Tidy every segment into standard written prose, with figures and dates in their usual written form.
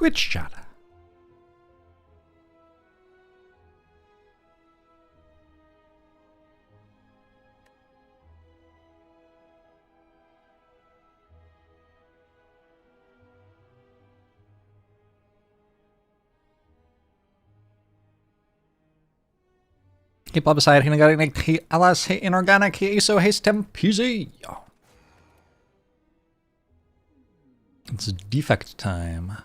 Twitch chat. Hey, Plebiscite, Inorganic, hey, Alas, hey, Inorganic, hey, Aso, hey, Stempeasy. It's defect time.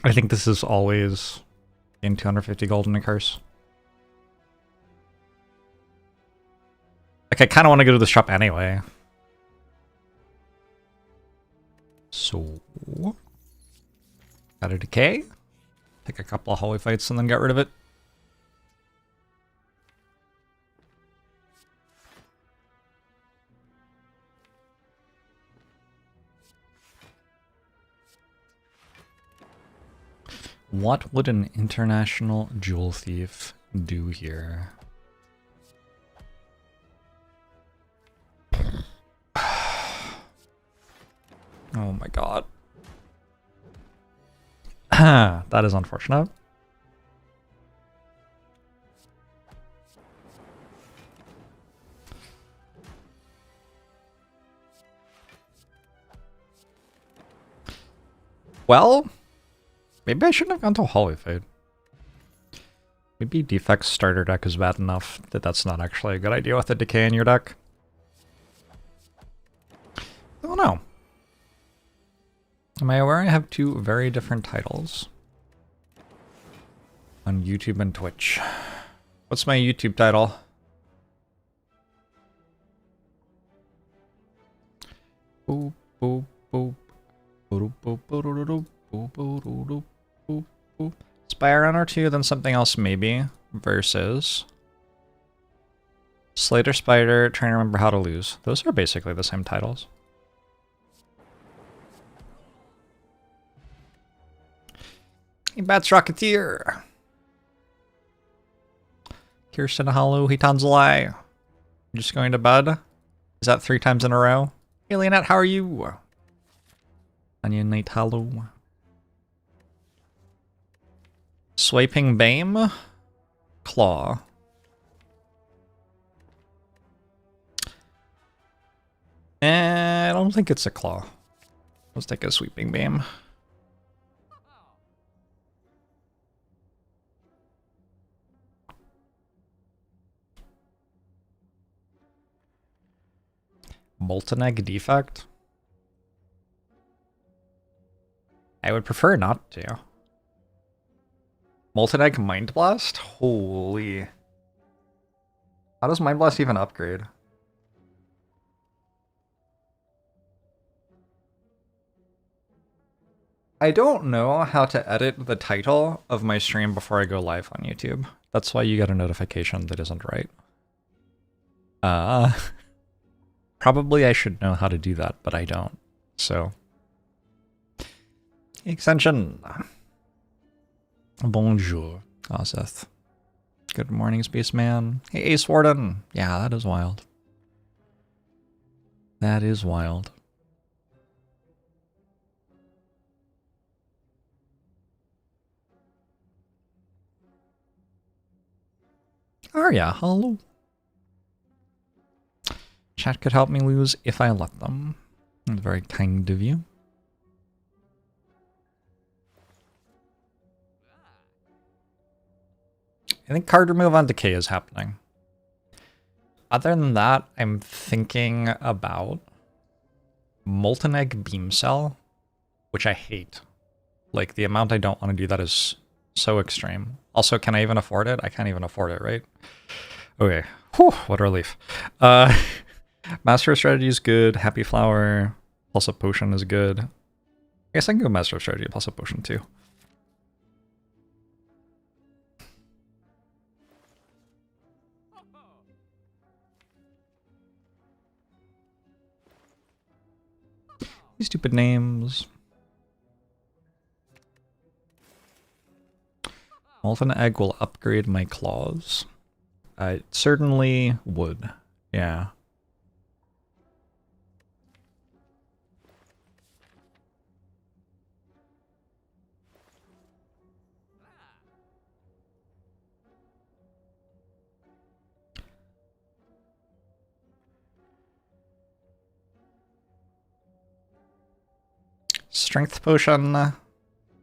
I think this is always in 250 gold in a curse. Like, I kind of want to go to the shop anyway. So, got a decay. Take a couple of holy fights and then get rid of it. What would an international jewel thief do here? Oh my god. That is unfortunate. Well, maybe I shouldn't have gone to Holy Fade. Maybe Defect's starter deck is bad enough that that's not actually a good idea with a decay in your deck. I don't know. Am I aware I have two very different titles on YouTube and Twitch? What's my YouTube title? Boop, boop, boop. Boop, boop, boop, boop, boop, boop, boop, boop, boop. Spire Runner 2, then something else maybe, versus Slater Spider, trying to remember how to lose. Those are basically the same titles. Hey, Bats Rocketeer. Kirsten Hollow, Hitanzalai. I'm just going to bed. Is that 3 times in a row? Hey, Leonette, how are you? Onion Night Hollow. Swiping Bame. Claw. I don't think it's a claw. Let's take a Sweeping Bame. Molten Egg Defect? I would prefer not to. Molten Egg Mind Blast? Holy. How does Mind Blast even upgrade? I don't know how to edit the title of my stream before I go live on YouTube. That's why you get a notification that isn't right. Probably I should know how to do that, but I don't. So. Extension. Bonjour, Ozeth. Good morning, Spaceman. Hey, Ace Warden. Yeah, that is wild. That is wild. Oh yeah, hello. Chat could help me lose if I let them. That's very kind of you. I think card remove on decay is happening. Other than that, I'm thinking about Molten Egg Beam Cell, which I hate. Like, the amount I don't want to do that is so extreme. Also, can I even afford it? I can't even afford it, right? Okay. Whew, what a relief. Master of Strategy is good. Happy Flower plus a potion is good. I guess I can go Master of Strategy plus a potion too. These stupid names. Molten egg will upgrade my claws. It certainly would. Yeah. Strength potion,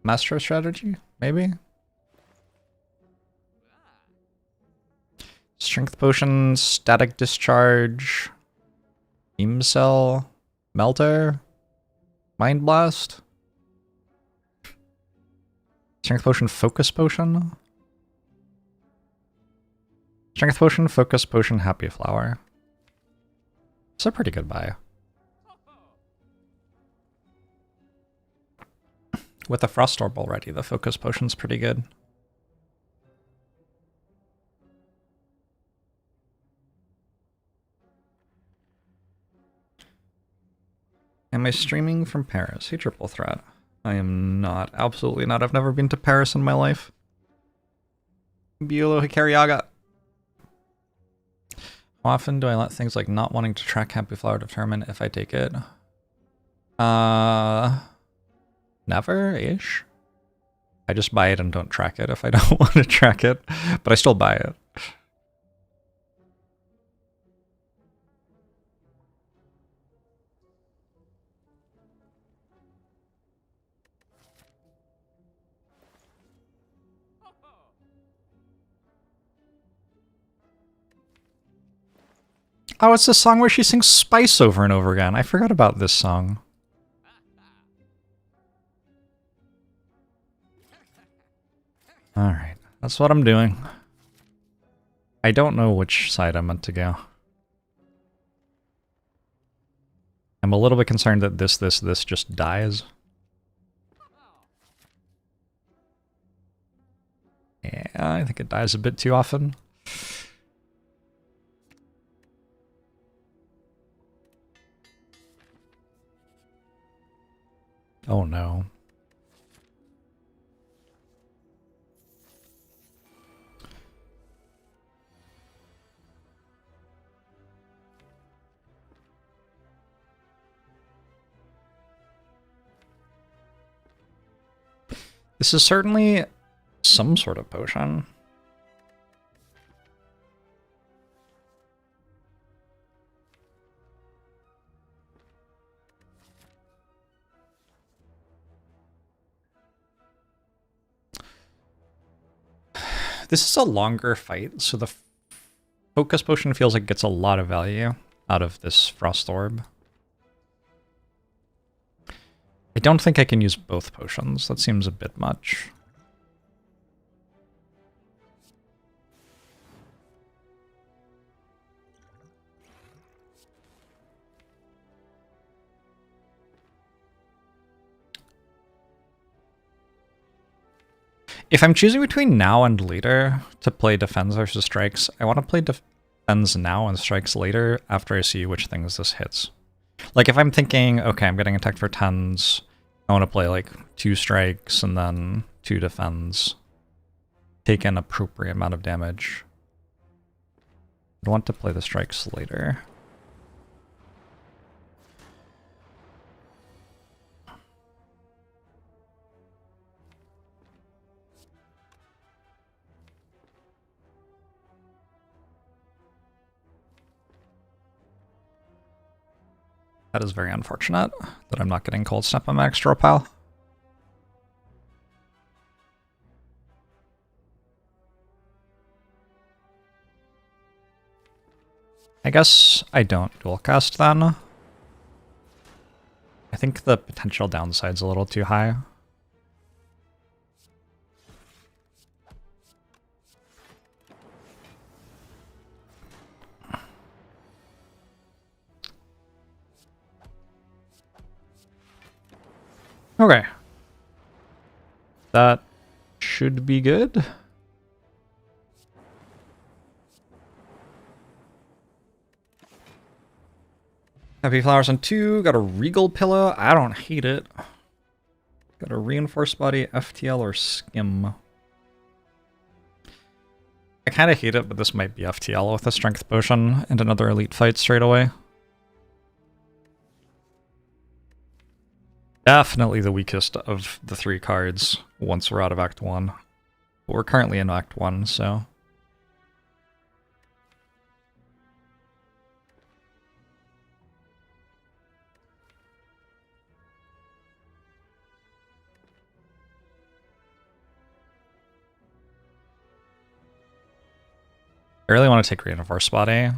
master strategy, maybe? Strength potion, static discharge, beam cell, melter, mind blast. Strength potion, focus potion. Strength potion, focus potion, happy flower. It's a pretty good buy. With the Frost Orb already, the focus potion's pretty good. Am I streaming from Paris? Hey, Triple Threat. I am not. Absolutely not. I've never been to Paris in my life. Bulo Hikariaga. How often do I let things like not wanting to track Happy Flower determine if I take it? Never-ish. I just buy it and don't track it if I don't want to track it, but I still buy it. Oh, it's the song where she sings Spice over and over again. I forgot about this song. Alright, that's what I'm doing. I don't know which side I'm meant to go. I'm a little bit concerned that this just dies. Yeah, I think it dies a bit too often. Oh no. This is certainly some sort of potion. This is a longer fight, so the focus potion feels like it gets a lot of value out of this Frost Orb. I don't think I can use both potions. That seems a bit much. If I'm choosing between now and later to play defense versus strikes, I want to play defense now and strikes later after I see which things this hits. Like if I'm thinking, okay, I'm getting attacked for 10s, I want to play like 2 strikes and then 2 defends. Take an appropriate amount of damage. I want to play the strikes later. That is very unfortunate that I'm not getting cold snap on my extra pile. I guess I don't dual cast then. I think the potential downside's a little too high. Okay. That should be good. Happy Flowers on 2, got a Regal Pillow. I don't hate it. Got a Reinforced Body, FTL, or Skim. kind of hate it, but this might be FTL with a strength potion and another elite fight straight away. Definitely the weakest of the 3 cards once we're out of Act 1. But we're currently in Act 1, so... I really want to take Reinforced Body.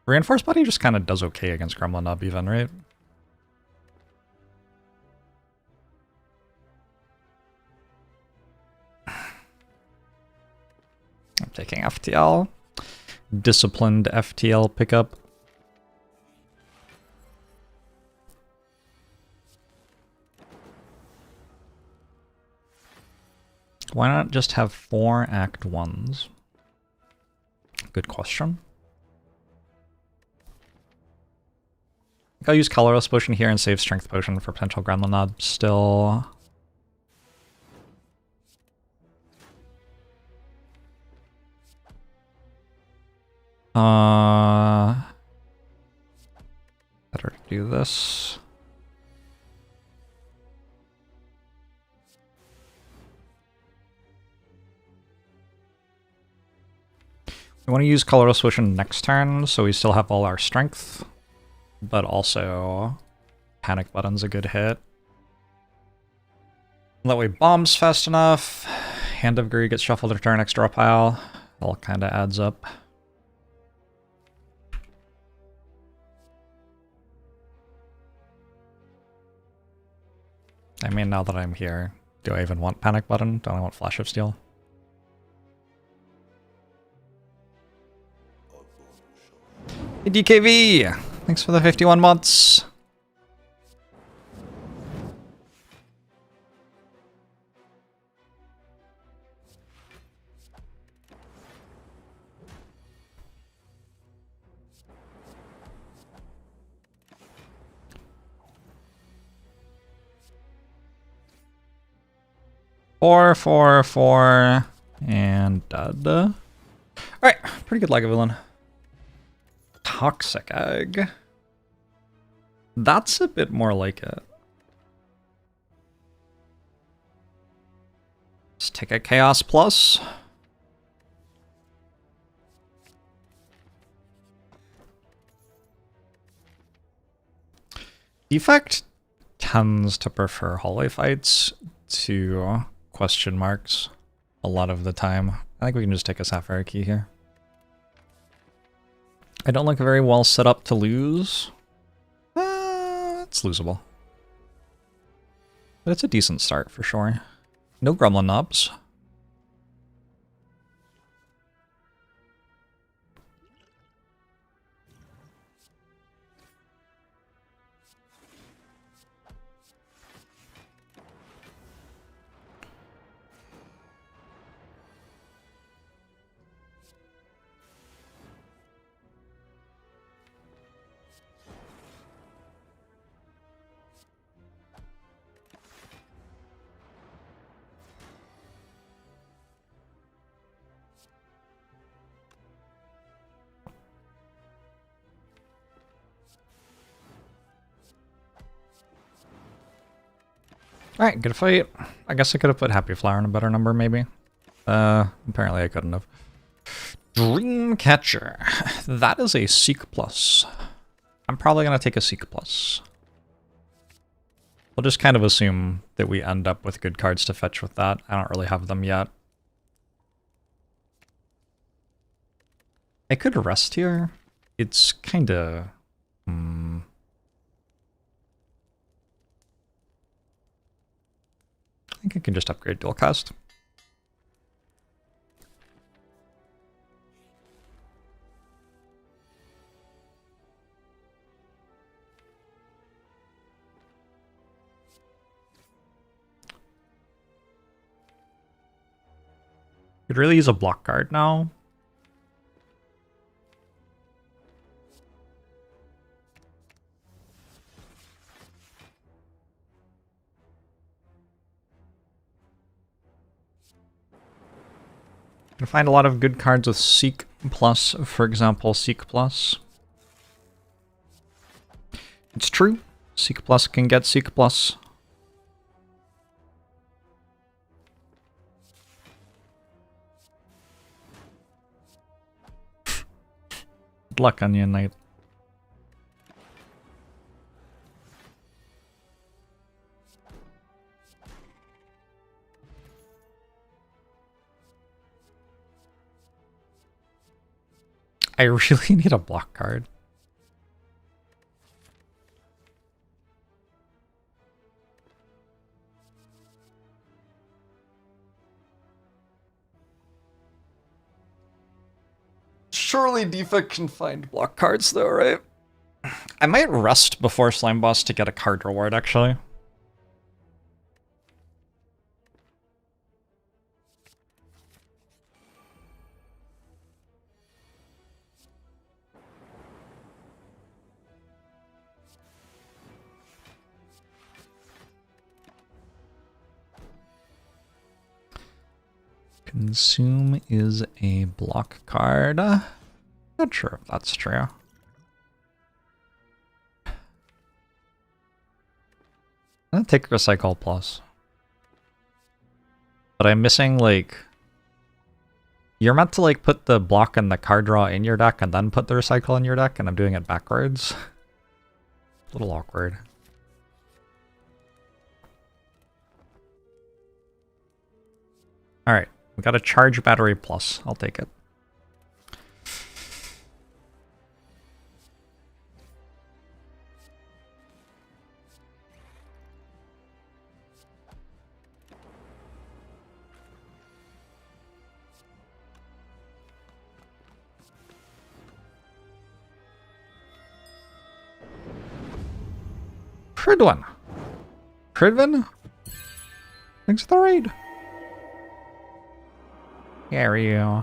Reinforced Body just kind of does okay against Gremlin Nub even, right? I'm taking FTL. Disciplined FTL pickup. Why not just have 4 Act 1s? Good question. I'll use Colorless Potion here and save Strength Potion for potential Gremlin Nod still. Better do this. We want to use Colorless Potion next turn, so we still have all our strength, but also Panic Button's a good hit. That way bombs fast enough. Hand of Greed gets shuffled to turn extra pile. All kind of adds up. I mean, now that I'm here, do I even want Panic Button? Don't I want Flash of Steel? Hey, DKV! Thanks for the 51 months! Four, and dead. Alright, pretty good Lagavulin. Toxic Egg. That's a bit more like it. Let's take a Chaos Plus. Defect tends to prefer hallway fights to question marks a lot of the time. I think we can just take a Sapphire Key here. I don't look very well set up to lose. It's losable. But it's a decent start for sure. No Gremlin Nubs. Alright, good fight. I guess I could have put Happy Flower in a better number, maybe. Apparently I couldn't have. Dreamcatcher. That is a Seek Plus. I'm probably going to take a Seek Plus. We'll just kind of assume that we end up with good cards to fetch with that. I don't really have them yet. I could rest here. It's kind of... I think I can just upgrade dual cast. Could really use a block card now. You can find a lot of good cards with Seek Plus, for example, Seek Plus. It's true. Seek Plus can get Seek Plus. Good luck, Onion Knight. I really need a block card. Surely Defa can find block cards though, right? I might rest before Slime Boss to get a card reward, actually. Consume is a block card. Not sure if that's true. I'm gonna take Recycle Plus. But I'm missing, like... You're meant to, like, put the block and the card draw in your deck and then put the Recycle in your deck, and I'm doing it backwards. A little awkward. Alright, we got a Charge Battery Plus. I'll take it. Pridwin. Pridwin? Thanks for the raid. How are you?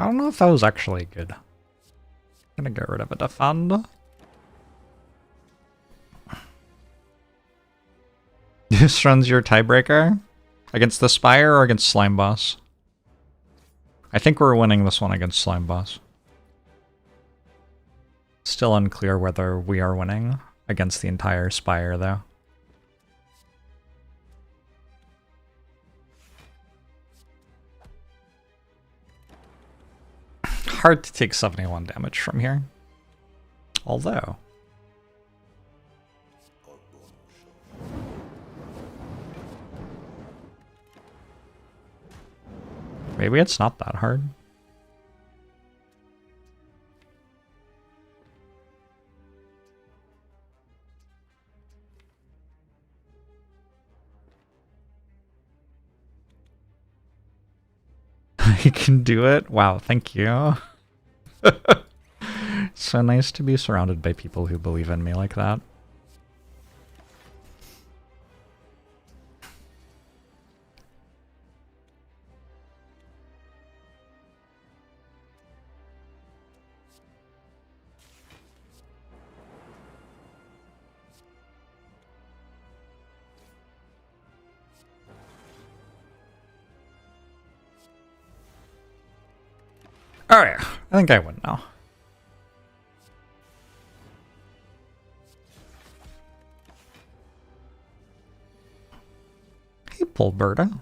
I don't know if that was actually good. I'm gonna get rid of a defend. This runs your tiebreaker? Against the Spire or against Slime Boss? I think we're winning this one against Slime Boss. Still unclear whether we are winning against the entire Spire, though. Hard to take 71 damage from here. Although... maybe it's not that hard. I can do it? Wow, thank you. So nice to be surrounded by people who believe in me like that. Alright, I think I win now. Hey, Polberta.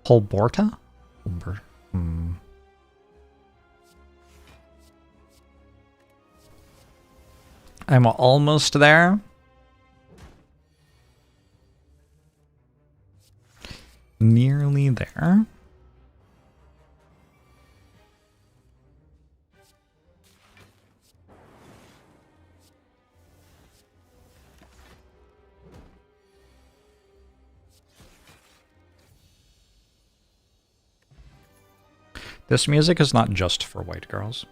Polborta? Polber. I'm almost there. Nearly there. This music is not just for white girls.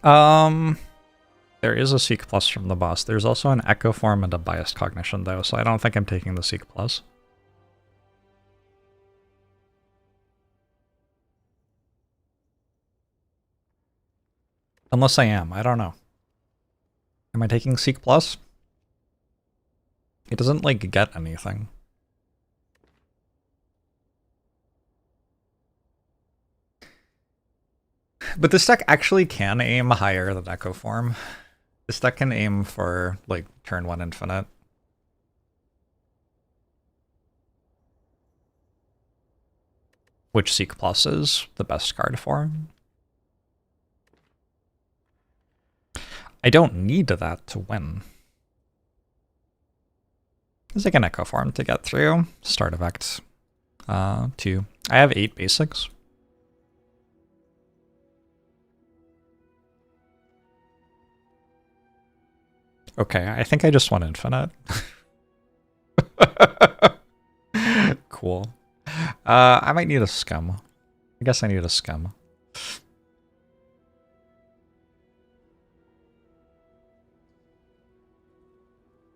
There is a Seek Plus from the boss. There's also an Echo Form and a Biased Cognition, though, so I don't think I'm taking the Seek Plus. Unless I am, I don't know. Am I taking Seek Plus? It doesn't, like, get anything. But this deck actually can aim higher than Echo Form. This deck can aim for, like, turn 1 infinite. Which Seek Plus is the best card for. I don't need that to win. There's like an Echo Form to get through. Start effect 2. I have 8 basics. Okay, I think I just want infinite. Cool. I might need a scum. I guess I need a scum.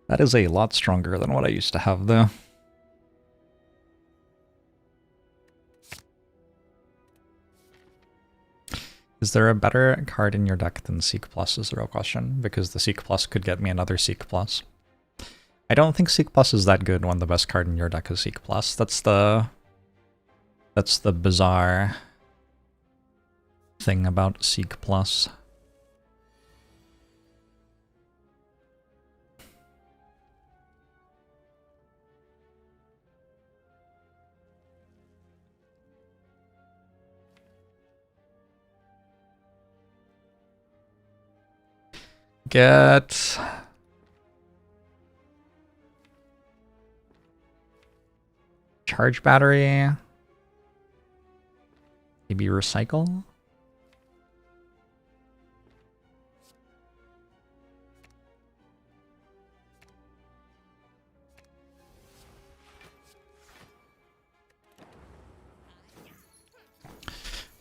That is a lot stronger than what I used to have, though. Is there a better card in your deck than Seek Plus is the real question, because the Seek Plus could get me another Seek Plus. I don't think Seek Plus is that good when the best card in your deck is Seek Plus. That's the bizarre thing about Seek Plus. Get charge battery. Maybe recycle.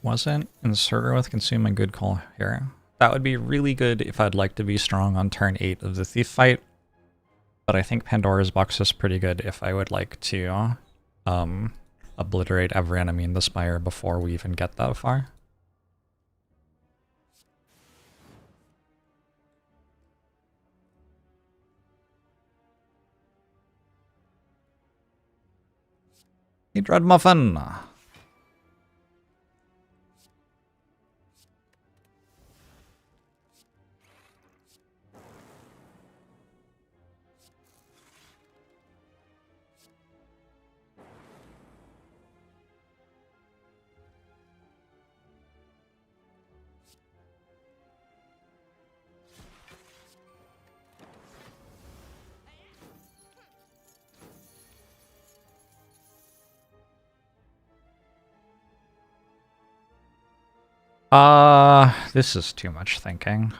Wasn't inserter with consume a good call here? That would be really good if I'd like to be strong on turn 8 of the Thief fight. But I think Pandora's Box is pretty good if I would like to obliterate every enemy in the Spire before we even get that far. Hey, Dread Muffin! This is too much thinking.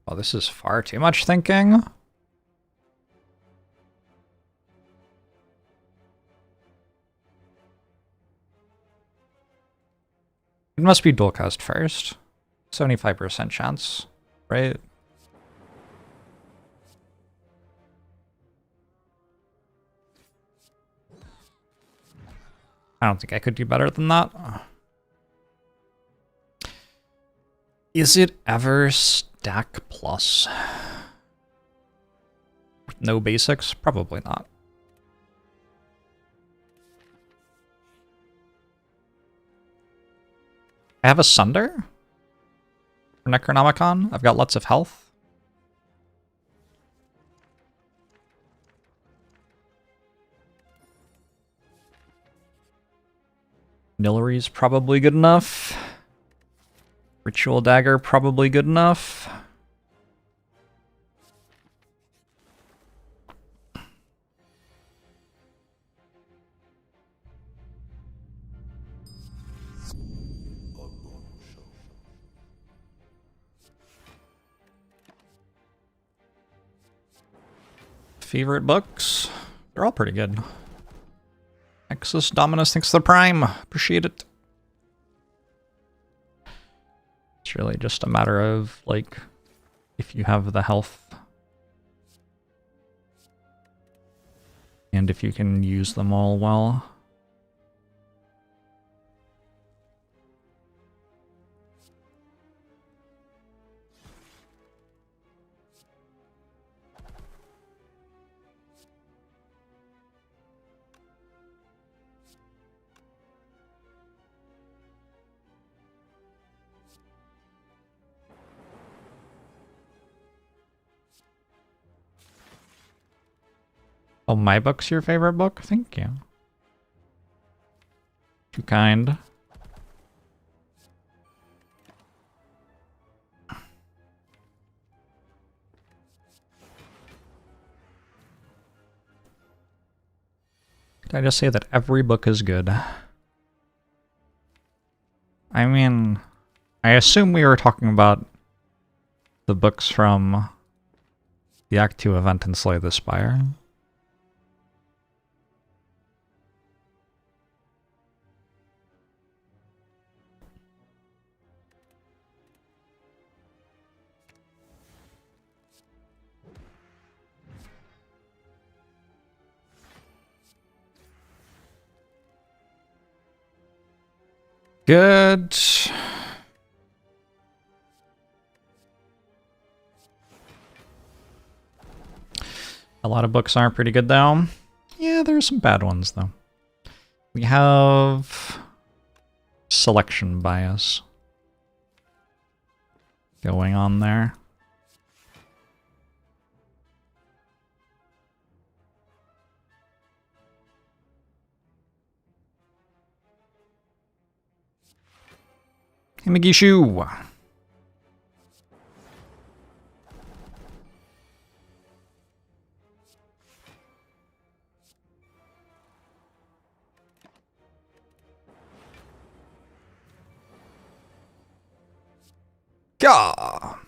Oh, this is far too much thinking. It must be dual cast first. 75% chance, right? I don't think I could do better than that. Is it ever stack plus? With no basics? Probably not. I have a Sunder for Necronomicon. I've got lots of health. Nillery's probably good enough. Ritual Dagger probably good enough. Favorite books? They're all pretty good. Nexus Dominus thanks for the Prime. Appreciate it. It's really just a matter of, like, if you have the health. And if you can use them all well. Oh, my book's your favorite book? Thank you. Too kind. Did I just say that every book is good? I mean, I assume we were talking about the books from the Act 2 event in Slay the Spire. Good. A lot of books aren't pretty good, though. Yeah, there's some bad ones, though. We have selection bias going on there. Himigishu. Gah.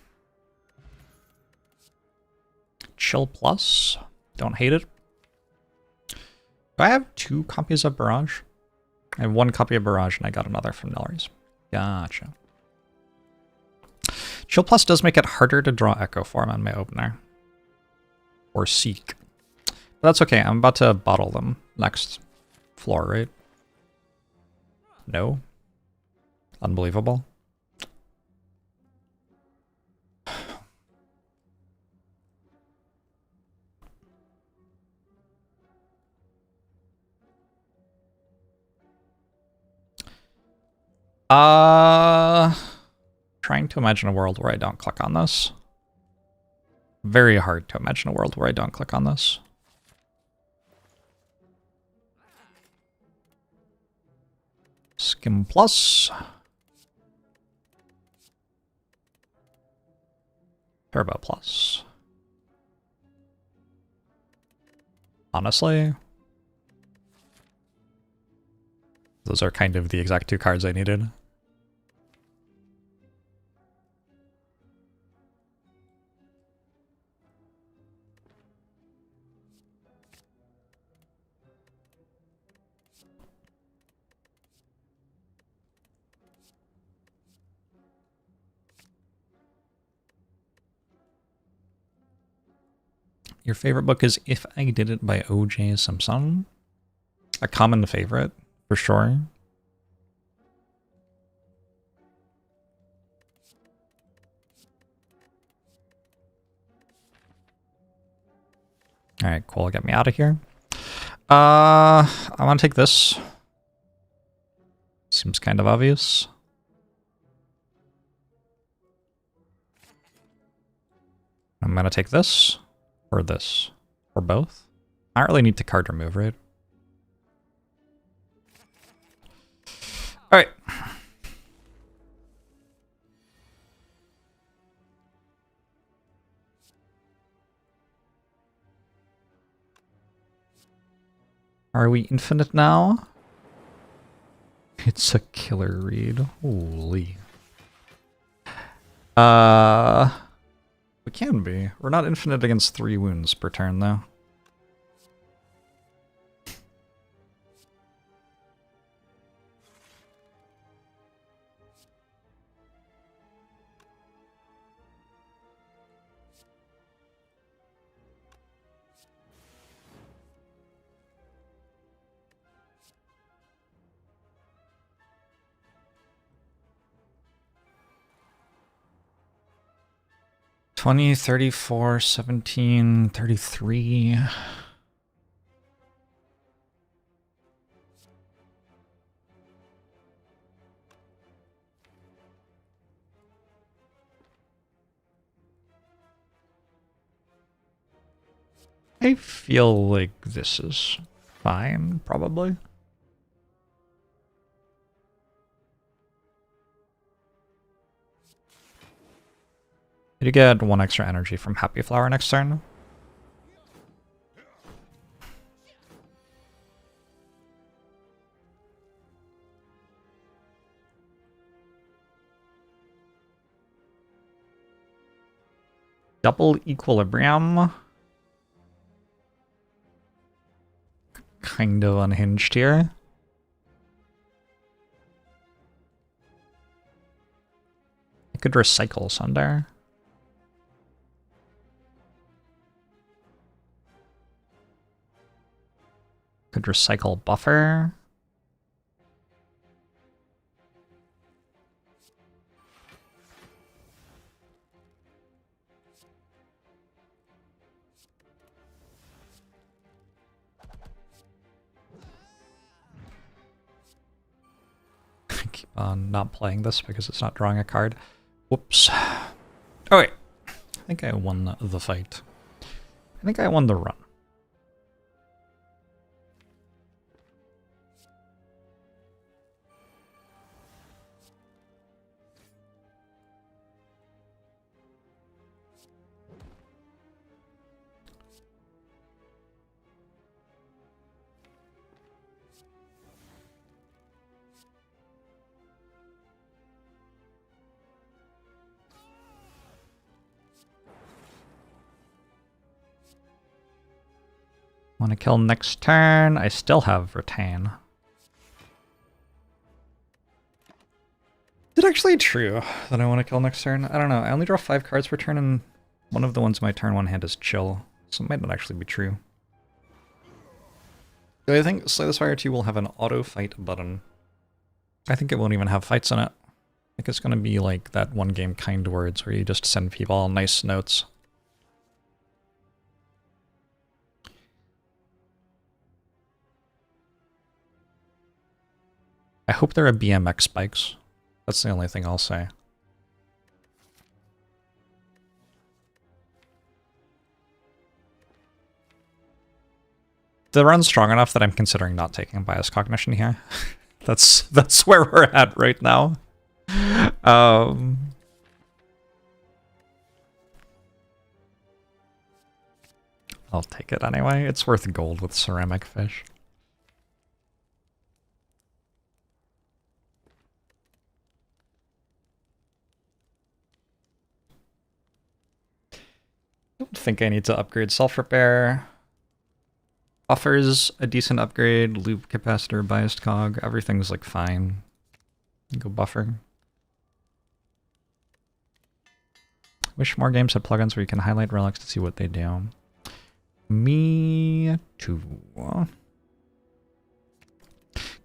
Chill Plus. Don't hate it. Do I have 2 copies of Barrage? I have 1 copy of Barrage and I got another from Nelly's. Gotcha. Chill Plus does make it harder to draw Echo Form on my opener. Or Seek. But that's okay, I'm about to bottle them next floor, right? No? Unbelievable. Trying to imagine a world where I don't click on this. Very hard to imagine a world where I don't click on this. Skim Plus. Turbo Plus. Honestly, those are kind of the exact 2 cards I needed. Your favorite book is If I Did It by O.J. Simpson. A common favorite, for sure. Alright, cool. Get me out of here. I want to take this. Seems kind of obvious. I'm going to take this. Or this. Or both. I don't really need to card remove, right? Alright. Are we infinite now? It's a killer read. Holy. We can be. We're not infinite against 3 wounds per turn, though. 20, 34, 17, 33. I feel like this is fine, probably. Did you get 1 extra energy from Happy Flower next turn? Double Equilibrium. Kind of unhinged here. I could recycle Sunder. Could recycle Buffer. I keep on not playing this because it's not drawing a card. Whoops. Oh wait. I think I won the fight. I think I won the run. Want to kill next turn? I still have retain. Is it actually true that I want to kill next turn? I don't know. I only draw 5 cards per turn, and one of the ones in my turn 1 hand is chill, so it might not actually be true. Do I think Slay the Spire 2 will have an auto fight button? I think it won't even have fights in it. I think it's going to be like that one game Kind Words where you just send people nice notes. I hope there are BMX spikes. That's the only thing I'll say. The run's strong enough that I'm considering not taking bias cognition here. That's where we're at right now. I'll take it anyway. It's worth gold with ceramic fish. I don't think I need to upgrade self-repair. Offers a decent upgrade, loop capacitor, biased cog, everything's like fine. Go buffer. Wish more games had plugins where you can highlight relics to see what they do. Me too.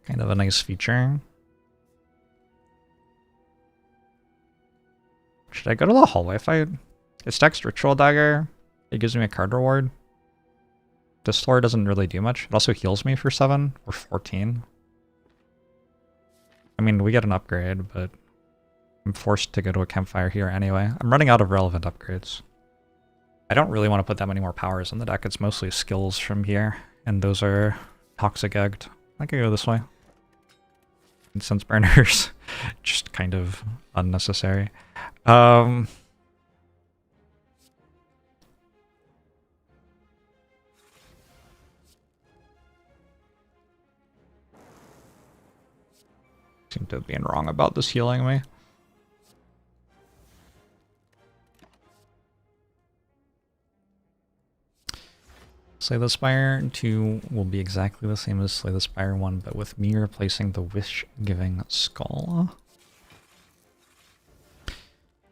Kind of a nice feature. Should I go to the hallway fight? It stacks Ritual Dagger. It gives me a card reward. Distiller doesn't really do much. It also heals me for 7 or 14. I mean, we get an upgrade, but I'm forced to go to a campfire here anyway. I'm running out of relevant upgrades. I don't really want to put that many more powers in the deck. It's mostly skills from here, and those are toxic egged. I could go this way. Incense burners, just kind of unnecessary. Seem to have been wrong about this healing me. Slay the Spire 2 will be exactly the same as Slay the Spire 1, but with me replacing the wish-giving skull.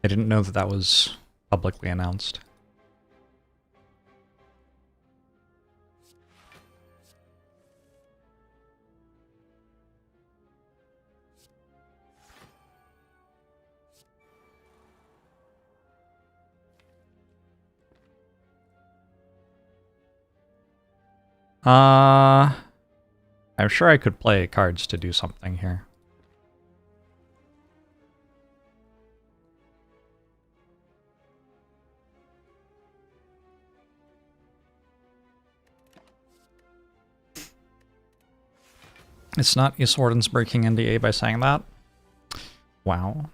I didn't know that that was publicly announced. I'm sure I could play cards to do something here. It's not Iswarden's breaking NDA by saying that. Wow.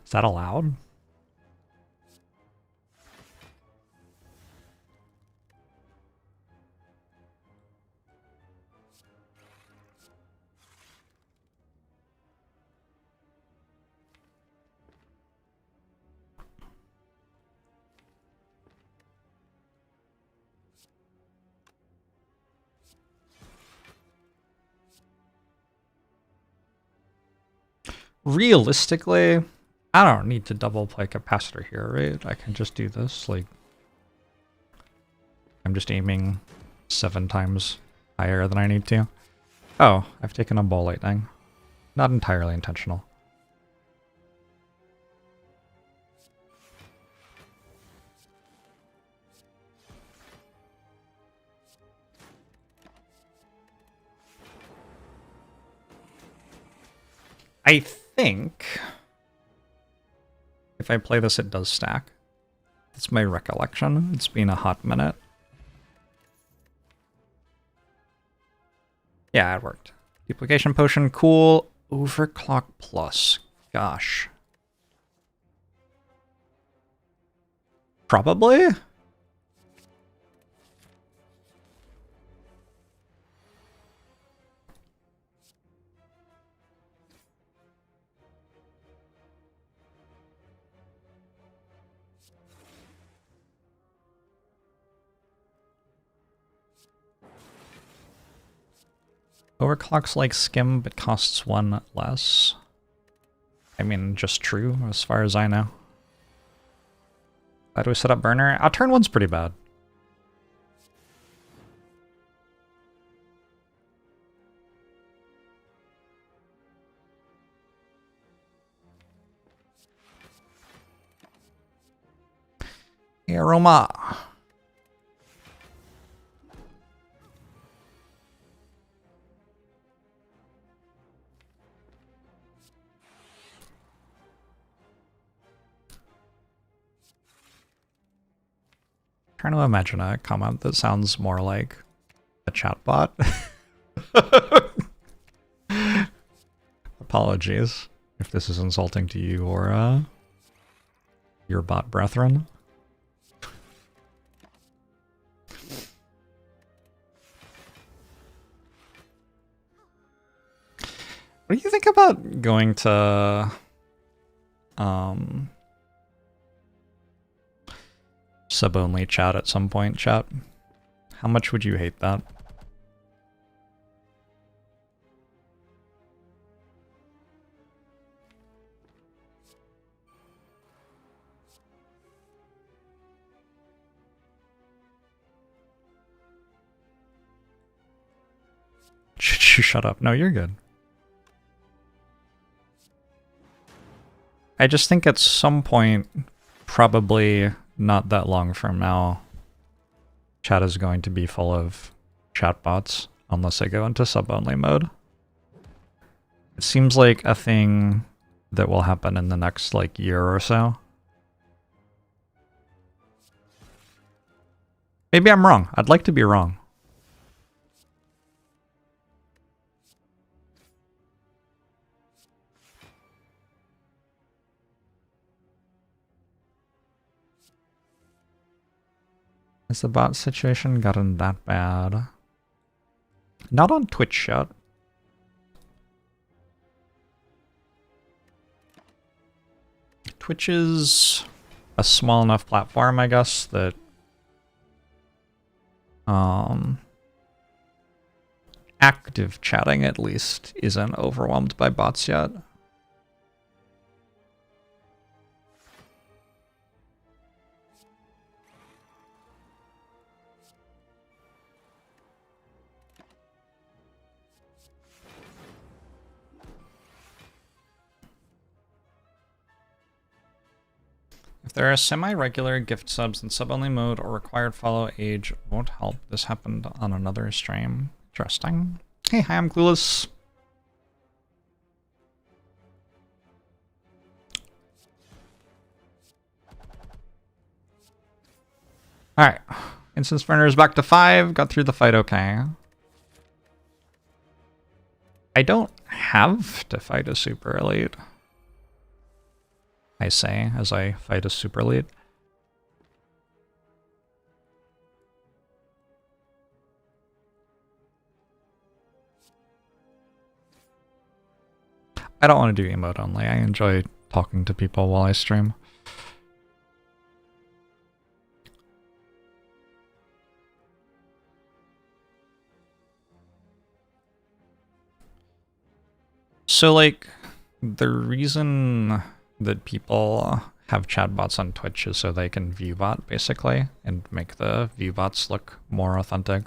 Is that allowed? Realistically, I don't need to double play capacitor here, right? I can just do this, like... I'm just aiming 7 times higher than I need to. Oh, I've taken a ball lightning. Not entirely intentional. I think if I play this, it does stack. That's my recollection. It's been a hot minute. Yeah, it worked. Duplication potion, cool. Overclock plus. Gosh. Probably? Overclock's like skim, but costs 1 less. I mean, just true, as far as I know. How do we set up burner? Turn 1's pretty bad. Aroma. Trying to imagine a comment that sounds more like a chatbot. Apologies if this is insulting to you or your bot brethren. What do you think about going to sub-only chat at some point, chat? How much would you hate that? Should you shut up? No, you're good. I just think at some point, probably not that long from now, chat is going to be full of chatbots, unless I go into sub-only mode. It seems like a thing that will happen in the next, like, year or so. Maybe I'm wrong. I'd like to be wrong. Has the bot situation gotten that bad? Not on Twitch yet. Twitch is a small enough platform, I guess, that active chatting at least isn't overwhelmed by bots yet. there are semi-regular gift subs in sub-only mode or required follow age won't help. This happened on another stream. Interesting. Hey, hi, I'm Clueless. Alright. Instance burner is back to 5. Got through the fight okay. I don't have to fight a super elite. I say as I fight a super elite. I don't want to do emote only. I enjoy talking to people while I stream. So, like, the reason that people have chatbots on Twitch is so they can viewbot, basically, and make the viewbots look more authentic.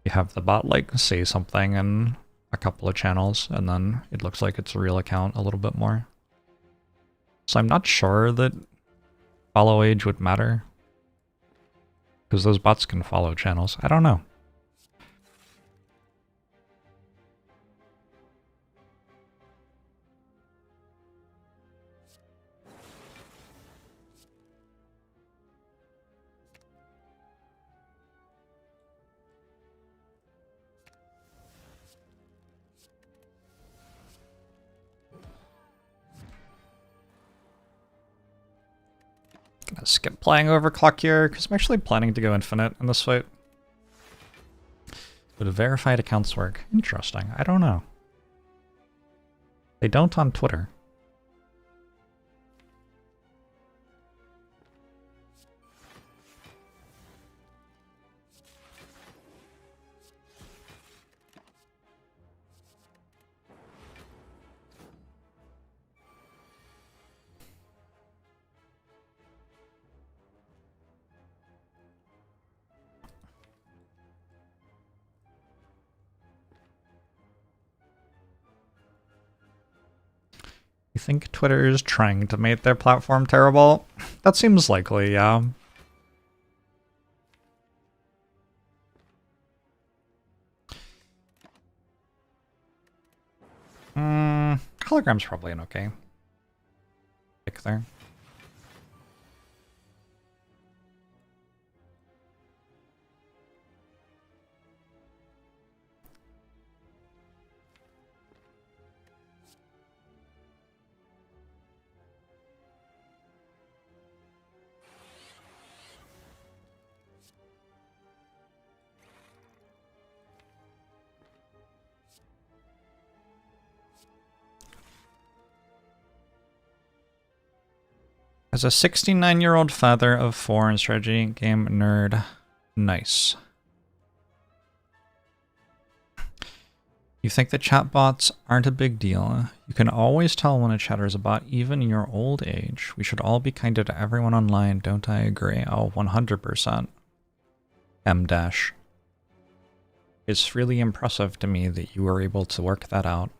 You have the bot, like, say something in a couple of channels, and then it looks like it's a real account a little bit more. So I'm not sure that follow age would matter, because those bots can follow channels. I don't know. Gonna skip playing Overclock here, because I'm actually planning to go infinite in this fight. Would verified accounts work? Interesting. I don't know. They don't on Twitter. You think Twitter is trying to make their platform terrible? That seems likely, yeah. Hologram's probably an okay pick there. As a 69-year-old father of 4 and strategy game nerd, nice. You think that chatbots aren't a big deal? You can always tell when a chatter is a bot, even your old age. We should all be kinder to everyone online, don't I agree? Oh, 100%. M-dash. It's really impressive to me that you were able to work that out.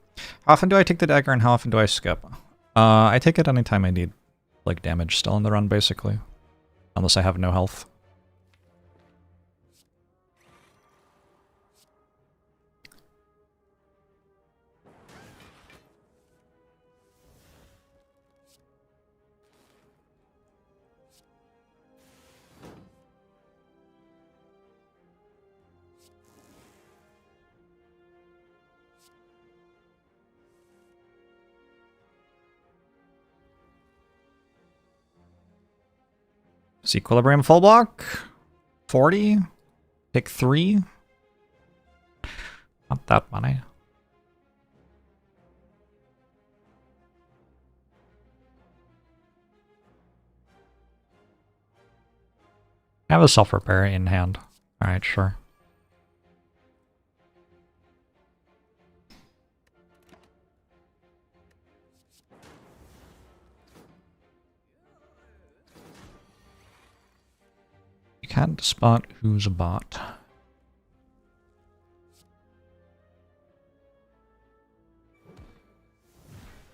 How often do I take the dagger and how often do I skip? I take it anytime I need like damage still in the run, basically. Unless I have no health. Is Equilibrium full block? 40? Pick 3? Not that many. I have a self-repair in hand. Alright, sure. You can't spot who's a bot.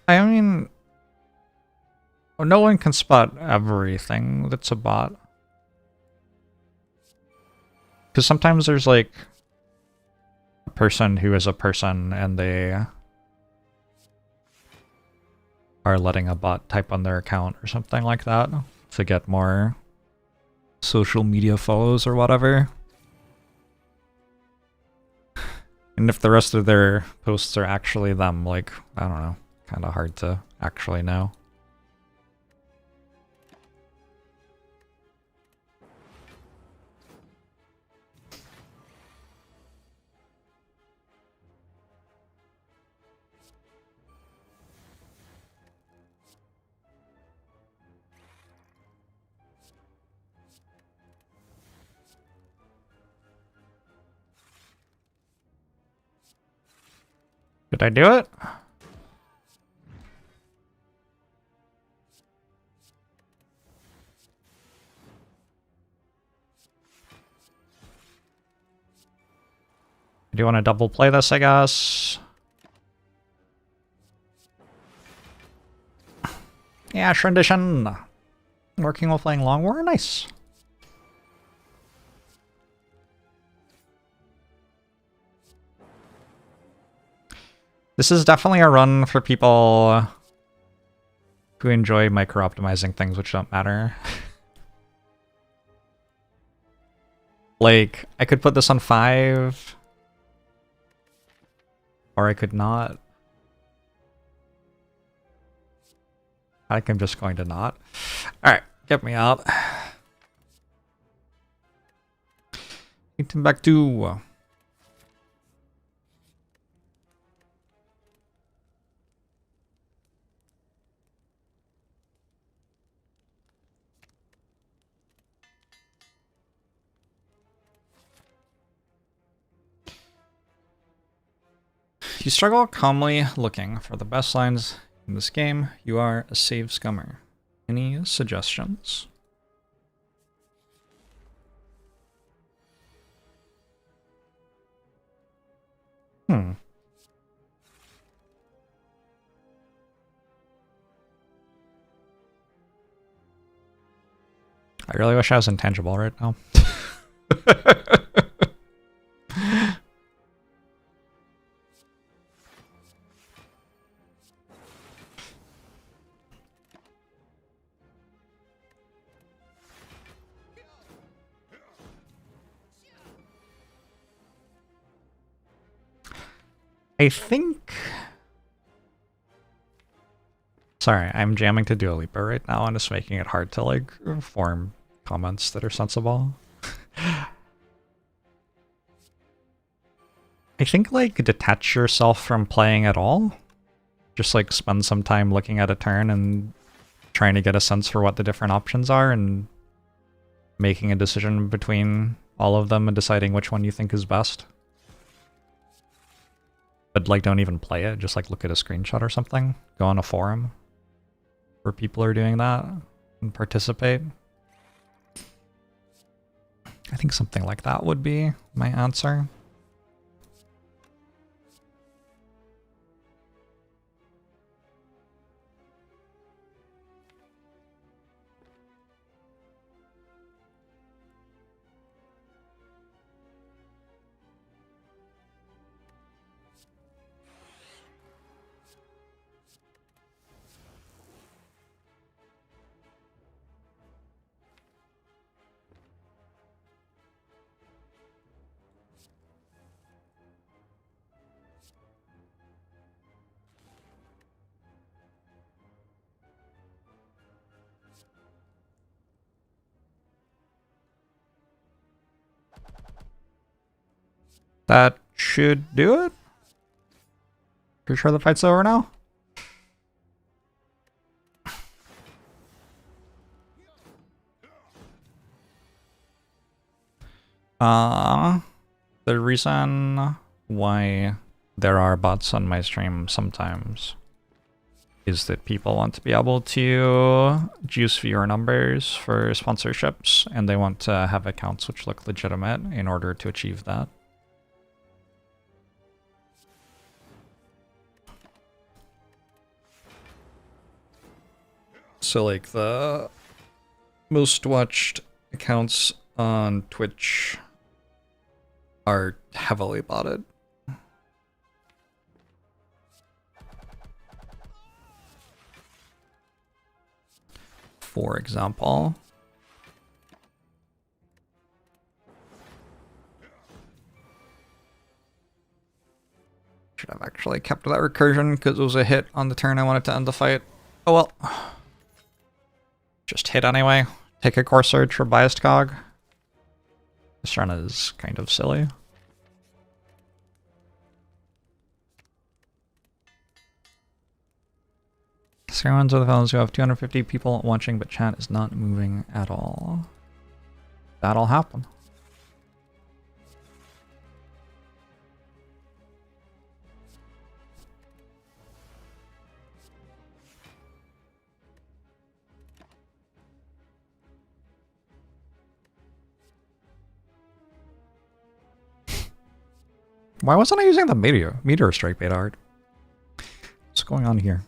I mean, Oh, no one can spot everything that's a bot. Because sometimes there's like a person who is a person and they are letting a bot type on their account or something like that to get more social media follows or whatever. And if the rest of their posts are actually them, like, I don't know, kind of hard to actually know. Did I do it? Do you want to double play this, I guess? Yeah, tradition. Working while playing Long War, nice. This is definitely a run for people who enjoy micro-optimizing things which don't matter. Like, I could put this on 5. Or I could not. I think I'm just going to not. Alright, get me out. Timbuktu. If you struggle calmly looking for the best lines in this game, you are a save scummer. Any suggestions? I really wish I was intangible right now. I think... Sorry, I'm jamming to Dua Lipa right now and it's making it hard to, like, form comments that are sensible. I think, like, detach yourself from playing at all. Just, like, spend some time looking at a turn and trying to get a sense for what the different options are and making a decision between all of them and deciding which one you think is best. But, like, don't even play it. Just, like, look at a screenshot or something. Go on a forum where people are doing that and participate. I think something like that would be my answer. That should do it. Pretty sure the fight's over now. The reason why there are bots on my stream sometimes is that people want to be able to juice viewer numbers for sponsorships, and they want to have accounts which look legitimate in order to achieve that. So like the most watched accounts on Twitch are heavily botted. For example, should have actually kept that recursion because it was a hit on the turn I wanted to end the fight. Oh well. Just hit anyway. Take a core surge for biased cog. This run is kind of silly. Runs are the fellows who have 250 people watching, but chat is not moving at all. That'll happen. Why wasn't I using the meteor strike beta art? What's going on here?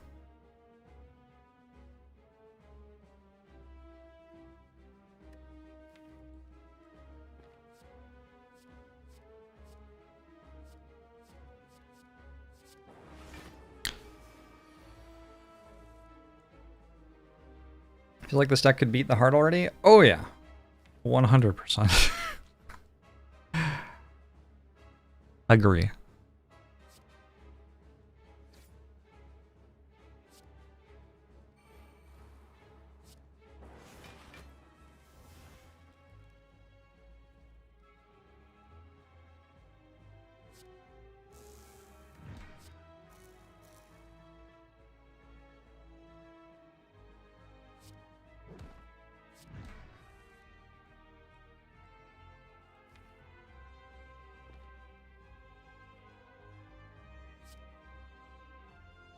I feel like this deck could beat the heart already. Oh yeah, 100%. Agree.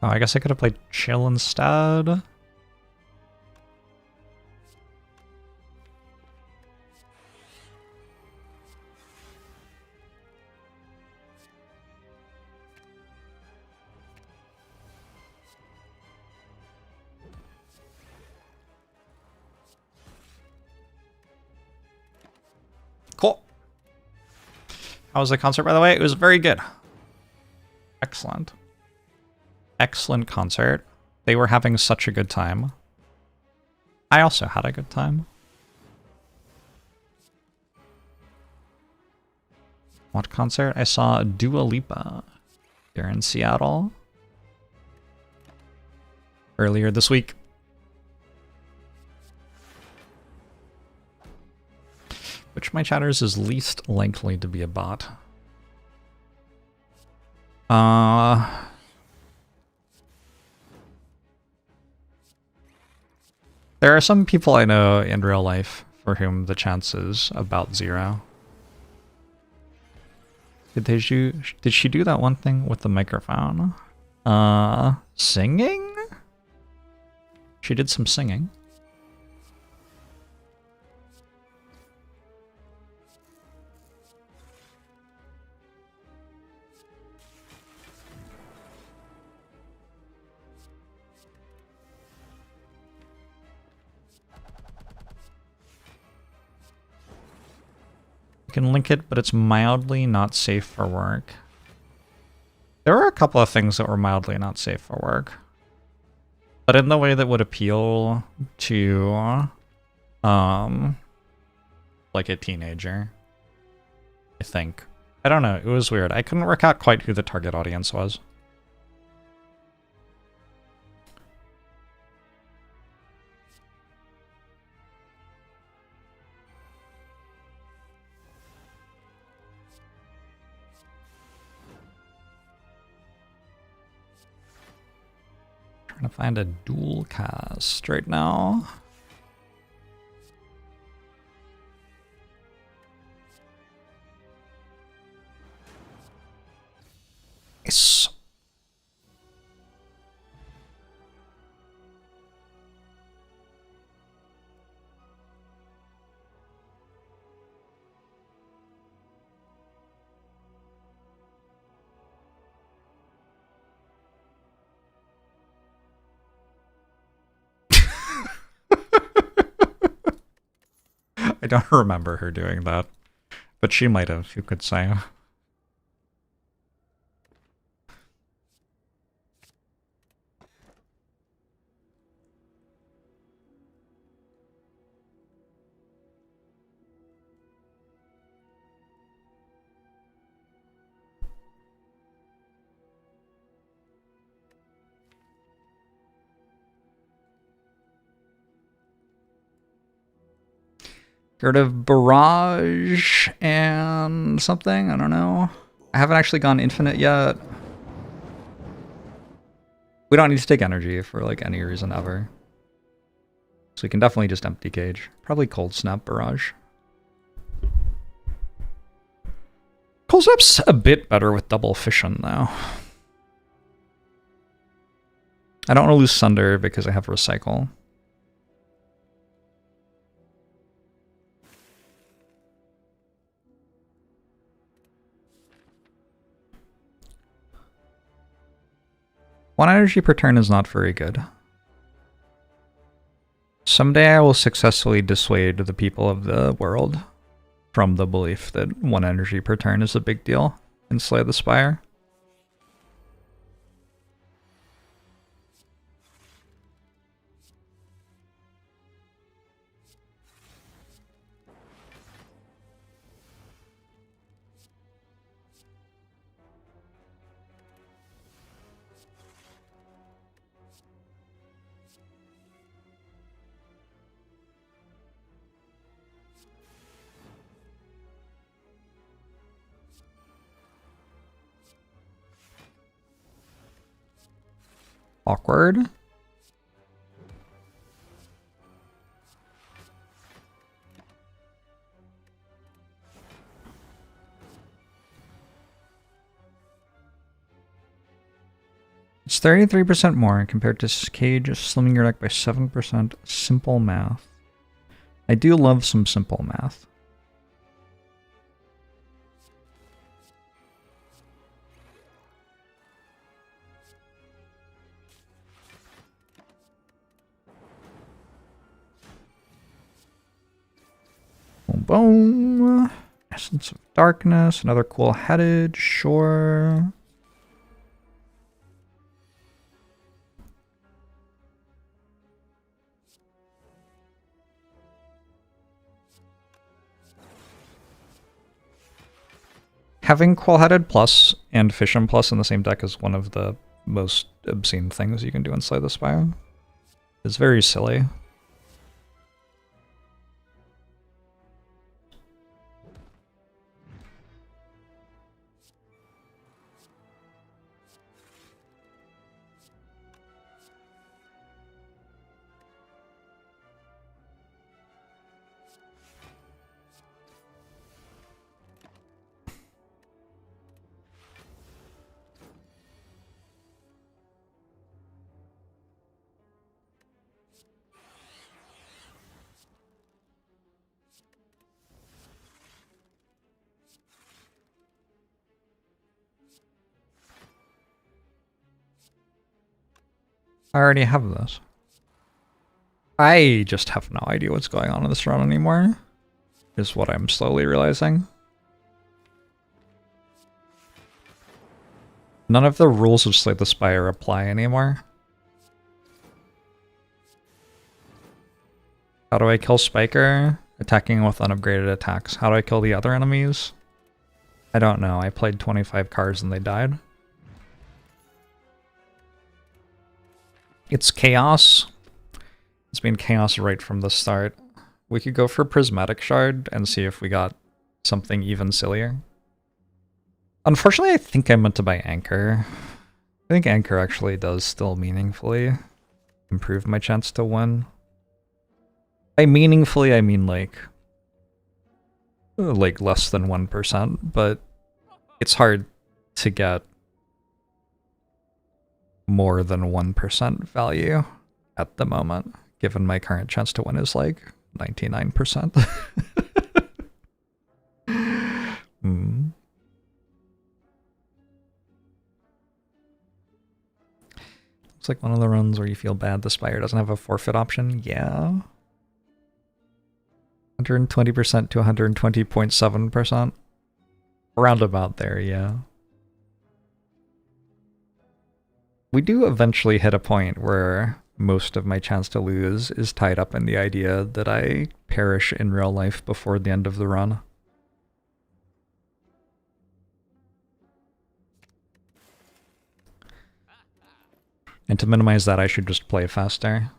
Oh, I guess I could have played chill instead. Cool. How was the concert, by the way? It was very good. Excellent. Excellent concert. They were having such a good time. I also had a good time. What concert? I saw Dua Lipa here in Seattle earlier this week. Which of my chatters is least likely to be a bot? There are some people I know in real life for whom the chance is about 0. Did she do that one thing with the microphone? Singing? She did some singing. You can link it, but it's mildly not safe for work. There were a couple of things that were mildly not safe for work, but in the way that would appeal to, like a teenager, I think. I don't know, it was weird. I couldn't work out quite who the target audience was. Trying to find a dual cast right now. Nice. I don't remember her doing that. But she might have, you could say. Get rid of Barrage and something, I don't know. I haven't actually gone infinite yet. We don't need to take energy for like any reason ever. So we can definitely just empty cage. Probably Cold Snap Barrage. Cold Snap's a bit better with double fission though. I don't want to lose Sunder because I have Recycle. One energy per turn is not very good. Someday I will successfully dissuade the people of the world from the belief that one energy per turn is a big deal in Slay the Spire. Awkward. It's 33% more compared to Cage, slimming your deck by 7%. Simple math. I do love some simple math. Boom, boom. Essence of Darkness, another cool headed, sure. Having Cool-Headed Plus and Fission Plus in the same deck is one of the most obscene things you can do in Slay the Spire. It's very silly. I already have this. I just have no idea what's going on in this run anymore, is what I'm slowly realizing. None of the rules of Slay the Spire apply anymore. How do I kill Spiker? Attacking with unupgraded attacks. How do I kill the other enemies? I don't know. I played 25 cards and they died. It's chaos. It's been chaos right from the start. We could go for Prismatic Shard and see if we got something even sillier. Unfortunately, I think I meant to buy Anchor. I think Anchor actually does still meaningfully improve my chance to win. By meaningfully, I mean like less than 1%, but it's hard to get more than 1% value at the moment, given my current chance to win is like 99%. It's like one of the runs where you feel bad the Spire doesn't have a forfeit option. Yeah. 120% to 120.7%. Around about there, yeah. We do eventually hit a point where most of my chance to lose is tied up in the idea that I perish in real life before the end of the run. And to minimize that, I should just play faster.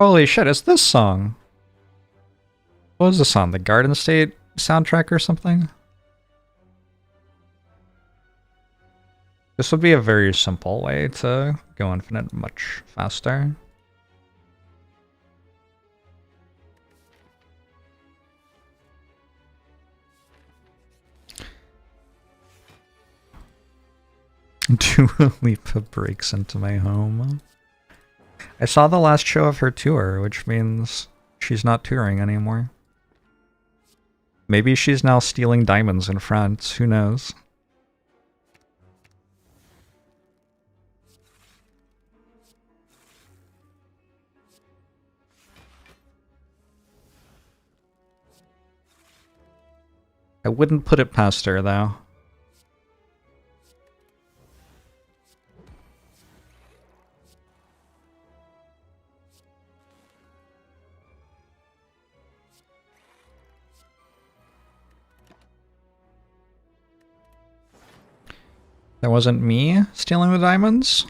Holy shit, it's this song! What was this on? The Garden State soundtrack or something? This would be a very simple way to go infinite much faster. Dua Lipa breaks into my home. I saw the last show of her tour, which means she's not touring anymore. Maybe she's now stealing diamonds in France, who knows? I wouldn't put it past her, though. That wasn't me stealing the diamonds?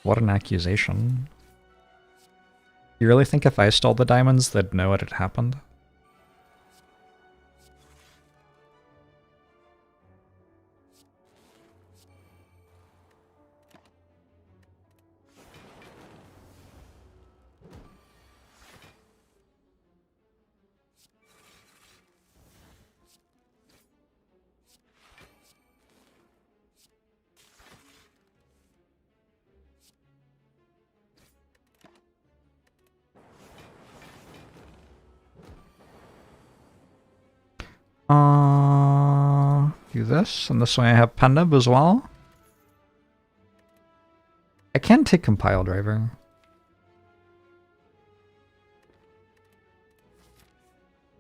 What an accusation. You really think if I stole the diamonds, they'd know what had happened? Do this, and this way I have Pendub as well. I can take Compile Driver.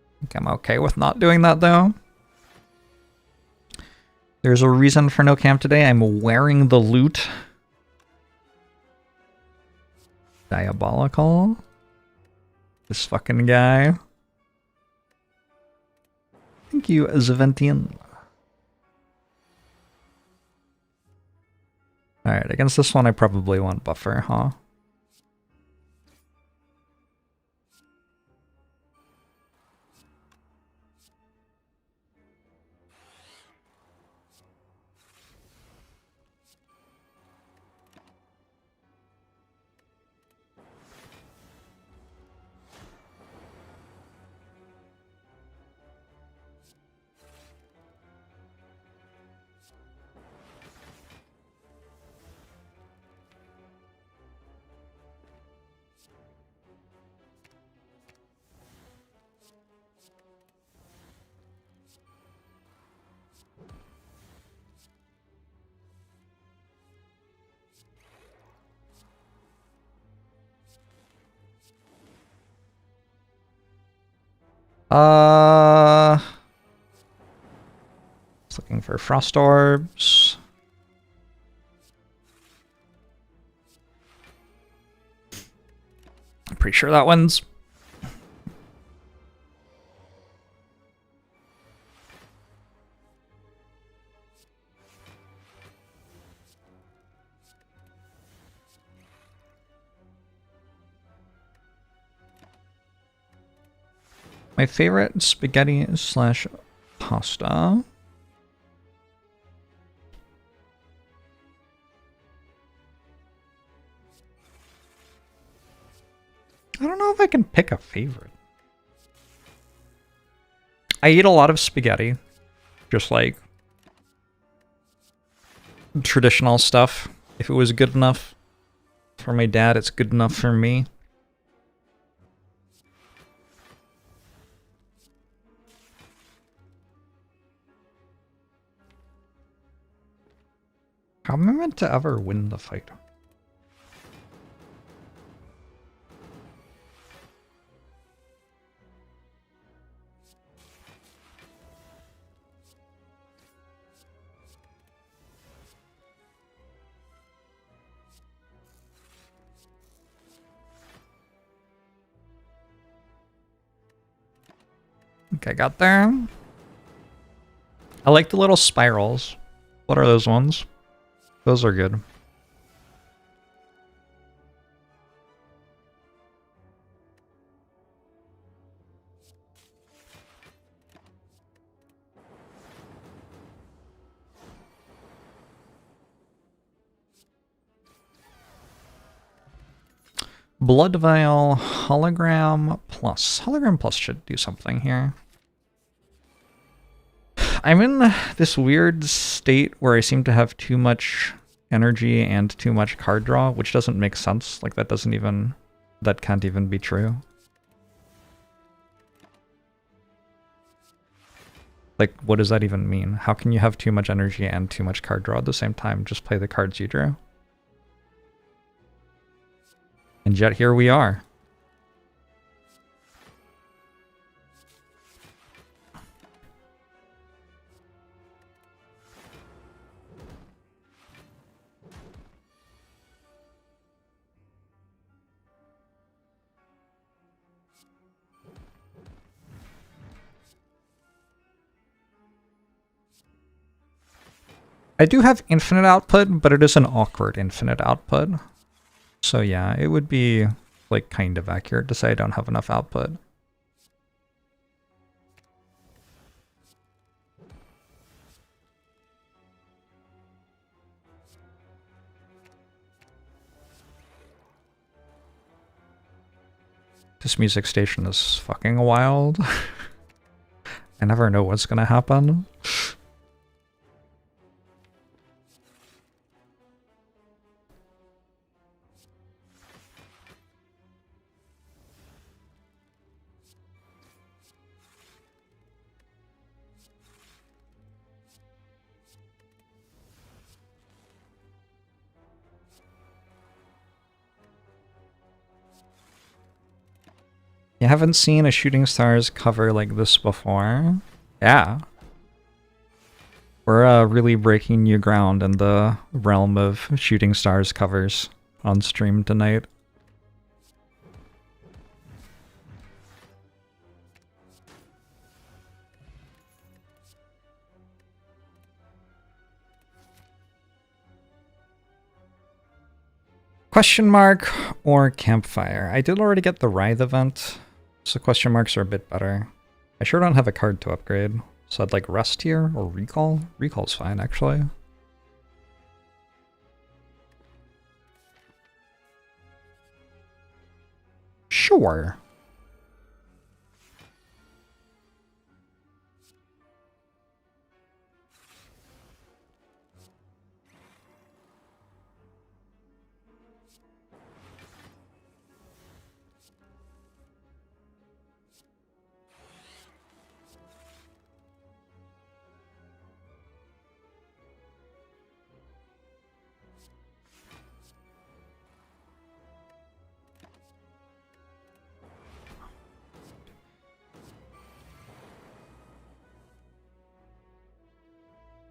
I think I'm okay with not doing that, though. There's a reason for no camp today. I'm wearing the loot. Diabolical. This fucking guy. Thank you, Zaventian. Alright, against this one I probably want buffer, huh? Just looking for Frost Orbs. I'm pretty sure that wins. My favorite spaghetti slash pasta. I don't know if I can pick a favorite. I eat a lot of spaghetti. Just like traditional stuff. If it was good enough for my dad, it's good enough for me. How am I meant to ever win the fight? think I got there. I like the little spirals. What are those ones? Those are good. Blood Vial, Hologram Plus. Hologram Plus should do something here. I'm in this weird state where I seem to have too much energy and too much card draw, which doesn't make sense. Like, that can't even be true. Like, what does that even mean? How can you have too much energy and too much card draw at the same time? Just play the cards you drew. And yet here we are. I do have infinite output, but it is an awkward infinite output. So yeah, it would be like kind of accurate to say I don't have enough output. This music station is fucking wild. I never know what's gonna happen. You haven't seen a Shooting Stars cover like this before? Yeah. We're really breaking new ground in the realm of Shooting Stars covers on stream tonight. Question mark or campfire? I did already get the Writhe event, so question marks are a bit better. I sure don't have a card to upgrade, so I'd like rest here or recall. Recall's fine, actually. Sure.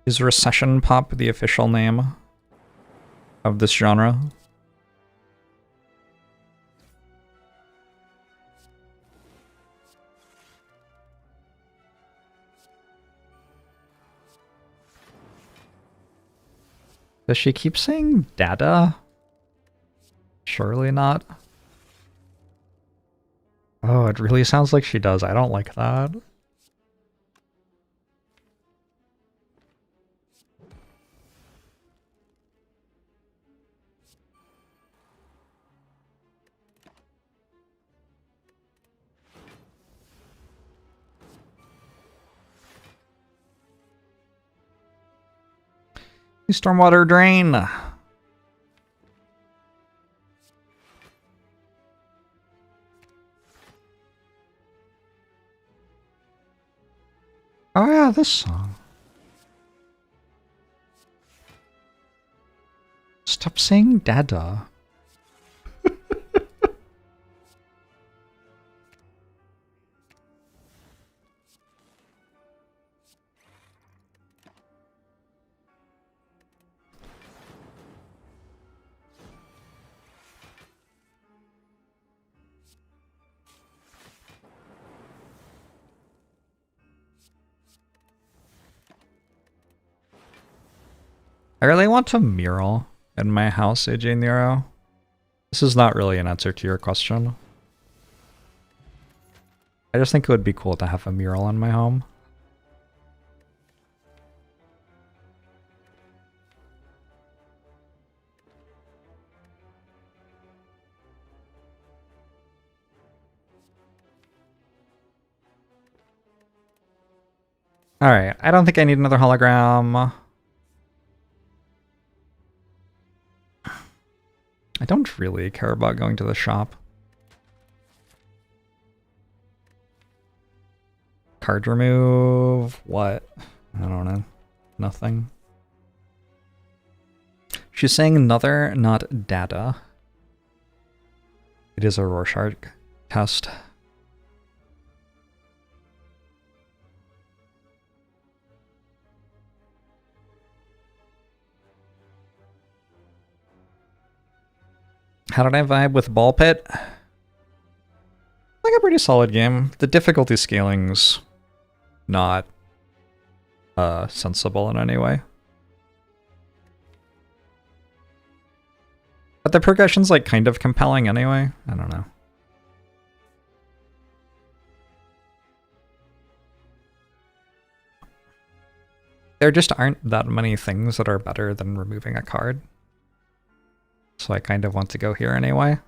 Is Recession Pop the official name of this genre? Does she keep saying Dada? Surely not. Oh, it really sounds like she does. I don't like that. Stormwater drain. Oh yeah, this song. Stop saying Dada. I really want to mural in my house, AJ Nero. This is not really an answer to your question. I just think it would be cool to have a mural in my home. Alright, I don't think I need another hologram. I don't really care about going to the shop. Card remove? What? I don't know. Nothing. She's saying another, not data. It is a Rorschach test. How did I vibe with Ball Pit? Like a pretty solid game. The difficulty scaling's not sensible in any way. But the progression's like kind of compelling anyway. I don't know. There just aren't that many things that are better than removing a card. So I kind of want to go here anyway.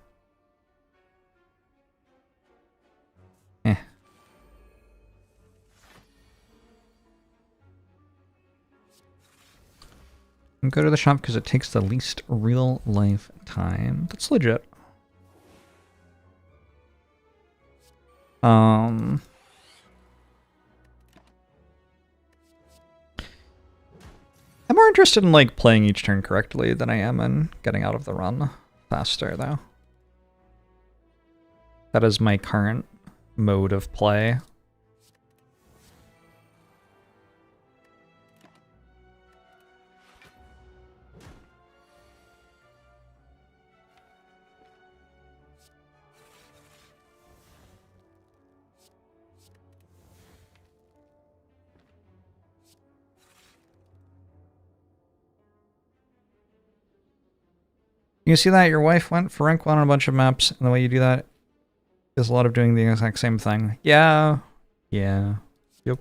Eh. And go to the shop because it takes the least real life time. That's legit. I'm more interested in like playing each turn correctly than I am in getting out of the run faster though. That is my current mode of play. You see that your wife went for rank 1 on a bunch of maps, and the way you do that is a lot of doing the exact same thing. Yeah. Yeah. Yep.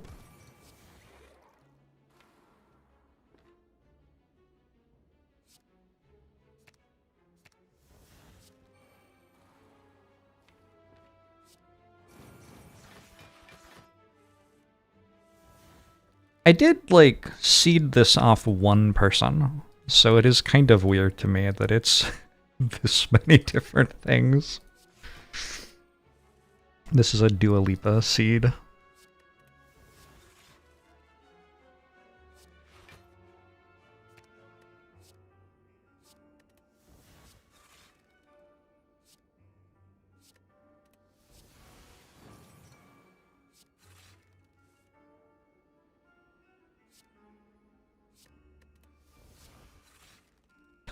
I did, like, seed this off one person. So it is kind of weird to me that it's this many different things. This is a Dua Lipa seed.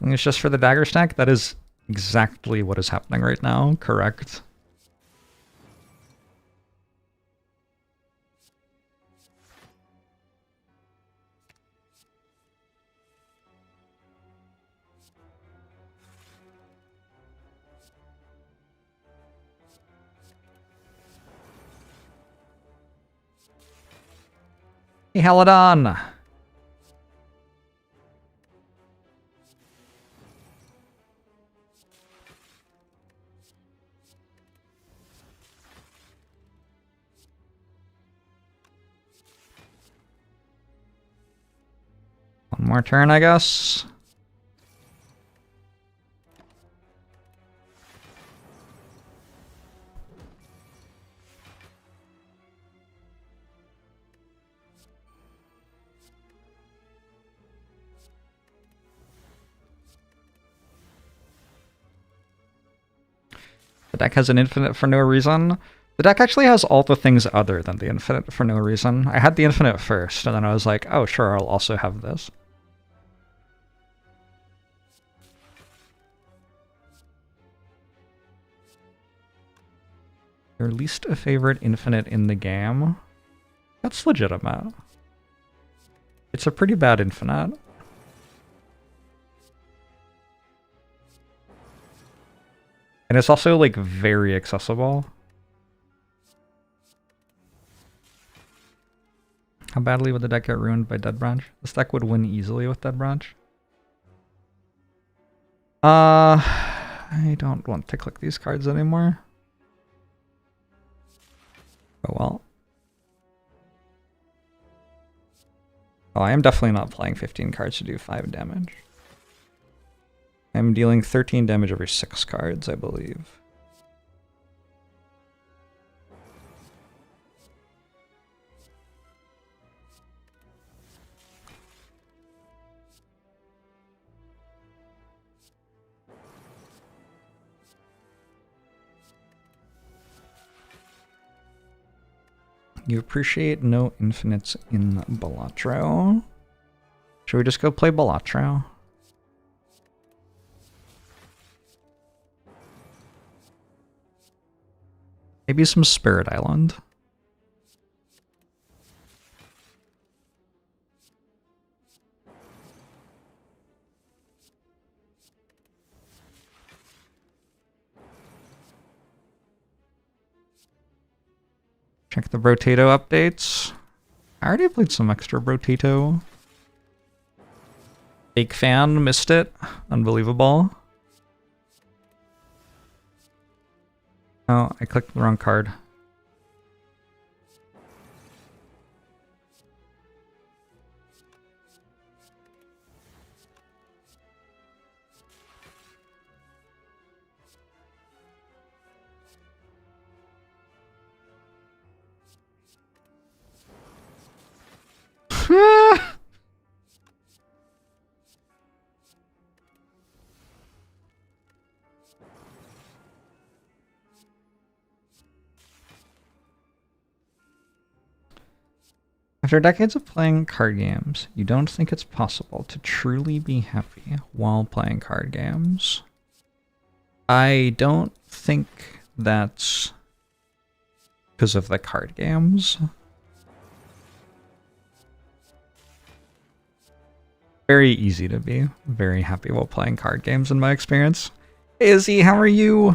It's just for the dagger stack? That is exactly what is happening right now, correct? Hey, Haladon! One more turn, I guess. The deck has an infinite for no reason. The deck actually has all the things other than the infinite for no reason. I had the infinite first, and then I was like, oh sure, I'll also have this. Your least favorite infinite in the game? That's legitimate. It's a pretty bad infinite. And it's also, like, very accessible. How badly would the deck get ruined by Dead Branch? This deck would win easily with Dead Branch. I don't want to click these cards anymore. Oh well. Oh, I am definitely not playing 15 cards to do 5 damage. I'm dealing 13 damage every 6 cards, I believe. You appreciate no infinites in Balatro. Should we just go play Balatro? Maybe some Spirit Island. Check the Brotato updates. I already played some extra Brotato. Fake fan, missed it. Unbelievable. Oh, I clicked the wrong card. After decades of playing card games, you don't think it's possible to truly be happy while playing card games. I don't think that's because of the card games. Very easy to be very happy while playing card games in my experience. Hey Izzy, how are you?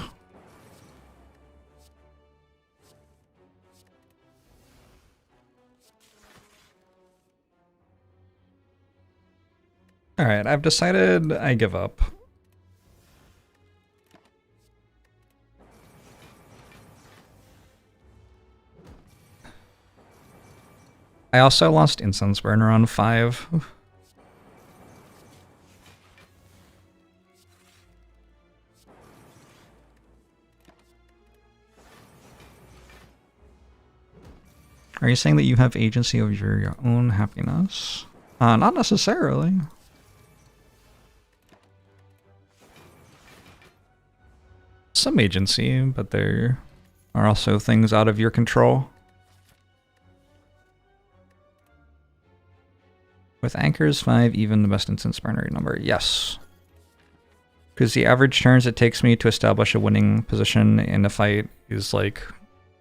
Alright, I've decided I give up. I also lost Incense Burner on 5. Are you saying that you have agency over your own happiness? Not necessarily. Some agency, but there are also things out of your control. With anchors 5, even the best instance binary number, yes. Because the average turns it takes me to establish a winning position in a fight is like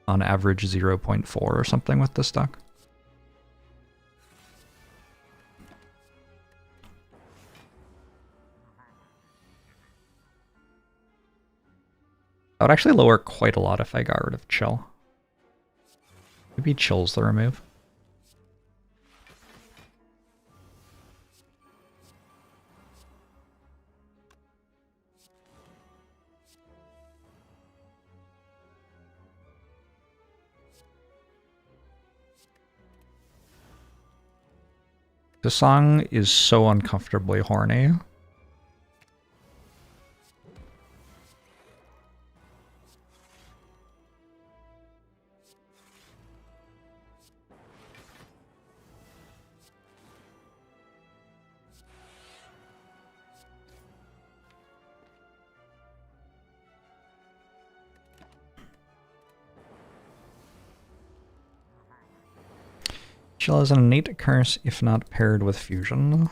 on average 0.4 or something with this deck. That would actually lower quite a lot if I got rid of Chill. Maybe Chill's the remove. The song is so uncomfortably horny. Chill is an innate curse if not paired with fusion.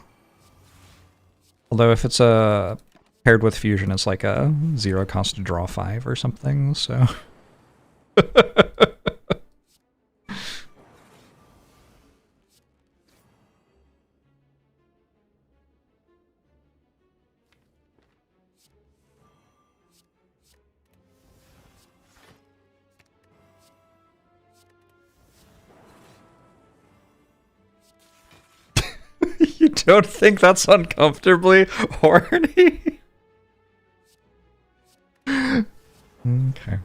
Although if it's paired with fusion, it's like a 0 cost to draw 5 or something, so... don't think that's uncomfortably horny? Okay.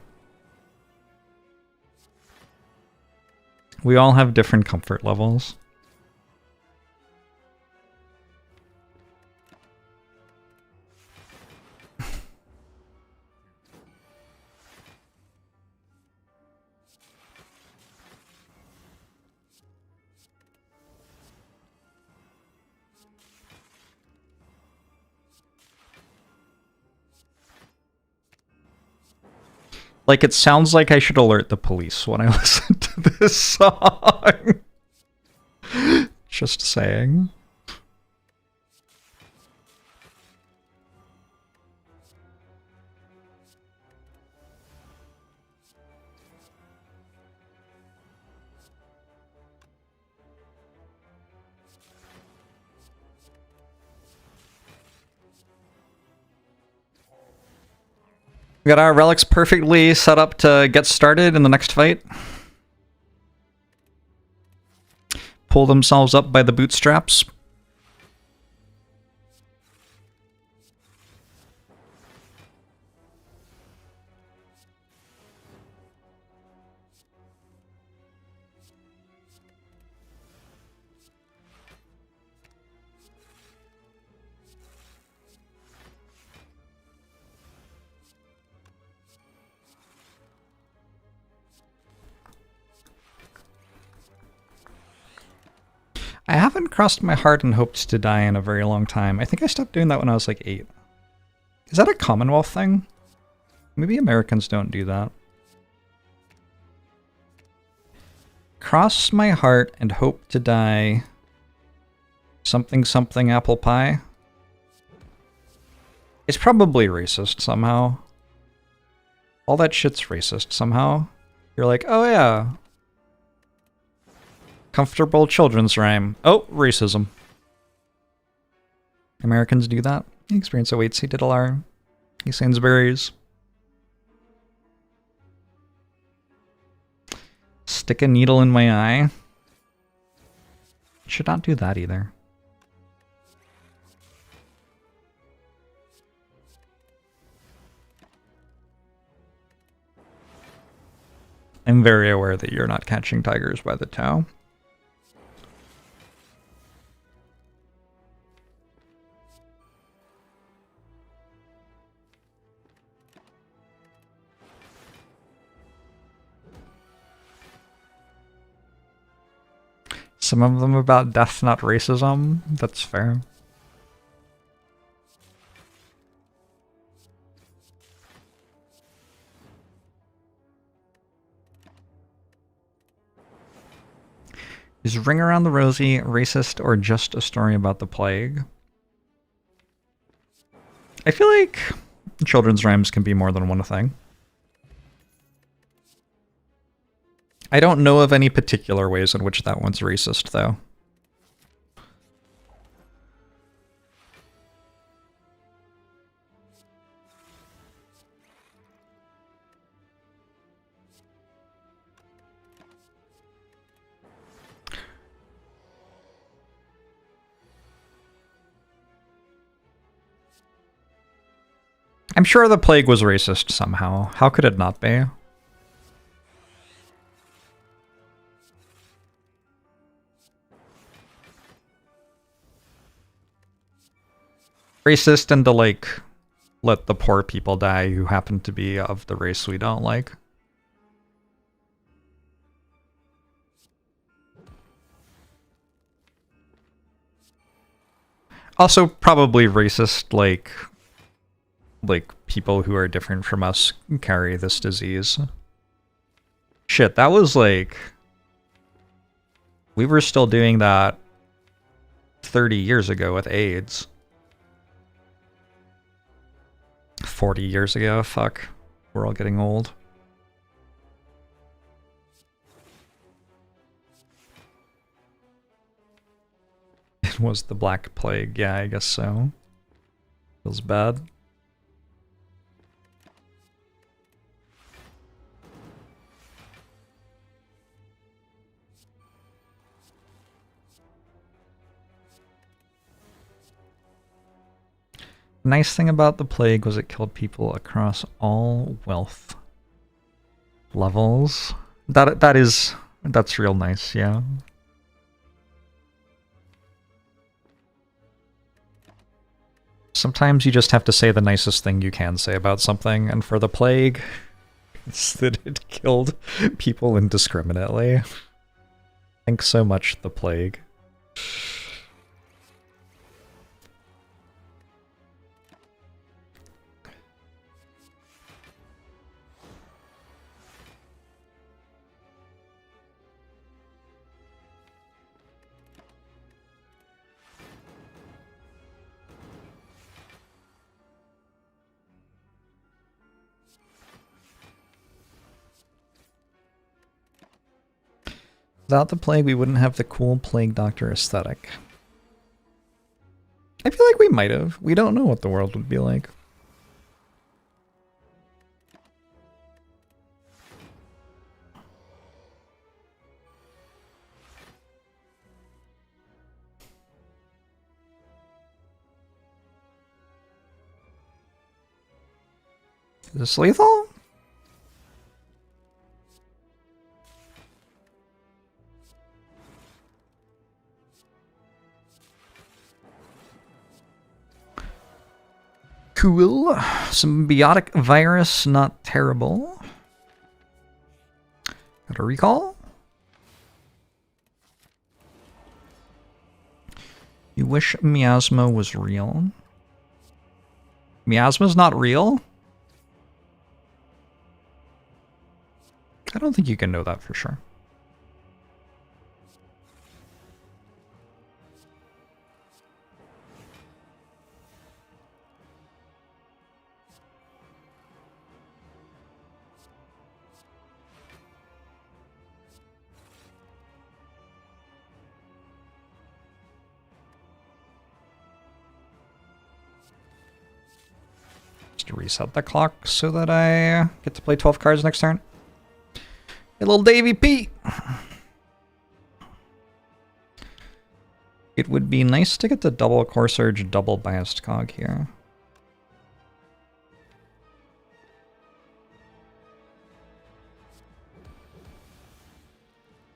We all have different comfort levels. Like, it sounds like I should alert the police when I listen to this song. Just saying. We got our relics perfectly set up to get started in the next fight. Pull themselves up by the bootstraps. I haven't crossed my heart and hoped to die in a very long time. I think I stopped doing that when I was like 8. Is that a Commonwealth thing? Maybe Americans don't do that. Cross my heart and hope to die. Something something apple pie. It's probably racist somehow. All that shit's racist somehow. You're like, oh yeah. Comfortable children's rhyme. Oh, racism. Americans do that. The experience awaits. He did a lot. He Sainsbury's. Stick a needle in my eye. Should not do that either. I'm very aware that you're not catching tigers by the toe. Some of them about death, not racism. That's fair. Is Ring Around the Rosie racist or just a story about the plague? I feel like children's rhymes can be more than one thing. I don't know of any particular ways in which that one's racist, though. I'm sure the plague was racist somehow. How could it not be? Racist and to, like, let the poor people die who happen to be of the race we don't like. Also, probably racist, like people who are different from us carry this disease. Shit, that was like... We were still doing that 30 years ago with AIDS. 40 years ago, fuck. We're all getting old. It was the Black Plague, yeah, I guess so. Feels bad. Nice thing about the plague was it killed people across all wealth levels. That's real nice, yeah. Sometimes you just have to say the nicest thing you can say about something, and for the plague, it's that it killed people indiscriminately. Thanks so much, the plague. Without the plague, we wouldn't have the cool plague doctor aesthetic. I feel like we might have. We don't know what the world would be like. Is this lethal? Cool. Symbiotic virus, not terrible. Got a recall? You wish Miasma was real. Miasma's not real? I don't think you can know that for sure. To reset the clock so that I get to play 12 cards next turn. Hey, little Davy Pete! It would be nice to get the double Core Surge, double Biased Cog here.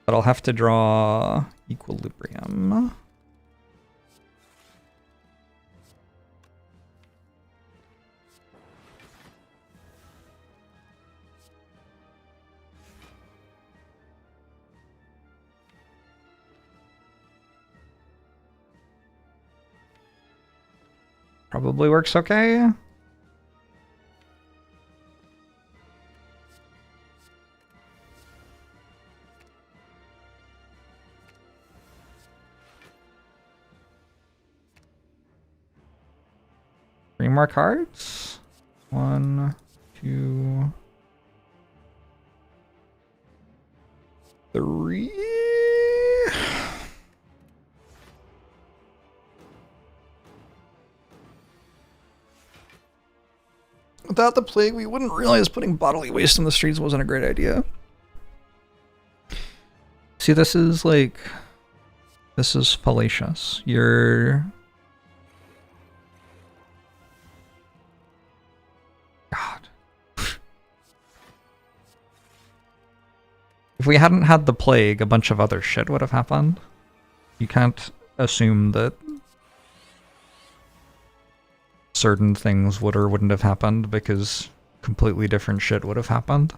But I'll have to draw Equilibrium. Probably works okay. Three more cards. 1, 2, 3. Without the plague, we wouldn't realize putting bodily waste in the streets wasn't a great idea. See, this is like... This is fallacious. You're... God. If we hadn't had the plague, a bunch of other shit would have happened. You can't assume that certain things would or wouldn't have happened because completely different shit would have happened.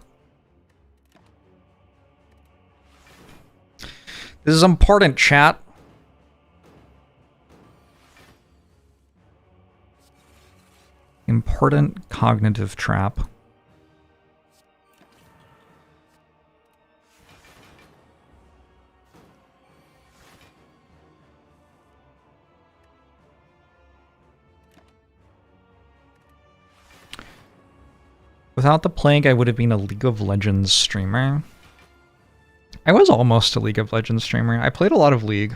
This is important, chat. Important cognitive trap. Without the plague, I would have been a League of Legends streamer. I was almost a League of Legends streamer. I played a lot of League.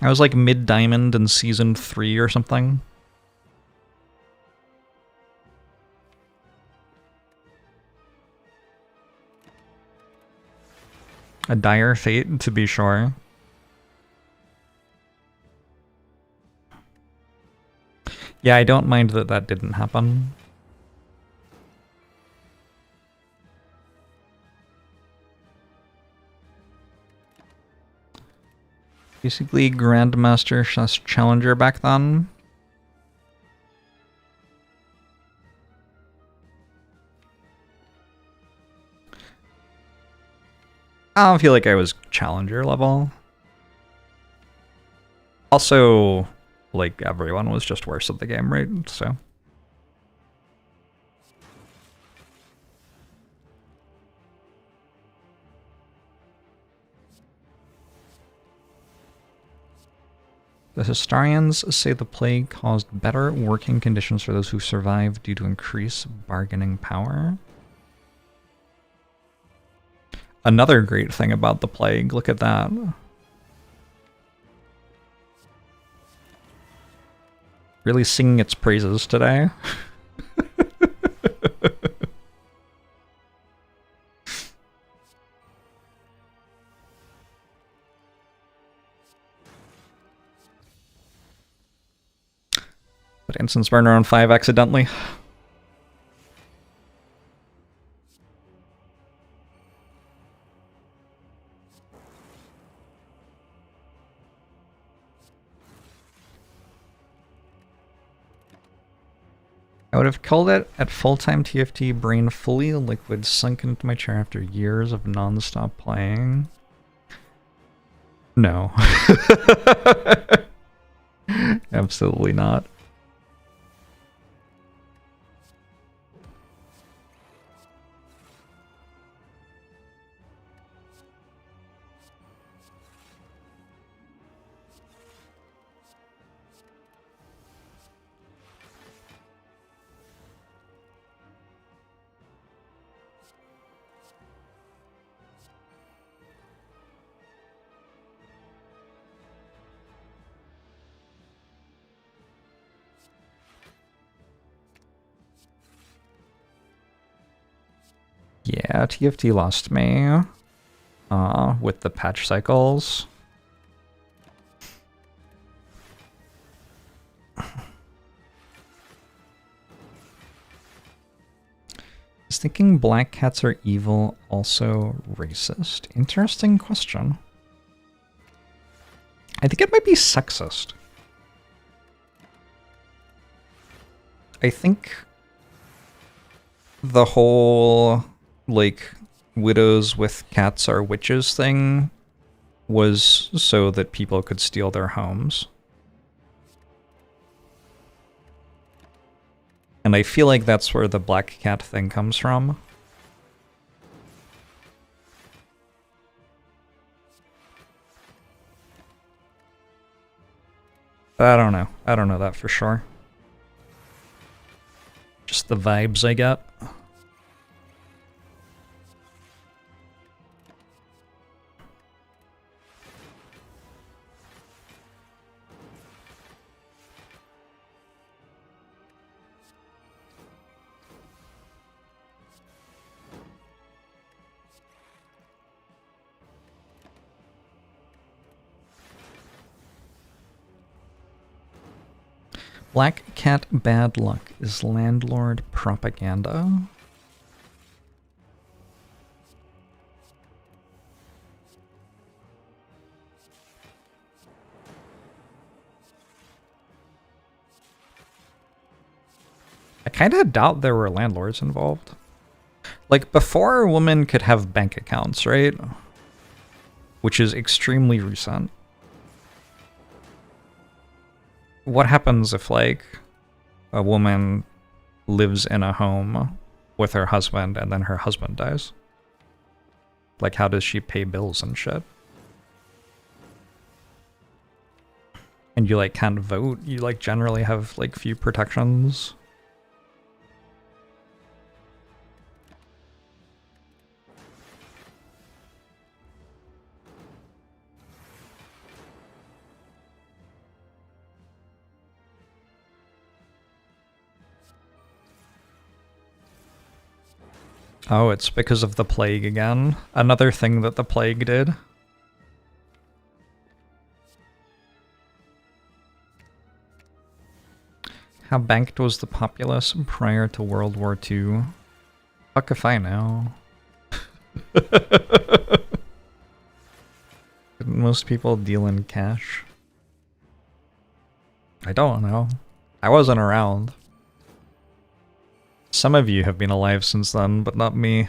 I was like mid-diamond in Season 3 or something. A dire fate, to be sure. Yeah, I don't mind that that didn't happen. Basically, Grandmaster / Challenger back then. I don't feel like I was Challenger level. Also, like, everyone was just worse at the game, right? So. The historians say the plague caused better working conditions for those who survived due to increased bargaining power. Another great thing about the plague, look at that. Really singing its praises today. But instance burner on 5 accidentally. I would have killed it at full-time TFT, brain fully liquid, sunk into my chair after years of non-stop playing. No. Absolutely not. Yeah, TFT lost me. With the patch cycles. Is thinking black cats are evil also racist? Interesting question. I think it might be sexist. I think the whole, like, widows with cats are witches thing was so that people could steal their homes. And I feel like that's where the black cat thing comes from. But I don't know. I don't know that for sure. Just the vibes I get. Black cat bad luck is landlord propaganda. I kind of doubt there were landlords involved. Like, before a woman could have bank accounts, right? Which is extremely recent. What happens if, like, a woman lives in a home with her husband and then her husband dies? Like, how does she pay bills and shit? And you, like, can't vote? You, like, generally have, like, few protections? Oh, it's because of the plague again. Another thing that the plague did. How banked was the populace prior to World War II? Fuck if I know. Didn't most people deal in cash? I don't know. I wasn't around. Some of you have been alive since then, but not me.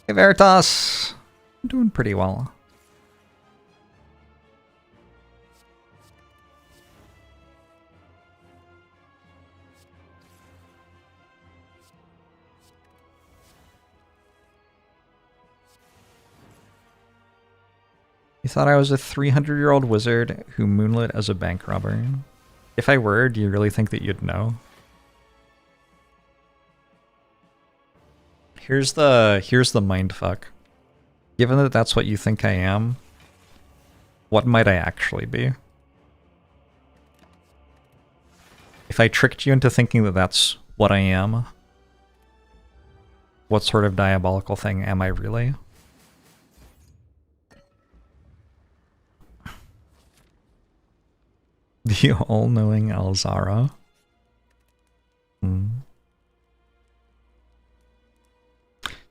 Hey Veritas! I'm doing pretty well. You thought I was a 300-year-old wizard who moonlit as a bank robber. If I were, do you really think that you'd know? Here's the mindfuck. Given that that's what you think I am, what might I actually be? If I tricked you into thinking that that's what I am, what sort of diabolical thing am I really? The all-knowing Alzara.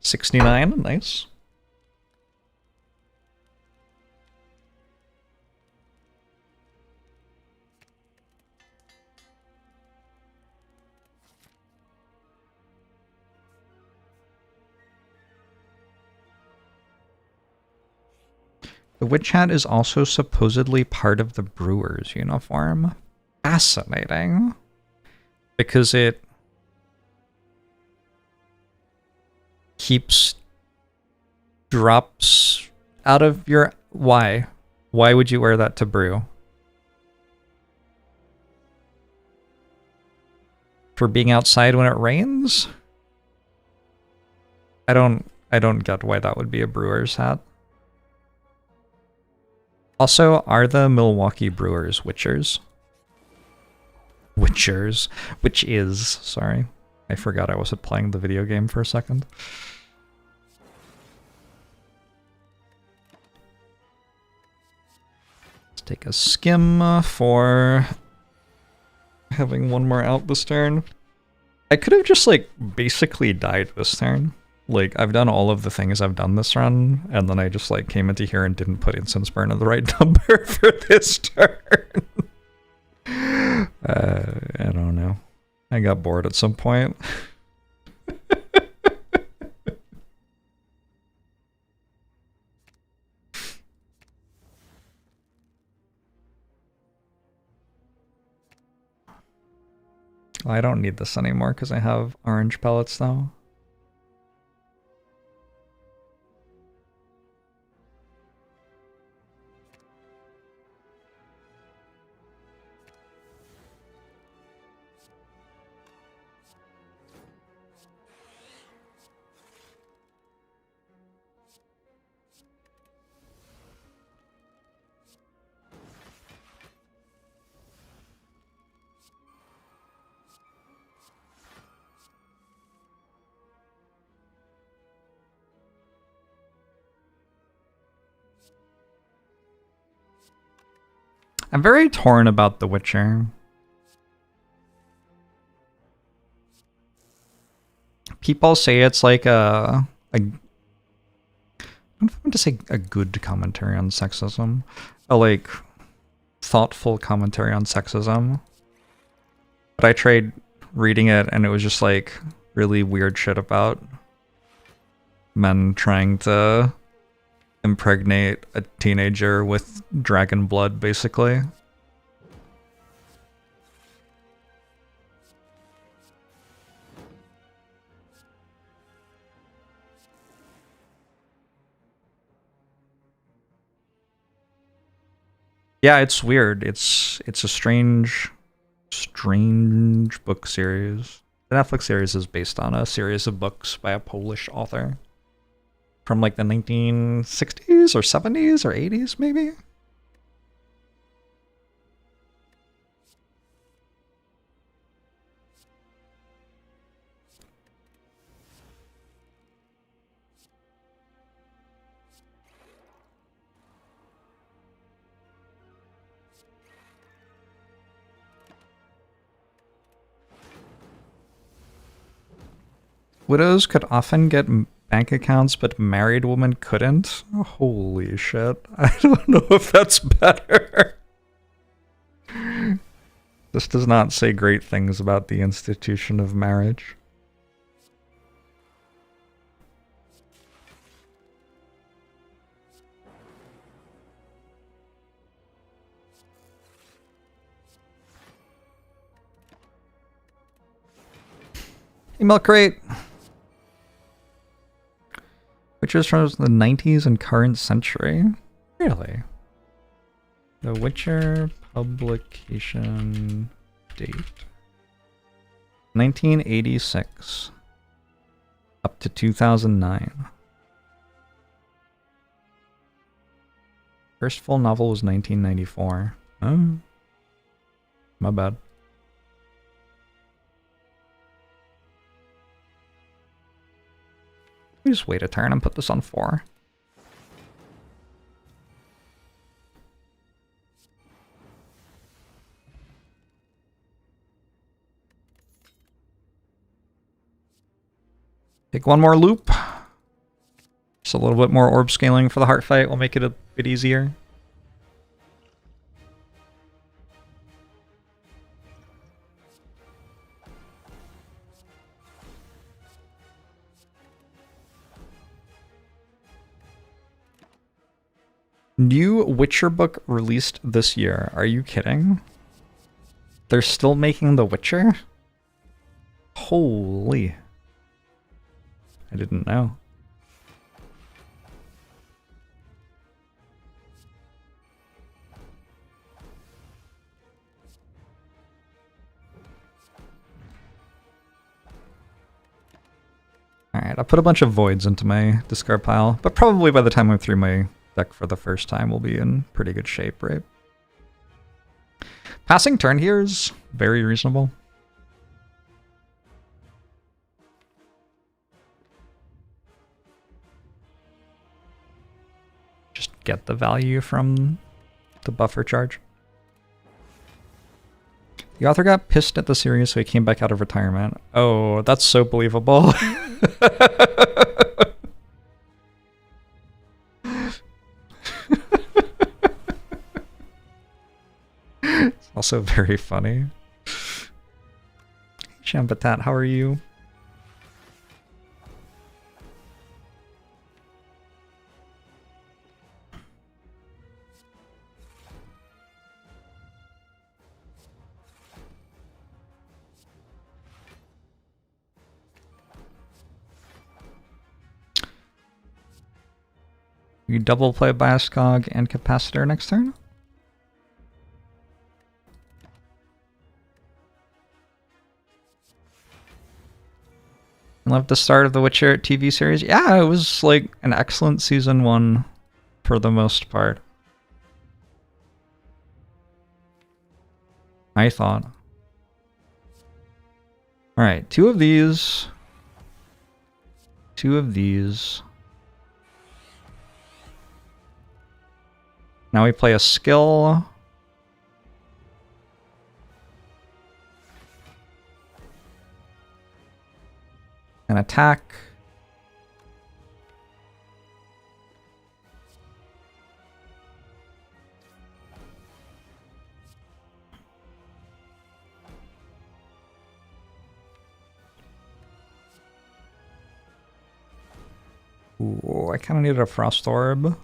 69, nice. The witch hat is also supposedly part of the brewer's uniform. Fascinating. Because it keeps drops out of your... Why? Why would you wear that to brew? For being outside when it rains? I don't get why that would be a brewer's hat. Also, are the Milwaukee Brewers witchers? Witchers. Which is, sorry. I forgot I wasn't playing the video game for a second. Let's take a skim for having one more out this turn. I could have just, like, basically died this turn. Like, I've done all of the things I've done this run, and then I just, like, came into here and didn't put instance burn in the right number for this turn. I don't know. I got bored at some point. Well, I don't need this anymore because I have orange pellets now. I'm very torn about The Witcher. People say it's like I don't know if I'm to say a good commentary on sexism. A, like, thoughtful commentary on sexism. But I tried reading it and it was just, like, really weird shit about men trying to impregnate a teenager with dragon blood, basically. Yeah, it's weird. It's a strange book series. The Netflix series is based on a series of books by a Polish author from like the 1960s or 70s or 80s, maybe? Widows could often get bank accounts, but married women couldn't? Oh, holy shit. I don't know if that's better. This does not say great things about the institution of marriage. Email crate. Witchers from the 90s and current century. Really? The Witcher publication date. 1986. Up to 2009. First full novel was 1994. Oh. My bad. We just wait a turn and put this on 4. Take one more loop. Just a little bit more orb scaling for the heart fight will make it a bit easier. New Witcher book released this year. Are you kidding? They're still making The Witcher? Holy. I didn't know. Alright, I'll put a bunch of voids into my discard pile, but probably by the time I'm through my deck for the first time, we'll be in pretty good shape, right? Passing turn here is very reasonable. Just get the value from the buffer charge. The author got pissed at the series, so he came back out of retirement. Oh, that's so believable. It's also very funny. Shambatat, how are you? You double play Bioscog and Capacitor next turn? Loved the start of the Witcher TV series. Yeah, it was like an excellent season 1 for the most part. I thought. Alright, 2 of these. 2 of these. Now we play a skill. An attack. Ooh, I kind of needed a Frost Orb.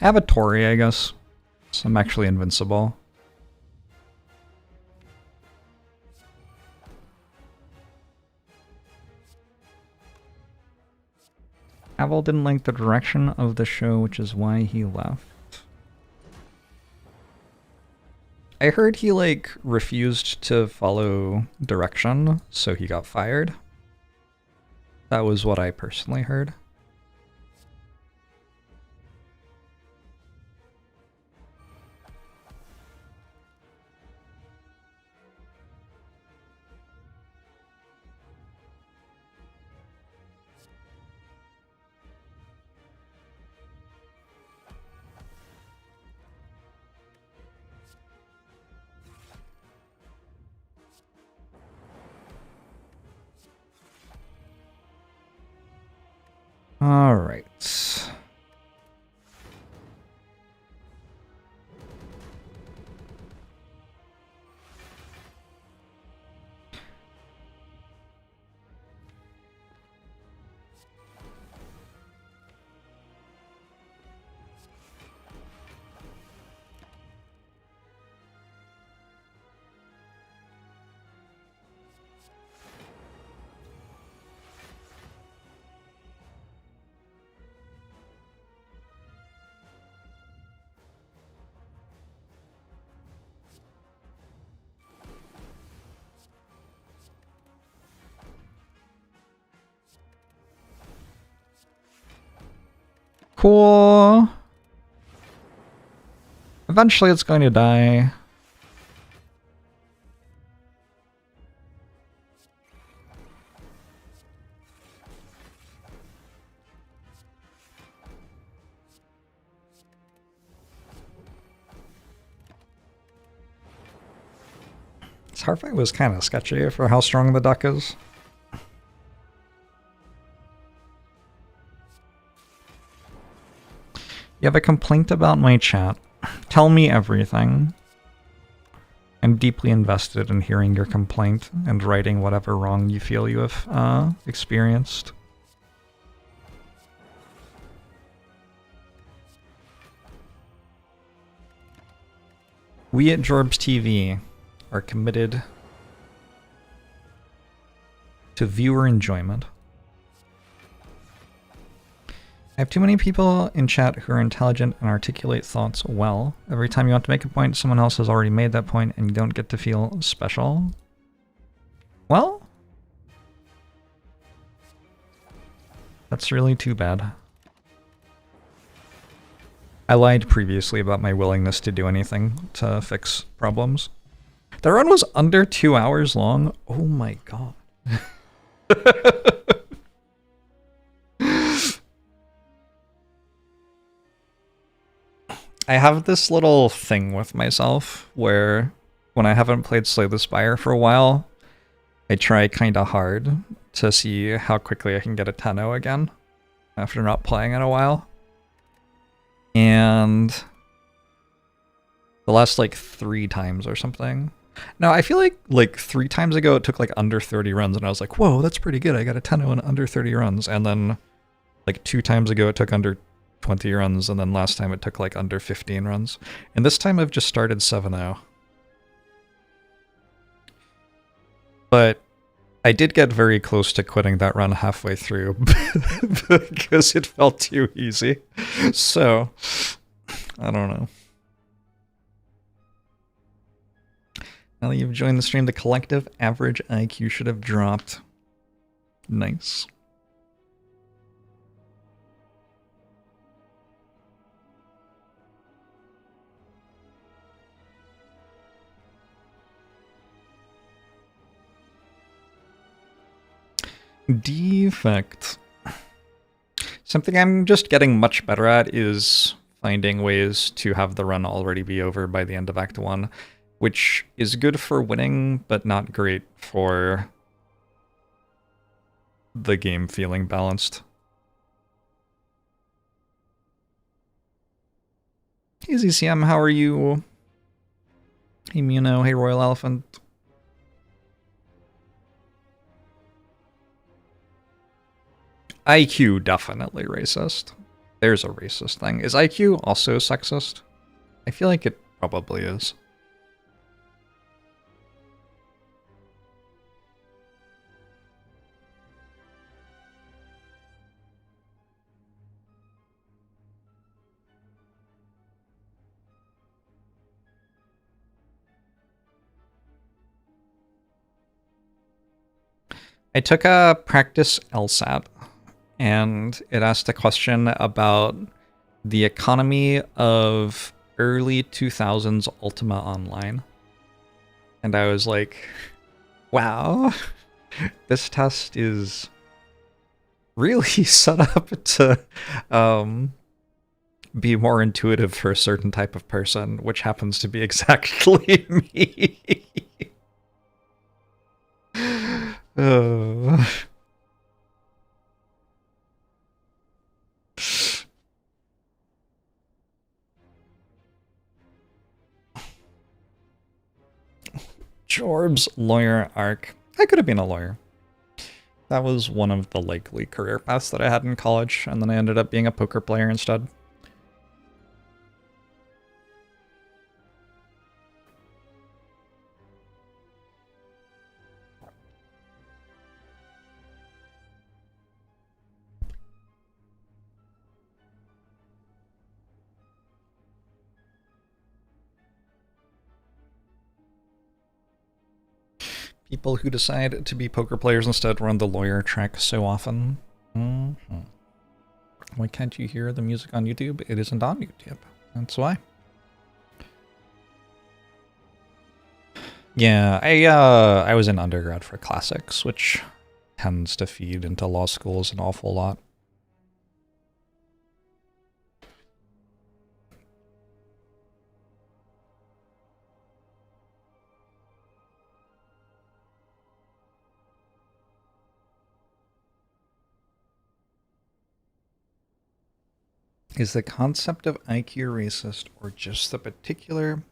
I have a Tori, I guess, so I'm actually invincible. Avel didn't like the direction of the show, which is why he left. I heard he, like, refused to follow direction, so he got fired. That was what I personally heard. All right. Cool. Eventually it's going to die. This heart fight was kind of sketchy for how strong the duck is. You have a complaint about my chat. Tell me everything. I'm deeply invested in hearing your complaint and righting whatever wrong you feel you have experienced. We at Jorbs TV are committed to viewer enjoyment. I have too many people in chat who are intelligent and articulate thoughts well. Every time you want to make a point, someone else has already made that point and you don't get to feel special. Well, that's really too bad. I lied previously about my willingness to do anything to fix problems. The run was under 2 hours long. Oh my god. I have this little thing with myself where when I haven't played Slay the Spire for a while, I try kinda hard to see how quickly I can get a 10-0 again after not playing in a while. And the last like 3 times or something. No, I feel like 3 times ago it took like under 30 runs and I was like, whoa, that's pretty good. I got a 10-0 in under 30 runs. And then like 2 times ago it took under 20 runs, and then last time it took like under 15 runs. And this time I've just started 7-0. But I did get very close to quitting that run halfway through because it felt too easy. So, I don't know. Now that you've joined the stream, the collective average IQ should have dropped. Nice. Defect. Something I'm just getting much better at is finding ways to have the run already be over by the end of Act 1, which is good for winning, but not great for the game feeling balanced. Hey ZCM, how are you? Hey Muno, hey Royal Elephant. IQ definitely racist. There's a racist thing. Is IQ also sexist? I feel like it probably is. I took a practice LSAT, and it asked a question about the economy of early 2000s Ultima Online. And I was like, wow, this test is really set up to be more intuitive for a certain type of person, which happens to be exactly me. Jorbs lawyer arc. I could have been a lawyer. That was one of the likely career paths that I had in college, and then I ended up being a poker player instead. People who decide to be poker players instead run the lawyer track so often. Why can't you hear the music on YouTube? It isn't on YouTube. That's why. Yeah, I was in undergrad for classics, which tends to feed into law schools an awful lot. Is the concept of IQ racist or just the particular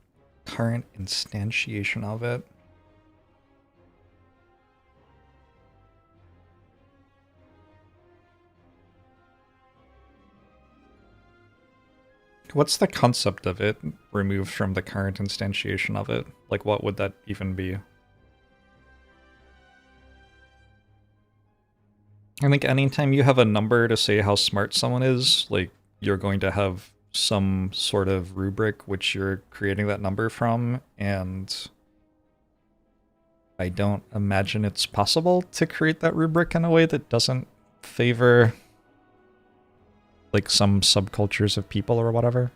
current instantiation of it? What's the concept of it removed from the current instantiation of it? Like, what would that even be? I think anytime you have a number to say how smart someone is, like, you're going to have some sort of rubric which you're creating that number from, and I don't imagine it's possible to create that rubric in a way that doesn't favor, like, some subcultures of people or whatever.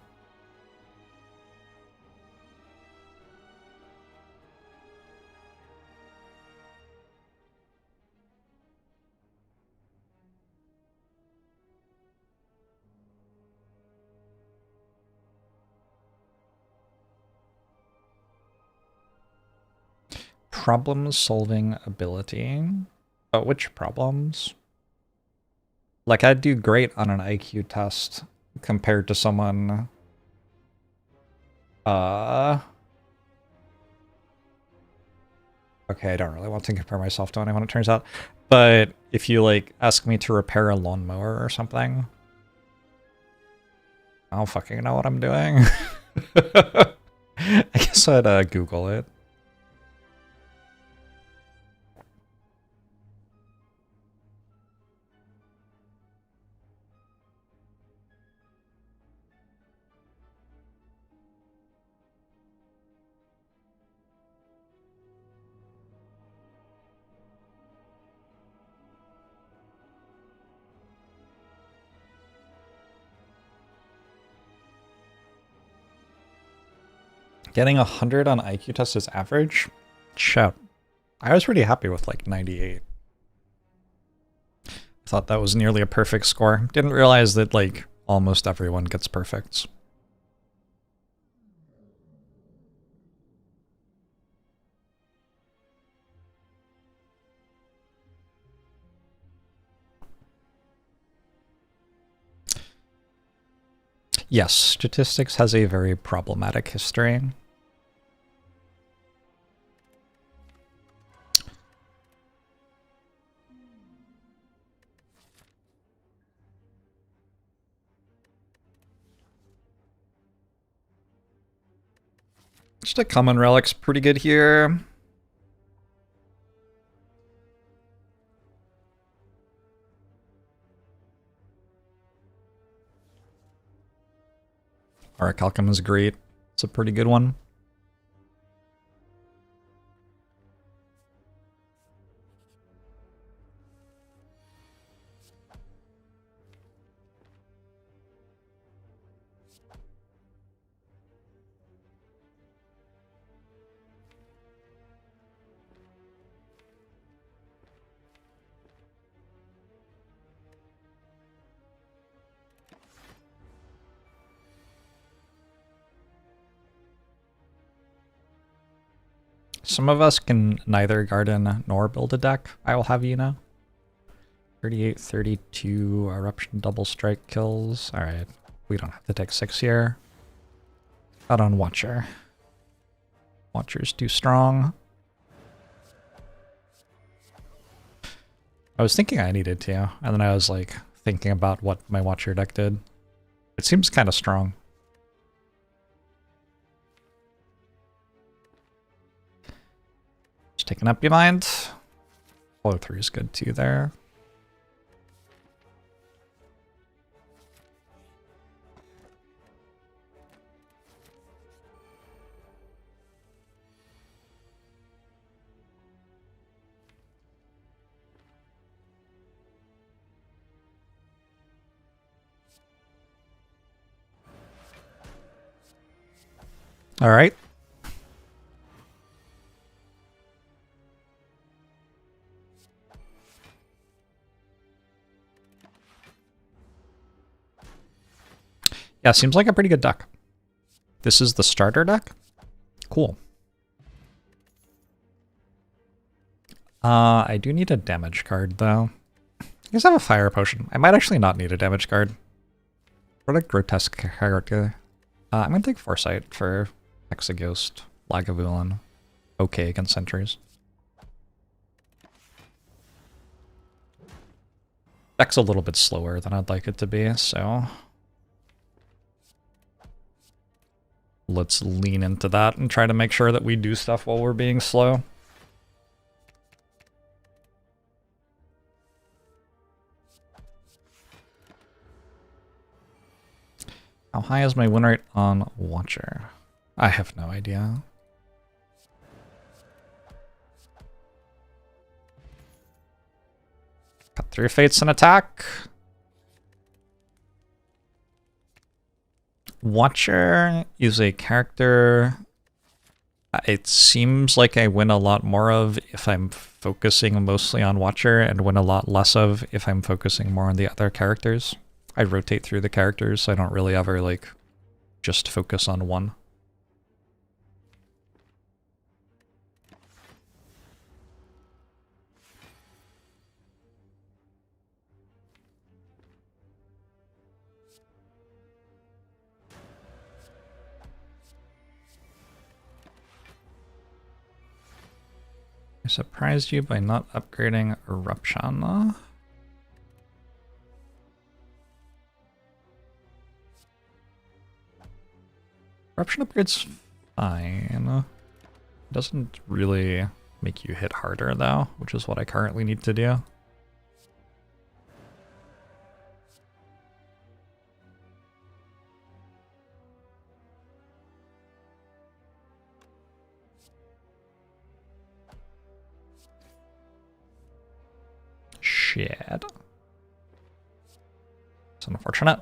Problem-solving ability? But which problems? Like, I'd do great on an IQ test compared to someone... Okay, I don't really want to compare myself to anyone, it turns out. But if you, like, ask me to repair a lawnmower or something... I don't fucking know what I'm doing. I guess I'd Google it. Getting 100 on IQ test is average? Shit. I was pretty happy with like 98. Thought that was nearly a perfect score. Didn't realize that like almost everyone gets perfects. Yes, statistics has a very problematic history. Just a common relic's pretty good here. Orichalcum is great. It's a pretty good one. Some of us can neither garden nor build a deck, I will have you know. 38, 32, Eruption double strike kills. Alright, we don't have to take 6 here. Out on Watcher. Watcher's too strong. I was thinking I needed to, and then I was like thinking about what my Watcher deck did. It seems kind of strong. Just taking up your mind. Follow through is good too there. All right. Yeah, seems like a pretty good deck. This is the starter deck? Cool. I do need a damage card, though. I guess I have a fire potion. I might actually not need a damage card. What a grotesque character. I'm gonna take Foresight for Hexaghost, Lagavulin. Okay against sentries. Deck's a little bit slower than I'd like it to be, so let's lean into that and try to make sure that we do stuff while we're being slow. How high is my win rate on Watcher? I have no idea. Cut through fates and attack. Watcher is a character it seems like I win a lot more of if I'm focusing mostly on Watcher and win a lot less of if I'm focusing more on the other characters. I rotate through the characters, so I don't really ever like just focus on one. I surprised you by not upgrading Eruption. Eruption upgrade's fine. Doesn't really make you hit harder though, which is what I currently need to do. Shit. It's unfortunate.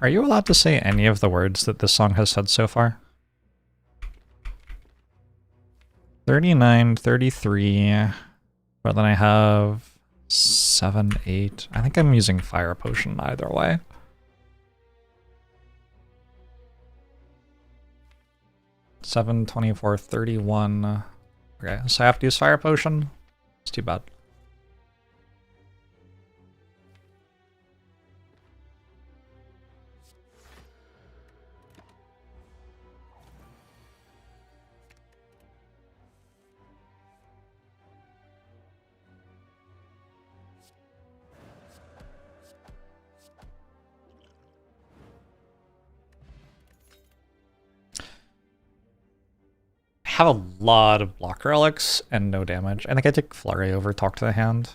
Are you allowed to say any of the words that this song has said so far? 39, 33, but then I have 7, 8. I think I'm using Fire Potion either way. Seven, 24, 31. Okay, so I have to use Fire Potion. It's too bad. Have a lot of block relics and no damage. I think I take Flurry over Talk to the Hand.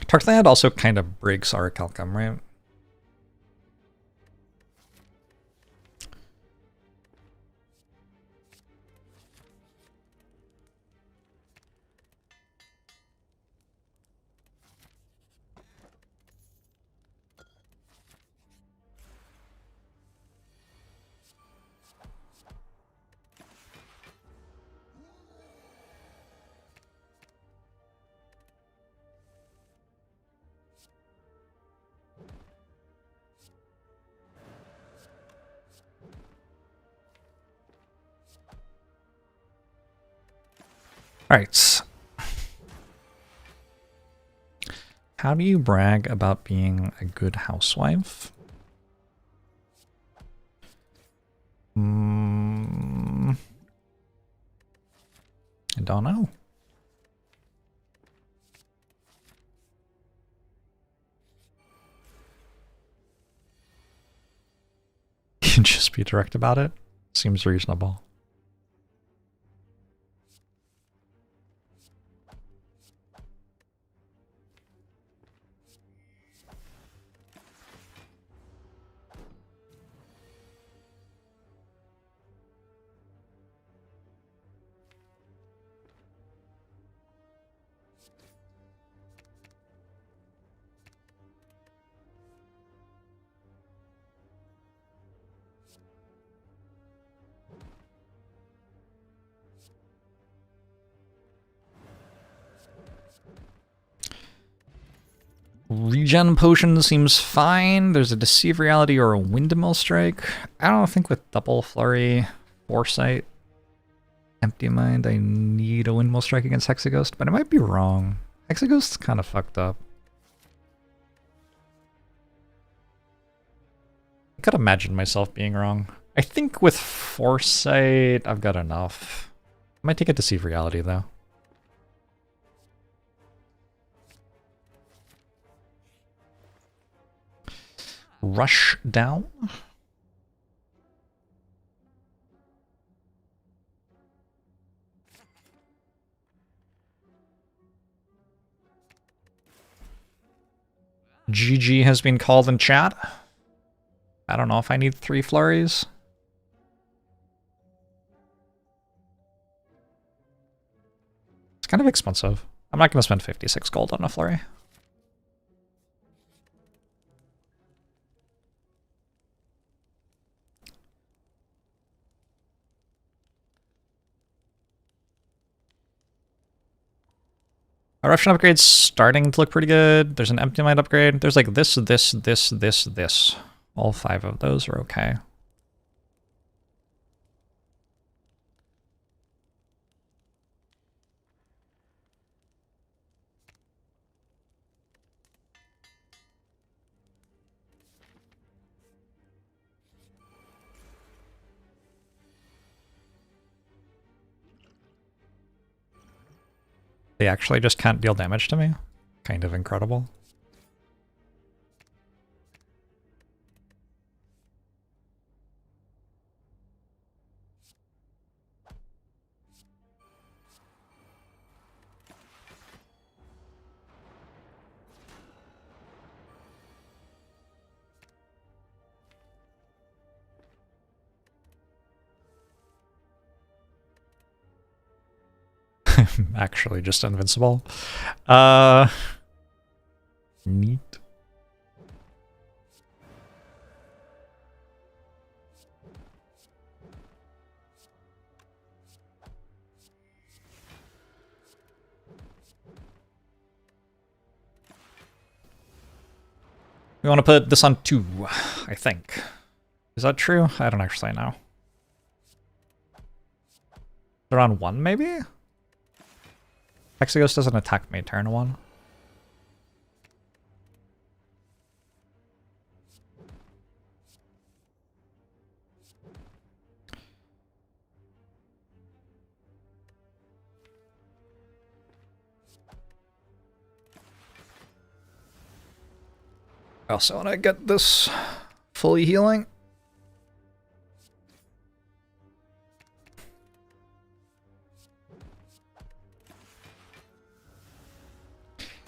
Talk to the Hand also kind of breaks our Calcum, right? Alright. How do you brag about being a good housewife? I don't know. You can just be direct about it. Seems reasonable. Regen potion seems fine. There's a deceive reality or a windmill strike. I don't think with double flurry, foresight, empty mind, I need a windmill strike against Hexaghost, but I might be wrong. Hexaghost's kind of fucked up. I could imagine myself being wrong. I think with foresight, I've got enough. I might take a deceive reality though. Rush down. GG has been called in chat. I don't know if I need 3 flurries. It's kind of expensive. I'm not going to spend 56 gold on a flurry. Eruption upgrade's starting to look pretty good. There's an empty mind upgrade. There's like this. All 5 of those are okay. They actually just can't deal damage to me? Kind of incredible. Actually just invincible. Neat. We want to put this on 2, I think. Is that true? I don't actually know. They're on 1, maybe? Hexaghost doesn't attack me turn 1. I also want to get this fully healing.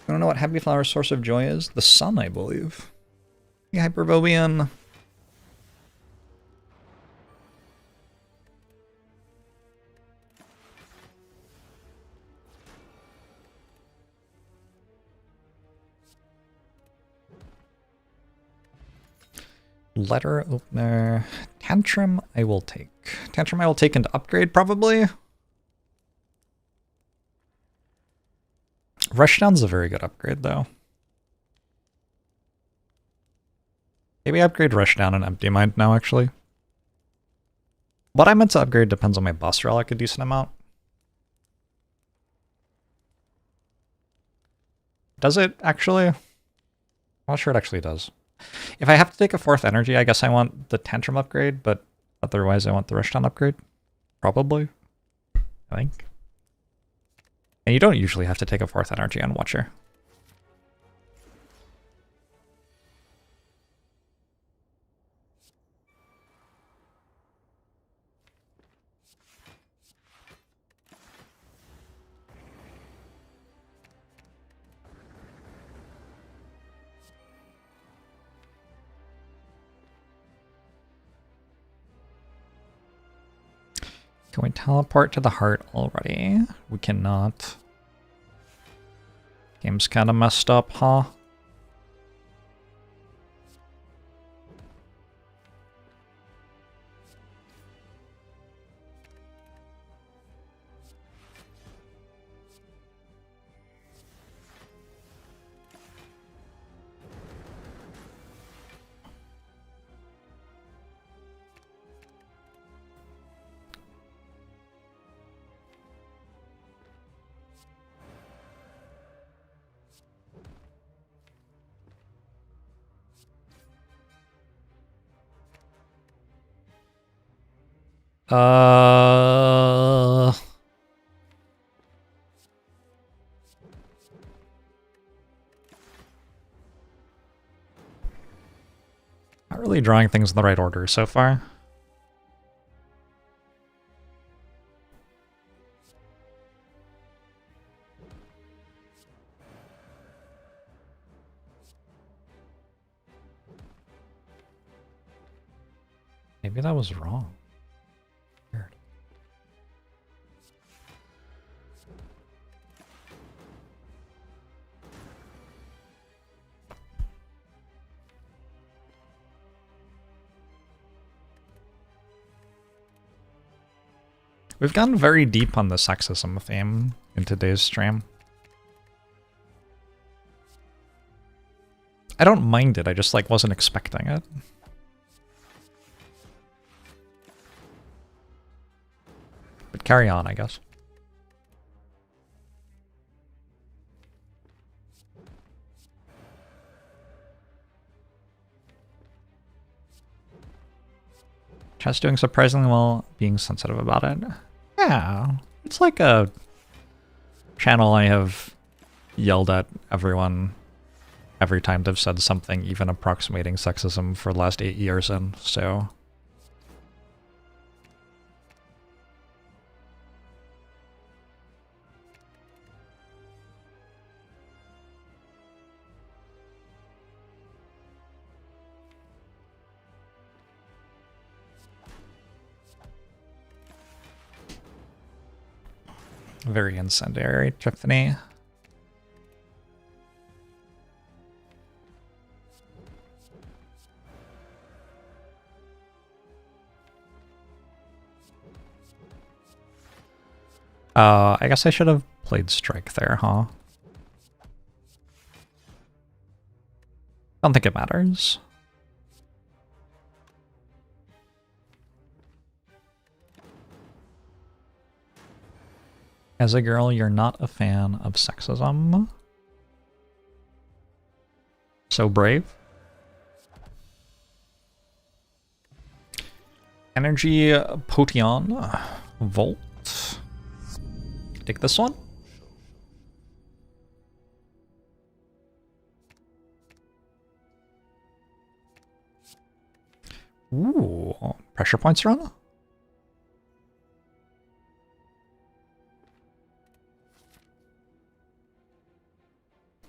You don't know what Happy Flower's source of joy is? The sun, I believe. The Hyperborean. Letter opener. Tantrum I will take. Tantrum I will take into upgrade, probably. Rushdown's a very good upgrade, though. Maybe upgrade Rushdown and Empty Mind now, actually. What I meant to upgrade depends on my boss relic a decent amount. Does it actually? I'm not sure it actually does. If I have to take a 4th energy, I guess I want the Tantrum upgrade, but otherwise I want the Rushdown upgrade. Probably. I think. And you don't usually have to take a 4th energy on Watcher. Can we teleport to the heart already? We cannot. Game's kind of messed up, huh? Not really drawing things in the right order so far. Maybe that was wrong. Weird. We've gone very deep on the sexism theme in today's stream. I don't mind it, I just like wasn't expecting it. But carry on, I guess. Chat's doing surprisingly well, being sensitive about it. Yeah, it's like a channel I have yelled at everyone every time they've said something even approximating sexism for the last 8 years in, so... Very incendiary, Tiffany. I guess I should have played Strike there, huh? Don't think it matters. As a girl, you're not a fan of sexism. So brave. Energy Potion. Volt. Take this one. Ooh, pressure points run.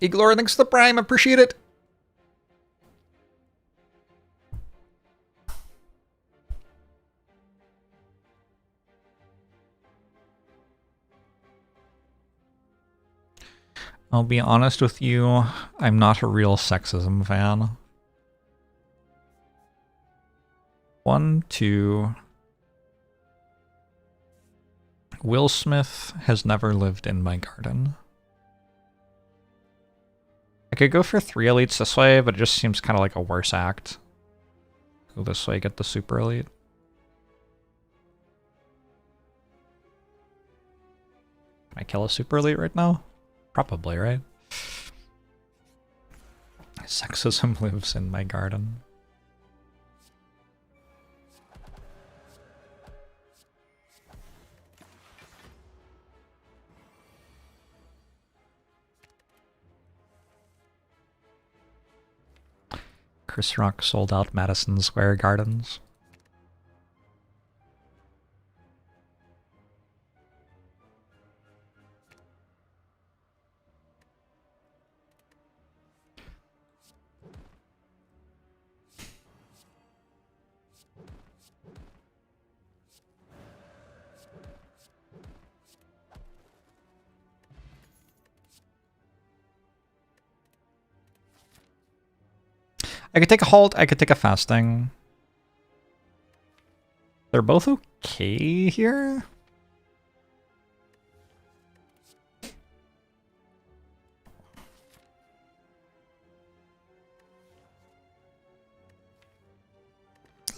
Iglor, thanks to the Prime, appreciate it. I'll be honest with you, I'm not a real sexism fan. 1, 2. Will Smith has never lived in my garden. I could go for 3 elites this way, but it just seems kind of like a worse act. Go this way, get the super elite. Can I kill a super elite right now? Probably, right? Sexism lives in my garden. Chris Rock sold out Madison Square Gardens. I could take a halt, I could take a fasting. They're both okay here.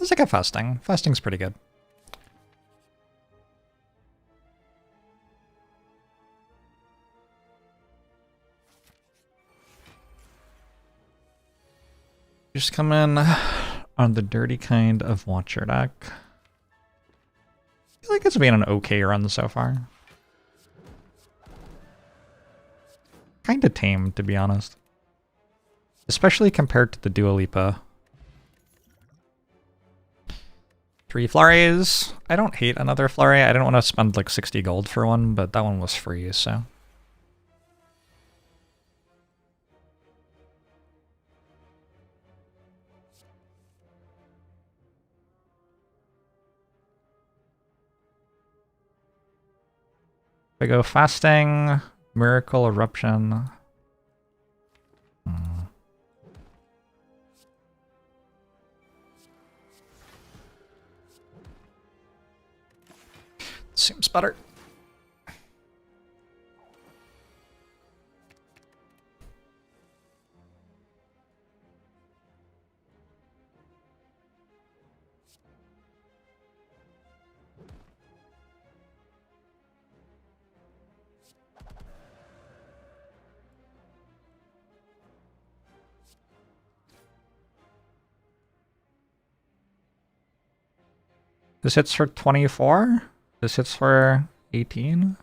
Let's take a fasting. Fasting's pretty good. Just come in on the dirty kind of Watcher deck. I feel like it's been an okay run so far. Kinda tame, to be honest. Especially compared to the Dua Lipa. 3 flurries. I don't hate another flurry. I didn't want to spend like 60 gold for one, but that one was free, so. We go fasting, miracle eruption. Seems better. This hits for 24. This hits for 18.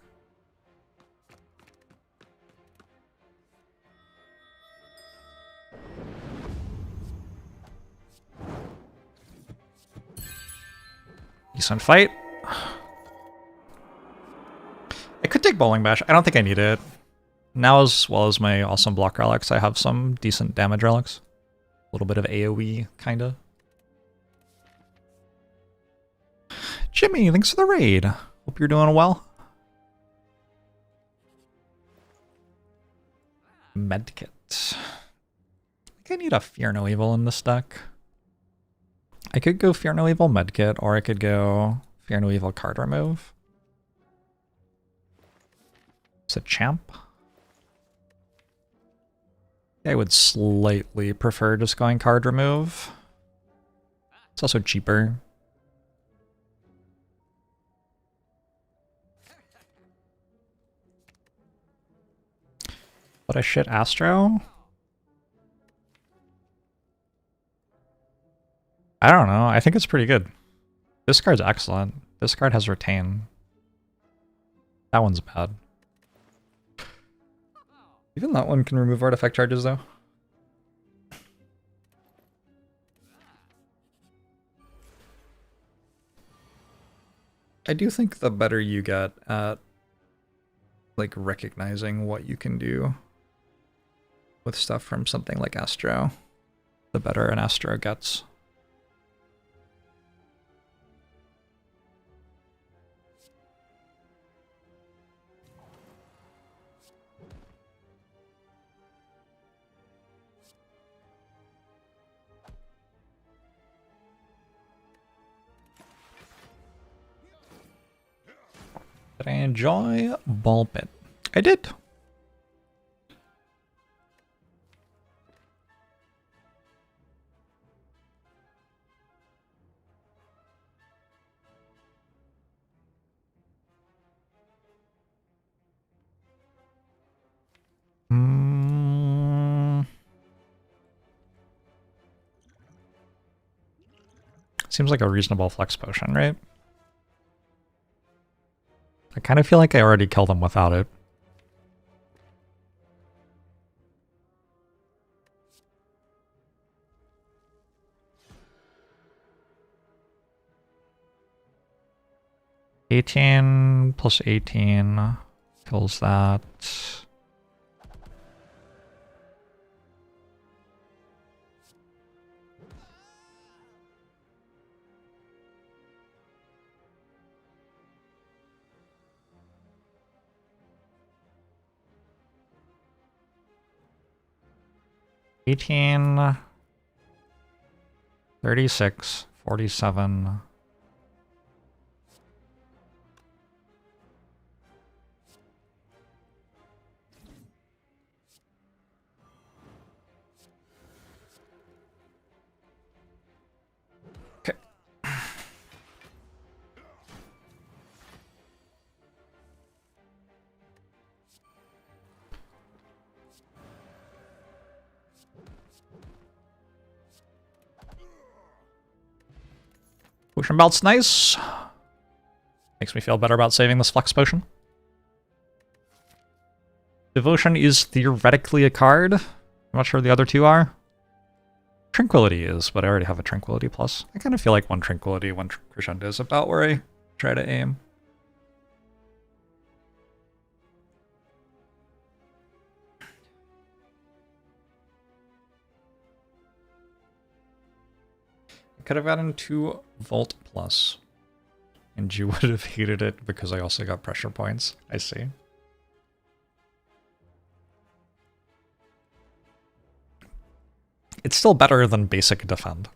Decent fight. I could take Bowling Bash. I don't think I need it. Now, as well as my awesome block relics, I have some decent damage relics. A little bit of AoE, kinda. Jimmy, thanks for the raid. Hope you're doing well. Medkit. I think I need a Fear No Evil in this deck. I could go Fear No Evil Medkit, or I could go Fear No Evil card remove. It's a champ. I would slightly prefer just going card remove. It's also cheaper. What a shit Astro? I don't know. I think it's pretty good. This card's excellent. This card has retain. That one's bad. Even that one can remove artifact charges though. I do think the better you get at like recognizing what you can do with stuff from something like Astro, the better an Astro gets. Did I enjoy Ball Pit? I did. Seems like a reasonable flex potion, right? I kind of feel like I already killed him without it. +18 plus 18 kills that. $18, 36, 47. Okay. Potion belt's nice. Makes me feel better about saving this flex potion. Devotion is theoretically a card. I'm not sure the other two are. Tranquility is, but I already have a Tranquility plus. I kind of feel like one Tranquility, one Crescendo is about where I try to aim. I could have gotten 2 Volt plus, and you would have hated it because I also got pressure points. I see. It's still better than basic defend.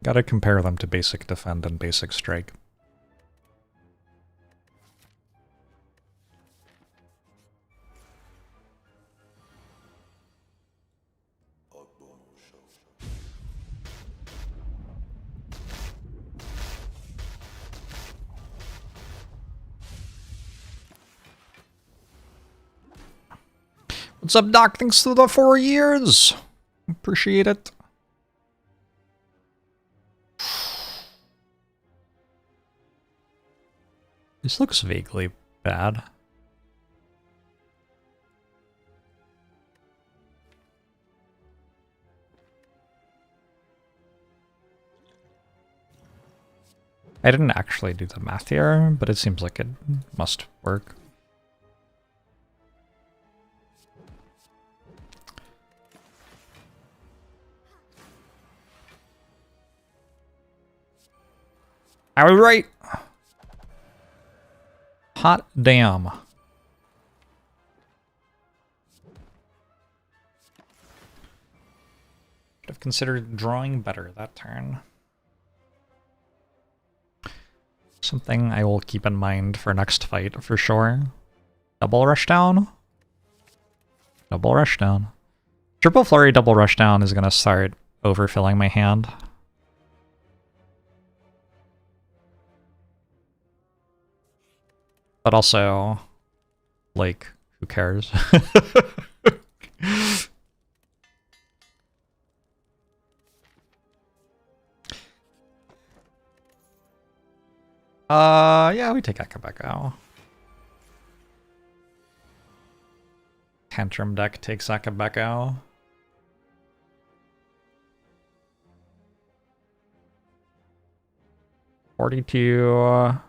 Gotta compare them to basic defend and basic strike. What's up, Doc? Thanks for the 4 years. Appreciate it. This looks vaguely bad. I didn't actually do the math here, but it seems like it must work. I was right. Hot damn. Should have considered drawing better that turn. Something I will keep in mind for next fight for sure. Double rush down. Double rush down. Triple flurry double rush down is gonna start overfilling my hand. But also, like, who cares? Yeah, we take Akabeko. Tantrum deck takes Akabeko. $42.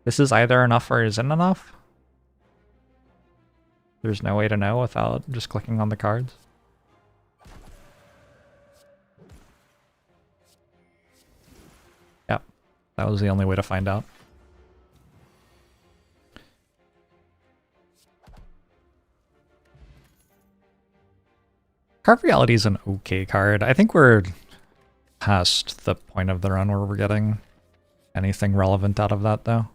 This is either enough or isn't enough. There's no way to know without just clicking on the cards. Yep, that was the only way to find out. Carve Reality is an okay card. I think we're past the point of the run where we're getting anything relevant out of that, though.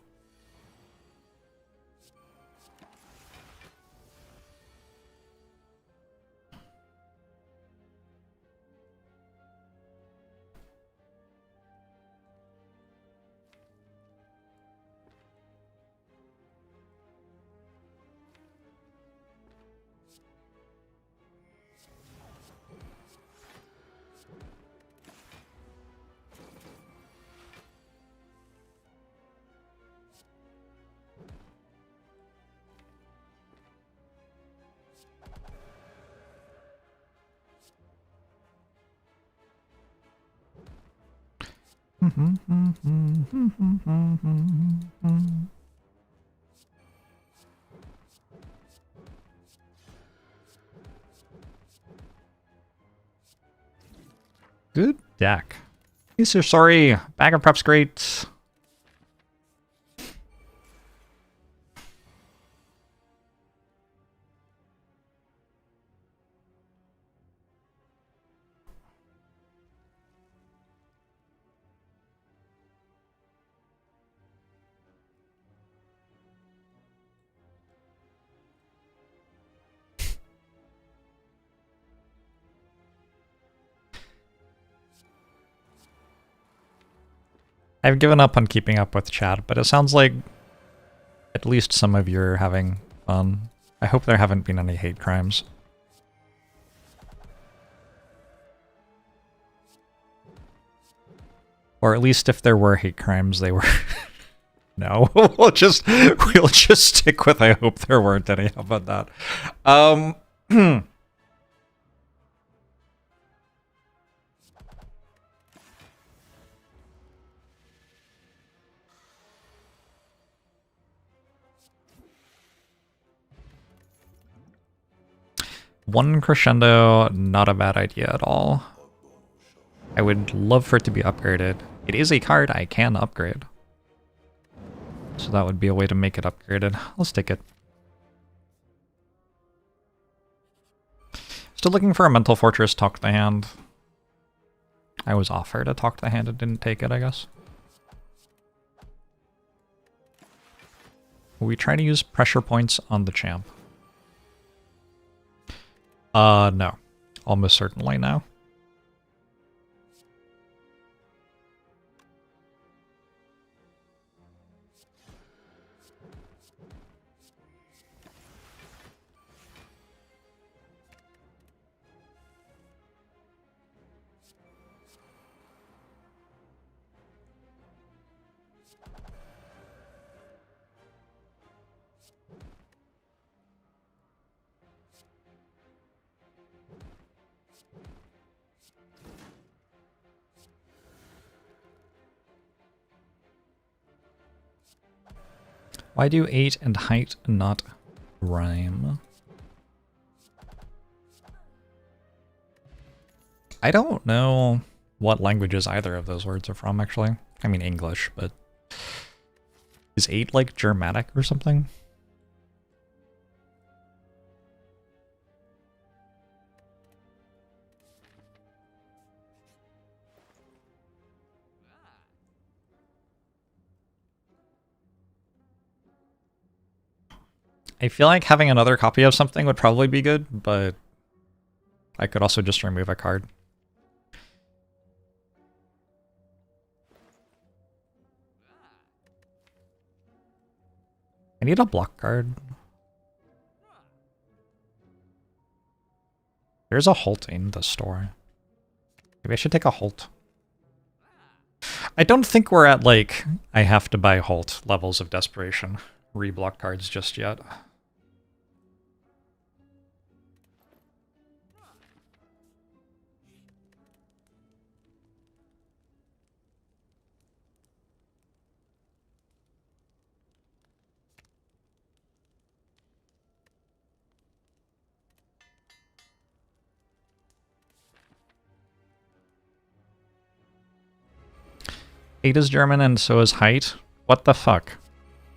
Good deck. Hey, sir, sorry. Bag of prep's great. I've given up on keeping up with chat, but it sounds like at least some of you are having fun. I hope there haven't been any hate crimes. Or at least if there were hate crimes, they were... No, we'll just stick with I hope there weren't any. How about that? One crescendo, not a bad idea at all. I would love for it to be upgraded. It is a card I can upgrade. So that would be a way to make it upgraded. Let's take it. Still looking for a Mental Fortress, Talk the Hand. I was offered a Talk the Hand and didn't take it, I guess. We try to use pressure points on the champ. No. Almost certainly no. Why do 8 and height not rhyme? I don't know what languages either of those words are from, actually. I mean English, but... Is 8 like Germanic or something? I feel like having another copy of something would probably be good, but I could also just remove a card. I need a block card. There's a Holt in the store. Maybe I should take a Holt. I don't think we're at, like, I have to buy Holt levels of desperation. Reblock cards just yet. Eight is German and so is height. What the fuck?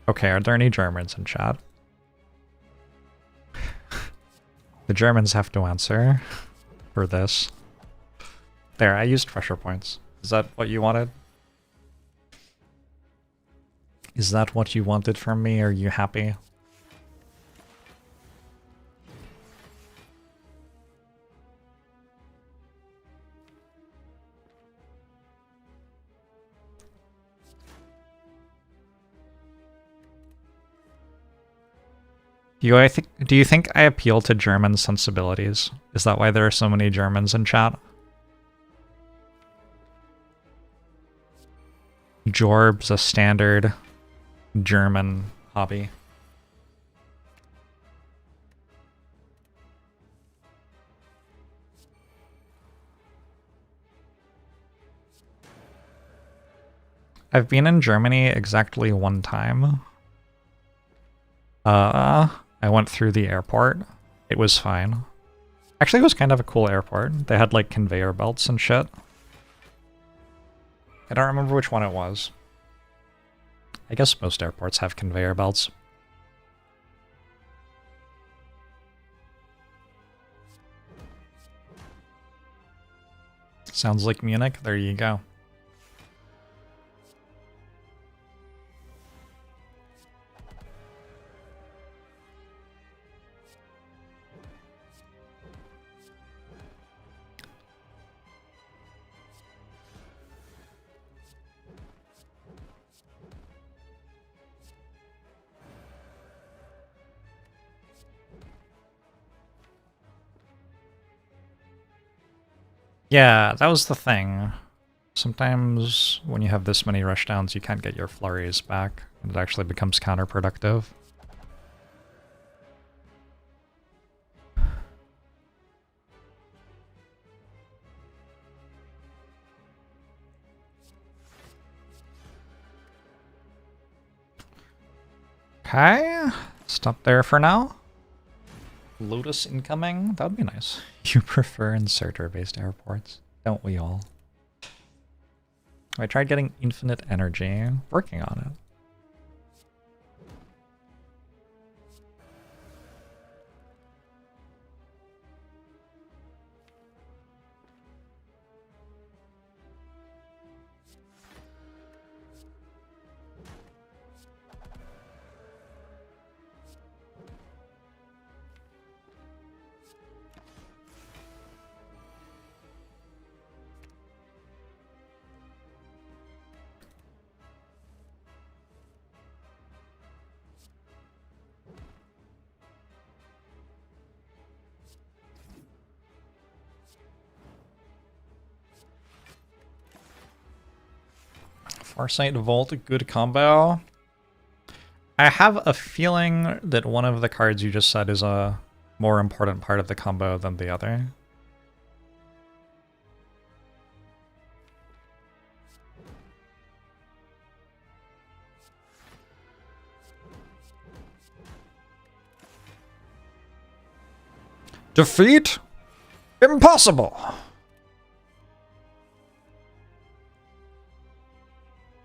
Okay, are there any Germans in chat? The Germans have to answer for this. There, I used pressure points. Is that what you wanted? Is that what you wanted from me? Are you happy? Do you think I appeal to German sensibilities? Is that why there are so many Germans in chat? Jorbs, a standard German hobby. I've been in Germany exactly one time. I went through the airport. It was fine. Actually, it was kind of a cool airport. They had like conveyor belts and shit. I don't remember which one it was. I guess most airports have conveyor belts. Sounds like Munich. There you go. Yeah, that was the thing. Sometimes when you have this many rushdowns, you can't get your flurries back, and it actually becomes counterproductive. Okay, stop there for now. Lotus incoming? That would be nice. You prefer inserter-based airports, don't we all? I tried getting infinite energy, working on it. Farsight Volt, good combo. I have a feeling that one of the cards you just said is a more important part of the combo than the other. Defeat? Impossible!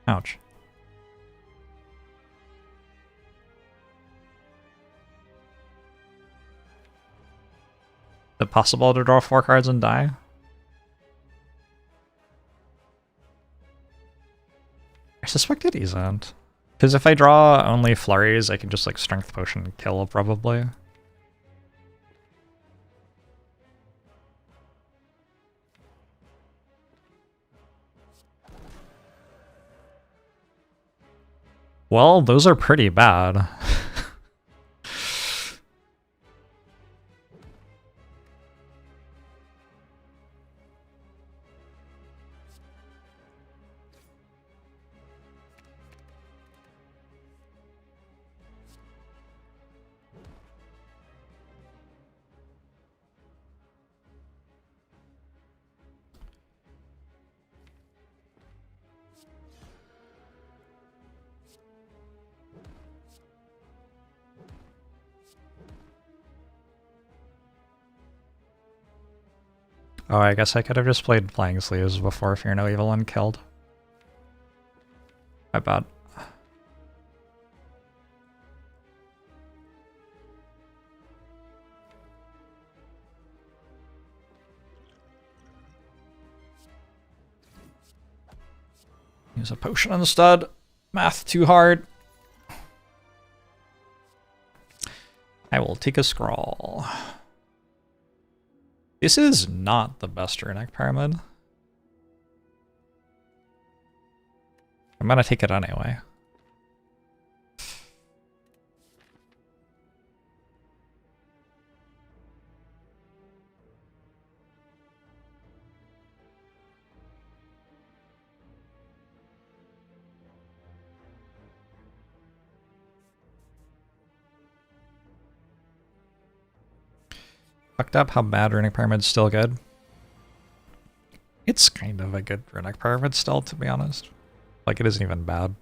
Ouch. Is it possible to draw 4 cards and die? I suspect it isn't. Because if I draw only flurries, I can just like Strength Potion and kill probably. Well, those are pretty bad. Oh, I guess I could have just played Flying Sleeves before Fear No Evil and killed. My bad. Use a potion instead. Math too hard. I will take a scroll. This is not the best Runic Pyramid. I'm gonna take it anyway. Fucked up how bad Runic Pyramid's still good. It's kind of a good Runic Pyramid still, to be honest. Like, it isn't even bad.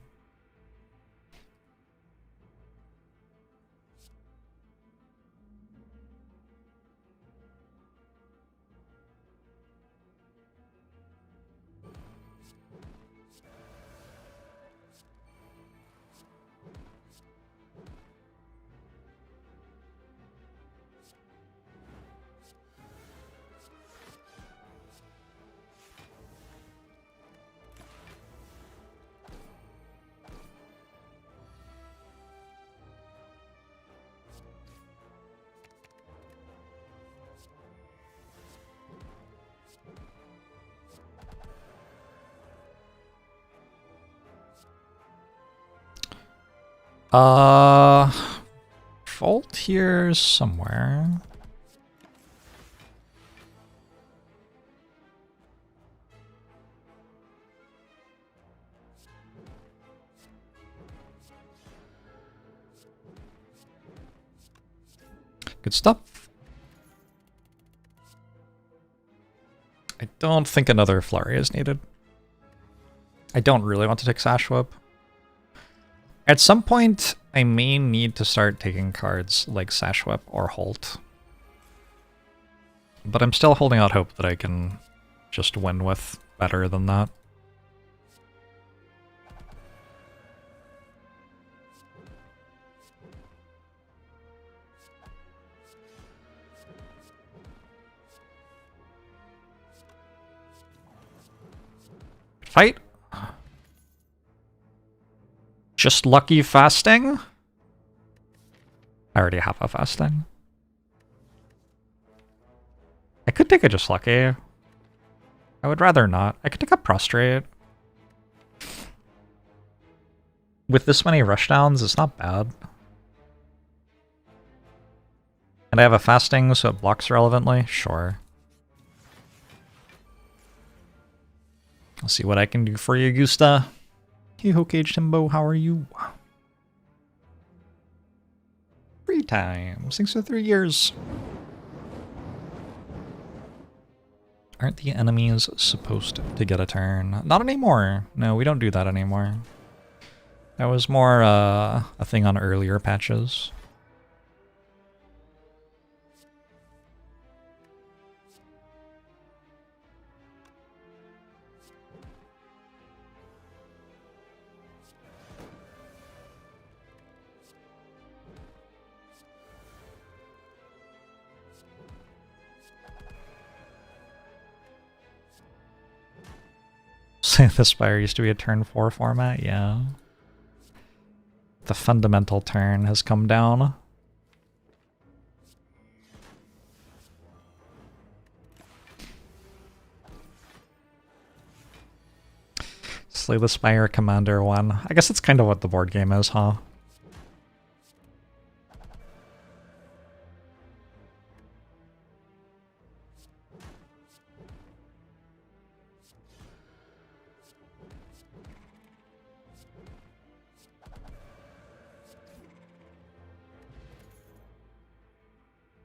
Vault here somewhere. Good stuff. I don't think another flurry is needed. I don't really want to take Sash Whip. At some point, I may need to start taking cards like Sash Whip or Holt. But I'm still holding out hope that I can just win with better than that. Fight. Just lucky fasting? I already have a fasting. I could take a just lucky. I would rather not. I could take a prostrate. With this many rushdowns, it's not bad. And I have a fasting, so it blocks relevantly? Sure. I'll see what I can do for you, Gusta. Hey, Hokage Timbo, how are you? Free time. Thanks for 3 years. Aren't the enemies supposed to get a turn? Not anymore. No, we don't do that anymore. That was more a thing on earlier patches. The Spire used to be a turn 4 format, yeah. The fundamental turn has come down. Slay the Spire Commander 1. I guess that's kind of what the board game is, huh?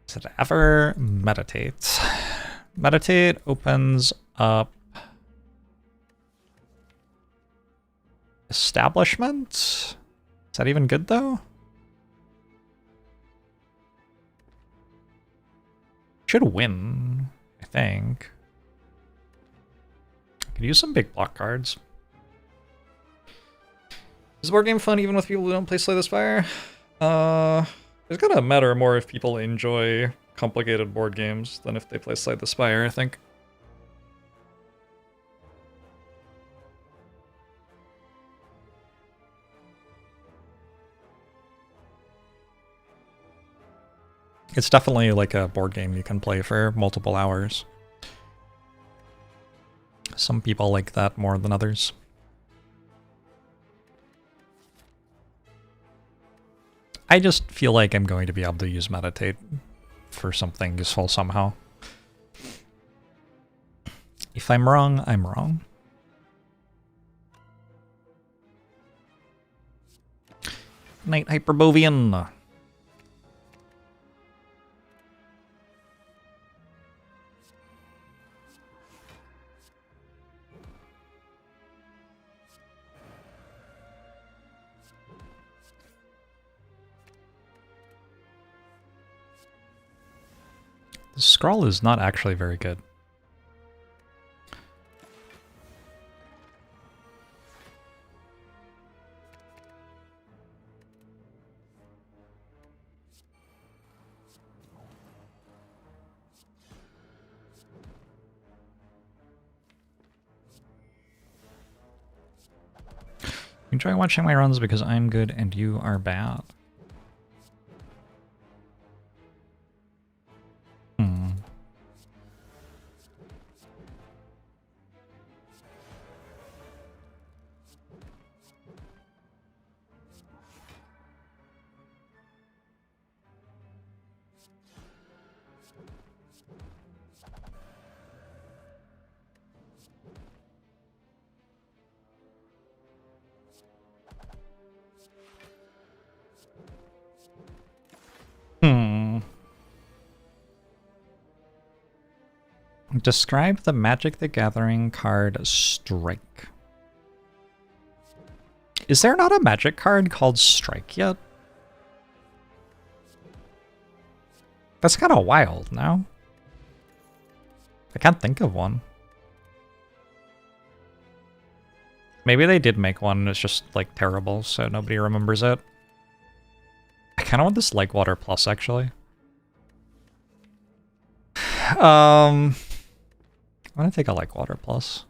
Does it ever meditate? Meditate opens up establishment? Is that even good though? Should win, I think. Could use some big block cards. Is the board game fun even with people who don't play Slay the Spire? It's gonna matter more if people enjoy complicated board games than if they play Slay the Spire, I think. It's definitely like a board game you can play for multiple hours. Some people like that more than others. I just feel like I'm going to be able to use Meditate for something useful somehow. If I'm wrong, I'm wrong. Night Hyperbovian. The scroll is not actually very good. Enjoy watching my runs because I'm good and you are bad. Describe the Magic the Gathering card Strike. Is there not a Magic card called Strike yet? That's kind of wild, no? I can't think of one. Maybe they did make one, it's just, like, terrible, so nobody remembers it. I kind of want this Like Water Plus, actually. I'm gonna take a Like Water Plus.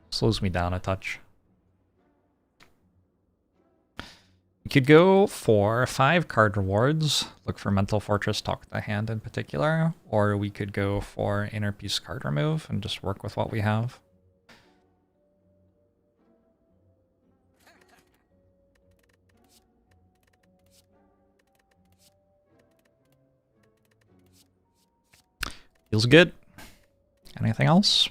Slows me down a touch. You could go for 5 card rewards, look for Mental Fortress, Talk the Hand in particular, or we could go for Inner Peace card remove and just work with what we have. Feels good. Anything else?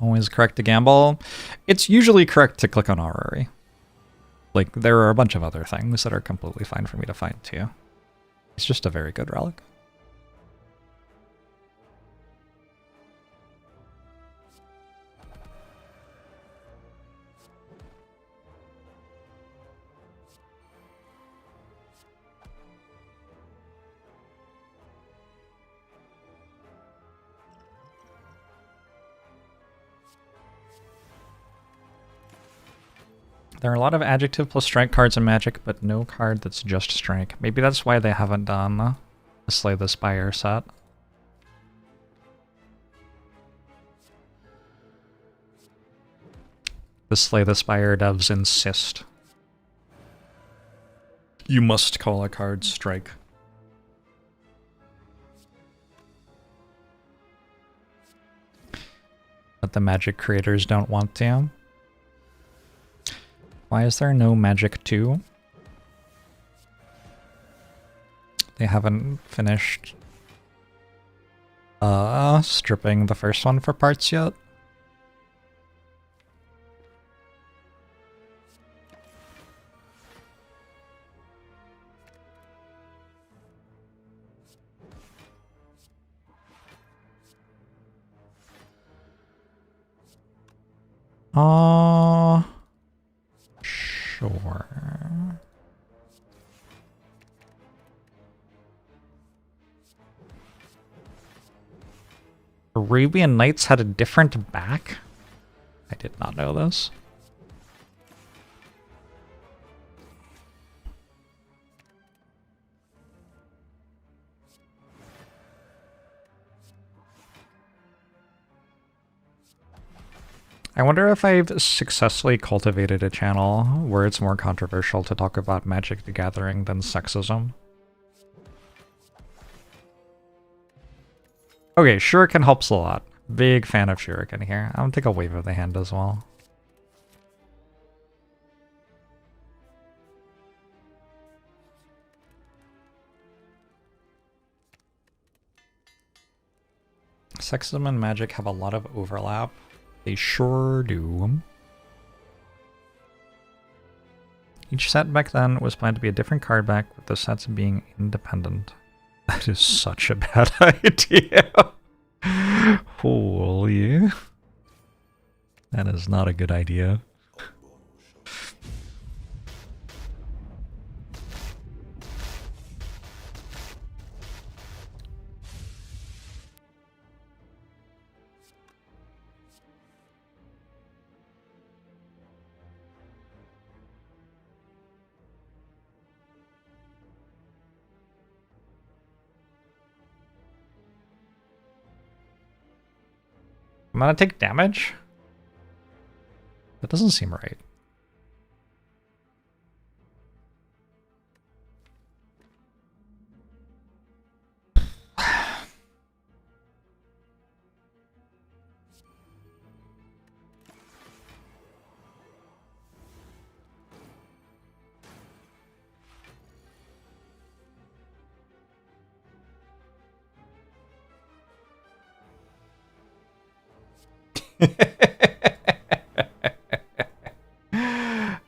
Always correct to gamble. It's usually correct to click on Orrery. Like, there are a bunch of other things that are completely fine for me to find too. It's just a very good relic. There are a lot of adjective plus strike cards in Magic, but no card that's just strike. Maybe that's why they haven't done the Slay the Spire set. The Slay the Spire devs insist. You must call a card strike. But the Magic creators don't want to. Why is there no Magic 2? They haven't finished stripping the first one for parts yet. Sure. Arabian Nights had a different back? I did not know this. I wonder if I've successfully cultivated a channel where it's more controversial to talk about Magic the Gathering than sexism. Okay, Shuriken helps a lot. Big fan of Shuriken here. I'm gonna take a wave of the hand as well. Sexism and Magic have a lot of overlap. They sure do. Each set back then was planned to be a different card back, with the sets being independent. That is such a bad idea. Holy. That is not a good idea. I'm gonna take damage? That doesn't seem right.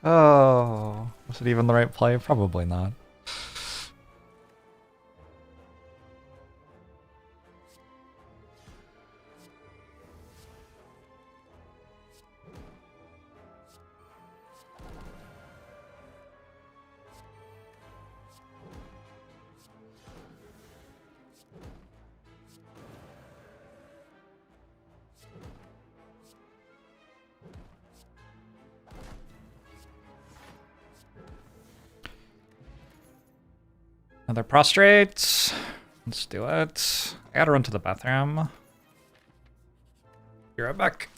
Oh, was it even the right play? Probably not. Another prostrate. Let's do it. I gotta run to the bathroom. Be right back.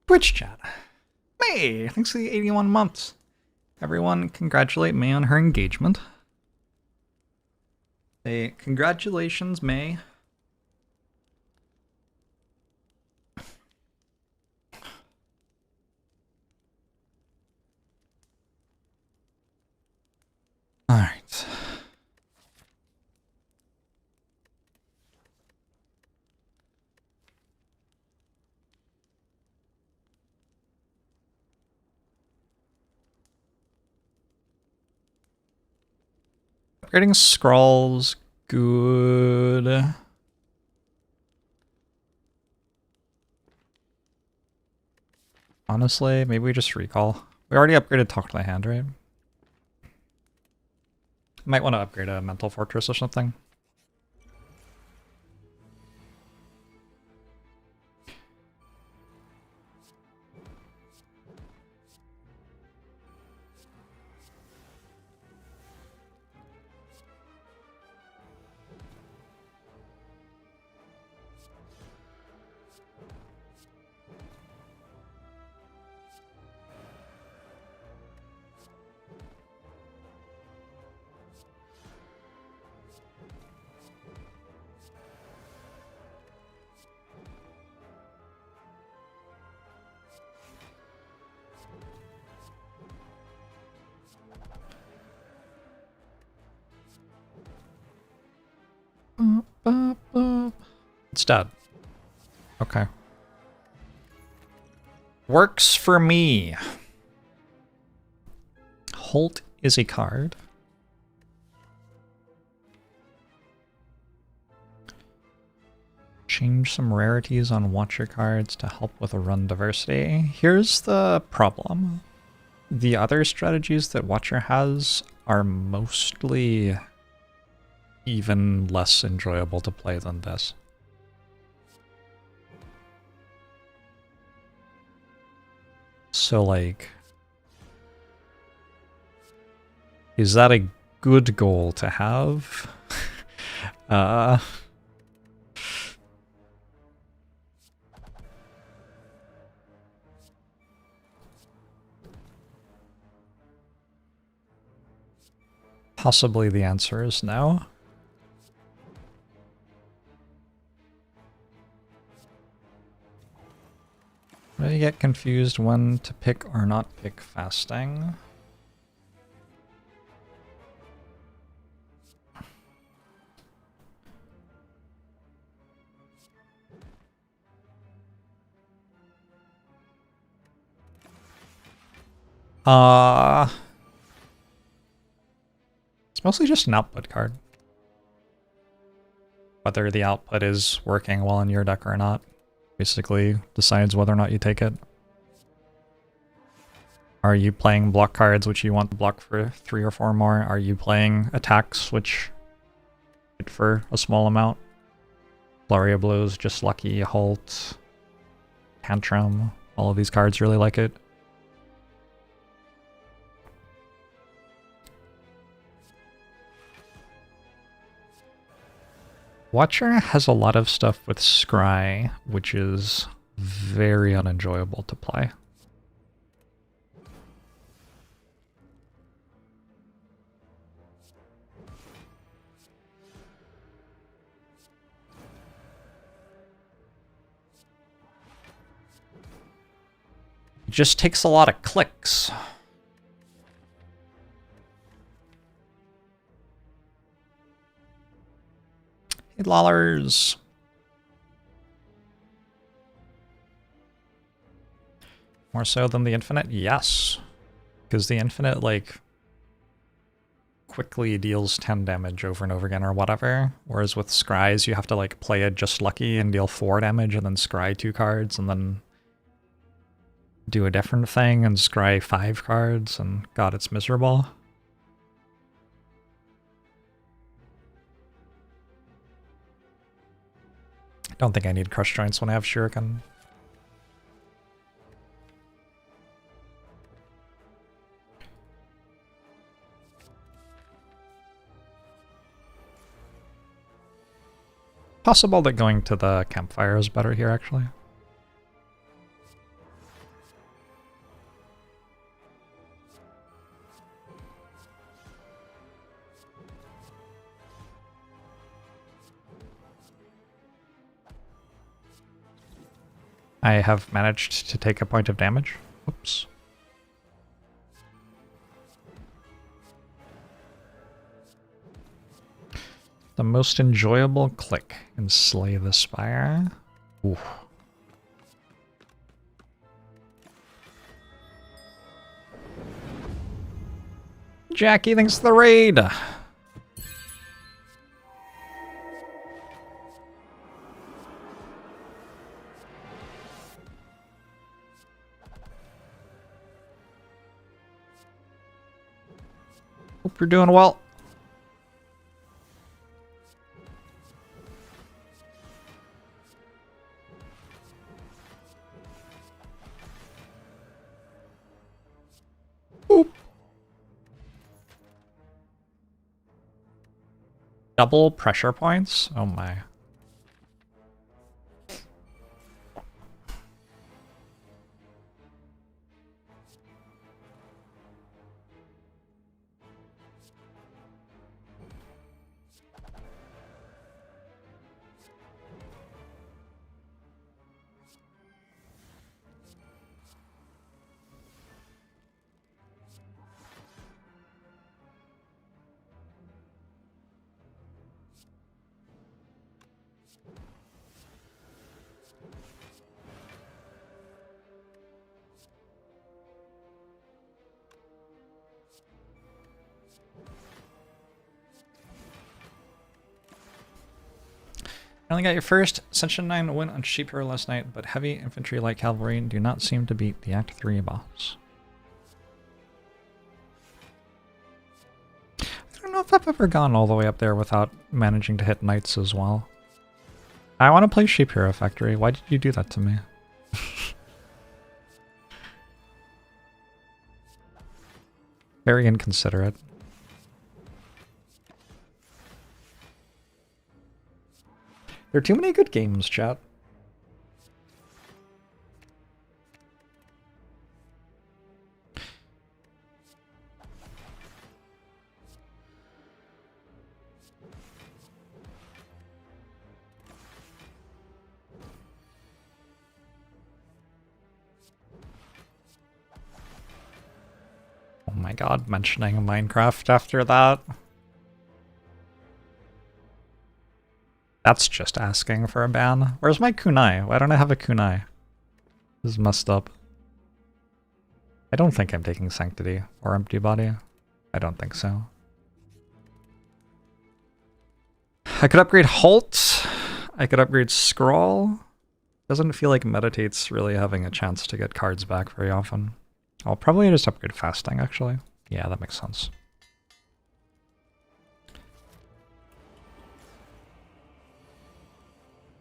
Twitch chat. May, thanks for the 81 months. Everyone congratulate May on her engagement. Hey, congratulations, May. Alright. Upgrading scrolls, good. Honestly, maybe we just recall. We already upgraded Talk to the Hand, right? Might want to upgrade a Mental Fortress or something. It's dead. Okay. Works for me. Holt is a card. Change some rarities on Watcher cards to help with run diversity. Here's the problem. The other strategies that Watcher has are mostly even less enjoyable to play than this. So, like, is that a good goal to have? Possibly the answer is no. I get confused when to pick or not pick fasting. It's mostly just an output card. Whether the output is working well in your deck or not basically decides whether or not you take it. Are you playing block cards which you want to block for 3 or 4 more? Are you playing attacks which hit for a small amount? Flurry of Blows, Just Lucky, Halt, Tantrum, all of these cards really like it. Watcher has a lot of stuff with Scry, which is very unenjoyable to play. It just takes a lot of clicks. Hey, lollers. More so than the Infinite? Yes. Because the Infinite, like, quickly deals 10 damage over and over again or whatever. Whereas with Scries, you have to, like, play a Just Lucky and deal 4 damage and then scry 2 cards and then do a different thing and scry 5 cards, and god, it's miserable. I don't think I need Crush Joints when I have Shuriken. Possible that going to the campfire is better here, actually. I have managed to take a point of damage. Oops. The most enjoyable click in Slay the Spire. Ooh. Jackie, thanks for the raid! Hope you're doing well. Oop. Double pressure points? Oh my. Only got your first Ascension 9 win on Sheep Hero last night, but heavy infantry light cavalry do not seem to beat the Act 3 boss. I don't know if I've ever gone all the way up there without managing to hit knights as well. I want to play Sheep Hero Factory. Why did you do that to me? Very inconsiderate. There are too many good games, chat. Oh my god, mentioning Minecraft after that. That's just asking for a ban. Where's my kunai? Why don't I have a kunai? This is messed up. I don't think I'm taking Sanctity or Empty Body. I don't think so. I could upgrade Halt. I could upgrade Scroll. Doesn't feel like Meditate's really having a chance to get cards back very often. I'll probably just upgrade Fasting, actually. Yeah, that makes sense.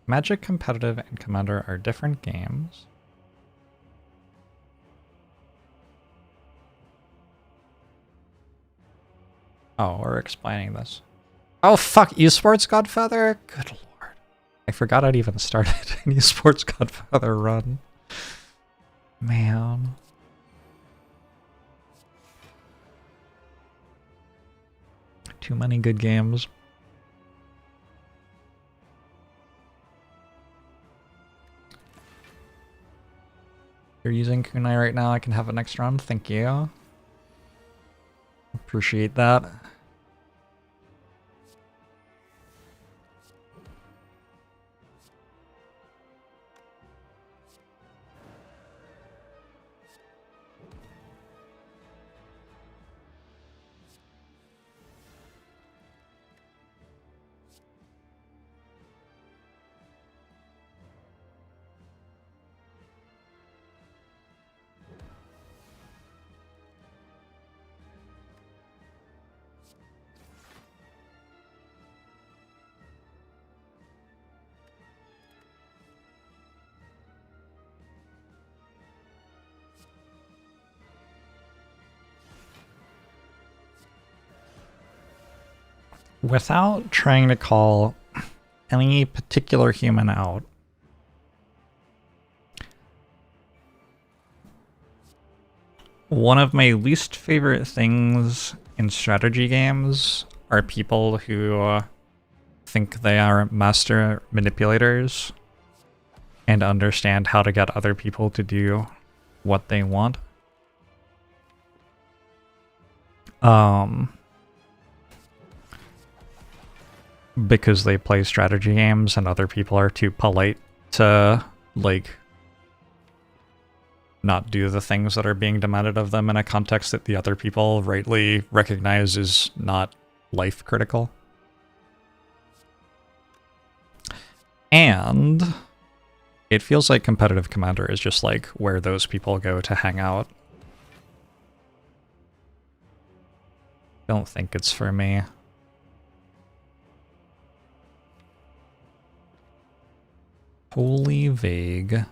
Magic Competitive and Commander are different games. Oh, we're explaining this. Oh fuck, Esports Godfather? Good lord. I forgot I'd even started an Esports Godfather run. Man. Too many good games. You're using kunai right now, I can have it next round. Thank you. Appreciate that. Without trying to call any particular human out, one of my least favorite things in strategy games are people who think they are master manipulators and understand how to get other people to do what they want. Because they play strategy games and other people are too polite to, like, not do the things that are being demanded of them in a context that the other people rightly recognize is not life critical. And it feels like competitive commander is just like where those people go to hang out. Don't think it's for me. Wholly vague.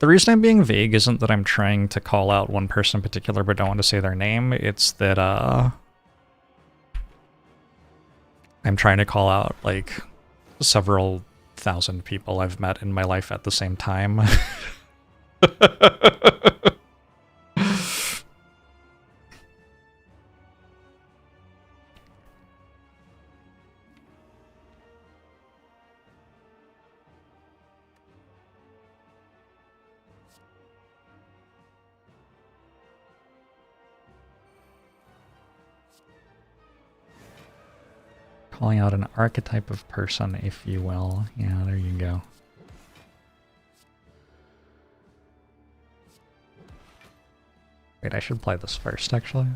The reason I'm being vague isn't that I'm trying to call out one person in particular but don't want to say their name. It's that I'm trying to call out like several thousand people I've met in my life at the same time. Calling out an archetype of person, if you will. Yeah, there you go. Wait, I should play this first, actually.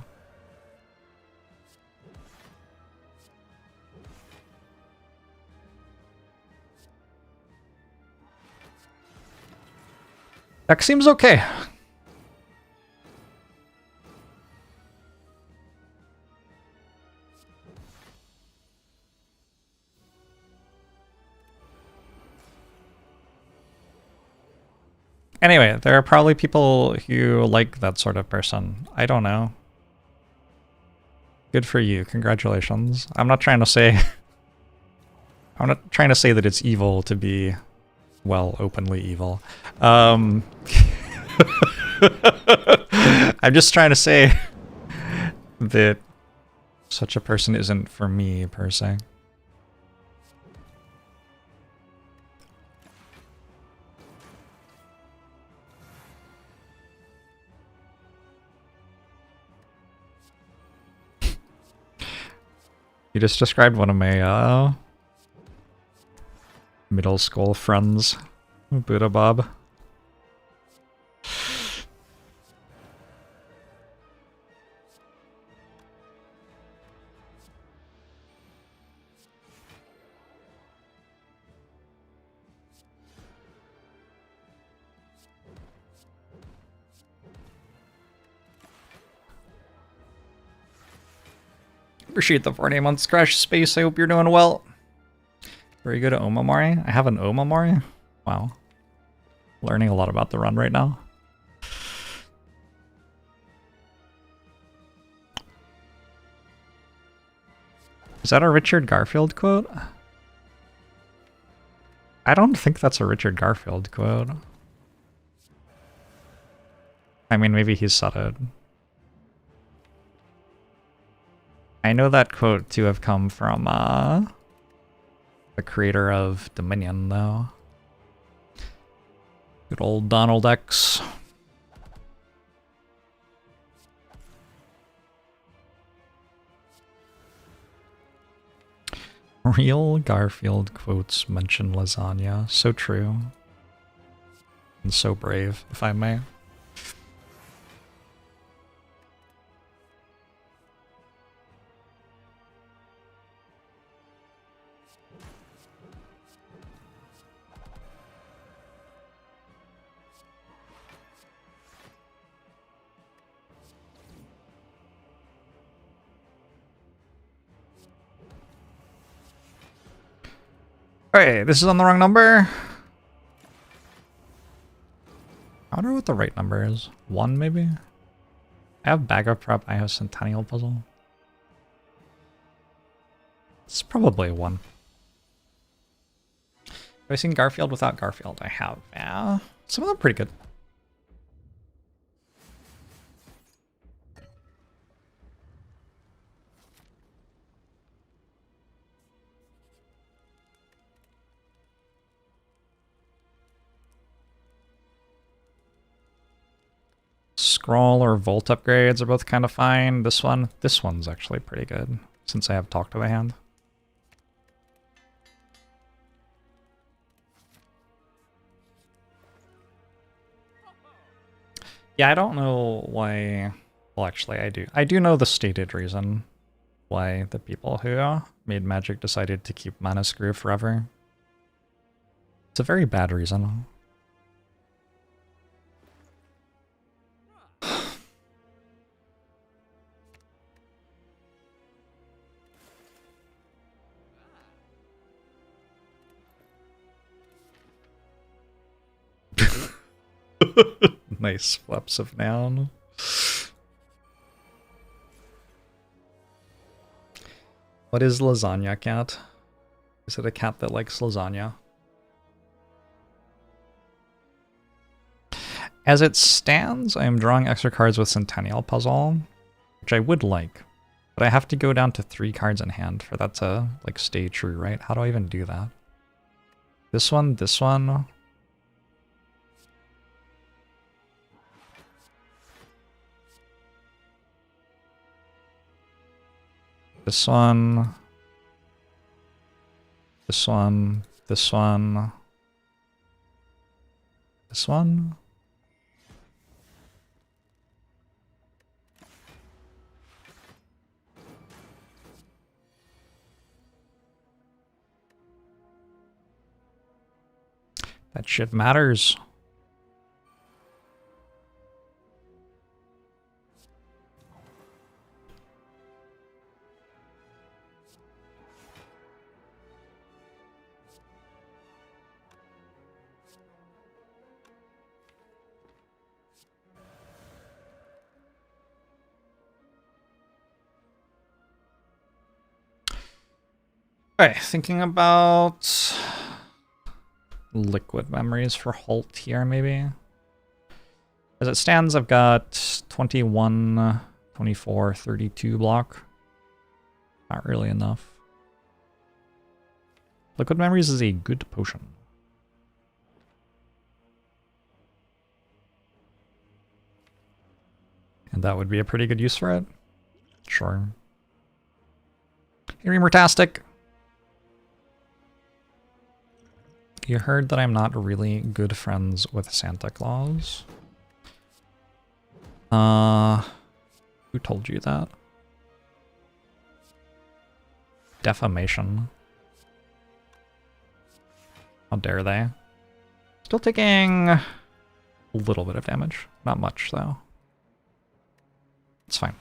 Deck seems okay. Anyway, there are probably people who like that sort of person. I don't know. Good for you. Congratulations. I'm not trying to say... I'm not trying to say that it's evil to be, well, openly evil. I'm just trying to say that such a person isn't for me, per se. You just described one of my, middle school friends, Buddha Bob. Appreciate the 40 months, Crash Space. I hope you're doing well. Very good at Omamori. I have an Omamori? Wow. Learning a lot about the run right now. Is that a Richard Garfield quote? I don't think that's a Richard Garfield quote. I mean, maybe he said it. I know that quote to have come from the creator of Dominion, though. Good old Donald X. Real Garfield quotes mention lasagna. So true. And so brave, if I may. Okay, this is on the wrong number. I wonder what the right number is. 1, maybe? I have Bag of Prep, I have Centennial Puzzle. It's probably 1. Have I seen Garfield without Garfield? I have, yeah. Some of them are pretty good. Scroll or Volt upgrades are both kind of fine. This one's actually pretty good, since I have Talk to the Hand. Yeah, I don't know why... Well, actually, I do. I do know the stated reason why the people who made Magic decided to keep Mana Screw forever. It's a very bad reason. Nice flaps of noun. What is lasagna cat? Is it a cat that likes lasagna? As it stands, I am drawing extra cards with Centennial Puzzle, which I would like, but I have to go down to 3 cards in hand for that to like stay true, right? How do I even do that? This one, this one. This one. This one. This one. This one. That shit matters. Okay, thinking about liquid memories for Holt here, maybe. As it stands, I've got 21, 24, 32 block. Not really enough. Liquid memories is a good potion. And that would be a pretty good use for it. Sure. Hey, Remertastic! You heard that I'm not really good friends with Santa Claus. Who told you that? Defamation. How dare they? Still taking a little bit of damage. Not much, though. It's fine.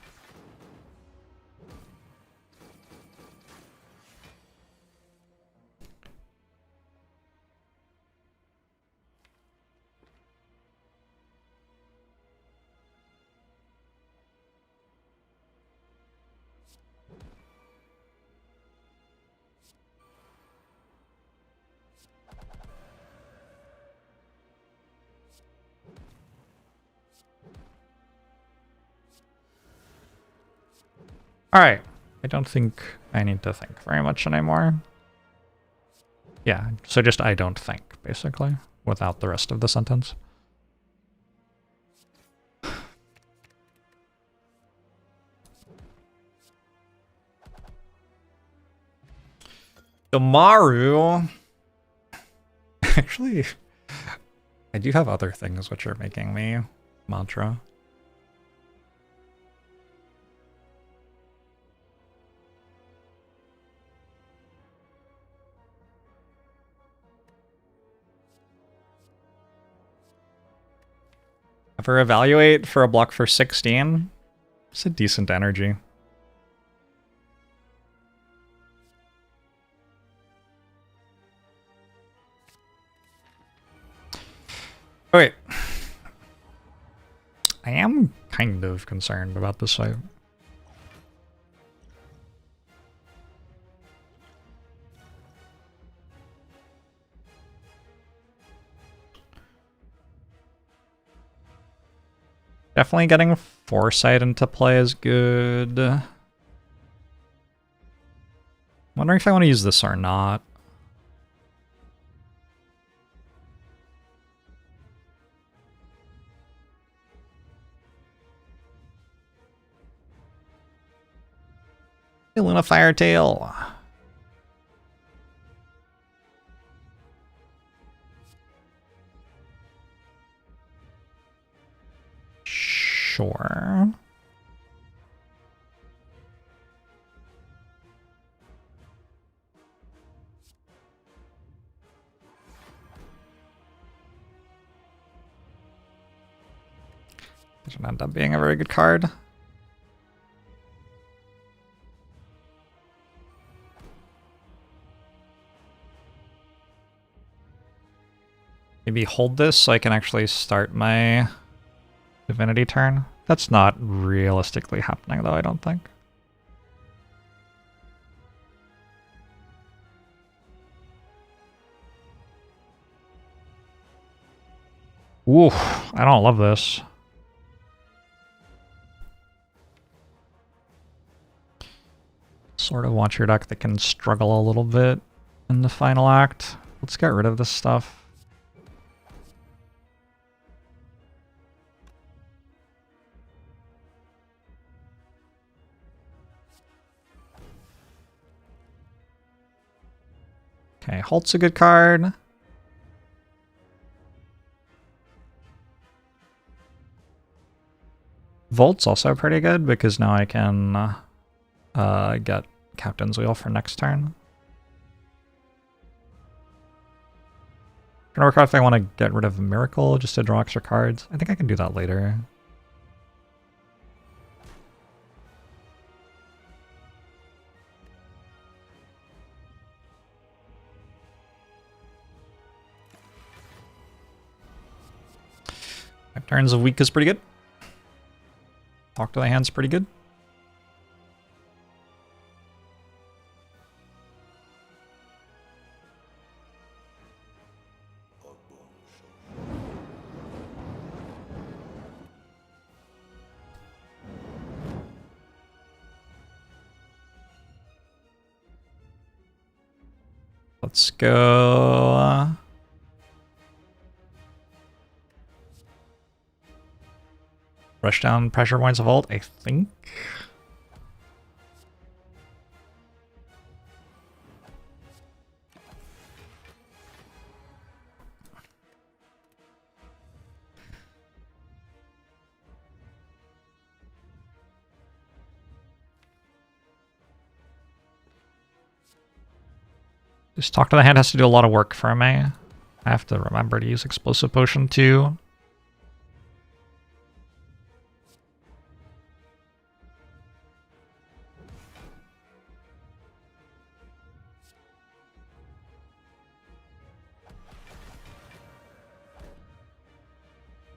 Alright, I don't think I need to think very much anymore. Yeah, so just I don't think, basically, without the rest of the sentence. Damaru! Actually, I do have other things which are making me mantra. Ever evaluate for a block for 16? It's a decent energy. Oh, wait. I am kind of concerned about this fight. Definitely getting Foresight into play is good. Wondering if I want to use this or not. Hey, Luna Firetail. Sure. Doesn't end up being a very good card. Maybe hold this so I can actually start my divinity turn. That's not realistically happening though, I don't think. Ooh, I don't love this. Sort of want your deck that can struggle a little bit in the final act. Let's get rid of this stuff. Okay, Holt's a good card. Volt's also pretty good because now I can get Captain's Wheel for next turn. Gonna work out if I want to get rid of Miracle just to draw extra cards. I think I can do that later. Turns of Weak is pretty good. Talk to the hand's pretty good. let's go. Rush down pressure points of ult, I think. This talk to the hand has to do a lot of work for me. I have to remember to use explosive potion too.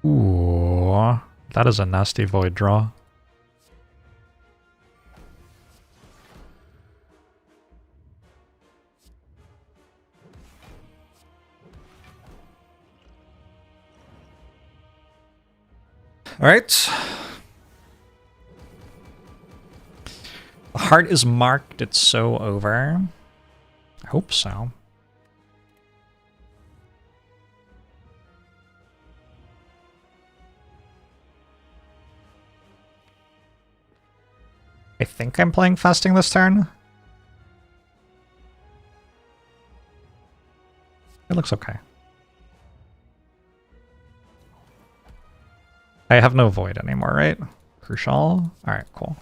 Ooh, that is a nasty void draw. All right. The heart is marked. It's so over. I hope so. I think I'm playing fasting this turn. It looks okay. I have no void anymore, right? Crucial. Alright, cool.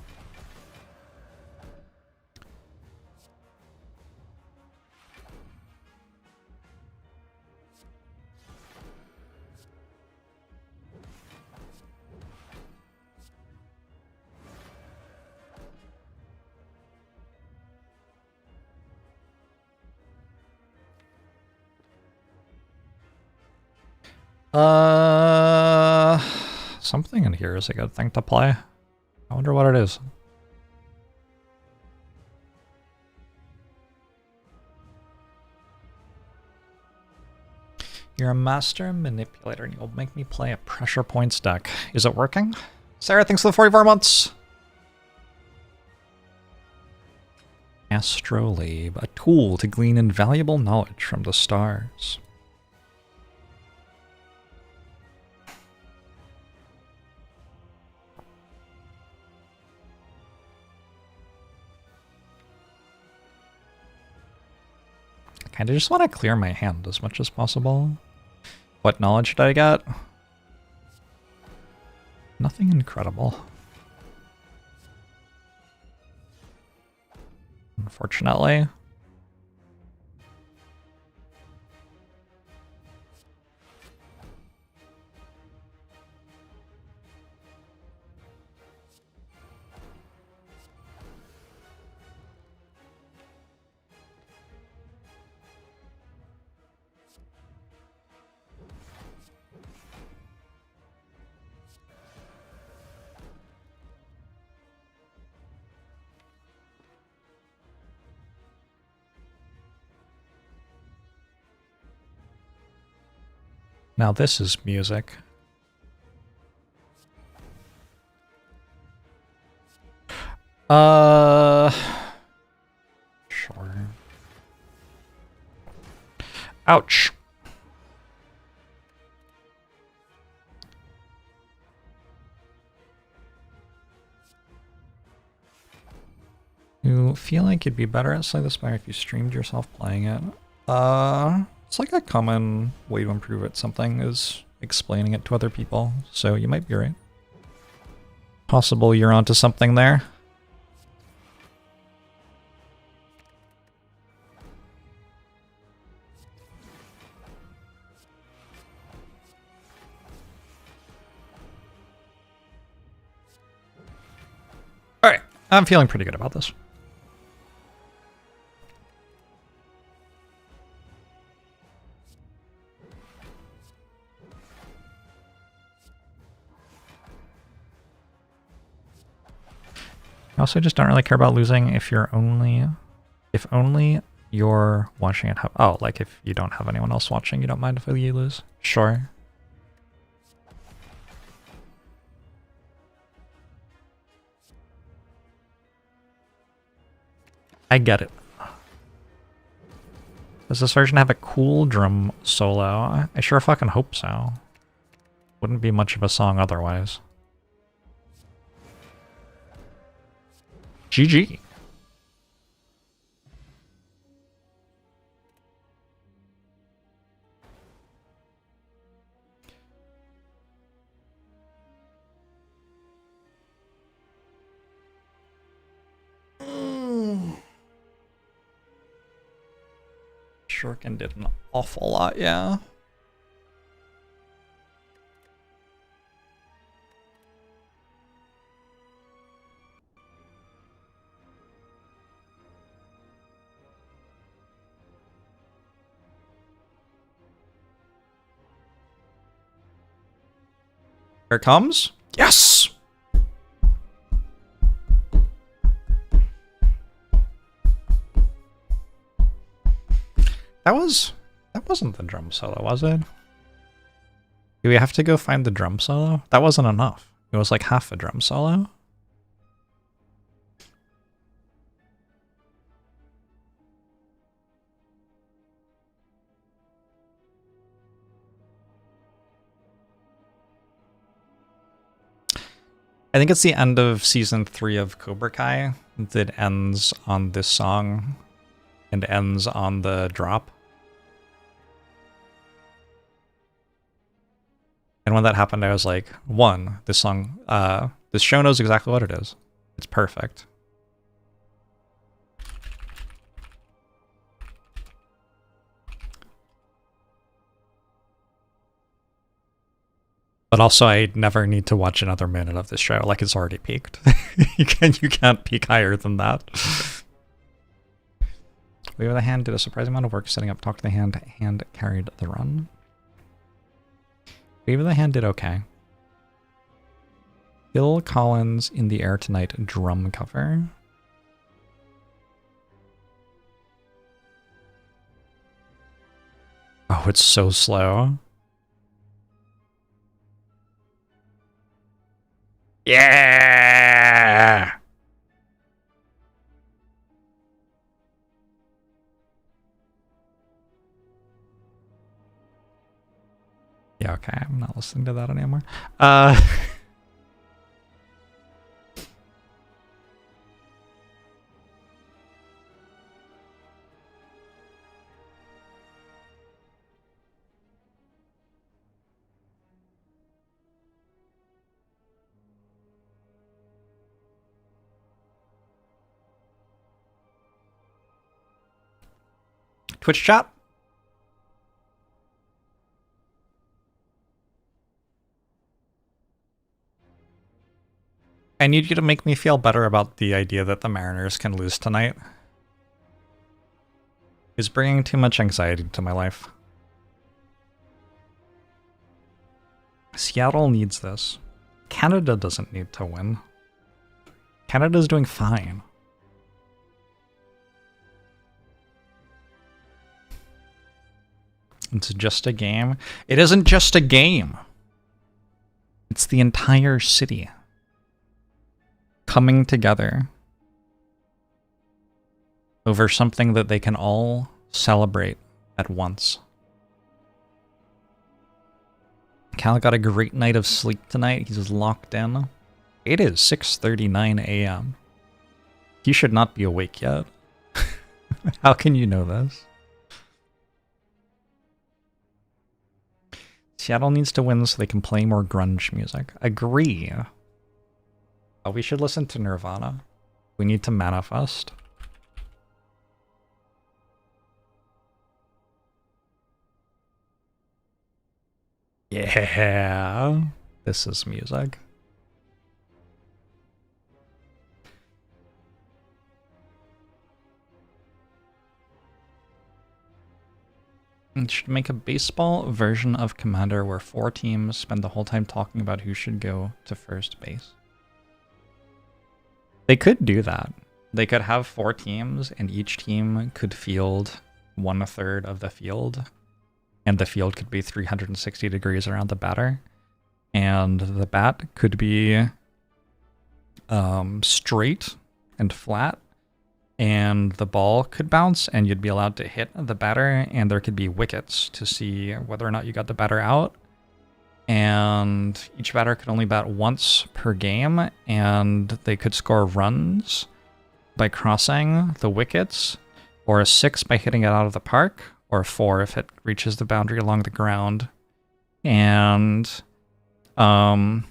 Something in here is a good thing to play. I wonder what it is. You're a master manipulator and you'll make me play a pressure points deck. Is it working? Sarah, thanks for the 44 months. Astrolabe, a tool to glean invaluable knowledge from the stars. I kind of just want to clear my hand as much as possible. What knowledge did I get? Nothing incredible. Unfortunately. Now this is music. Sure. Ouch. You feel like you'd be better at Slay the Spire if you streamed yourself playing it. It's like a common way to improve at something is explaining it to other people, so you might be right. Possible you're onto something there. Alright, I'm feeling pretty good about this. I also just don't really care about losing if only you're watching it. Oh, like if you don't have anyone else watching, you don't mind if you lose? Sure. I get it. Does this version have a cool drum solo? I sure fucking hope so. Wouldn't be much of a song otherwise. GG. Shuriken did an awful lot, yeah. Here it comes. Yes! That wasn't the drum solo, was it? Do we have to go find the drum solo? That wasn't enough. It was like half a drum solo. I think it's the end of season 3 of Cobra Kai that ends on this song and ends on the drop. And when that happened, I was like, one, this song, this show knows exactly what it is. It's perfect. But also, I never need to watch another minute of this show. Like, it's already peaked. you can't peak higher than that. Wave of the Hand did a surprising amount of work setting up Talk to the Hand. Hand carried the run. Wave of the Hand did okay. Phil Collins in the Air Tonight drum cover. Oh, it's so slow. Yeah! Yeah, okay, I'm not listening to that anymore. Twitch chat? I need you to make me feel better about the idea that the Mariners can lose tonight. It's bringing too much anxiety to my life. Seattle needs this. Canada doesn't need to win. Canada's doing fine. It's just a game. It isn't just a game. It's the entire city coming together over something that they can all celebrate at once. Cal got a great night of sleep tonight. He's locked in. It is 6:39 a.m. He should not be awake yet. How can you know this? Seattle needs to win so they can play more grunge music. Agree. Oh, we should listen to Nirvana. We need to manifest. Yeah, this is music. It should make a baseball version of Commander where 4 teams spend the whole time talking about who should go to first base. They could do that. They could have 4 teams and each team could field 1/3 of the field. And the field could be 360 degrees around the batter. And the bat could be straight and flat. and the ball could bounce, and you'd be allowed to hit the batter, and there could be wickets to see whether or not you got the batter out. And each batter could only bat once per game, and they could score runs by crossing the wickets, or a 6 by hitting it out of the park, or a 4 if it reaches the boundary along the ground. And root.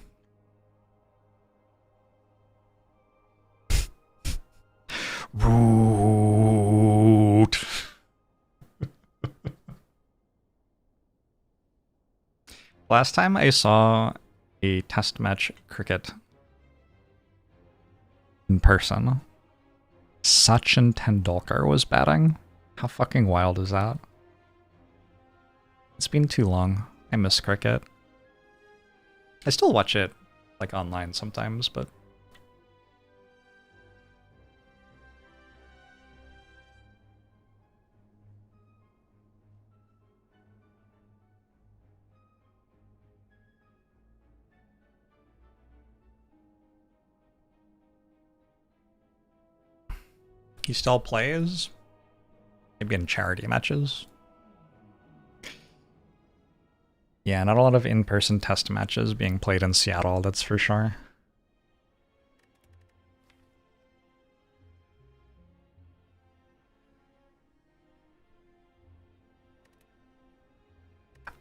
Last time I saw a test match cricket in person, Sachin Tendulkar was batting. How fucking wild is that? It's been too long. I miss cricket. I still watch it, like, online sometimes, but... He still plays? Maybe in charity matches? Yeah, not a lot of in-person test matches being played in Seattle, that's for sure.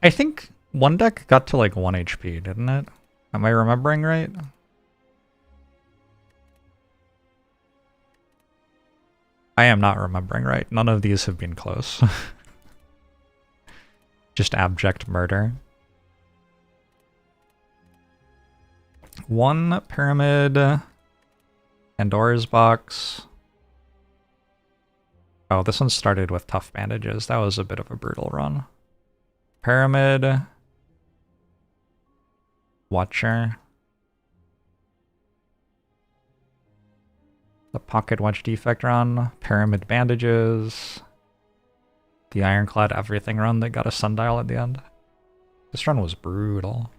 I think one deck got to like 1 HP, didn't it? Am I remembering right? I am not remembering right. None of these have been close. Just abject murder. 1 pyramid. Pandora's box. Oh, this one started with tough bandages. That was a bit of a brutal run. Pyramid. Watcher. The pocket watch defect run. Pyramid bandages. The ironclad everything run that got a sundial at the end. This run was brutal.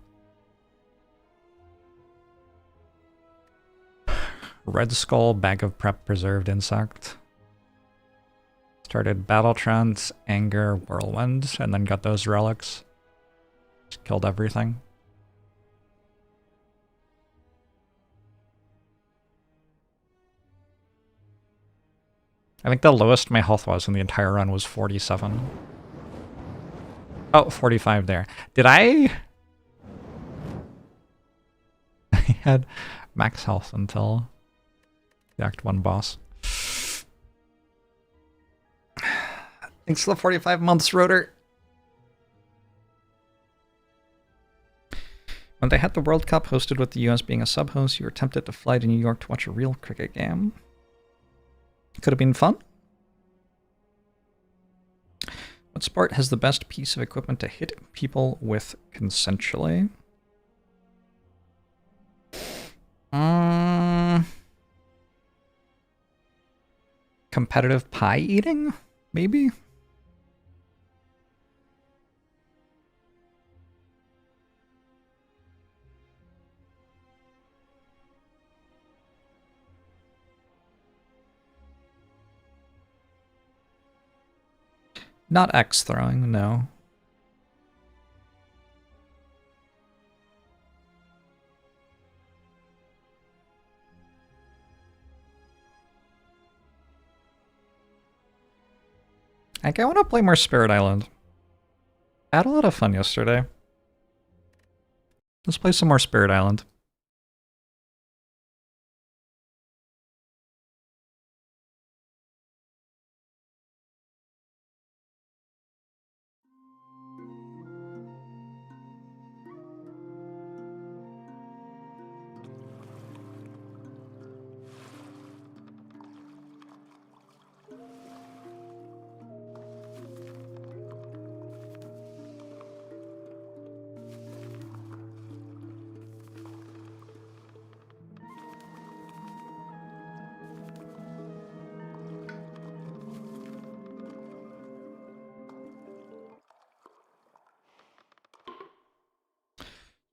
Red Skull, bag of prep preserved insect. Started Battle Trance, Anger, Whirlwind, and then got those relics. Just killed everything. I think the lowest my health was in the entire run was 47. Oh, 45 there. Did I? I had max health until the Act 1 boss. Thanks for the 45 months, Rotor. When they had the World Cup hosted with the US being a sub-host, you were tempted to fly to New York to watch a real cricket game. Could have been fun. What sport has the best piece of equipment to hit people with consensually? Competitive pie eating? Maybe? Not X throwing, no. I think I want to play more Spirit Island. I had a lot of fun yesterday. Let's play some more Spirit Island.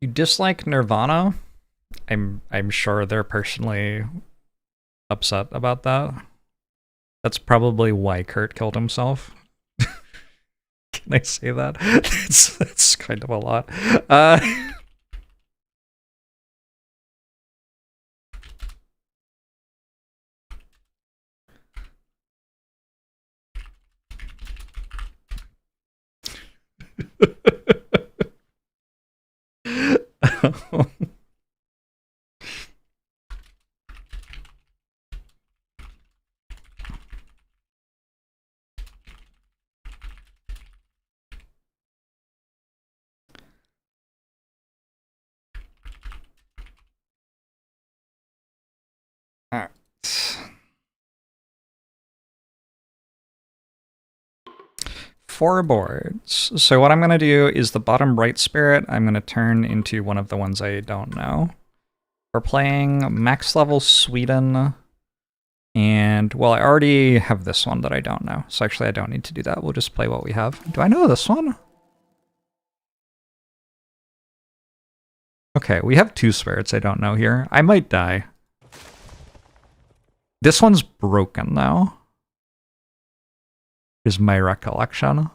You dislike Nirvana? I'm sure they're personally upset about that. That's probably why Kurt killed himself. Can I say that? That's kind of a lot. Alright. 4 boards. So what I'm going to do is the bottom right spirit, I'm going to turn into one of the ones I don't know. We're playing max level Sweden, and, well, I already have this one that I don't know, so actually I don't need to do that. We'll just play what we have. Do I know this one? Okay, we have 2 spirits I don't know here. I might die. This one's broken, though, is my recollection.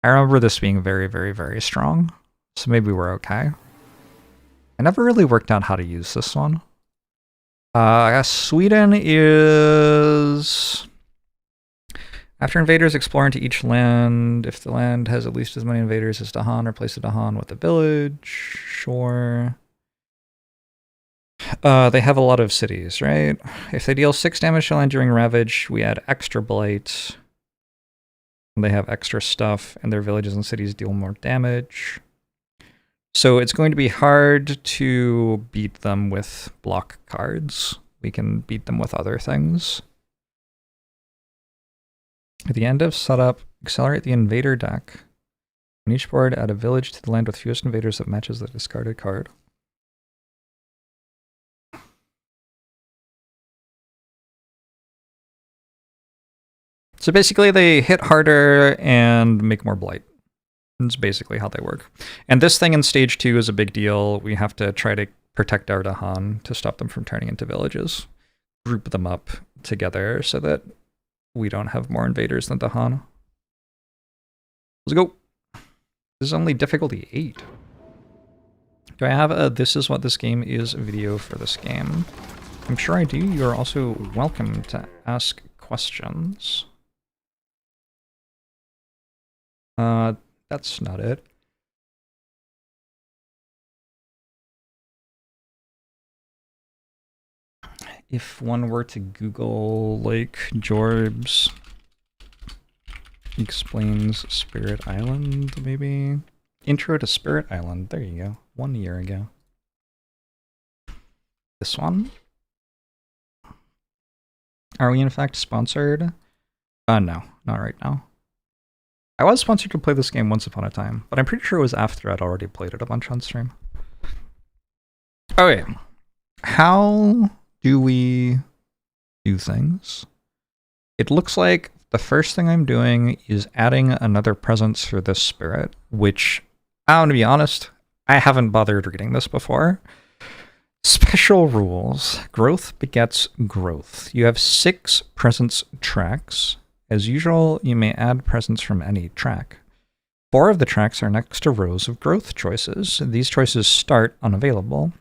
I remember this being very, very, very strong, so maybe we're okay. I never really worked out how to use this one. I guess Sweden is... After invaders explore into each land, if the land has at least as many invaders as Dahan, replace the Dahan with a village. Sure. They have a lot of cities, right? If they deal 6 damage to land during Ravage, we add extra Blight. They have extra stuff, and their villages and cities deal more damage. So it's going to be hard to beat them with block cards. We can beat them with other things. At the end of setup, accelerate the invader deck. On each board, add a village to the land with fewest invaders that matches the discarded card. So basically they hit harder and make more blight. That's basically how they work. And this thing in stage 2 is a big deal. We have to try to protect our Dahan to stop them from turning into villages. Group them up together so that we don't have more invaders than Dahan. Let's go. This is only difficulty 8. Do I have a "this is what this game is" video for this game? I'm sure I do. You're also welcome to ask questions. That's not it. If one were to Google, like, Jorbs explains Spirit Island, maybe? Intro to Spirit Island, there you go. 1 year ago. This one? Are we in fact sponsored? No, not right now. I was sponsored to play this game once upon a time, but I'm pretty sure it was after I'd already played it a bunch on stream. Okay. How do we do things? It looks like the first thing I'm doing is adding another presence for this spirit, which, I want to be honest, I haven't bothered reading this before. Special rules. Growth begets growth. You have 6 presence tracks. As usual, you may add presence from any track. 4 of the tracks are next to rows of growth choices. These choices start unavailable.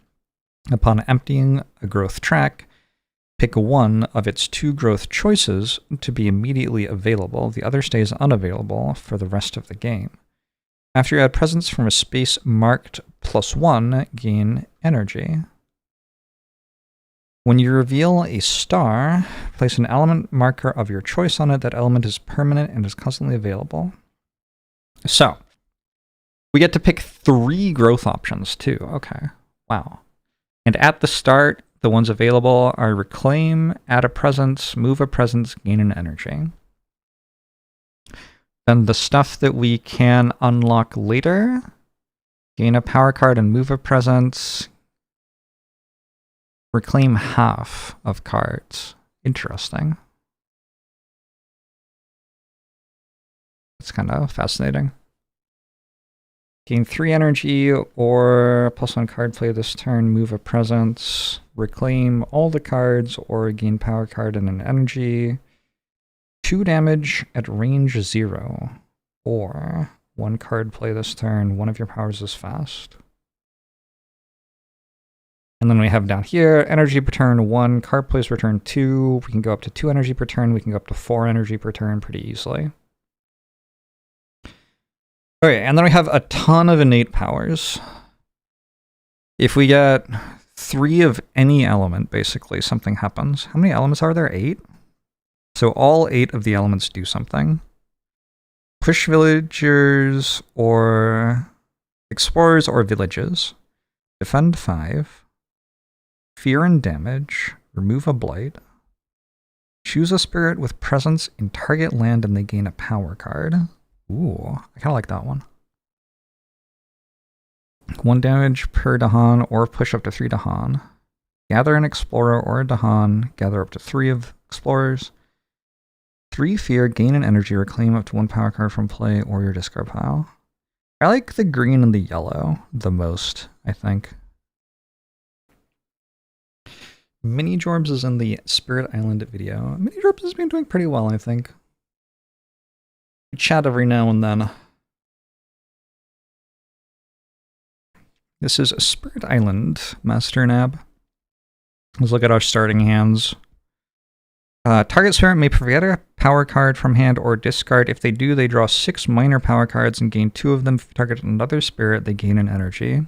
Upon emptying a growth track, pick one of its 2 growth choices to be immediately available. The other stays unavailable for the rest of the game. After you add presence from a space marked +1, gain energy. When you reveal a star, place an element marker of your choice on it. That element is permanent and is constantly available. So, we get to pick 3 growth options too. Okay, wow. And at the start, the ones available are reclaim, add a presence, move a presence, gain an energy. Then the stuff that we can unlock later, gain a power card and move a presence, reclaim half of cards. Interesting. That's kind of fascinating. Gain 3 energy or +1 card play this turn, move a presence, reclaim all the cards or gain power card and an energy. 2 damage at range 0. Or 1 card play this turn, one of your powers is fast. And then we have down here, energy per turn 1, card plays per turn 2. We can go up to 2 energy per turn, we can go up to 4 energy per turn pretty easily. Okay, and then we have a ton of innate powers. If we get 3 of any element, basically, something happens. How many elements are there? 8? So all 8 of the elements do something. Push villagers or explorers or villages. Defend 5. Fear and damage. Remove a blight. Choose a spirit with presence in target land and they gain a power card. Ooh, I kind of like that one. 1 damage per Dahan or push up to 3 Dahan. Gather an explorer or a Dahan. Gather up to 3 of explorers. 3 fear, gain an energy, reclaim up to 1 power card from play or your discard pile. I like the green and the yellow the most, I think. Mini Jorbs is in the Spirit Island video. Mini Jorbs has been doing pretty well, I think. We chat every now and then. This is Spirit Island, Master Nab. Let's look at our starting hands. Target spirit may forget a power card from hand or discard. If they do, they draw 6 minor power cards and gain 2 of them. If you target another spirit, they gain an energy.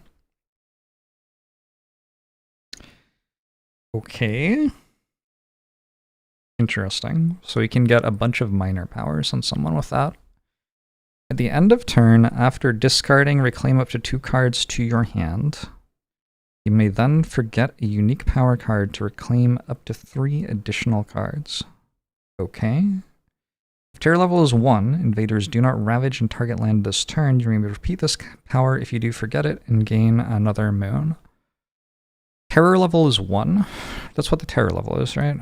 Okay. Interesting. So you can get a bunch of minor powers on someone with that. At the end of turn, after discarding, reclaim up to 2 cards to your hand. You may then forget a unique power card to reclaim up to 3 additional cards. Okay. If terror level is 1, invaders do not ravage and target land this turn. You may repeat this power if you do forget it and gain another moon. Terror level is 1. That's what the terror level is, right?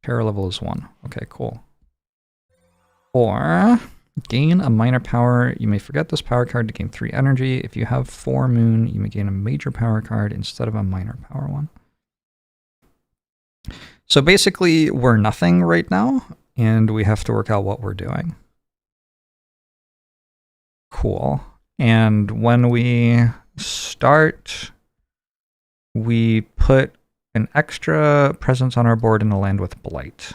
Terror level is 1. Okay, cool. Or gain a minor power. You may forget this power card to gain 3 energy. If you have 4 moon, you may gain a major power card instead of a minor power one. So basically, we're nothing right now, and we have to work out what we're doing. Cool. And when we start, we put an extra presence on our board and a land with Blight.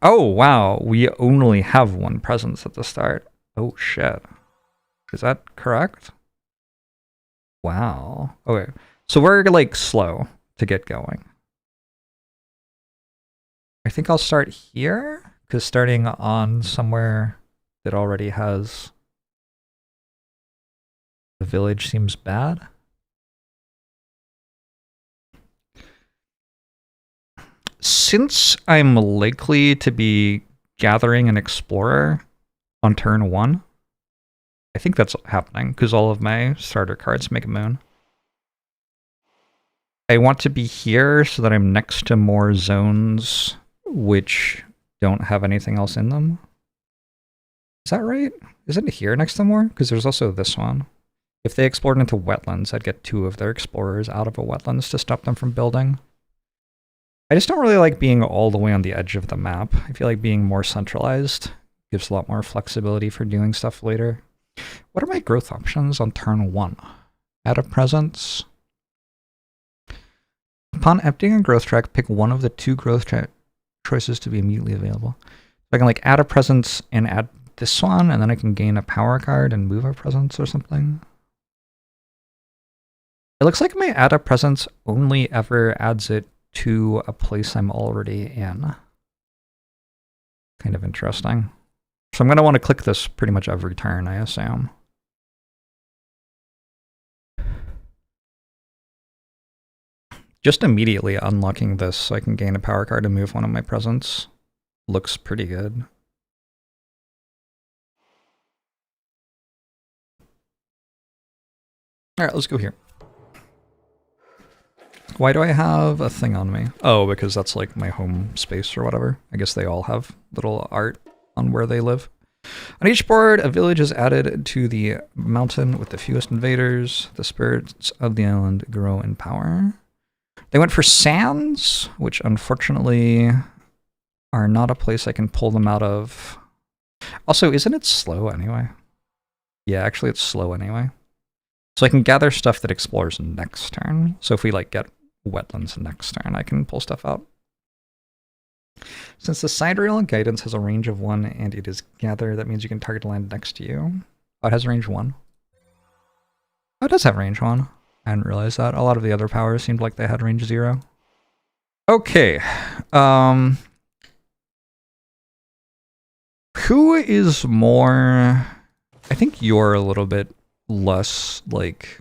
Oh, wow. We only have 1 presence at the start. Oh, shit. Is that correct? Wow. Okay. So we're, like, slow to get going. I think I'll start here, because starting on somewhere that already has the village seems bad. Since I'm likely to be gathering an explorer on turn 1, I think that's happening because all of my starter cards make a moon. I want to be here so that I'm next to more zones which don't have anything else in them. Is that right? Isn't it here next to more? Because there's also this one. If they explored into wetlands, I'd get 2 of their explorers out of a wetlands to stop them from building. I just don't really like being all the way on the edge of the map. I feel like being more centralized gives a lot more flexibility for doing stuff later. What are my growth options on turn 1? Add a presence. Upon emptying a growth track, pick one of the 2 growth choices to be immediately available. So I can like add a presence and add this one, and then I can gain a power card and move a presence or something. It looks like my add a presence only ever adds it to a place I'm already in. Kind of interesting. So I'm going to want to click this pretty much every turn, I assume. Just immediately unlocking this so I can gain a power card and move one of my presents looks pretty good. Alright, let's go here. Why do I have a thing on me? Oh, because that's like my home space or whatever. I guess they all have little art on where they live. On each board, a village is added to the mountain with the fewest invaders. The spirits of the island grow in power. They went for sands, which unfortunately are not a place I can pull them out of. Also, isn't it slow anyway? Yeah, actually it's slow anyway. So I can gather stuff that explores next turn. So if we like get wetlands next turn, I can pull stuff out. Since the sidereal guidance has a range of 1 and it is gather, that means you can target a land next to you. Oh, it has range 1. Oh, it does have range 1. I hadn't realized that. A lot of the other powers seemed like they had range 0. Okay. Who is more... I think you're a little bit less, like,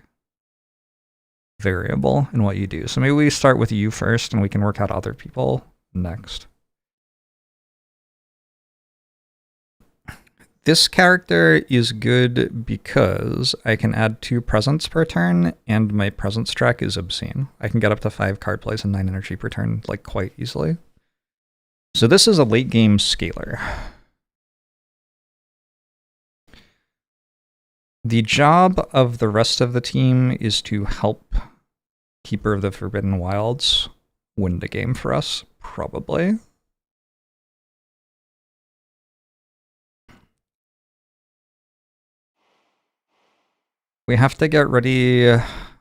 variable in what you do. So maybe we start with you first and we can work out other people next. This character is good because I can add 2 presence per turn, and my presence track is obscene. I can get up to 5 card plays and 9 energy per turn, like, quite easily. So this is a late game scaler. The job of the rest of the team is to help Keeper of the Forbidden Wilds win the game for us, probably. We have to get ready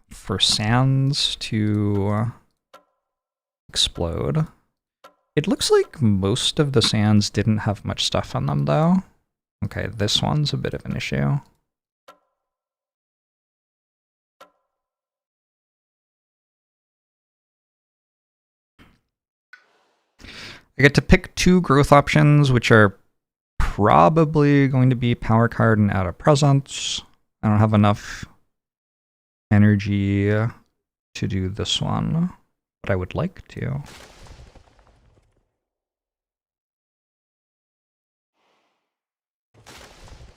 for sands to explode. It looks like most of the sands didn't have much stuff on them, though. Okay, this one's a bit of an issue. I get to pick 2 growth options, which are probably going to be power card and add a presence. I don't have enough energy to do this one, but I would like to.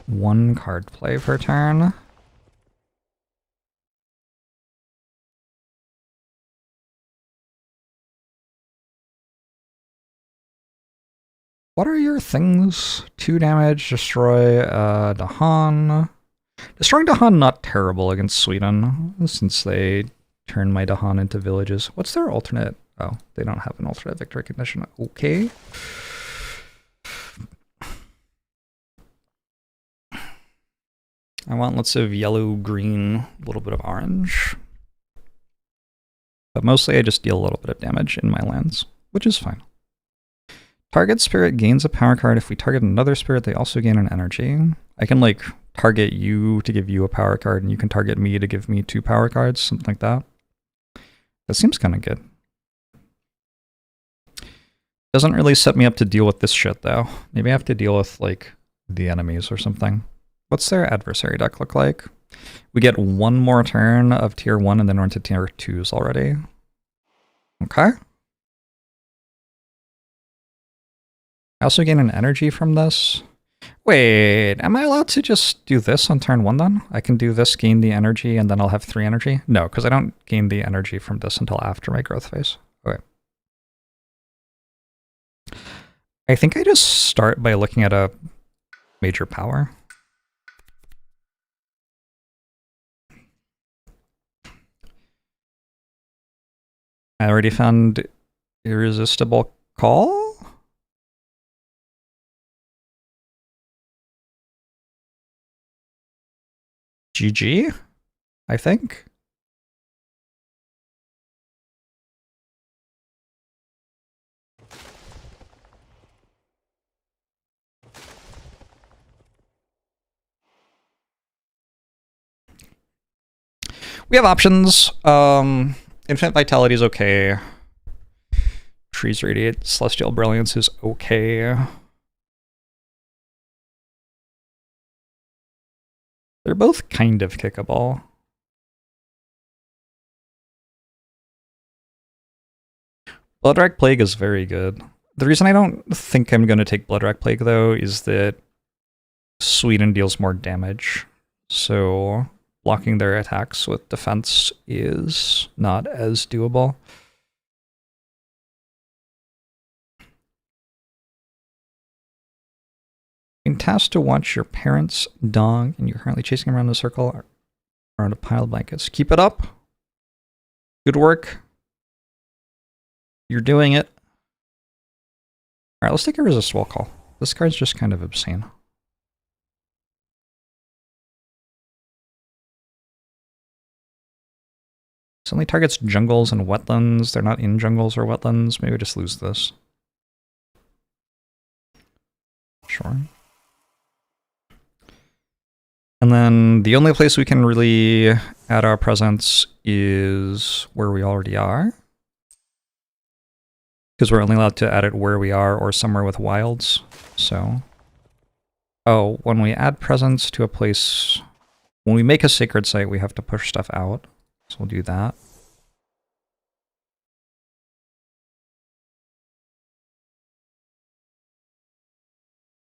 One card play per turn. What are your things? 2 damage, destroy Dahan. Destroying Dahan not terrible against Sweden, since they turn my Dahan into villages. What's their alternate? Oh, they don't have an alternate victory condition. Okay. I want lots of yellow, green, a little bit of orange. But mostly I just deal a little bit of damage in my lands, which is fine. Target spirit gains a power card. If we target another spirit, they also gain an energy. I can, like, target you to give you a power card, and you can target me to give me 2 power cards, something like that. That seems kind of good. Doesn't really set me up to deal with this shit, though. Maybe I have to deal with, like, the enemies or something. What's their adversary deck look like? We get 1 more turn of tier 1, and then we're into tier 2s already. Okay. I also gain an energy from this. Wait, am I allowed to just do this on turn 1 then? I can do this, gain the energy, and then I'll have 3 energy? No, because I don't gain the energy from this until after my growth phase. Okay. I think I just start by looking at a major power. I already found Irresistible Call? GG, I think. We have options. Infinite Vitality is okay. Trees Radiate Celestial Brilliance is okay. They're both kind of kickable. Bloodrack Plague is very good. The reason I don't think I'm going to take Bloodrack Plague, though, is that Sweden deals more damage. So blocking their attacks with defense is not as doable. Being tasked to watch your parents' dog, and you're currently chasing around in a circle around a pile of blankets. Keep it up. Good work. You're doing it. Alright, let's take a resistible call. This card's just kind of obscene. This only targets jungles and wetlands. They're not in jungles or wetlands. Maybe I just lose this. Sure. And then the only place we can really add our presence is where we already are. Because we're only allowed to add it where we are or somewhere with wilds. So, oh, when we add presence to a place, when we make a sacred site, we have to push stuff out. So we'll do that.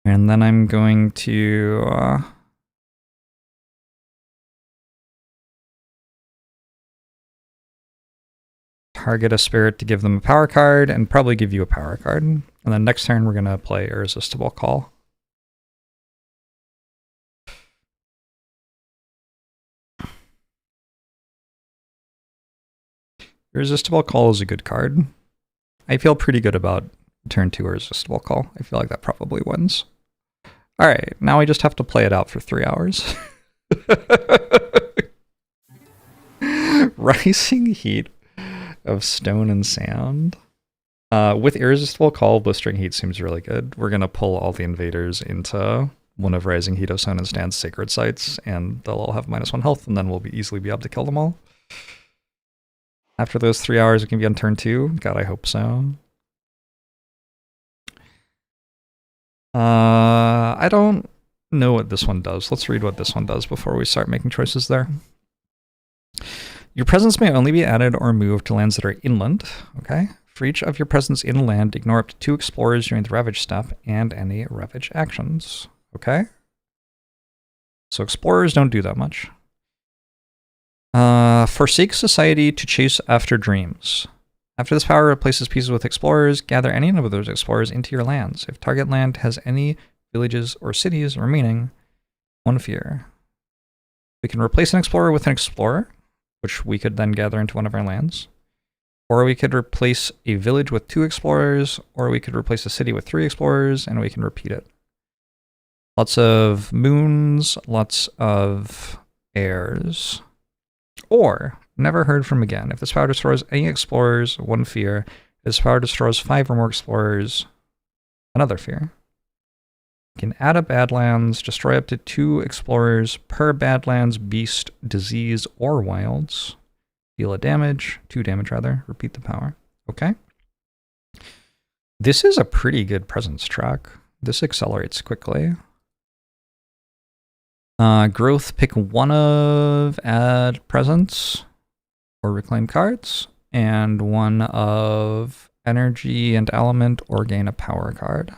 And then I'm going to target a spirit to give them a power card and probably give you a power card. And then next turn we're going to play Irresistible Call. Irresistible Call is a good card. I feel pretty good about turn 2 Irresistible Call. I feel like that probably wins. Alright, now we just have to play it out for 3 hours. Rising Heat of Stone and Sand. With Irresistible Call, Blistering Heat seems really good. We're going to pull all the invaders into one of Rising Heat of Stone and Sand's sacred sites, and they'll all have -1 health, and then we'll easily be able to kill them all. After those 3 hours, it can be on turn 2. God, I hope so. I don't know what this one does. Let's read what this one does before we start making choices there. Your presence may only be added or moved to lands that are inland. Okay. For each of your presence in land, ignore up to 2 explorers during the Ravage step and any Ravage actions. Okay. So explorers don't do that much. Forsake society to chase after dreams. After this power replaces pieces with explorers, gather any of those explorers into your lands. If target land has any villages or cities remaining, 1 fear. We can replace an explorer with an explorer, which we could then gather into one of our lands. Or we could replace a village with 2 explorers, or we could replace a city with 3 explorers, and we can repeat it. Lots of moons, lots of airs. Or, never heard from again. If this power destroys any explorers, 1 fear. If this power destroys 5 or more explorers, another fear. You can add up Badlands, destroy up to 2 explorers per Badlands, Beast, Disease, or Wilds. Deal a damage, 2 damage rather, repeat the power. Okay. This is a pretty good presence track. This accelerates quickly. Growth, pick 1 of add presence or reclaim cards, and 1 of energy and element or gain a power card.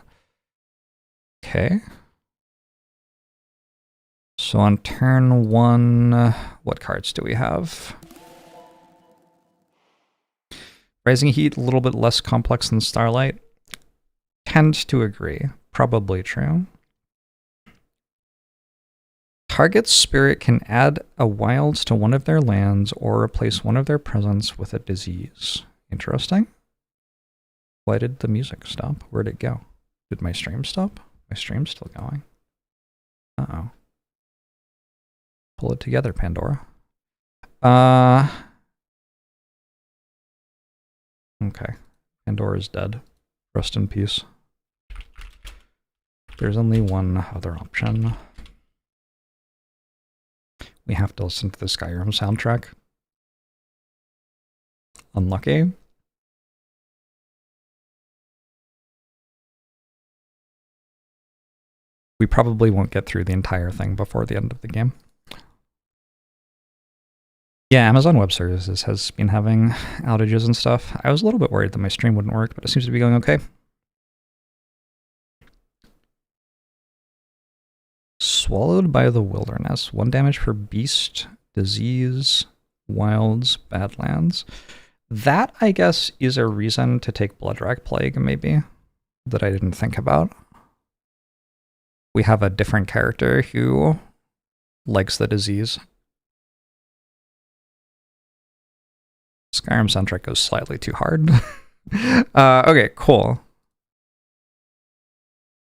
Okay. So on turn 1, what cards do we have? Rising Heat, a little bit less complex than Starlight. Tend to agree. Probably true. Target spirit can add a wilds to one of their lands or replace one of their presence with a disease. Interesting. Why did the music stop? Where'd it go? Did my stream stop? My stream's still going. Uh-oh. Pull it together, Pandora. Okay. Pandora's dead. Rest in peace. There's only one other option. We have to listen to the Skyrim soundtrack. Unlucky. We probably won't get through the entire thing before the end of the game. Yeah, Amazon Web Services has been having outages and stuff. I was a little bit worried that my stream wouldn't work, but it seems to be going okay. Swallowed by the Wilderness. 1 damage for Beast, Disease, Wilds, Badlands. That, I guess, is a reason to take Bloodwrack Plague, maybe, that I didn't think about. We have a different character who likes the disease. Skyrim soundtrack goes slightly too hard. Okay, cool.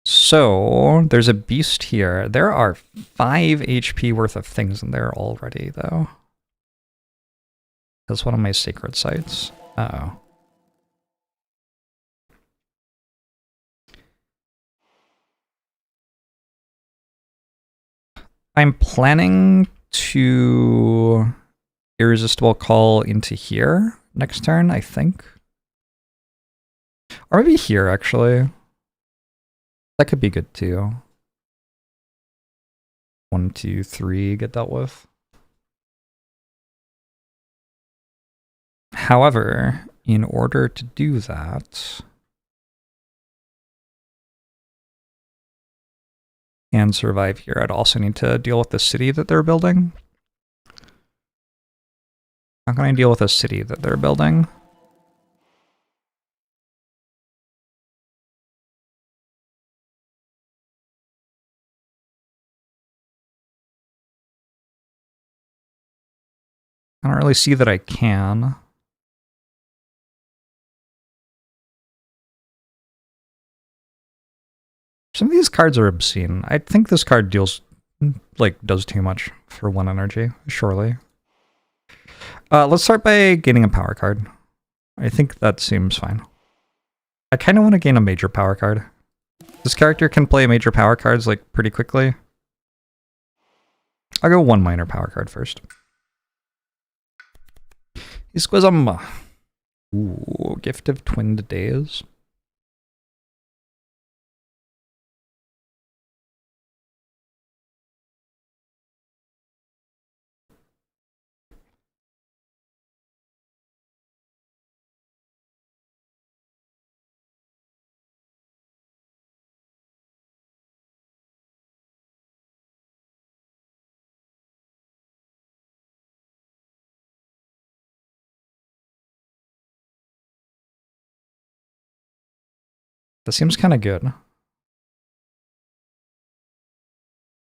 So there's a beast here. There are 5 HP worth of things in there already, though. That's one of my sacred sites. Uh-oh. I'm planning to Irresistible Call into here next turn, I think. Or maybe here, actually. That could be good, too. 1, 2, 3 get dealt with. However, in order to do that, and survive here, I'd also need to deal with the city that they're building. How can I deal with a city that they're building? I don't really see that I can. Some of these cards are obscene. I think this card does too much for 1 energy, surely. Let's start by gaining a power card. I think that seems fine. I kind of want to gain a major power card. This character can play major power cards like pretty quickly. I'll go 1 minor power card first. Isquism. Ooh, Gift of Twinned Days. That seems kind of good.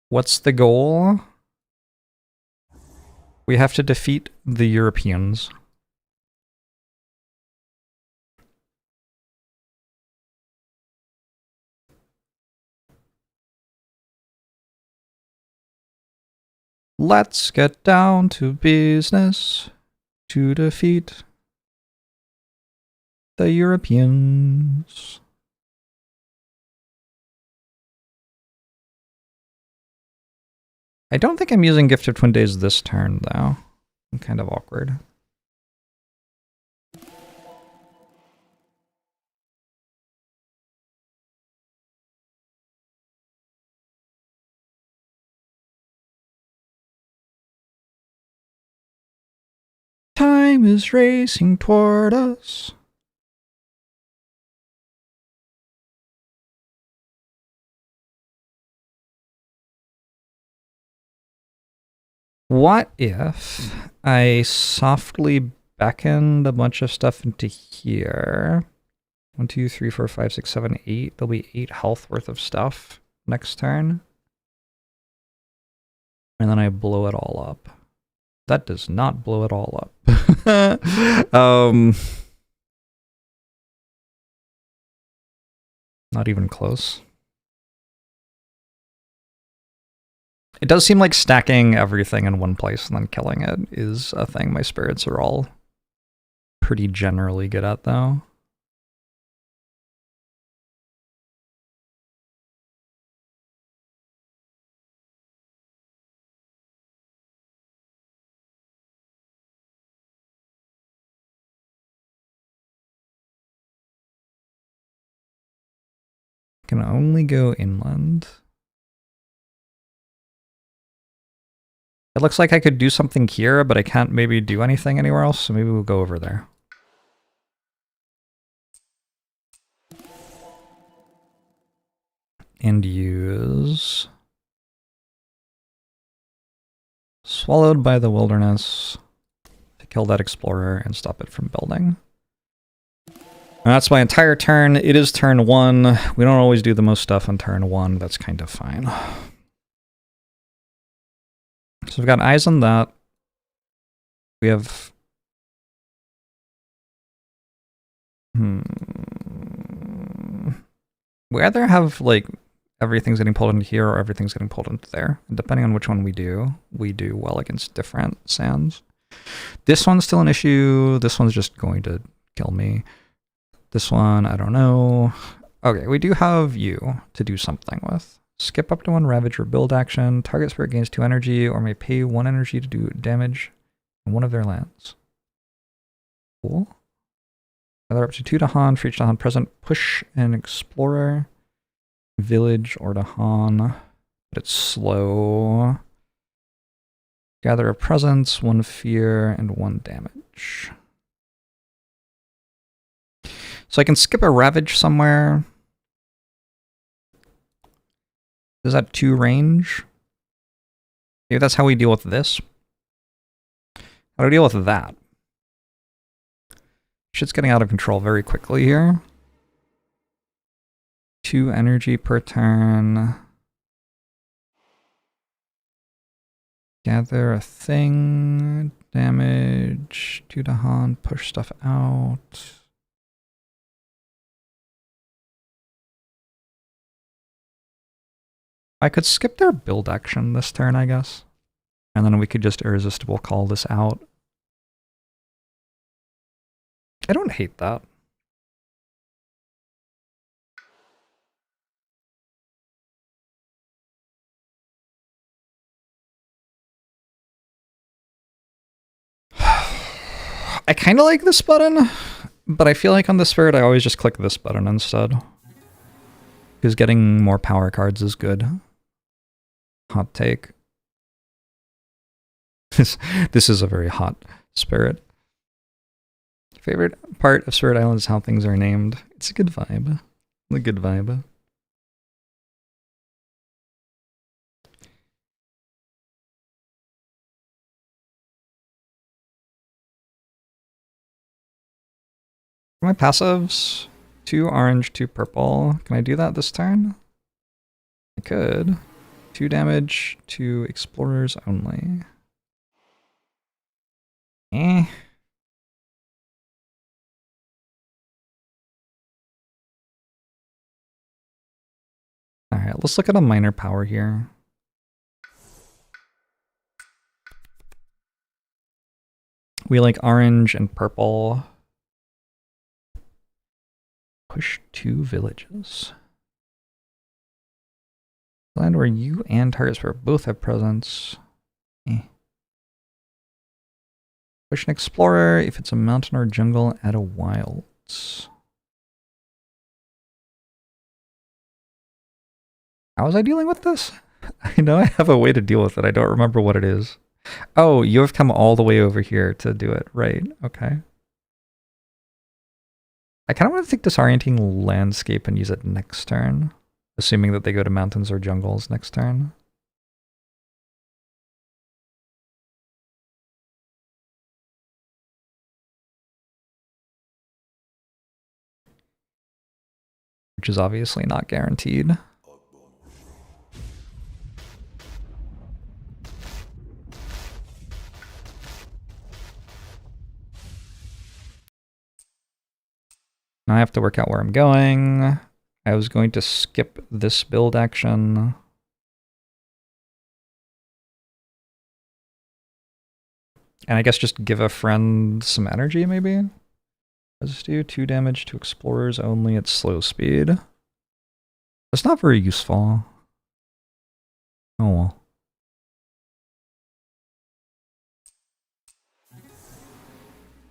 What's the goal? We have to defeat the Europeans. Let's get down to business to defeat the Europeans. I don't think I'm using Gift of Twin Days this turn, though. I'm kind of awkward. Time is racing toward us. What if I softly beckoned a bunch of stuff into here? 1, 2, 3, 4, 5, 6, 7, 8. There'll be 8 health worth of stuff next turn. And then I blow it all up. That does not blow it all up. Not even close. It does seem like stacking everything in one place and then killing it is a thing my spirits are all pretty generally good at, though. Can only go inland. It looks like I could do something here, but I can't maybe do anything anywhere else, so maybe we'll go over there. And use Swallowed by the Wilderness to kill that explorer and stop it from building. And that's my entire turn. It is turn 1. We don't always do the most stuff on turn 1. That's kind of fine. So we've got eyes on that. We have... We either have like everything's getting pulled into here or everything's getting pulled into there. And depending on which one we do well against different sands. This one's still an issue. This one's just going to kill me. This one, I don't know. Okay, we do have you to do something with. Skip up to 1 Ravage or build action. Target spirit gains 2 energy or may pay 1 energy to do damage in one of their lands. Cool. Gather up to 2 Dahan for each Dahan present. Push an Explorer, Village, or Dahan. But it's slow. Gather a presence, 1 fear, and 1 damage. So I can skip a Ravage somewhere. Is that 2 range? Maybe that's how we deal with this. How do we deal with that? Shit's getting out of control very quickly here. 2 energy per turn. Gather a thing. Damage. 2 Dahan. Push stuff out. I could skip their build action this turn, I guess. And then we could just irresistible call this out. I don't hate that. I kind of like this button, but I feel like on the Spirit I always just click this button instead. Because getting more power cards is good. Hot take. This is a very hot Spirit. Favorite part of Spirit Island is how things are named. It's a good vibe. A good vibe. My passives, 2 orange, 2 purple. Can I do that this turn? I could. 2 damage to explorers only. Eh. Alright, let's look at a minor power here. We like orange and purple. Push 2 villages. Land where you and target spirit both have presence. Eh. Push an explorer. If it's a mountain or jungle, add a wilds. How was I dealing with this? I know I have a way to deal with it. I don't remember what it is. Oh, you have come all the way over here to do it. Right. Okay. I kind of want to take disorienting landscape and use it next turn. Assuming that they go to mountains or jungles next turn. Which is obviously not guaranteed. Now I have to work out where I'm going. I was going to skip this build action. And I guess just give a friend some energy, maybe? Let's do 2 damage to explorers only at slow speed. That's not very useful. Oh well. I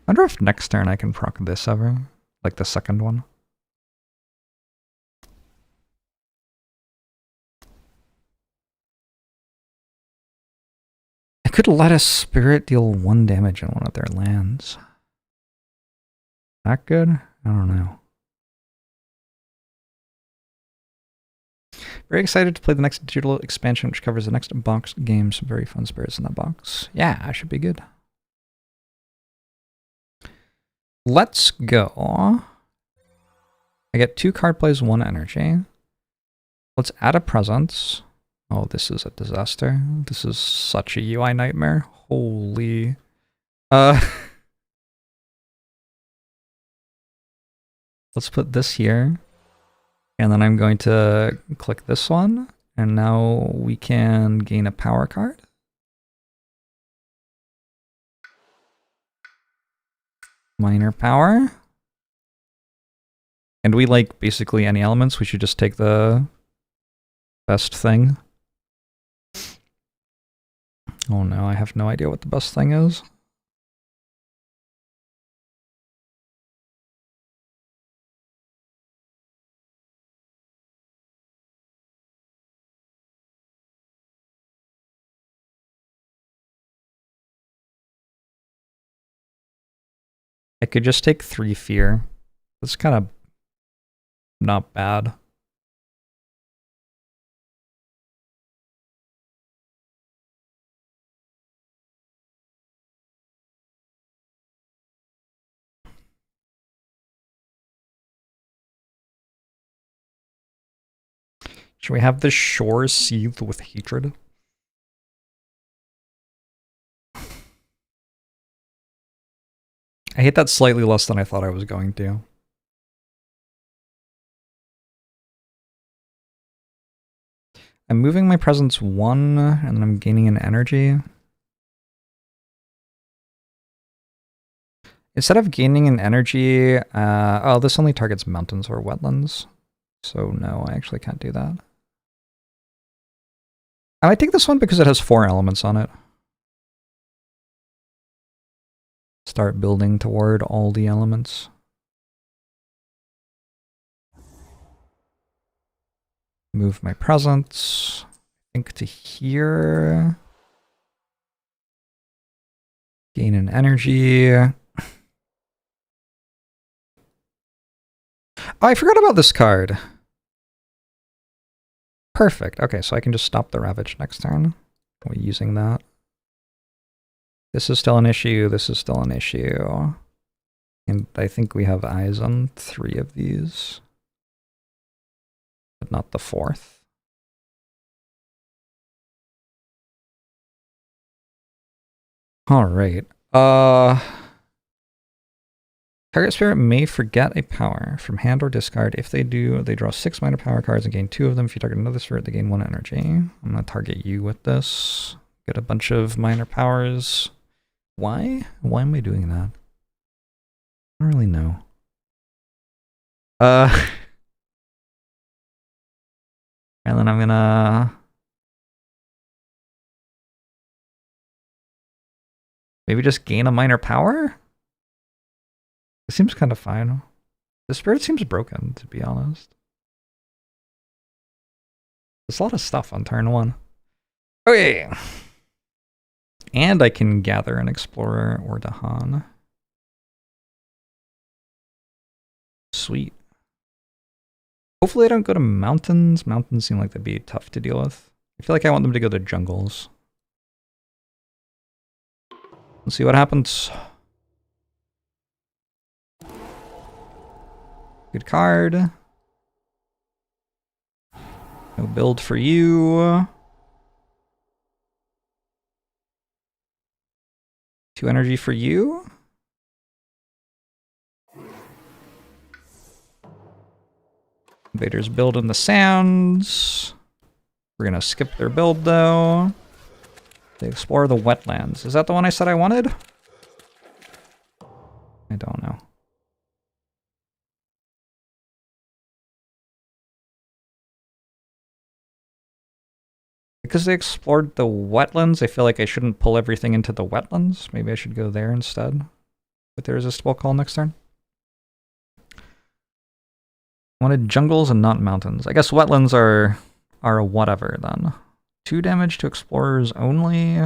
wonder if next turn I can proc this ever. Like the second one. I could let a spirit deal 1 damage in one of their lands. That good? I don't know. Very excited to play the next digital expansion, which covers the next box game. Some very fun spirits in that box. Yeah, I should be good. Let's go. I get 2 card plays, 1 energy. Let's add a presence. Oh, this is a disaster. This is such a UI nightmare. Holy. Let's put this here. And then I'm going to click this one, and now we can gain a power card. Minor power. And we like basically any elements. We should just take the best thing. Oh no, I have no idea what the best thing is. I could just take 3 fear. That's kind of not bad. Should we have the shore seethe with hatred? I hate that slightly less than I thought I was going to. I'm moving my presence 1, and then I'm gaining an energy. Instead of gaining an energy, oh, this only targets mountains or wetlands. So no, I actually can't do that. I might take this one because it has 4 elements on it. Start building toward all the elements. Move my presence, I think, to here. Gain an energy. Oh, I forgot about this card. Perfect. Okay, so I can just stop the Ravage next turn. We're using that. This is still an issue. This is still an issue. And I think we have eyes on 3 of these. But not the 4th. Alright. Target spirit may forget a power from hand or discard. If they do, they draw 6 minor power cards and gain 2 of them. If you target another spirit, they gain 1 energy. I'm gonna target you with this. Get a bunch of minor powers. Why? Why am I doing that? I don't really know. And then I'm gonna maybe just gain a minor power? It seems kind of fine. The spirit seems broken, to be honest. There's a lot of stuff on turn 1. Okay. And I can gather an explorer or Dahan. Sweet. Hopefully I don't go to mountains. Mountains seem like they'd be tough to deal with. I feel like I want them to go to jungles. Let's see what happens. Good card. No build for you. 2 energy for you. Invaders build in the sands. We're gonna skip their build though. They explore the wetlands. Is that the one I said I wanted? I don't know. Because they explored the wetlands, I feel like I shouldn't pull everything into the wetlands. Maybe I should go there instead with the irresistible call next turn. I wanted jungles and not mountains. I guess wetlands are a whatever then. 2 damage to explorers only.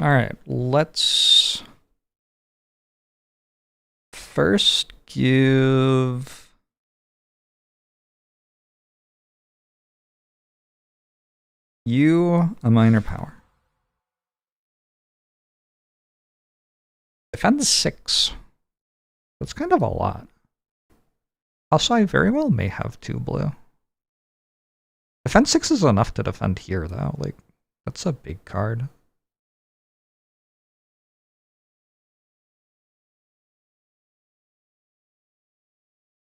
Alright, let's first give you a minor power. Defend 6. That's kind of a lot. Also, I very well may have 2 blue. Defend 6 is enough to defend here, though. Like, That's a big card.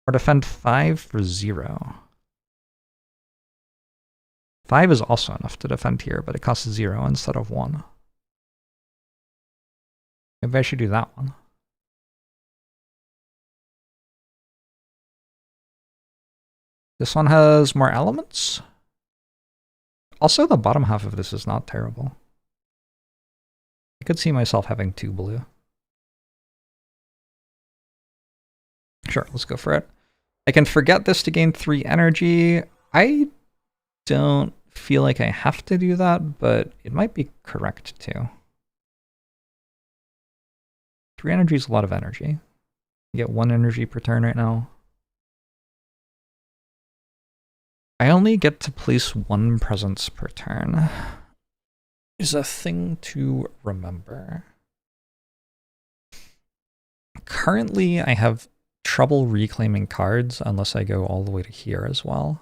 Or defend 5 for 0. 5 is also enough to defend here, but it costs 0 instead of 1. Maybe I should do that one. This one has more elements. Also, the bottom half of this is not terrible. I could see myself having 2 blue. Sure, let's go for it. I can forget this to gain 3 energy. I don't feel like I have to do that, but it might be correct too. 3 energy is a lot of energy. You get 1 energy per turn right now. I only get to place 1 presence per turn. Is a thing to remember. Currently, I have trouble reclaiming cards unless I go all the way to here as well.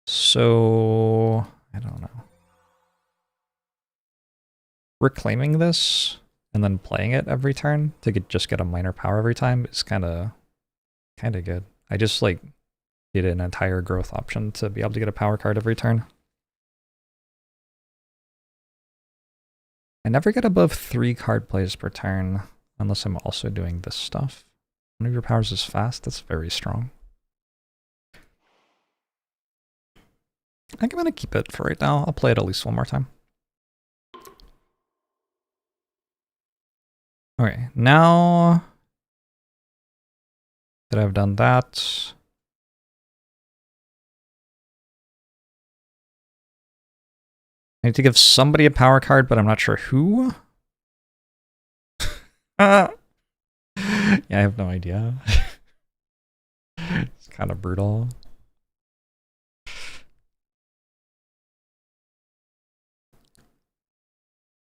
So, I don't know. Reclaiming this and then playing it every turn to just get a minor power every time is kind of good. I just like did an entire growth option to be able to get a power card every turn. I never get above 3 card plays per turn unless I'm also doing this stuff. One of your powers is fast. That's very strong. I think I'm going to keep it for right now. I'll play it at least one more time. Okay, now that I've done that, I need to give somebody a power card, but I'm not sure who. Yeah, I have no idea. It's kind of brutal.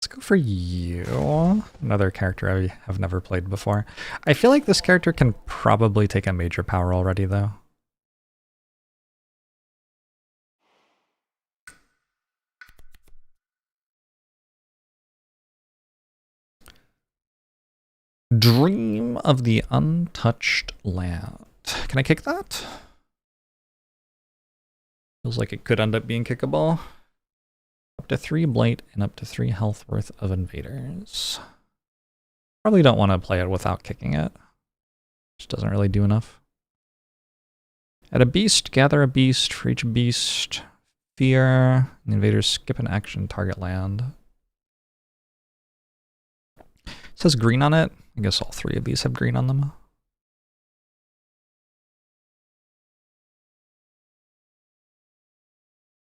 Let's go for you. Another character I have never played before. I feel like this character can probably take a major power already, though. Dream of the Untouched Land. Can I kick that? Feels like it could end up being kickable. Up to 3 blight and up to 3 health worth of invaders. Probably don't want to play it without kicking it. Just doesn't really do enough. Add a beast, gather a beast. For each beast, fear. The invaders skip an action, target land. It says green on it. I guess all 3 of these have green on them.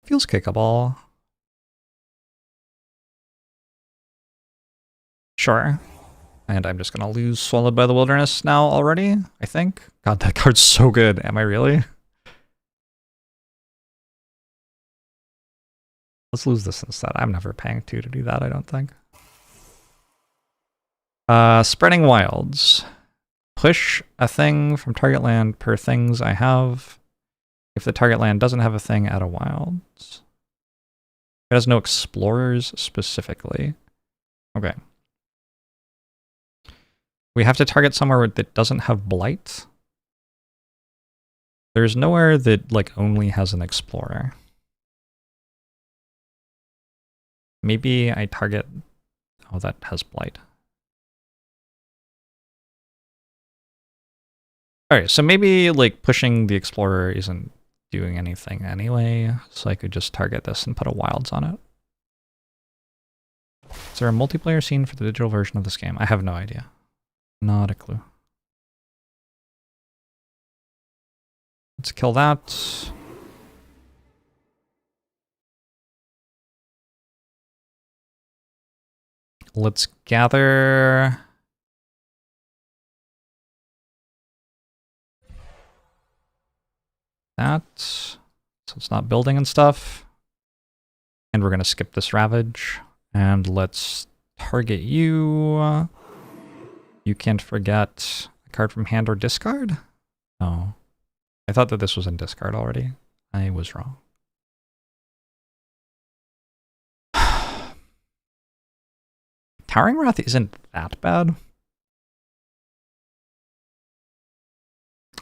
Feels kickable. Sure. And I'm just gonna lose Swallowed by the Wilderness now already, I think. God, that card's so good. Am I really? Let's lose this instead. I'm never paying 2 to do that, I don't think. Spreading Wilds. Push a thing from target land per things I have. If the target land doesn't have a thing, add a wilds. It has no explorers specifically. Okay. We have to target somewhere that doesn't have blight. There's nowhere that like only has an explorer. Maybe I target... Oh, that has blight. Alright, so maybe like pushing the explorer isn't doing anything anyway, so I could just target this and put a wilds on it. Is there a multiplayer scene for the digital version of this game? I have no idea. Not a clue. Let's kill that. Let's gather... that. So it's not building and stuff. And we're going to skip this Ravage. And let's target you. You can't forget a card from hand or discard? No. I thought that this was in discard already. I was wrong. Towering Wrath isn't that bad.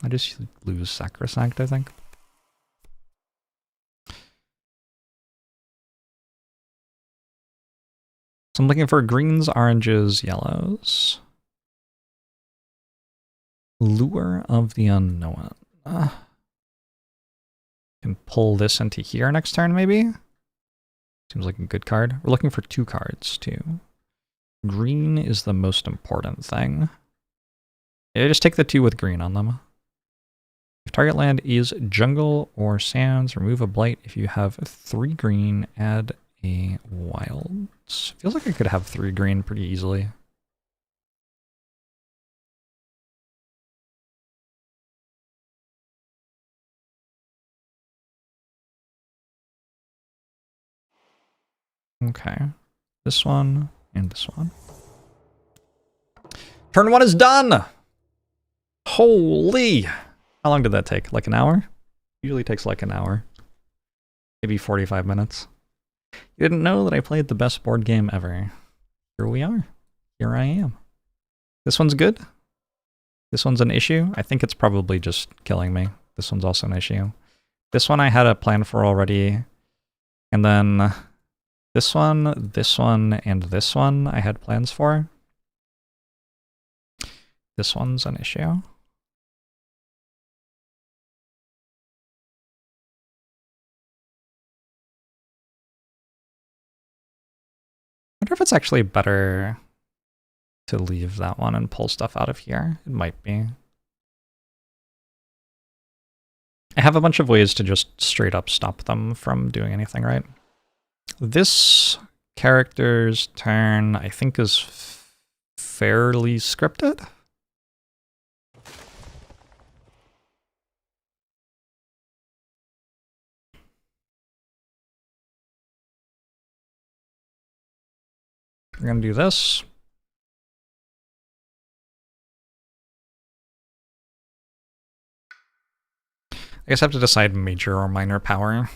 I just lose Sacrosanct, I think. So I'm looking for greens, oranges, yellows. Lure of the Unknown. Can pull this into here next turn, maybe? Seems like a good card. We're looking for 2 cards, too. Green is the most important thing. Yeah, just take the 2 with green on them. If target land is jungle or sands, remove a blight. If you have 3 green, add a wild. Feels like I could have 3 green pretty easily. Okay. This one and this one. Turn 1 is done! Holy! How long did that take? Like an hour? Usually takes like an hour. Maybe 45 minutes. You didn't know that I played the best board game ever. Here we are. Here I am. This one's good. This one's an issue. I think it's probably just killing me. This one's also an issue. This one I had a plan for already. And then this one, and this one I had plans for. This one's an issue. I wonder if it's actually better to leave that one and pull stuff out of here. It might be. I have a bunch of ways to just straight up stop them from doing anything right. This character's turn, I think, is fairly scripted. We're gonna do this. I guess I have to decide major or minor power.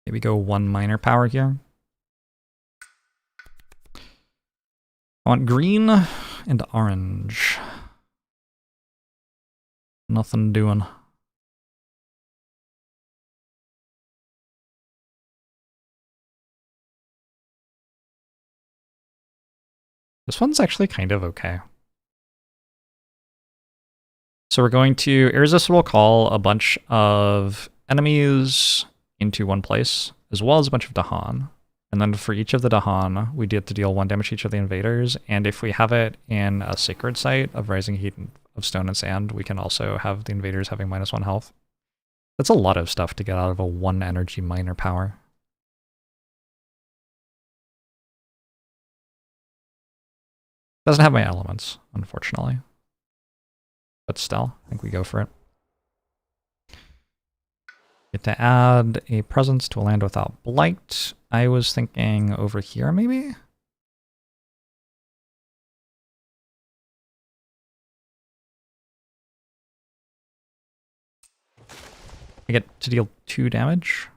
Maybe go 1 minor power here. I want green and orange. Nothing doing. This one's actually kind of okay. So we're going to Irresistible Call a bunch of enemies into one place, as well as a bunch of Dahan. And then for each of the Dahan, we get to deal 1 damage to each of the invaders. And if we have it in a sacred site of Rising Heat of Stone and Sand, we can also have the invaders having -1 health. That's a lot of stuff to get out of a 1 energy minor power. Doesn't have my elements, unfortunately. But still, I think we go for it. Get to add a presence to a land without blight. I was thinking over here, maybe? I get to deal 2 damage.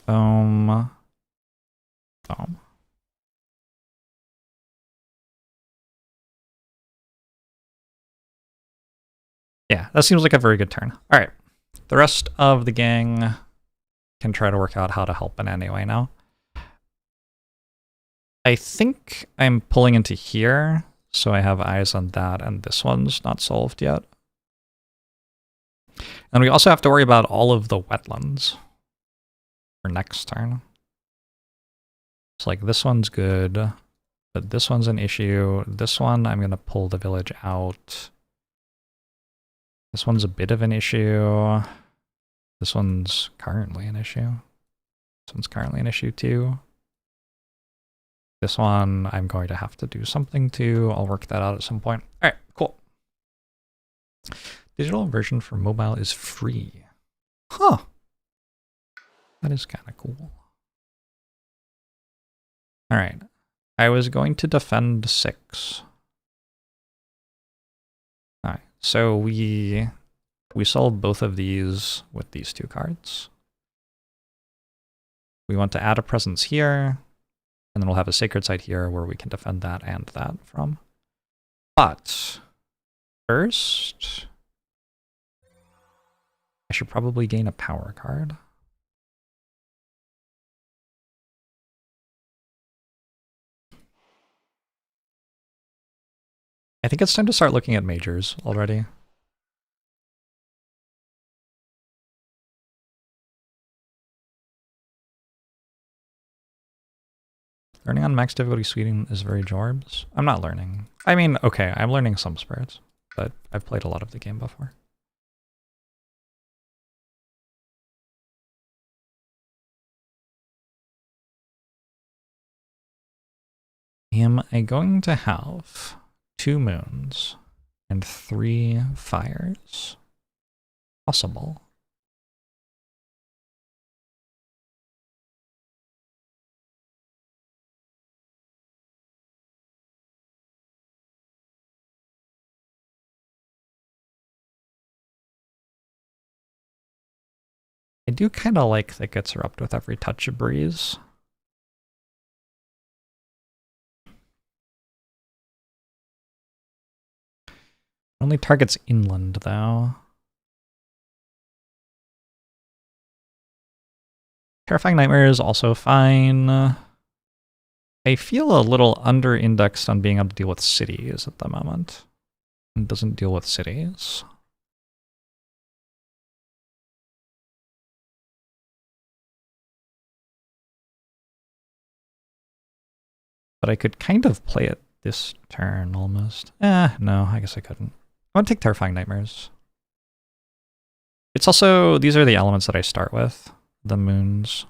Boom. Boom. Yeah, that seems like a very good turn. All right. The rest of the gang can try to work out how to help in any way now. I think I'm pulling into here, so I have eyes on that, and this one's not solved yet. And we also have to worry about all of the wetlands for next turn. It's like this one's good, but this one's an issue. This one, I'm going to pull the village out. This one's a bit of an issue. This one's currently an issue. This one's currently an issue too. This one I'm going to have to do something to. I'll work that out at some point. All right, cool. Digital version for mobile is free. Huh. That is kind of cool. All right. I was going to defend 6. All right. So we sold both of these with these 2 cards. We want to add a presence here, and then we'll have a sacred site here where we can defend that and that from. But first, I should probably gain a power card. I think it's time to start looking at majors already. Learning on max difficulty Sweden is very Jorbs. I'm not learning. I mean, okay, I'm learning some spirits, but I've played a lot of the game before. Am I going to have 2 moons and 3 fires? Possible. I do kind of like that gets erupt with every touch of breeze. Only targets inland, though. Terrifying Nightmare is also fine. I feel a little under-indexed on being able to deal with cities at the moment. It doesn't deal with cities. But I could kind of play it this turn, almost. No, I guess I couldn't. I want to take Terrifying Nightmares. It's also, these are the elements that I start with. The moons.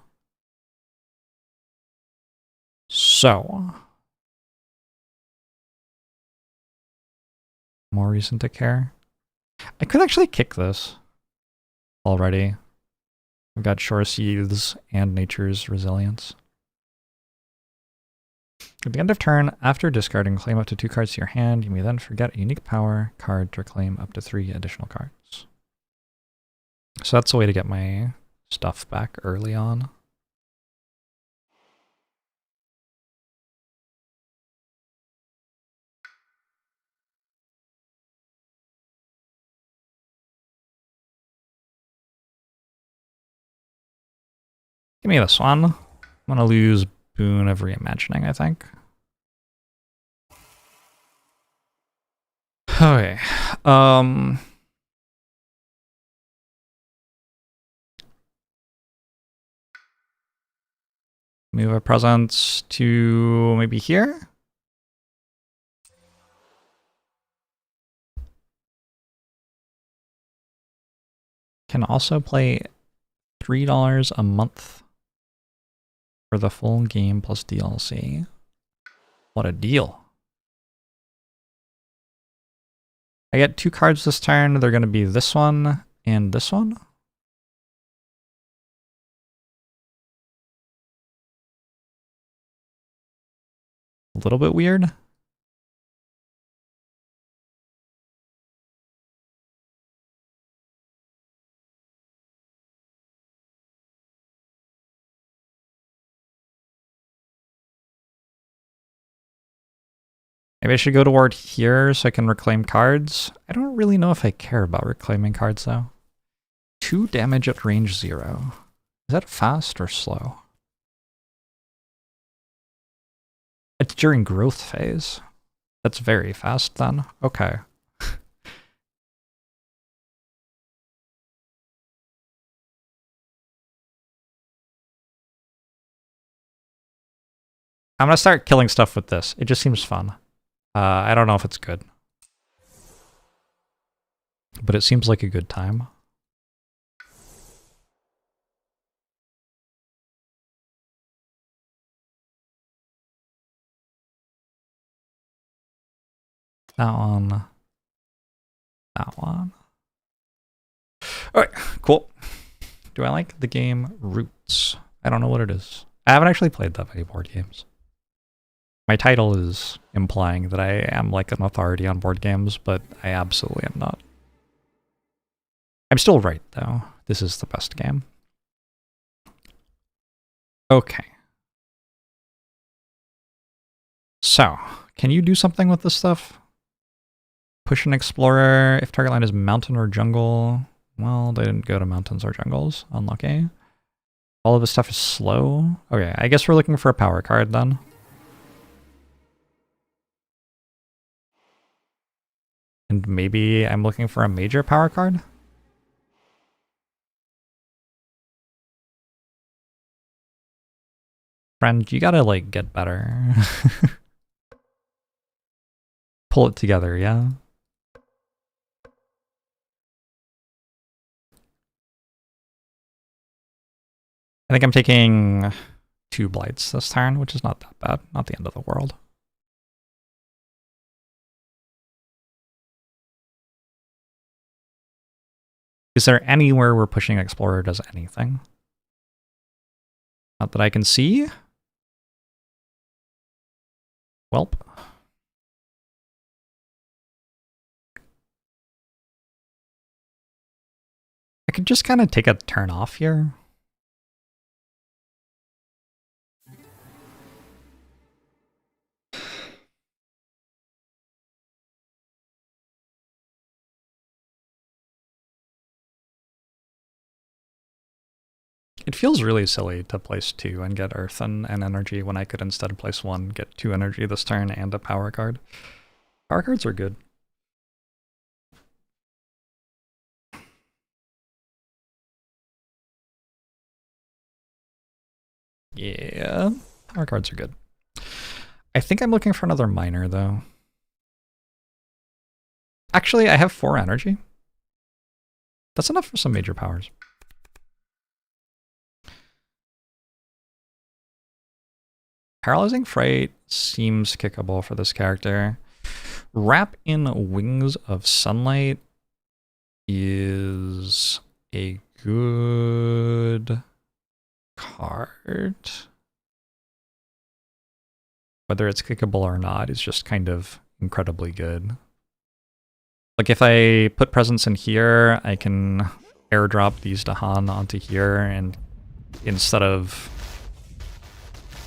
So. More reason to care. I could actually kick this already. We've got Shore Seas and Nature's Resilience. At the end of turn, after discarding, claim up to 2 cards to your hand. You may then forget a unique power card to claim up to 3 additional cards. So that's a way to get my stuff back early on. Give me this one. I'm gonna lose Boon of Reimagining, I think. Okay. Move a presence to maybe here. Can also play $3 a month for the full game plus DLC. What a deal. I get 2 cards this turn. They're going to be this one and this one. A little bit weird. Maybe I should go toward here so I can reclaim cards. I don't really know if I care about reclaiming cards though. 2 damage at range 0. Is that fast or slow? It's during growth phase. That's very fast then. Okay. I'm gonna start killing stuff with this. It just seems fun. I don't know if it's good. But it seems like a good time. That one. That one. Alright, cool. Do I like the game Roots? I don't know what it is. I haven't actually played that many board games. My title is implying that I am like an authority on board games, but I absolutely am not. I'm still right, though. This is the best game. Okay. So, can you do something with this stuff? Push an explorer if target line is mountain or jungle. Well, they didn't go to mountains or jungles. Unlucky. All of this stuff is slow. Okay, I guess we're looking for a power card then. And maybe I'm looking for a major power card? Friend, you gotta, like, get better. Pull it together, yeah? I think I'm taking 2 blights this turn, which is not that bad. Not the end of the world. Is there anywhere where pushing Explorer does anything? Not that I can see. Welp. I could just kind of take a turn off here. It feels really silly to place 2 and get Earth and energy when I could instead place 1, get 2 energy this turn, and a power card. Power cards are good. Yeah, power cards are good. I think I'm looking for another miner, though. Actually, I have 4 energy. That's enough for some major powers. Paralyzing Fright seems kickable for this character. Wrap in Wings of Sunlight is a good card. Whether it's kickable or not is just kind of incredibly good. Like if I put presence in here, I can airdrop these Dahan onto here, and instead of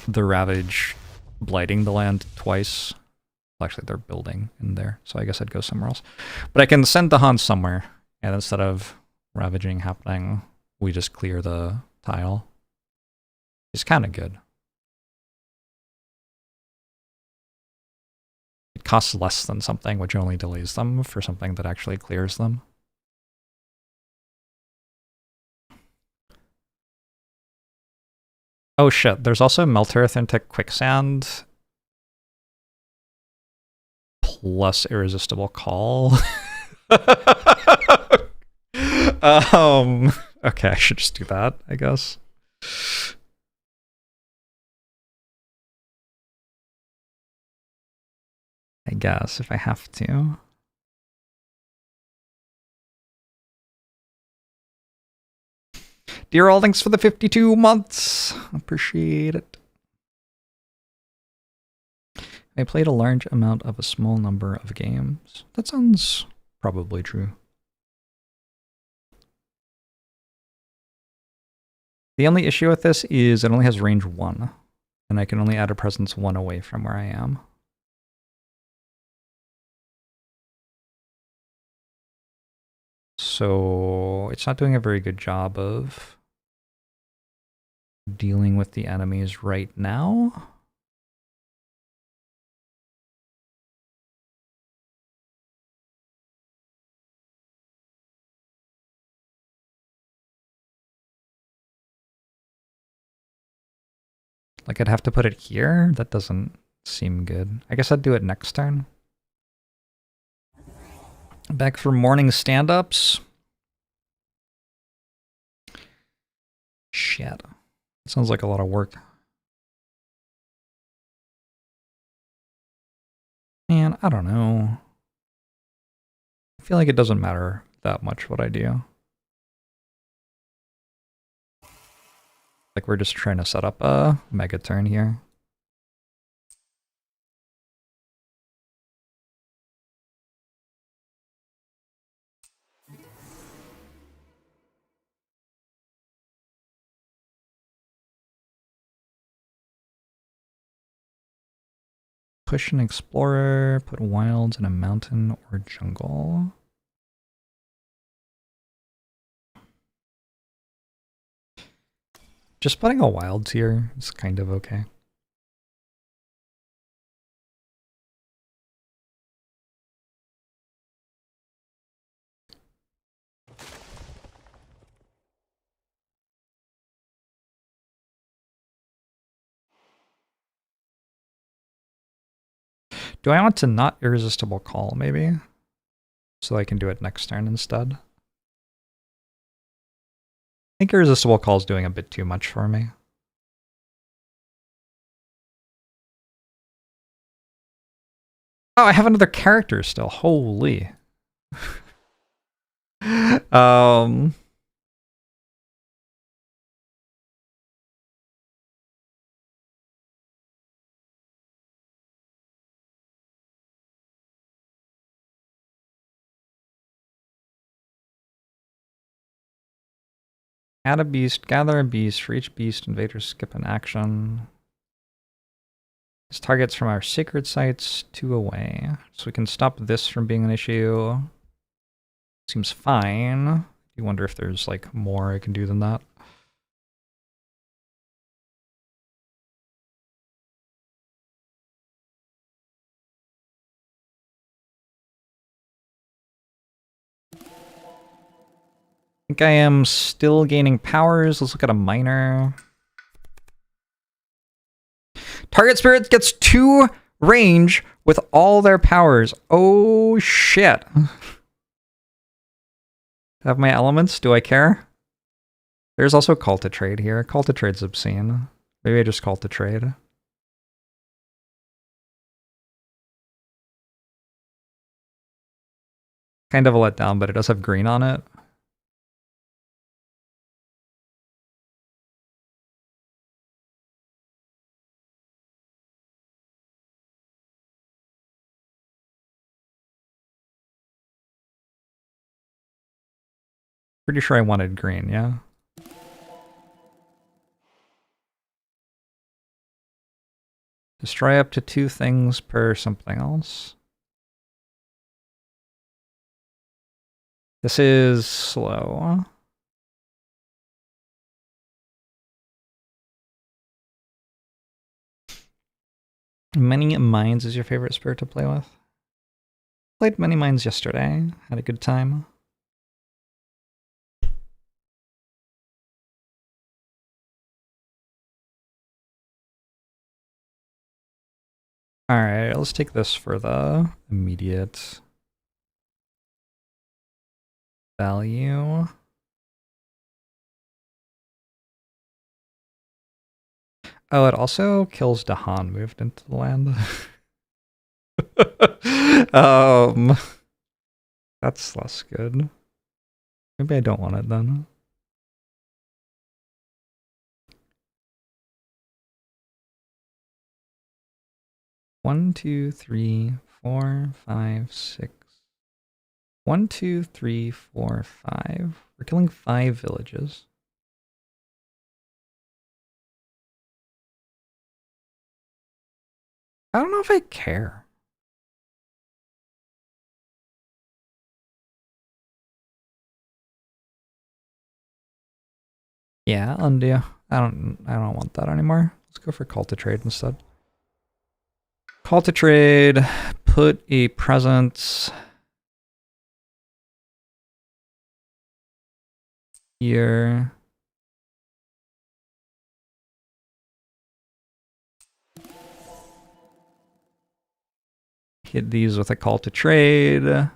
the Ravage blighting the land twice, well, actually they're building in there, so I guess I'd go somewhere else. But I can send Dahan somewhere, and instead of Ravaging happening, we just clear the tile. It's kind of good. It costs less than something, which only delays them, for something that actually clears them. Oh shit, there's also Melt Earth into Quicksand plus Irresistible Call. Okay, I should just do that, I guess. I guess, if I have to. Dear all, thanks for the 52 months. Appreciate it. I played a large amount of a small number of games. That sounds probably true. The only issue with this is it only has range 1, and I can only add a presence 1 away from where I am. So it's not doing a very good job of dealing with the enemies right now. Like I'd have to put it here? That doesn't seem good. I guess I'd do it next turn. Back for morning stand-ups. Shit. Sounds like a lot of work. Man, I don't know. I feel like it doesn't matter that much what I do. Like we're just trying to set up a mega turn here. Push an explorer, put wilds in a mountain or jungle. Just putting a wilds here is kind of okay. Do I want to not irresistible call, maybe? So I can do it next turn instead? I think irresistible call is doing a bit too much for me. Oh, I have another character still. Holy. Add a beast, gather a beast. For each beast, invaders skip an action. This targets from our sacred sites 2 away. So we can stop this from being an issue. Seems fine. You wonder if there's like more I can do than that. I think I am still gaining powers. Let's look at a minor. Target spirit gets 2 range with all their powers. Oh shit. Have my elements? Do I care? There's also call to trade here. Call to trade's obscene. Maybe I just call to trade. Kind of a letdown, but it does have green on it. Pretty sure I wanted green, yeah? Destroy up to 2 things per something else. This is slow. Many Mines is your favorite spirit to play with? Played Many Mines yesterday. Had a good time. Alright, let's take this for the immediate value. Oh, it also kills Dahan moved into the land. That's less good. Maybe I don't want it then. One, two, three, four, five, six. 1, 2, 3, 4, 5. We're killing 5 villages. I don't know if I care. Yeah, undo. I don't want that anymore. Let's go for call to trade instead. Call to trade, put a presence here. Hit these with a call to trade.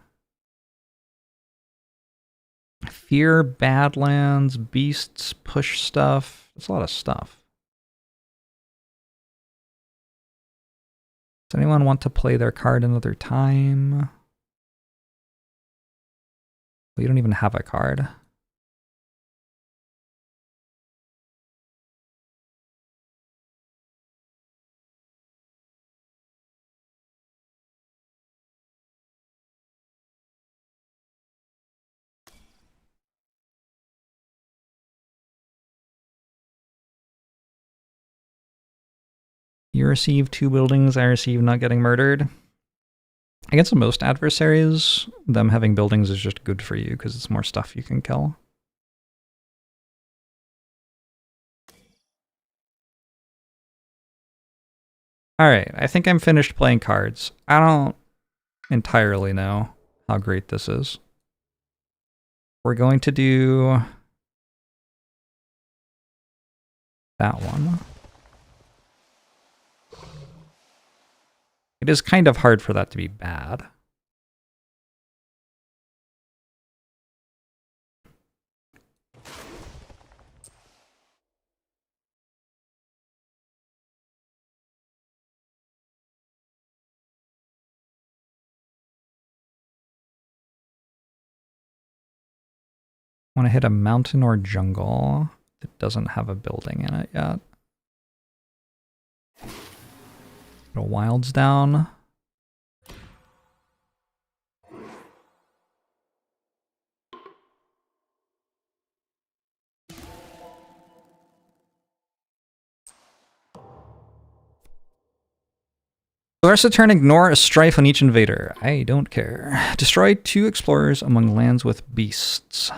Fear, Badlands, Beasts, push stuff. That's a lot of stuff. Does anyone want to play their card another time? We don't even have a card. You receive 2 buildings, I receive not getting murdered. Against most adversaries, them having buildings is just good for you because it's more stuff you can kill. Alright, I think I'm finished playing cards. I don't entirely know how great this is. We're going to do that one. It is kind of hard for that to be bad. Want to hit a mountain or jungle that doesn't have a building in it yet. Put a wilds down. The rest of the turn, ignore a strife on each invader. I don't care. Destroy 2 explorers among lands with beasts.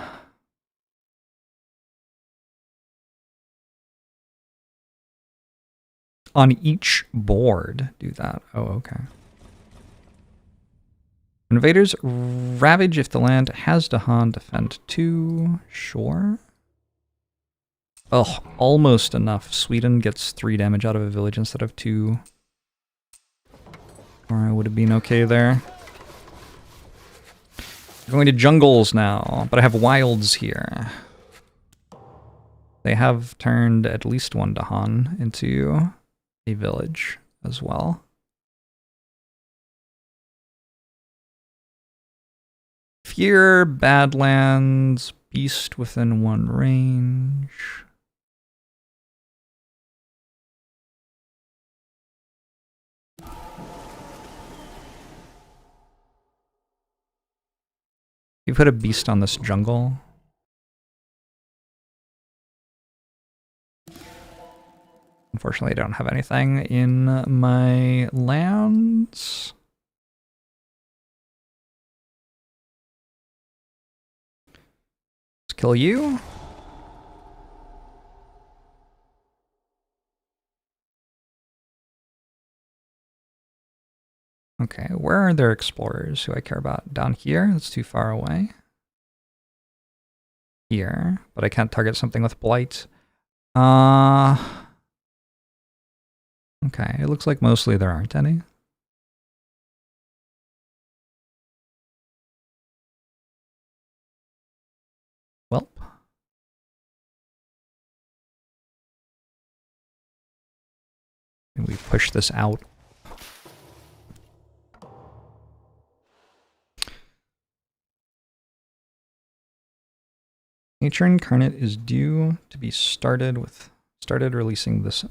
On each board, do that. Oh, okay. Invaders ravage if the land has Dahan, defend 2. Sure. Oh, almost enough. Sweden gets 3 damage out of a village instead of 2. Or I would have been okay there. We're going to jungles now, but I have wilds here. They have turned at least 1 Dahan into a village as well. Fear, Badlands, Beast within 1 range. You put a beast on this jungle. Unfortunately, I don't have anything in my lands. Let's kill you. Okay, where are there explorers who I care about? Down here? That's too far away. Here, but I can't target something with blight. Okay, it looks like mostly there aren't any. Welp. And we push this out. Nature Incarnate is due to be started releasing this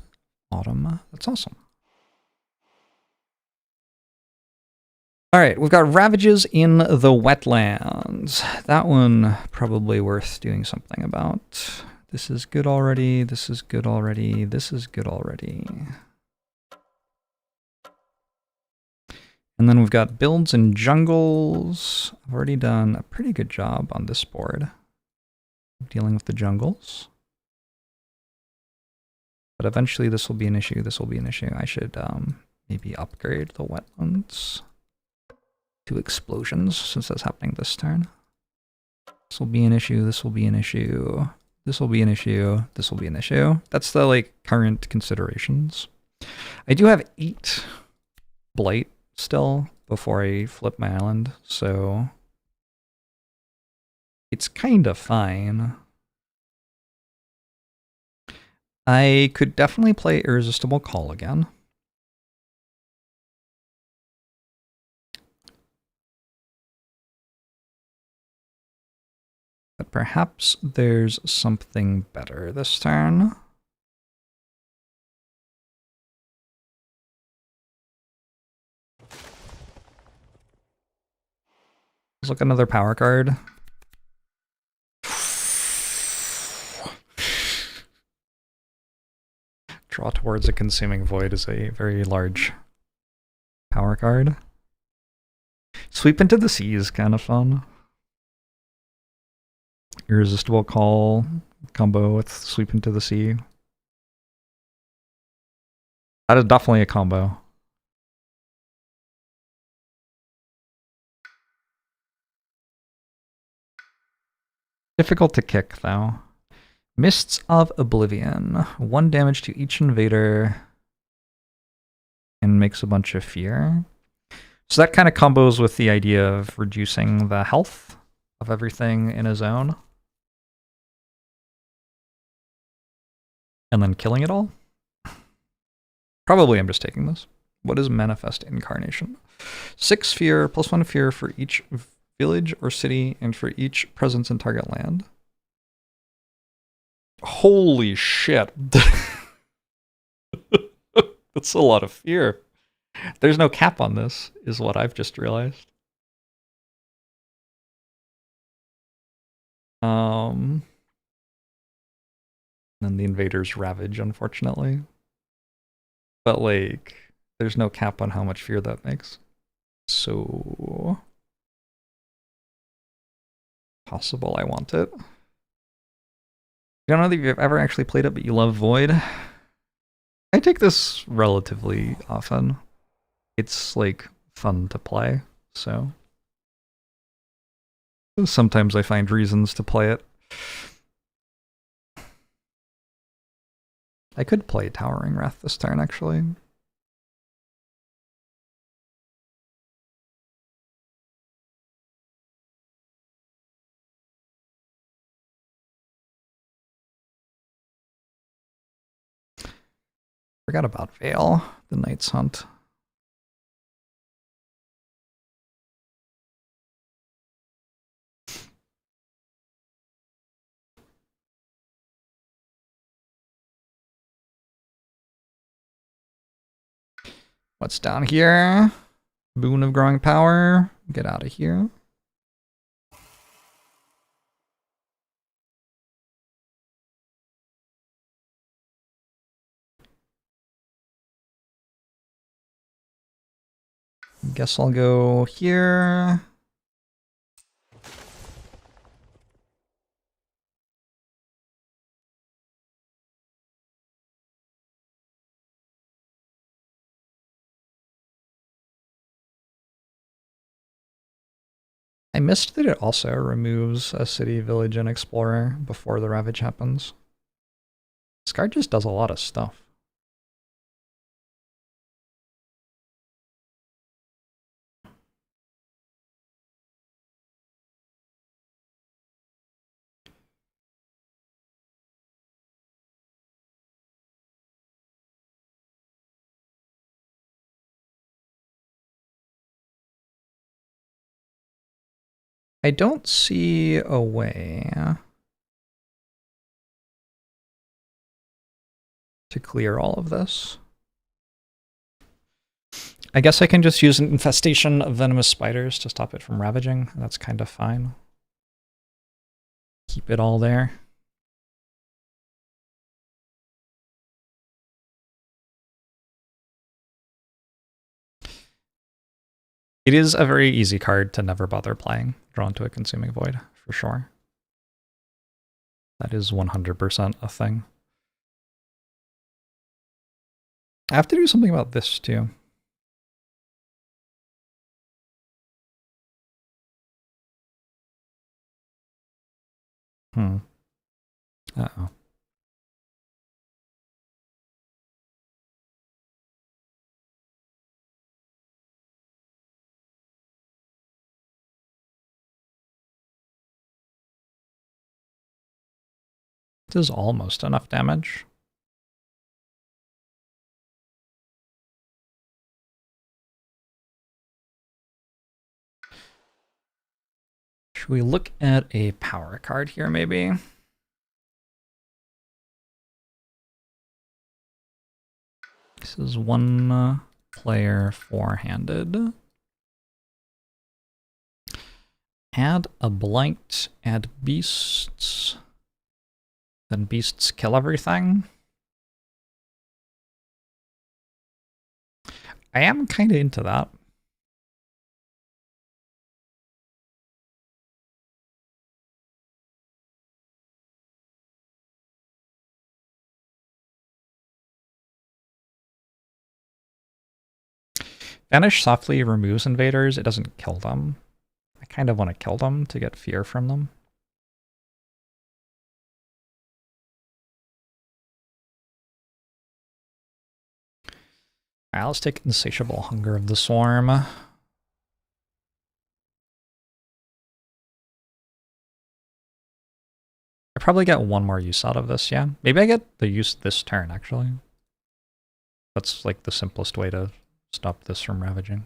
autumn. That's awesome. All right, we've got Ravages in the Wetlands. That one probably worth doing something about. This is good already. This is good already. This is good already. And then we've got builds and jungles. I've already done a pretty good job on this board dealing with the jungles. But eventually this will be an issue. This will be an issue. I should maybe upgrade the wetlands to explosions since that's happening this turn. This will be an issue. This will be an issue. This will be an issue. This will be an issue. That's the like current considerations. I do have 8 blight still before I flip my island, so it's kind of fine. I could definitely play Irresistible Call again. but perhaps there's something better this turn. Let's look at another power card. Draw towards a consuming void is a very large power card. Sweep into the sea is kind of fun. Irresistible Call combo with Sweep into the Sea. That is definitely a combo. Difficult to kick, though. Mists of Oblivion. 1 damage to each invader. And makes a bunch of fear. So that kind of combos with the idea of reducing the health of everything in a zone. And then killing it all? Probably I'm just taking this. What is Manifest Incarnation? 6 fear, +1 fear for each village or city, and for each presence in target land. Holy shit. That's a lot of fear. There's no cap on this, is what I've just realized. And the invaders ravage, unfortunately. But, like, there's no cap on how much fear that makes. So... possible I want it. I don't know that you've ever actually played it, but you love Void. I take this relatively often. It's, like, fun to play, so... sometimes I find reasons to play it. I could play Towering Wrath this turn, actually. Forgot about Veil, the Night's Hunt. What's down here? Boon of Growing Power. Get out of here. Guess I'll go here. I missed that it also removes a city, village, and explorer before the Ravage happens. This card just does a lot of stuff. I don't see a way to clear all of this. I guess I can just use an infestation of venomous spiders to stop it from ravaging. That's kind of fine. Keep it all there. It is a very easy card to never bother playing. Drawn to a Consuming Void, for sure. That is 100% a thing. I have to do something about this, too. Uh-oh. This is almost enough damage. Should we look at a power card here, maybe? This is one player four-handed. Add a blight, add beasts. Then beasts kill everything. I am kind of into that. Vanish softly removes invaders. It doesn't kill them. I kind of want to kill them to get fear from them. Alright, let's take Insatiable Hunger of the Swarm. I probably get one more use out of this, yeah. Maybe I get the use this turn, actually. That's like the simplest way to stop this from ravaging.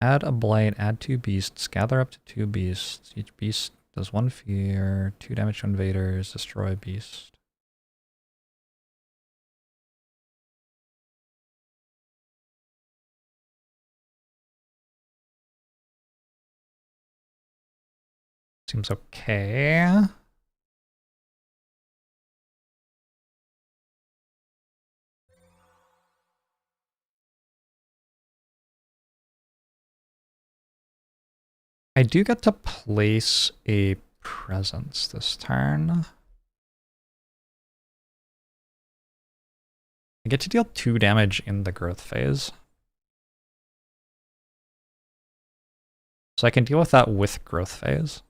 Add a blight, add 2 beasts, gather up to 2 beasts. Each beast does 1 fear, 2 damage to invaders, destroy a beast. Seems okay. I do get to place a presence this turn. I get to deal 2 damage in the growth phase. So I can deal with that with growth phase.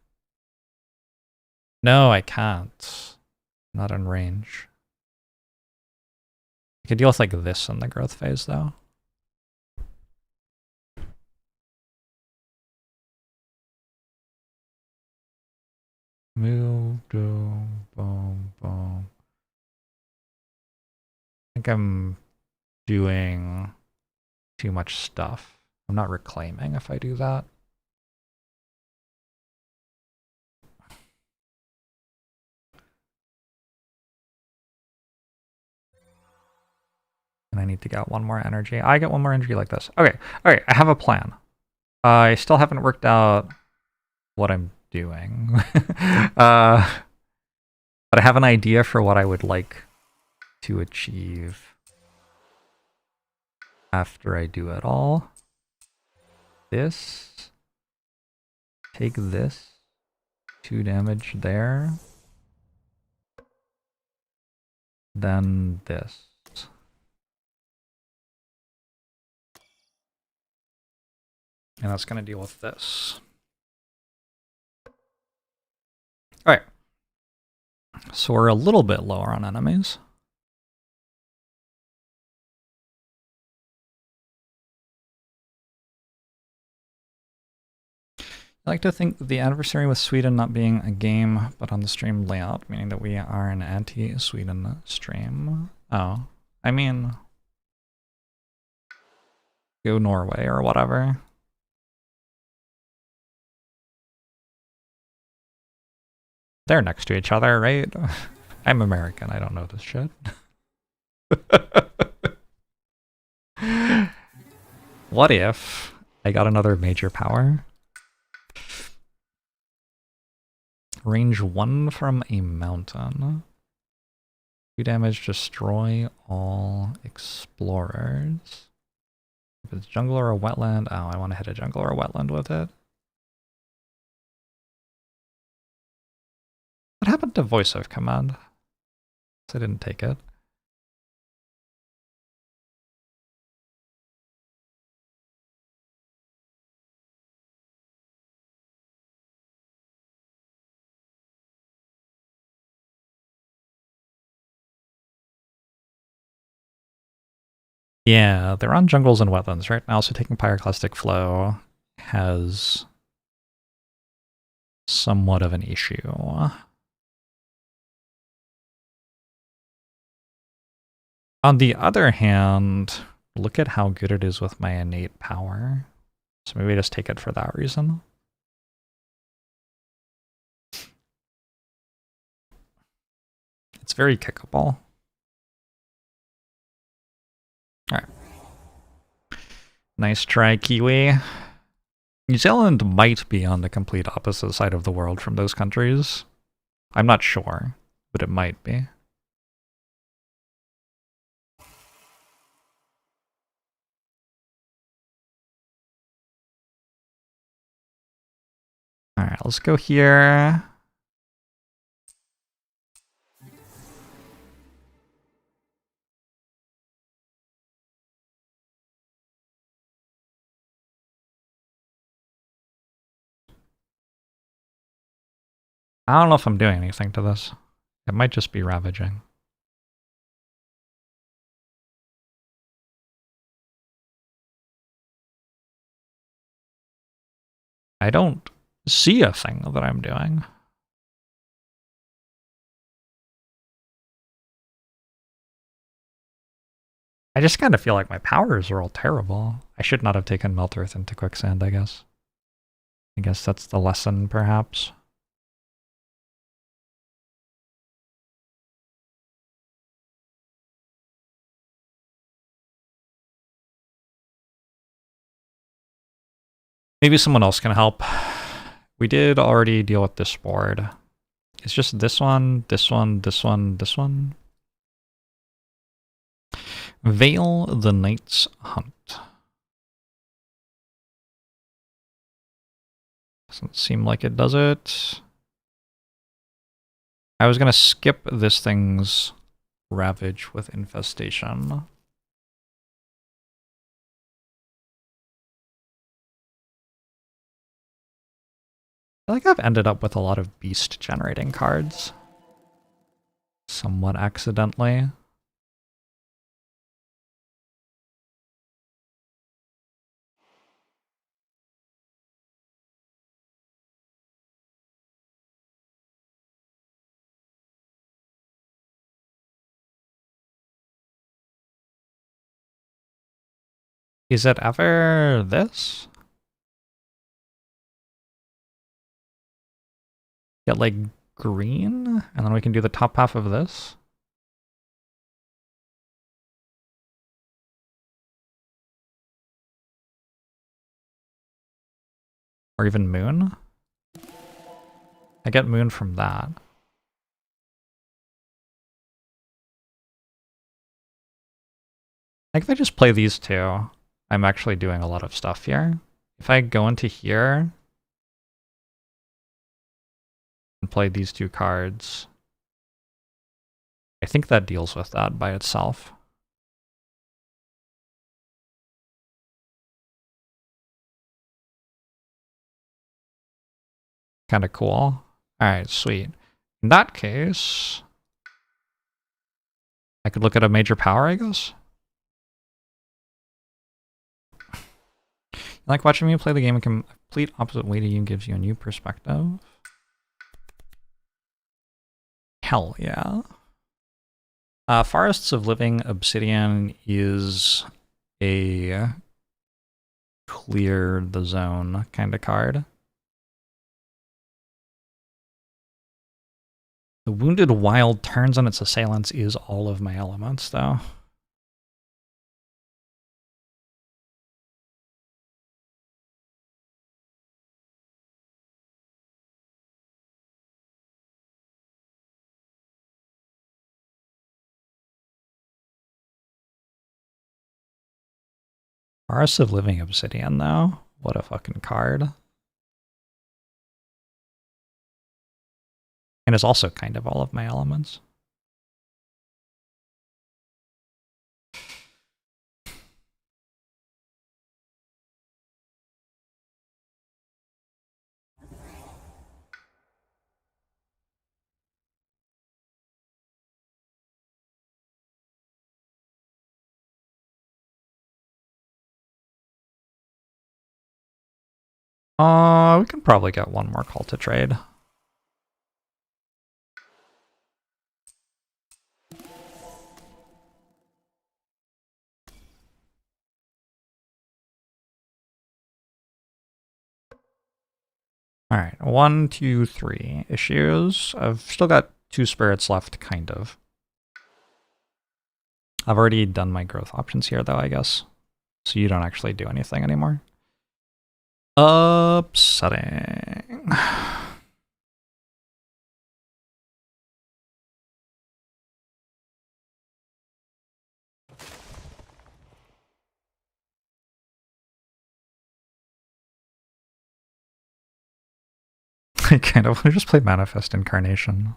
No, I can't. Not in range. I can deal with like this in the growth phase though. Move, boom, boom, boom. I think I'm doing too much stuff. I'm not reclaiming if I do that. And I need to get one more energy. I get one more energy like this. Okay, alright, I have a plan. I still haven't worked out what I'm doing. But I have an idea for what I would like to achieve after I do it all. This. Take this. 2 damage there. Then this. And that's going to deal with this. Alright. So we're a little bit lower on enemies. I like to think the adversary with Sweden not being a game, but on the stream layout, meaning that we are an anti-Sweden stream. Oh, I mean, go Norway or whatever. They're next to each other, right? I'm American, I don't know this shit. What if I got another major power? Range 1 from a mountain. 2 damage, destroy all explorers. If it's jungle or a wetland, oh, I want to hit a jungle or a wetland with it. What happened to voice of command? I didn't take it. Yeah, they're on jungles and wetlands right now, so taking Pyroclastic Flow has somewhat of an issue. On the other hand, look at how good it is with my innate power. So maybe just take it for that reason. It's very kickable. Alright. Nice try, Kiwi. New Zealand might be on the complete opposite side of the world from those countries. I'm not sure, but it might be. Alright, let's go here. I don't know if I'm doing anything to this. It might just be ravaging. I don't see a thing that I'm doing. I just kind of feel like my powers are all terrible. I should not have taken Melt Earth into Quicksand, I guess. I guess that's the lesson, perhaps. Maybe someone else can help. We did already deal with this board. It's just this one, this one, this one, this one. Veil the Knight's Hunt. Doesn't seem like it does it. I was gonna skip this thing's Ravage with Infestation. I feel like I've ended up with a lot of beast generating cards. Somewhat accidentally. Is it ever this? Get like green, and then we can do the top half of this. Or even moon. I get moon from that. I think if I just play these two, I'm actually doing a lot of stuff here. If I go into here and play these two cards, I think that deals with that by itself. Kind of cool. Alright, sweet. In that case, I could look at a major power, I guess? You like watching me play the game in complete opposite way to you gives you a new perspective? Hell yeah. Forests of Living Obsidian is a clear the zone kind of card. The Wounded Wild turns on its assailants is all of my elements, though. Forests of Living Obsidian, though? What a fucking card. And it's also kind of all of my elements. We can probably get one more call to trade. Alright, 1, 2, 3 issues. I've still got 2 spirits left, kind of. I've already done my growth options here, though, I guess. So you don't actually do anything anymore. Upsetting. I kind of want to just play Manifest Incarnation.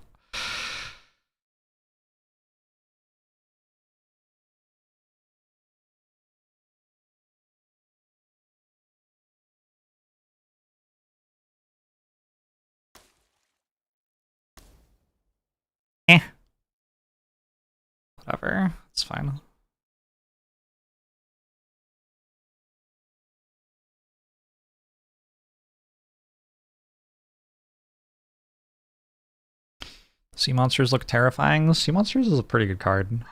Whatever, it's fine. Sea Monsters look terrifying. Sea Monsters is a pretty good card.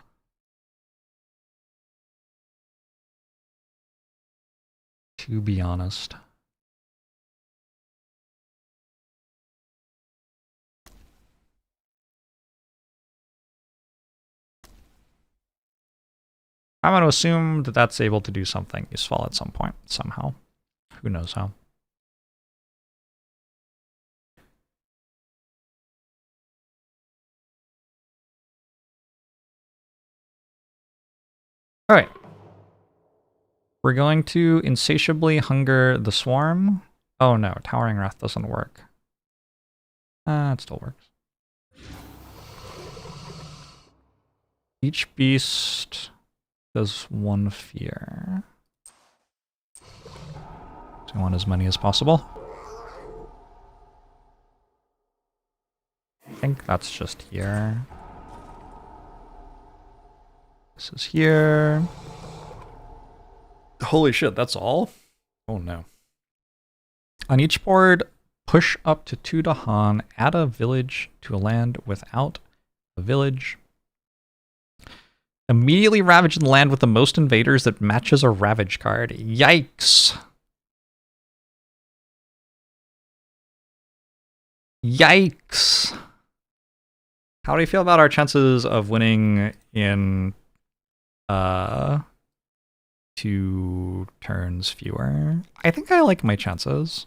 To be honest. I'm going to assume that that's able to do something useful at some point, somehow. Who knows how. All right. We're going to insatiably hunger the swarm. Oh no, Towering Wrath doesn't work. It still works. Each beast does 1 fear. So I want as many as possible. I think that's just here. This is here. Holy shit, that's all? Oh no. On each board, push up to 2 Dahan, add a village to a land without a village. Immediately ravage the land with the most invaders that matches a ravage card. Yikes. Yikes. How do you feel about our chances of winning in 2 turns fewer? I think I like my chances.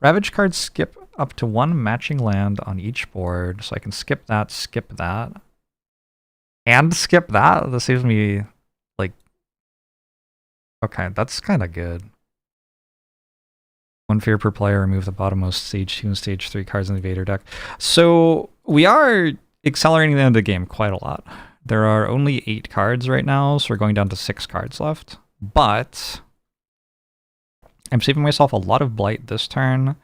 Ravage cards skip up to 1 matching land on each board, so I can skip that, and skip that. This saves me, like, okay, that's kind of good. 1 fear per player, remove the bottommost stage 2 and stage 3 cards in the invader deck. So we are accelerating the end of the game quite a lot. There are only 8 cards right now, so we're going down to 6 cards left. But I'm saving myself a lot of blight this turn.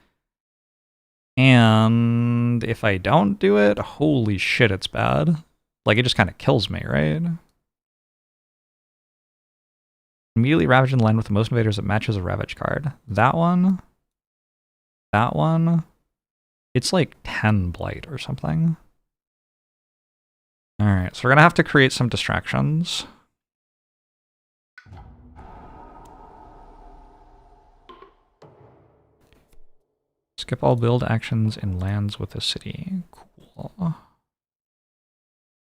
And if I don't do it, holy shit, it's bad. Like, it just kind of kills me, right? Immediately ravaging the land with the most invaders that matches a ravage card. That one. That one. It's like 10 blight or something. Alright, so we're going to have to create some distractions. Skip all build actions in lands with a city. Cool.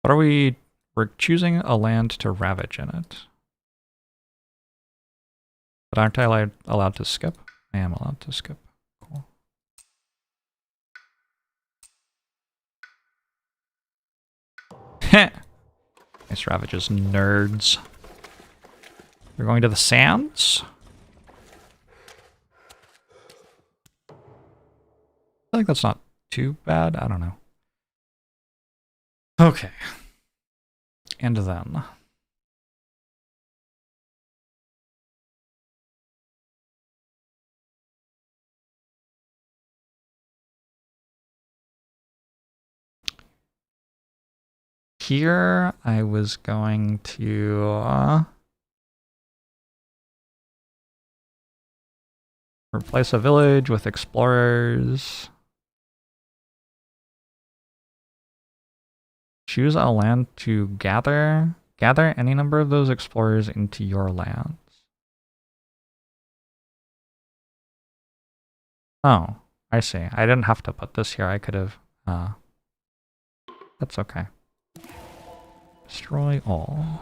What are we... We're choosing a land to ravage in it. But aren't I allowed to skip? I am allowed to skip. Cool. Heh! Nice ravages, nerds. We're going to the sands? I think that's not too bad. I don't know. Okay. And then... Here, I was going to replace a village with explorers. Choose a land to gather. Gather any number of those explorers into your lands. Oh, I see. I didn't have to put this here. I could have... that's okay. Destroy all.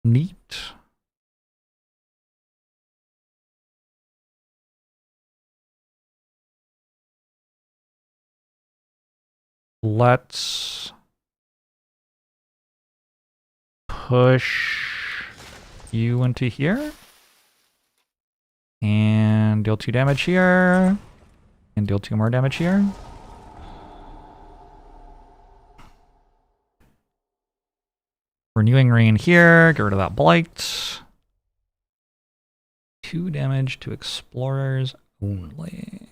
Neat. Let's push you into here. And deal 2 damage here. And deal 2 more damage here. Renewing Rain here. Get rid of that Blight. 2 damage to explorers only.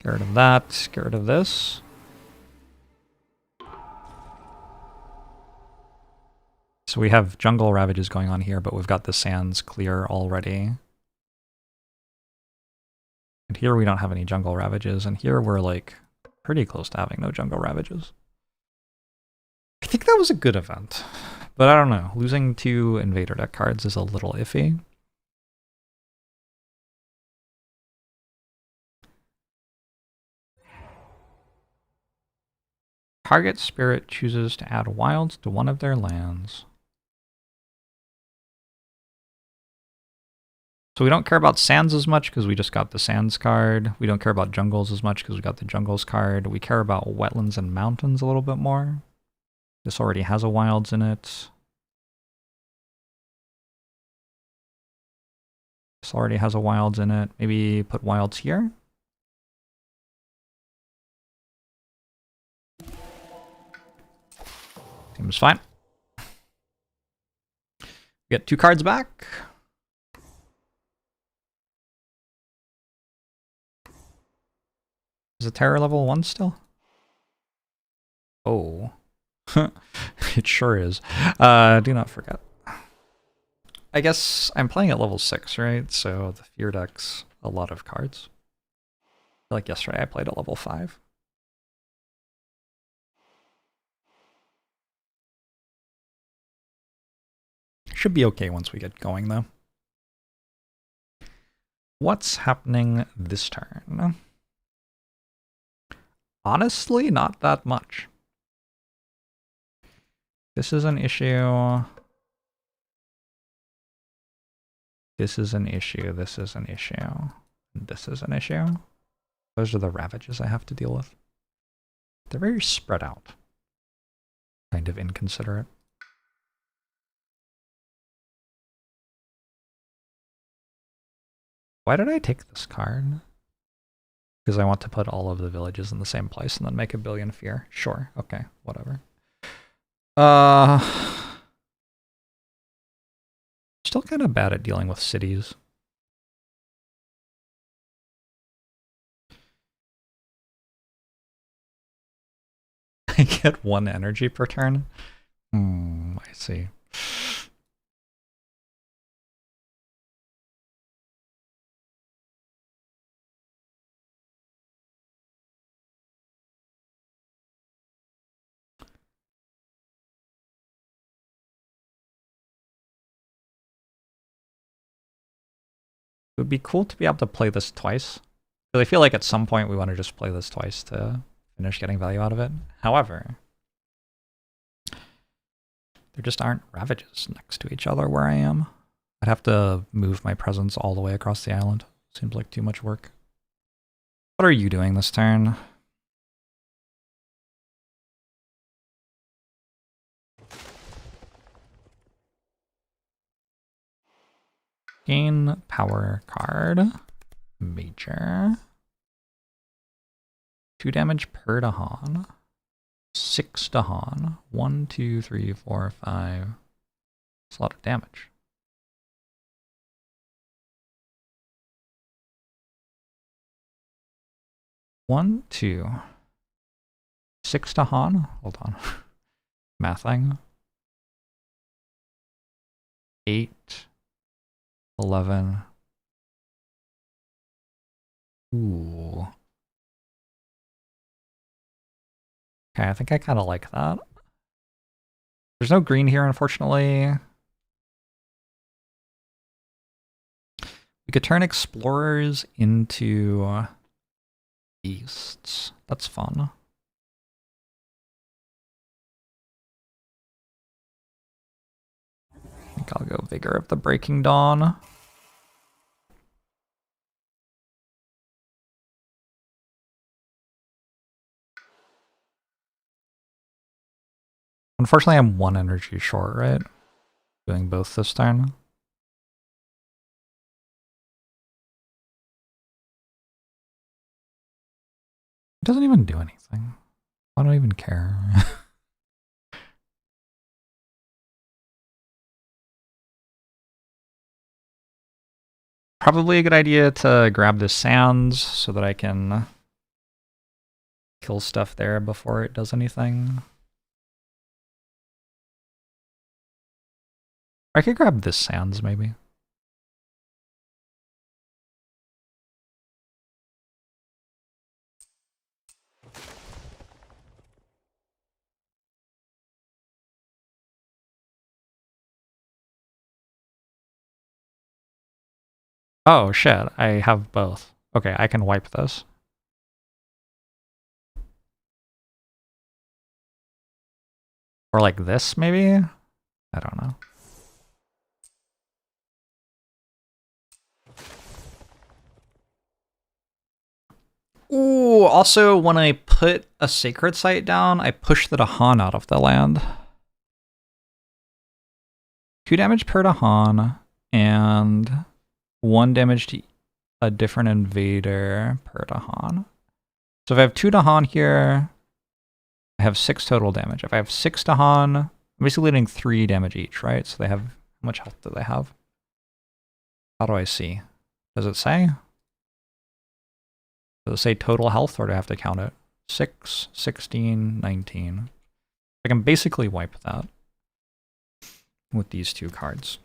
Get rid of that. Get rid of this. So we have jungle ravages going on here, but we've got the sands clear already. And here we don't have any jungle ravages, and here we're like pretty close to having no jungle ravages. I think that was a good event, but I don't know. Losing 2 invader deck cards is a little iffy. Target spirit chooses to add wilds to one of their lands. So we don't care about sands as much because we just got the sands card. We don't care about jungles as much because we got the jungles card. We care about wetlands and mountains a little bit more. This already has a wilds in it. This already has a wilds in it. Maybe put wilds here. Seems fine. Get 2 cards back. Is the terror level 1 still? Oh. It sure is. Do not forget. I guess I'm playing at level 6, right? So the fear deck's a lot of cards. Like yesterday I played at level 5. Should be okay once we get going though. What's happening this turn? Honestly, not that much. This is an issue. This is an issue. This is an issue. This is an issue. Those are the ravages I have to deal with. They're very spread out. Kind of inconsiderate. Why did I take this card? Because I want to put all of the villages in the same place and then make a billion fear. Sure, okay, whatever. Still kind of bad at dealing with cities. I get 1 energy per turn? I see. It would be cool to be able to play this twice. Because I feel like at some point we want to just play this twice to finish getting value out of it. However, there just aren't ravages next to each other where I am. I'd have to move my presence all the way across the island. Seems like too much work. What are you doing this turn? Gain power card. Major. 2 damage per Dahan. 6 Dahan. 1, 2, 3, 4, 5. That's a lot of damage. One, 2. 6 Dahan. Hold on. Mathing. 8. 11, Ooh. Okay, I think I kind of like that. There's no green here, unfortunately. We could turn explorers into beasts. That's fun. I think I'll go Vigor of the Breaking Dawn. Unfortunately, I'm 1 energy short, right? Doing both this turn. It doesn't even do anything. I don't even care. Probably a good idea to grab the sands so that I can kill stuff there before it does anything. I could grab this sands, maybe. Oh, shit. I have both. Okay, I can wipe this. Or like this, maybe? I don't know. Ooh, also, when I put a sacred site down, I push the Dahan out of the land. 2 damage per Dahan, and 1 damage to a different invader per Dahan. So if I have 2 Dahan here, I have 6 total damage. If I have 6 Dahan, I'm basically getting 3 damage each, right? So they have, how much health do they have? How do I see? Does it say? Does it say total health, or do I have to count it? 6, 16, 19. I can basically wipe that with these 2 cards.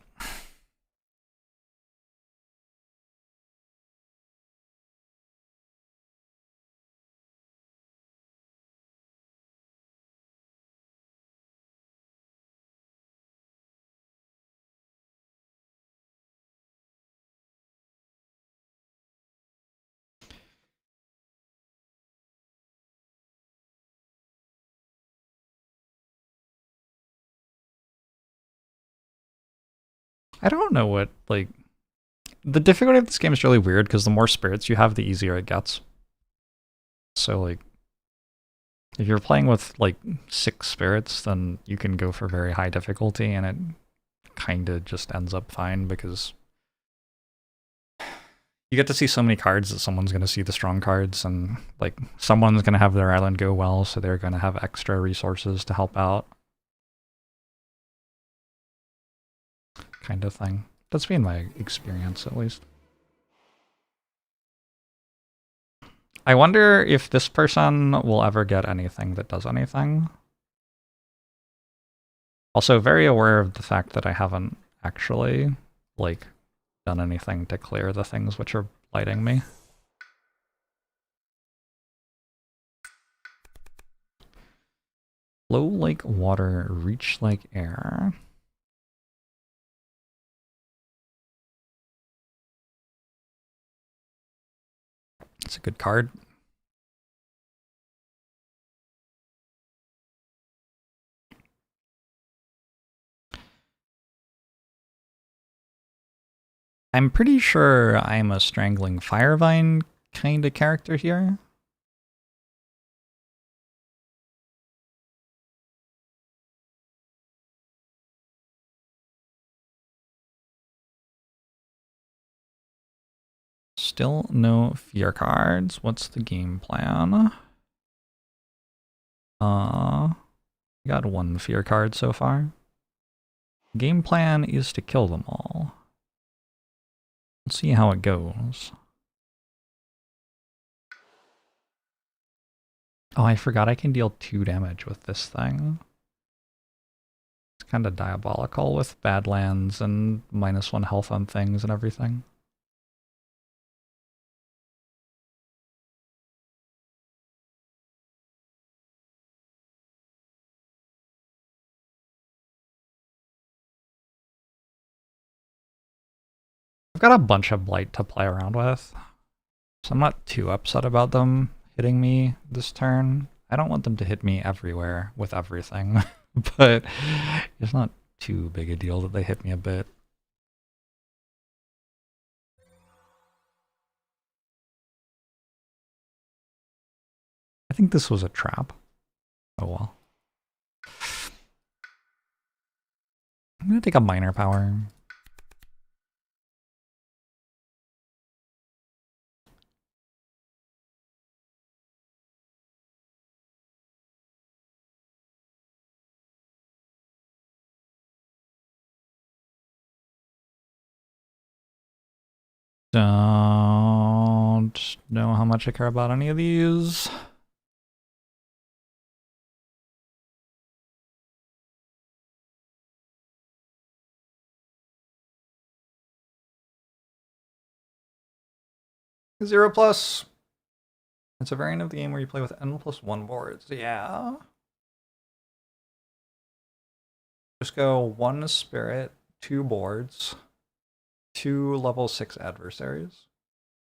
I don't know what, like, the difficulty of this game is really weird because the more spirits you have, the easier it gets. So, like, if you're playing with, like, 6 spirits, then you can go for very high difficulty and it kind of just ends up fine because you get to see so many cards that someone's going to see the strong cards, and, like, someone's going to have their island go well, so they're going to have extra resources to help out. Kind of thing. That's been my experience, at least. I wonder if this person will ever get anything that does anything. Also, very aware of the fact that I haven't actually, like, done anything to clear the things which are blighting me. Flow like water, reach like air. It's a good card. I'm pretty sure I'm a Strangling Firevine kind of character here. Still no fear cards. What's the game plan? Got 1 fear card so far. Game plan is to kill them all. Let's see how it goes. Oh, I forgot I can deal 2 damage with this thing. It's kind of diabolical with Badlands and -1 health on things and everything. I've got a bunch of blight to play around with, so I'm not too upset about them hitting me this turn. I don't want them to hit me everywhere with everything, but it's not too big a deal that they hit me a bit. I think this was a trap. Oh well. I'm gonna take a minor power. Don't know how much I care about any of these. Zero plus. It's a variant of the game where you play with n+1 boards. Yeah. Just go 1 spirit, 2 boards, 2 level 6 adversaries.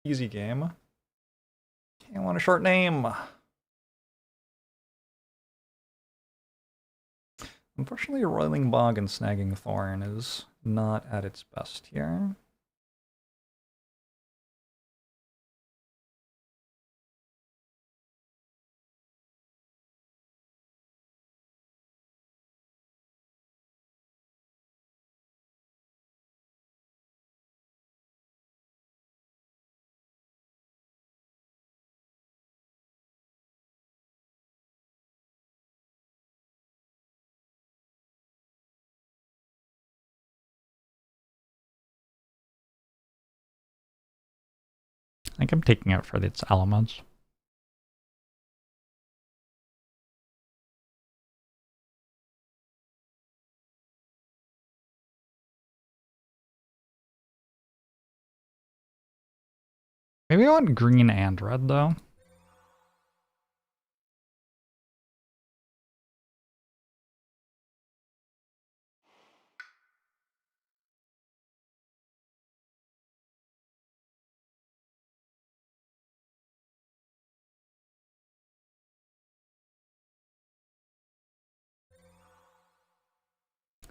Easy game. Can't want a short name. Unfortunately, Roiling Bog and Snagging Thorn is not at its best here. I think I'm taking it for its elements. Maybe I want green and red, though.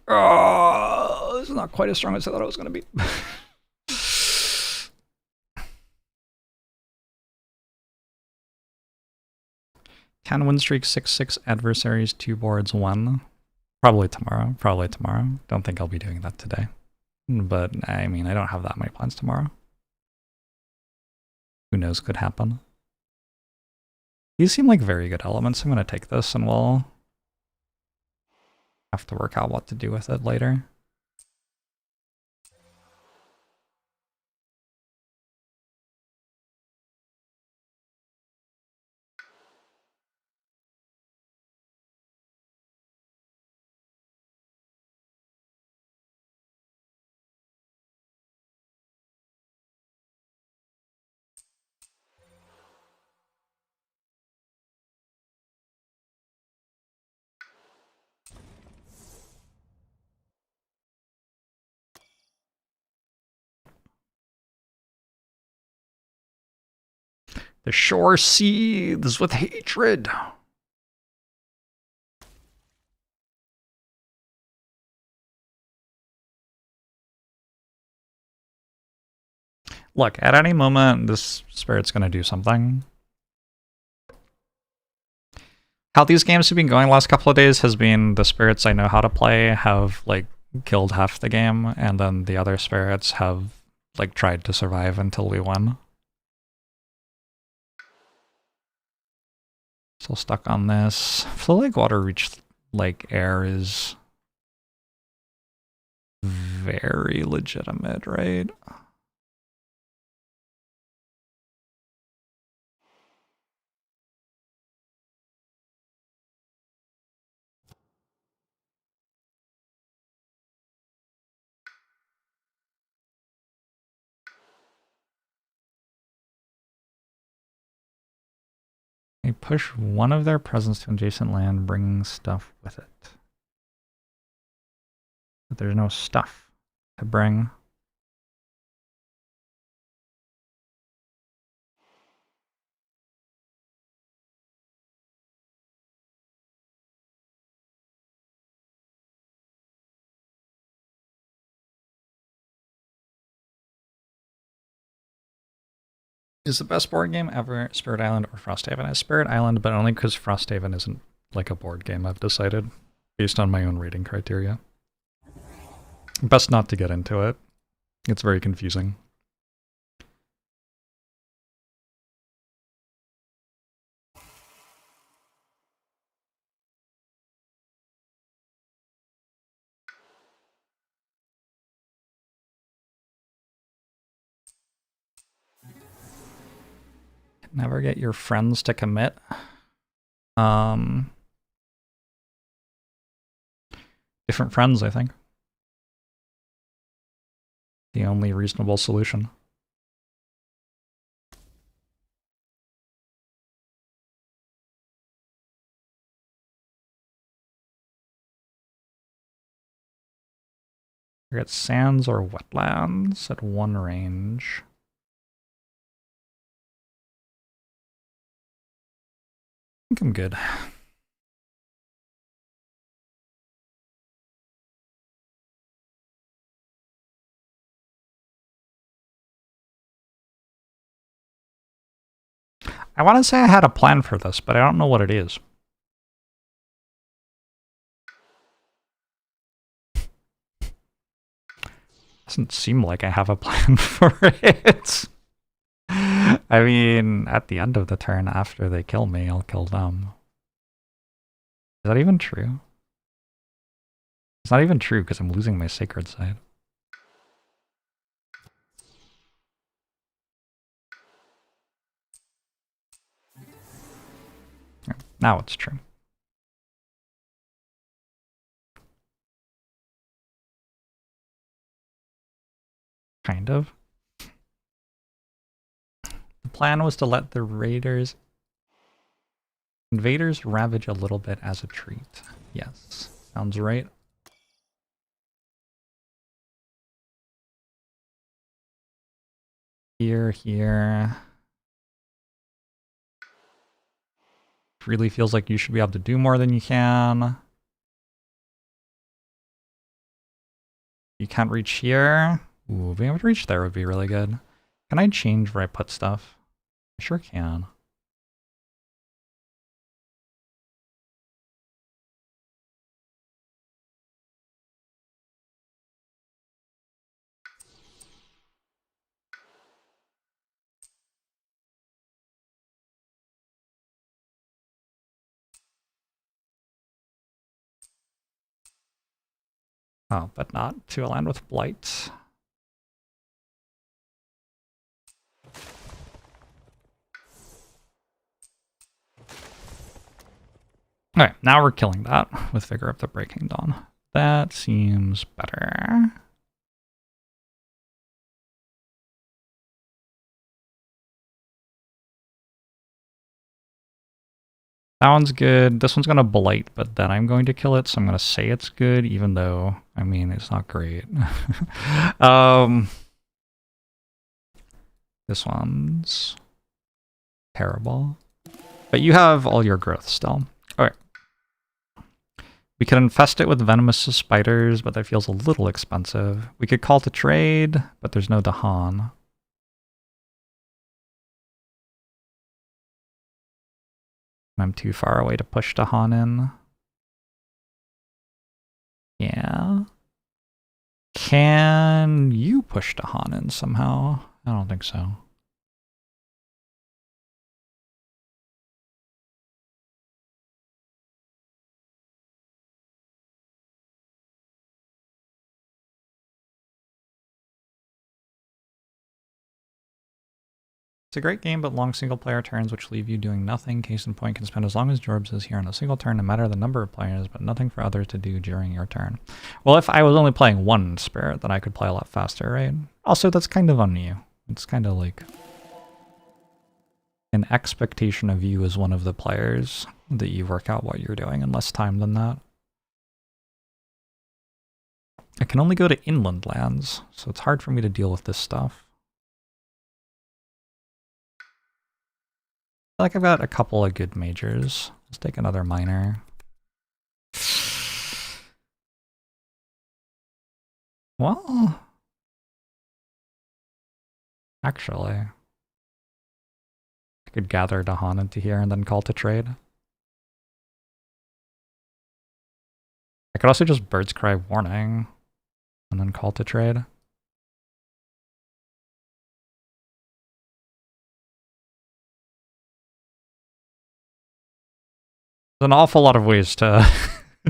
Oh, this is not quite as strong as I thought it was going to be. 10 win streak, 6/6 adversaries, 2 boards, 1. Probably tomorrow. Probably tomorrow. Don't think I'll be doing that today. But, I mean, I don't have that many plans tomorrow. Who knows could happen. These seem like very good elements. I'm going to take this and we'll have to work out what to do with it later. The shore seethes with hatred. Look, at any moment, this spirit's going to do something. How these games have been going the last couple of days has been the spirits I know how to play have, like, killed half the game, and then the other spirits have, like, tried to survive until we win. Still stuck on this. Flow like water, reach like air is very legitimate, right? They push one of their presence to adjacent land, bringing stuff with it. But there's no stuff to bring. Is the best board game ever Spirit Island or Frosthaven? It's Spirit Island, but only because Frosthaven isn't like a board game, I've decided, based on my own rating criteria. Best not to get into it. It's very confusing. Never get your friends to commit. Different friends, I think. The only reasonable solution. We got sands or wetlands at one range. I think I'm good. I want to say I had a plan for this, but I don't know what it is. Doesn't seem like I have a plan for it. I mean, at the end of the turn, after they kill me, I'll kill them. Is that even true? It's not even true because I'm losing my sacred side. Now it's true. Kind of. The plan was to let the invaders ravage a little bit as a treat. Yes, sounds right. Here. Really feels like you should be able to do more than you can. You can't reach here. Ooh, being able to reach there would be really good. Can I change where I put stuff? I sure can. Oh, but not to a land with blight. Alright, now we're killing that with Vigor of the Breaking Dawn. That seems better. That one's good. This one's going to blight, but then I'm going to kill it, so I'm going to say it's good, even though, I mean, it's not great. This one's terrible. But you have all your growth still. Okay. We could infest it with venomous spiders, but that feels a little expensive. We could call to trade, but there's no Dahan. I'm too far away to push Dahan in. Yeah. Can you push Dahan in somehow? I don't think so. It's a great game, but long single-player turns which leave you doing nothing. Case in point, can spend as long as Jorbs is here on a single turn, no matter the number of players, but nothing for others to do during your turn. Well, if I was only playing one Spirit, then I could play a lot faster, right? Also, that's kind of on you. It's kind of like an expectation of you as one of the players that you work out what you're doing in less time than that. I can only go to inland lands, so it's hard for me to deal with this stuff. I feel like I've got a couple of good majors. Let's take another minor. Well, actually, Could gather Dahan into here and then call to trade. I could also just Bird's Cry Warning and then call to trade. There's an awful lot of ways to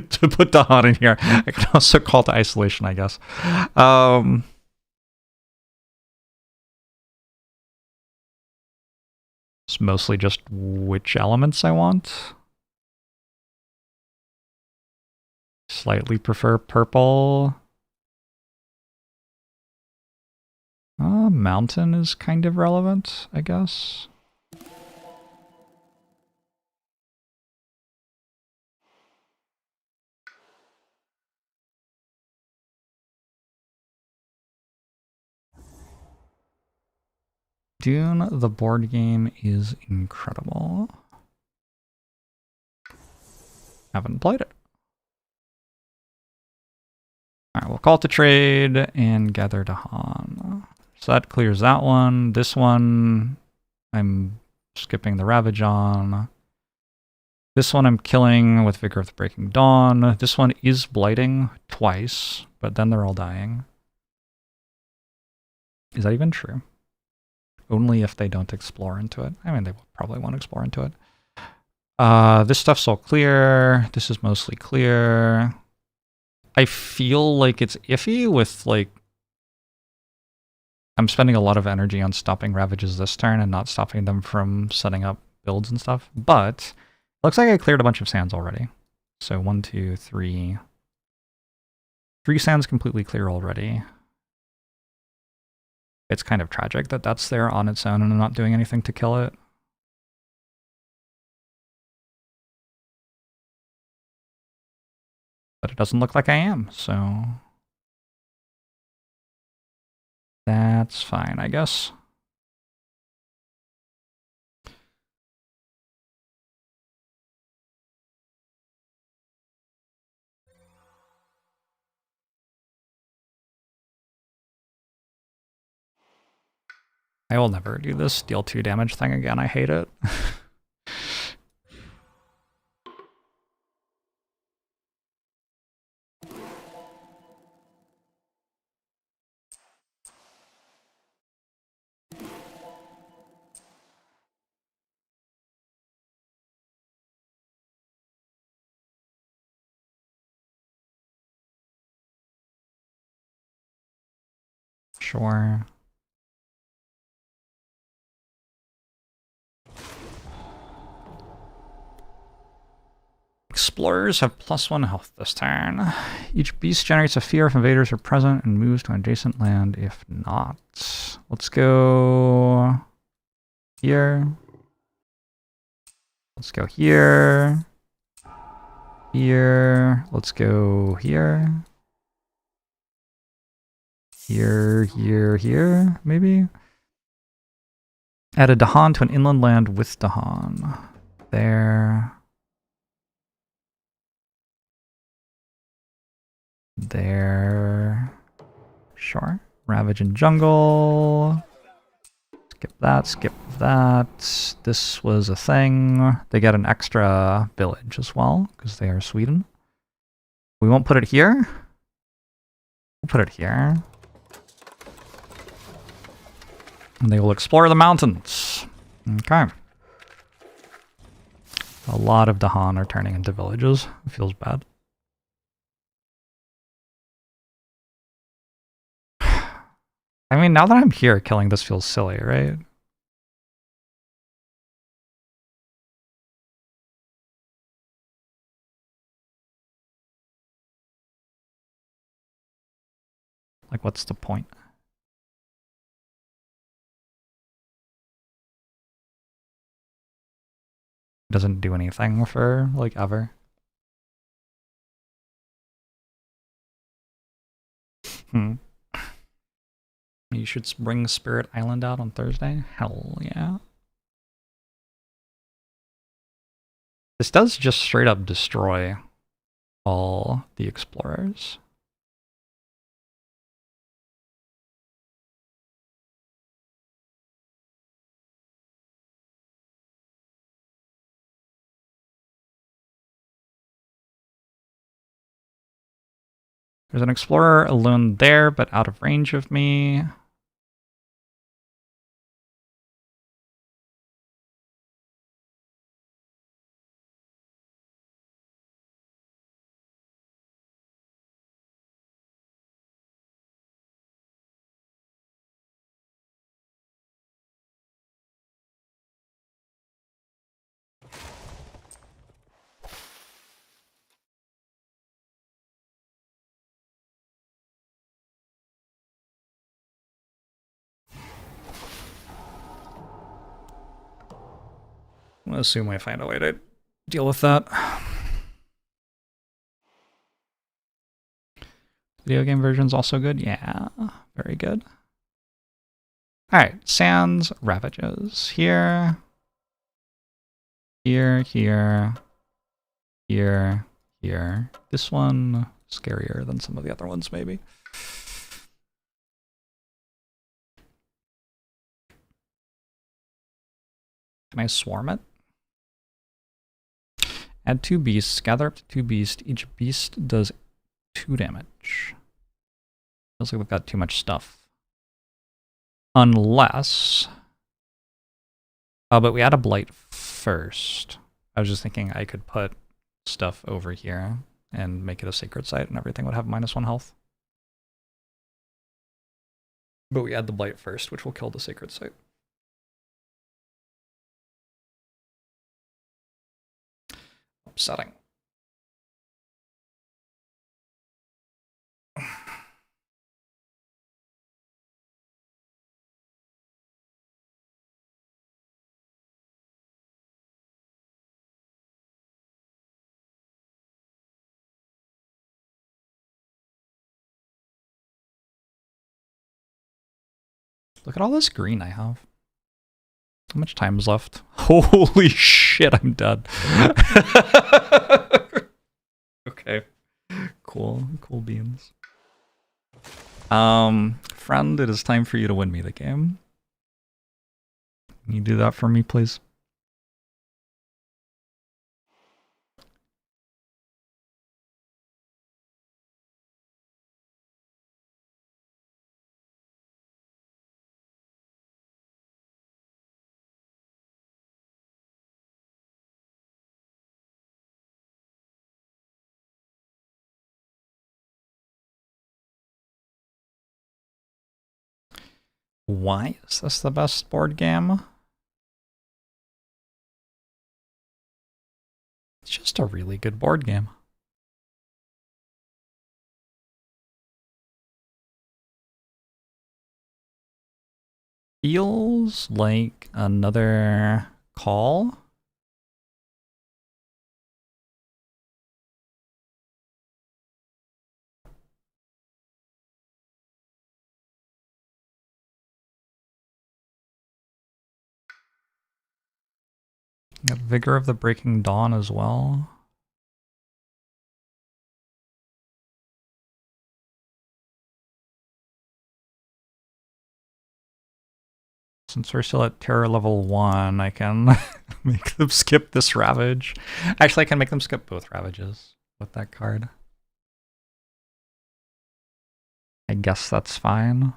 to put Dahan in here. I can also call to isolation, I guess. It's mostly just which elements I want. Slightly prefer purple. Mountain is kind of relevant, I guess. Dune, the board game, is incredible. Haven't played it. Alright, we'll call to trade and gather Dahan. So that clears that one. This one, I'm skipping the Ravage on. This one I'm killing with Vigor of the Breaking Dawn. This one is blighting twice, but then they're all dying. Is that even true? Only if they don't explore into it. I mean, they probably won't explore into it. This stuff's all clear. This is mostly clear. I feel like it's iffy with, like... I'm spending a lot of energy on stopping Ravages this turn and not stopping them from setting up builds and stuff. But, it looks like I cleared a bunch of sands already. So 1, 2, 3... 3 sands completely clear already. It's kind of tragic that that's there on its own and I'm not doing anything to kill it. But it doesn't look like I am, so... That's fine, I guess. I will never do this deal 2 damage thing again, I hate it. Sure. Explorers have +1 health this turn. Each beast generates a fear if invaders are present and moves to an adjacent land if not. Let's go here. Let's go here. Here. Let's go here. Here, here, here, maybe? Add a Dahan to an inland land with Dahan. There. There. Sure. Ravage and Jungle. Skip that, skip that. This was a thing. They get an extra village as well, because they are Sweden. We won't put it here. We'll put it here. And they will explore the mountains. Okay. A lot of Dahan are turning into villages. It feels bad. I mean, now that I'm here, killing this feels silly, right? Like, what's the point? It doesn't do anything for, like, ever. You should bring Spirit Island out on Thursday? Hell yeah. This does just straight up destroy all the explorers. There's an explorer alone there, but out of range of me. I'm gonna assume I find a way to deal with that. Video game version's also good? Yeah, very good. Alright, Sands, Ravages. Here. Here, here. Here, here. This one, scarier than some of the other ones, maybe. Can I swarm it? Add 2 beasts, gather up to 2 beasts. Each beast does 2 damage. Feels like we've got too much stuff. Unless... Oh, but we add a blight first. I was just thinking I could put stuff over here and make it a sacred site and everything would have -1 health. But we add the blight first, which will kill the sacred site. Upsetting. Look at all this green I have. How much time is left? Holy shit, I'm dead. Okay. Cool. Cool beans. Friend, it is time for you to win me the game. Can you do that for me, please? Why is this the best board game? It's just a really good board game. Feels like another call. Got Vigor of the Breaking Dawn as well. Since we're still at terror level 1, I can make them skip this Ravage. Actually, I can make them skip both Ravages with that card. I guess that's fine.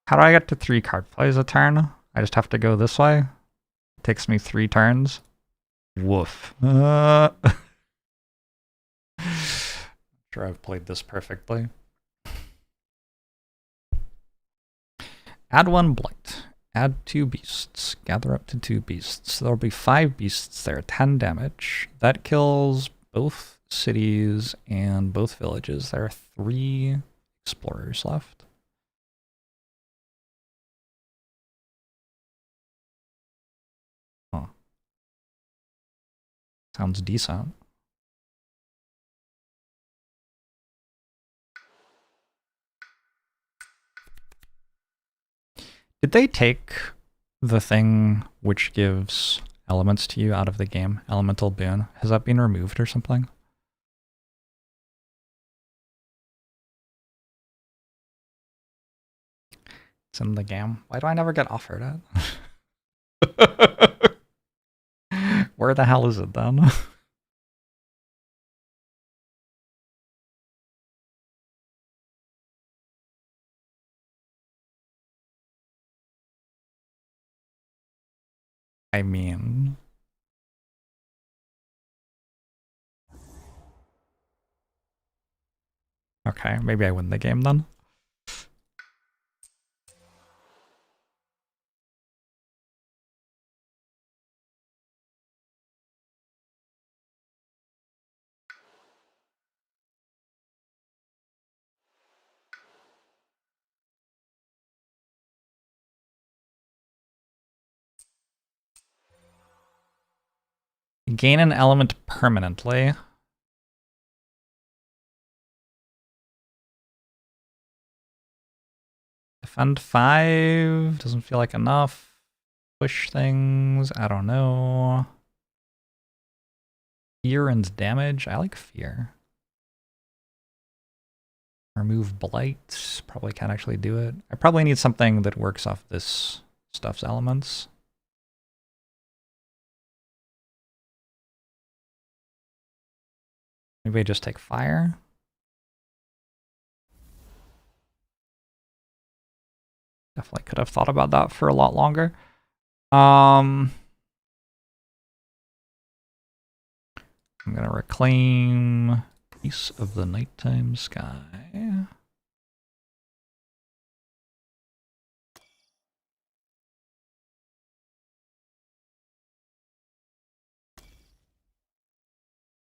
How do I get to 3 card plays a turn? I just have to go this way? It takes me 3 turns? Woof. Sure I've played this perfectly. Add 1 blight. Add 2 beasts. Gather up to 2 beasts. There'll be 5 beasts there, 10 damage. That kills both cities and both villages. There are 3 explorers left. Huh. Sounds decent. Did they take the thing which gives elements to you out of the game? Elemental boon. Has that been removed or something? It's in the game. Why do I never get offered it? Where the hell is it then? I mean... Okay, maybe I win the game then. Gain an element permanently. Defend 5 doesn't feel like enough. Push things, I don't know. Fear and damage, I like fear. Remove blight, probably can't actually do it. I probably need something that works off this stuff's elements. Maybe I just take fire. Definitely could have thought about that for a lot longer. I'm gonna reclaim Piece of the Nighttime Sky.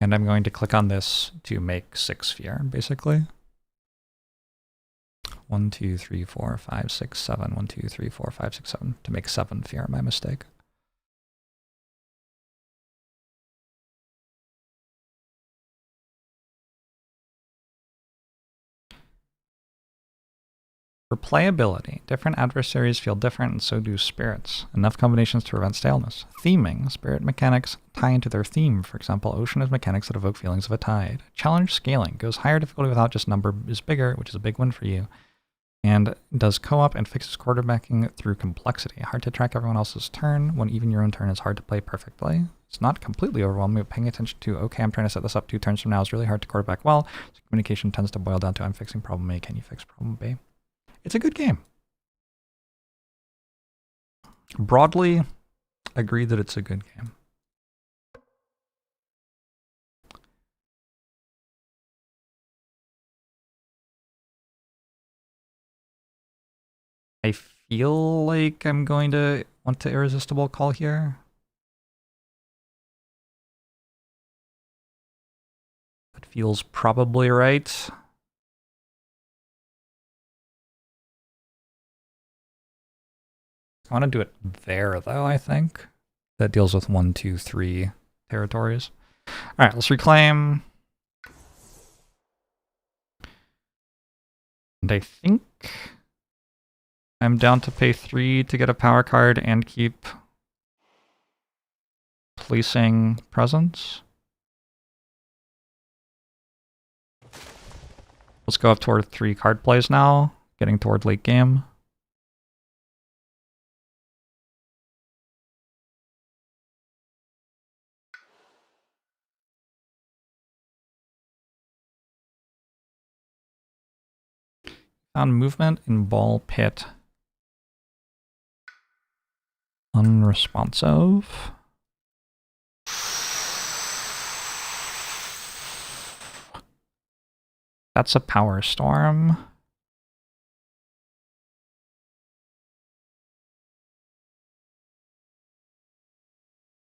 And I'm going to click on this to make 6 fear, basically. 1, 2, 3, 4, 5, 6, 7. 1, 2, 3, 4, 5, 6, 7. To make 7 fear, my mistake. For playability, different adversaries feel different and so do spirits. Enough combinations to prevent staleness. Theming, spirit mechanics tie into their theme. For example, ocean has mechanics that evoke feelings of a tide. Challenge scaling goes higher difficulty without just number is bigger, which is a big win for you. And does co-op and fixes quarterbacking through complexity. Hard to track everyone else's turn when even your own turn is hard to play perfectly. It's not completely overwhelming, but paying attention to, okay, I'm trying to set this up 2 turns from now is really hard to quarterback well. So communication tends to boil down to, I'm fixing problem A, can you fix problem B? It's a good game. Broadly, agree that it's a good game. I feel like I'm going to want to Irresistible Call here. That feels probably right. I want to do it there, though, I think. That deals with 1, 2, 3 territories. All right, let's reclaim. And I think I'm down to pay 3 to get a power card and keep placing presence. Let's go up toward 3 card plays now, getting toward late game. Found movement in ball pit. Unresponsive. That's a power storm.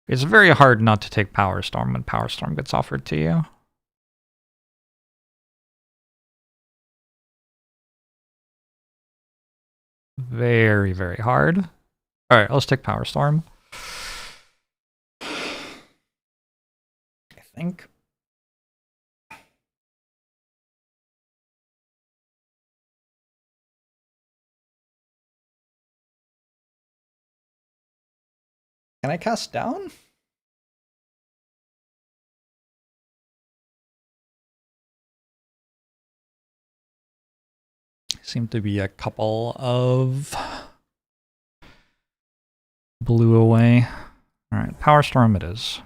It's very hard not to take power storm when power storm gets offered to you. Very, very hard. All right, let's take power storm. I think. Can I cast down? Seem to be a couple of blue away. Alright, Power Storm it is.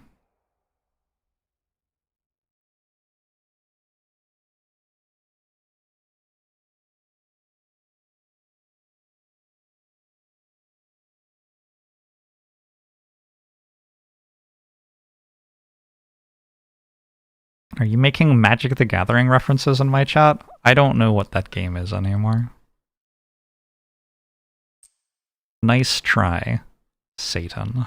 Are you making Magic the Gathering references in my chat? I don't know what that game is anymore. Nice try, Satan.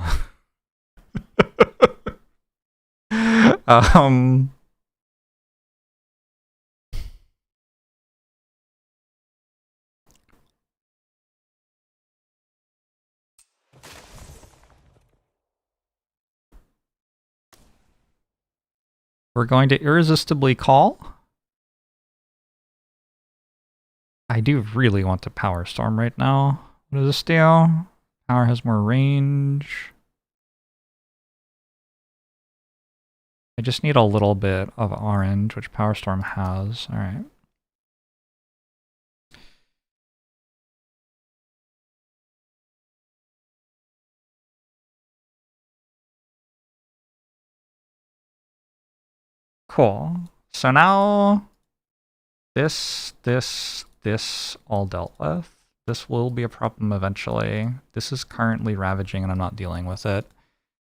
We're going to irresistibly call. I do really want to Power Storm right now. What does this do? Power has more range. I just need a little bit of orange, which Power Storm has. All right. Cool. So now this all dealt with. This will be a problem eventually. This is currently ravaging and I'm not dealing with it.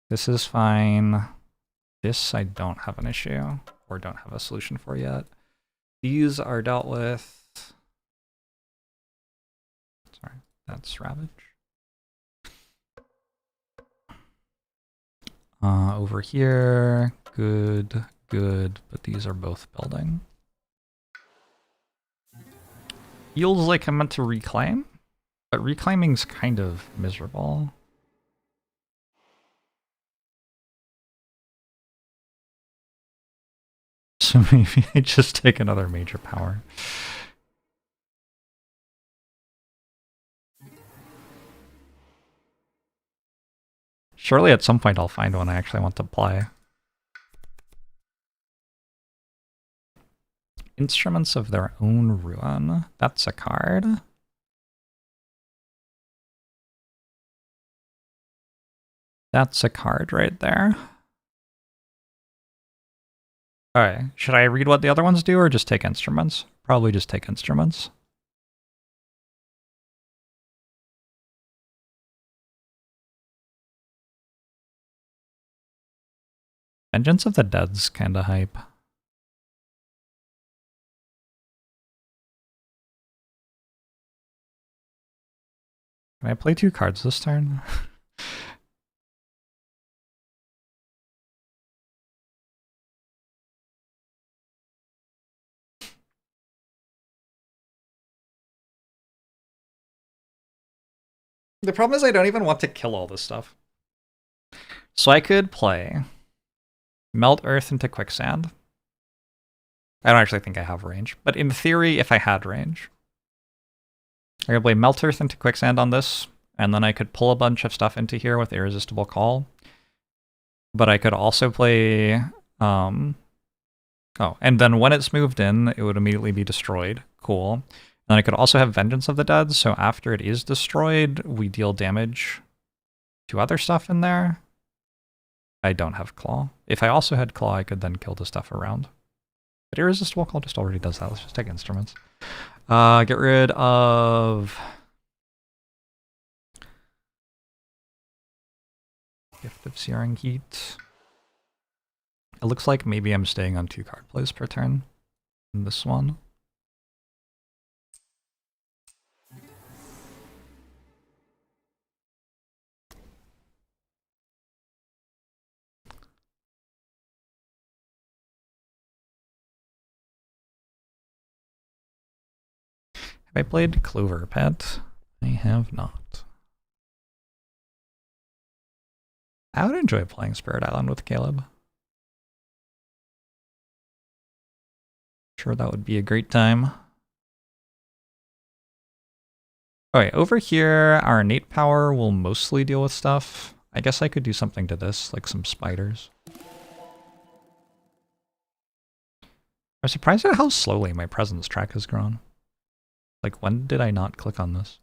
This is fine. This I don't have an issue or don't have a solution for yet. These are dealt with. Sorry, that's ravage. Over here, good, but these are both building. Feels like I'm meant to reclaim, but reclaiming's kind of miserable. So maybe I just take another major power. Surely at some point I'll find one I actually want to play. Instruments of Their Own Ruin. That's a card. That's a card right there. Alright, should I read what the other ones do or just take instruments? Probably just take instruments. Vengeance of the Dead's kinda hype. Can I play 2 cards this turn? The problem is I don't even want to kill all this stuff. So I could play Melt Earth into Quicksand. I don't actually think I have range, but in theory, if I had range, I could play Melt Earth into Quicksand on this, and then I could pull a bunch of stuff into here with Irresistible Call. But I could also play... oh, and then when it's moved in, it would immediately be destroyed. Cool. And then I could also have Vengeance of the Dead, so after it is destroyed, we deal damage to other stuff in there. I don't have Claw. If I also had Claw, I could then kill the stuff around. But Irresistible Call just already does that. Let's just take instruments. Get rid of... Gift of Searing Heat. It looks like maybe I'm staying on 2 card plays per turn in this one. Have I played Clover Pet? I have not. I would enjoy playing Spirit Island with Caleb. Sure, that would be a great time. Okay, over here, our innate power will mostly deal with stuff. I guess I could do something to this, like some spiders. I'm surprised at how slowly my presence track has grown. Like, when did I not click on this?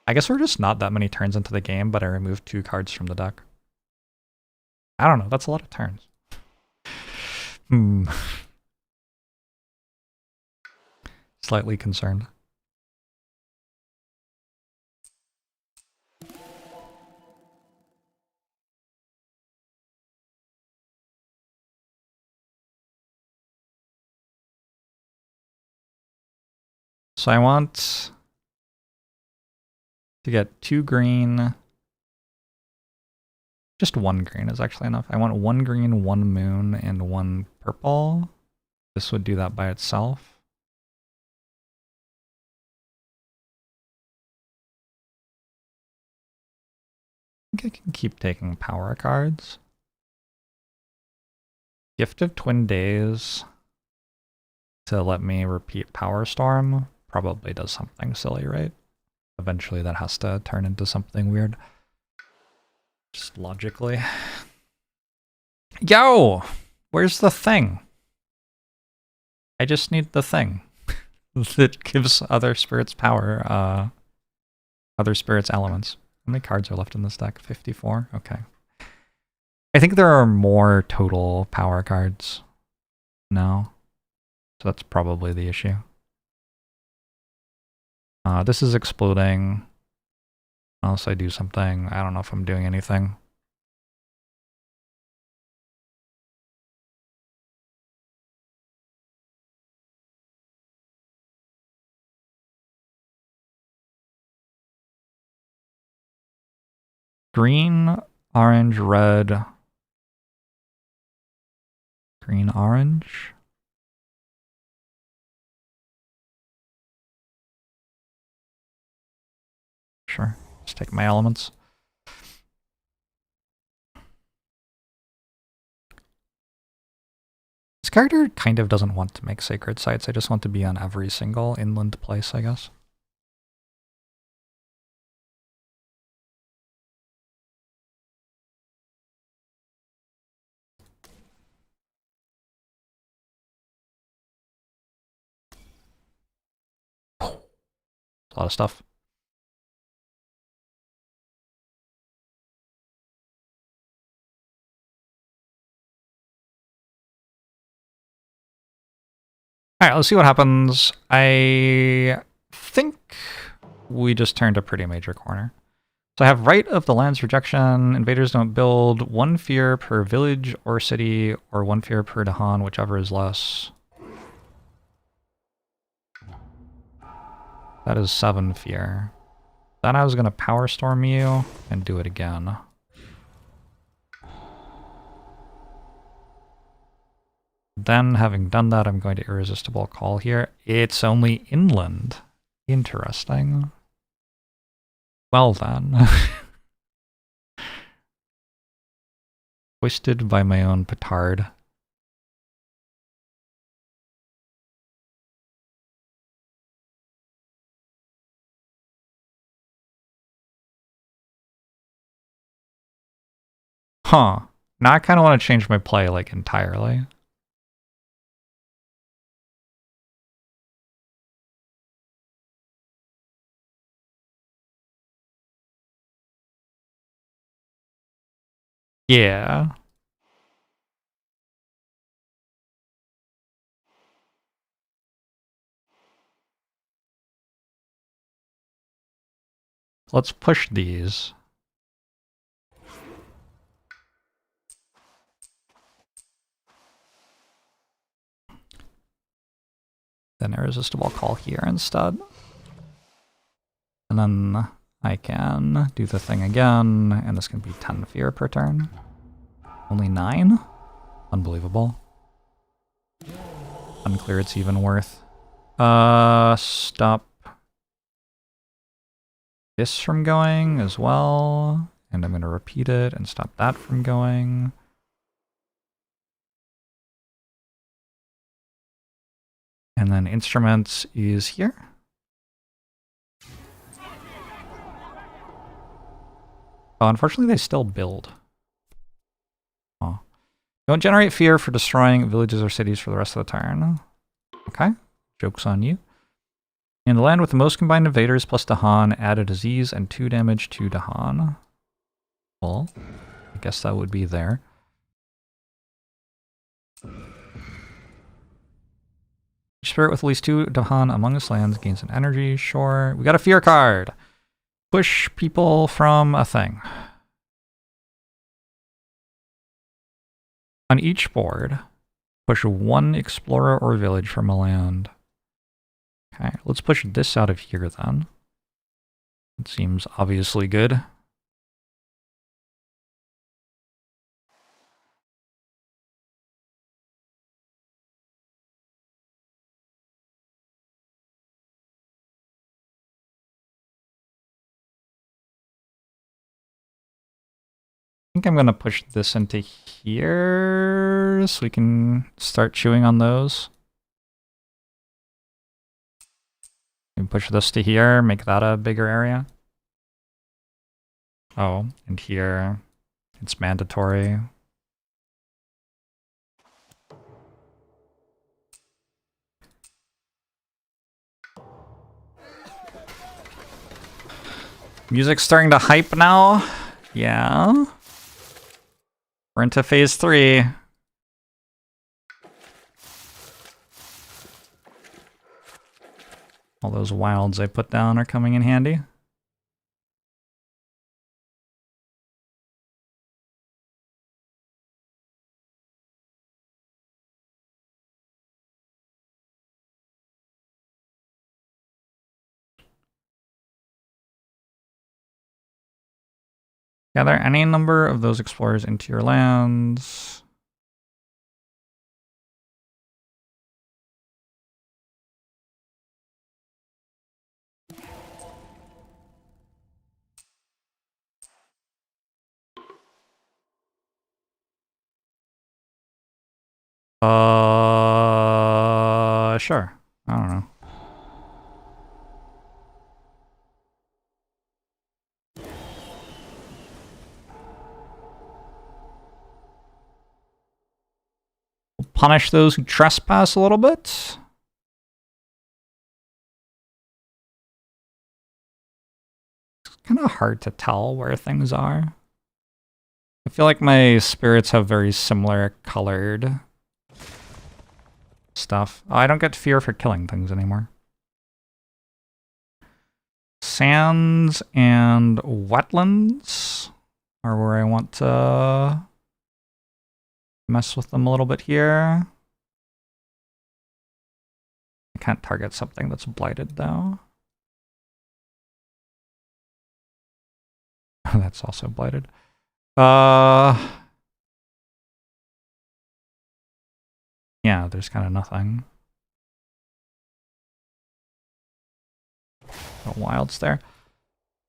I guess we're just not that many turns into the game, but I removed 2 cards from the deck. I don't know, that's a lot of turns. Slightly concerned. So I want to get 2 green. Just 1 green is actually enough. I want 1 green, 1 moon, and 1 purple. This would do that by itself. I think I can keep taking power cards. Gift of Twin Days to let me repeat Power Storm probably does something silly, right? Eventually that has to turn into something weird. Just logically. Yo! Where's the thing? I just need the thing that gives other spirits power, other spirits elements. How many cards are left in this deck? 54? Okay. I think there are more total power cards now. So that's probably the issue. This is exploding. Unless I do something. I don't know if I'm doing anything. Green, orange, red. Green, orange. Sure. Just take my elements. This character kind of doesn't want to make sacred sites. I just want to be on every single inland place, I guess. A lot of stuff. Alright, let's see what happens. I think we just turned a pretty major corner. So I have Right of the Land's Rejection, Invaders Don't Build, 1 fear per village or city, or 1 fear per Dahan, whichever is less. That is 7 fear. Then I was going to Power Storm you and do it again. Then, having done that, I'm going to Irresistible Call here. It's only inland. Interesting. Well then. Hoisted by my own petard. Huh. Now I kind of want to change my play, like, entirely. Yeah. Let's push these. Then Irresistible Call here instead. And then I can do the thing again, and this can be 10 fear per turn. Only 9? Unbelievable. Unclear it's even worth. Stop this from going as well. And I'm going to repeat it and stop that from going. And then instruments is here. Oh, unfortunately they still build. Oh. Don't generate fear for destroying villages or cities for the rest of the turn. Okay. Joke's on you. In the land with the most combined invaders plus Dahan, add a disease and 2 damage to Dahan. Well, I guess that would be there. Spirit with at least 2 Dahan among its lands gains an energy. Sure. We got a fear card. Push people from a thing. On each board, push 1 explorer or village from a land. Okay, let's push this out of here then. It seems obviously good. I think I'm going to push this into here so we can start chewing on those. And push this to here, make that a bigger area. Oh, and here it's mandatory. Music's starting to hype now. Yeah. We're into phase 3. All those wilds I put down are coming in handy. Gather any number of those explorers into your lands. Sure. I don't know. We'll punish those who trespass a little bit. It's kind of hard to tell where things are. I feel like my spirits have very similar colored stuff. Oh, I don't get fear for killing things anymore. Sands and wetlands are where I want to mess with them a little bit here. I can't target something that's blighted though. That's also blighted. Yeah, there's kind of nothing. No wilds there.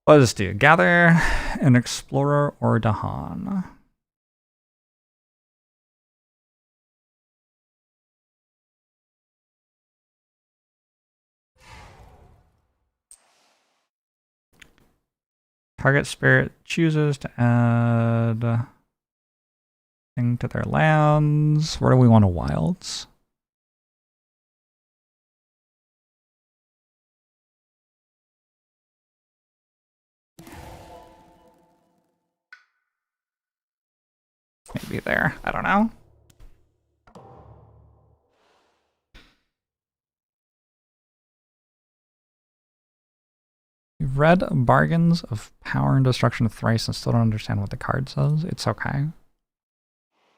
What does this do? Gather an explorer or Dahan. Target spirit chooses to add thing to their lands. Where do we want to wilds? Maybe there. I don't know. You've read Bargains of Power and Destruction thrice and still don't understand what the card says. It's okay.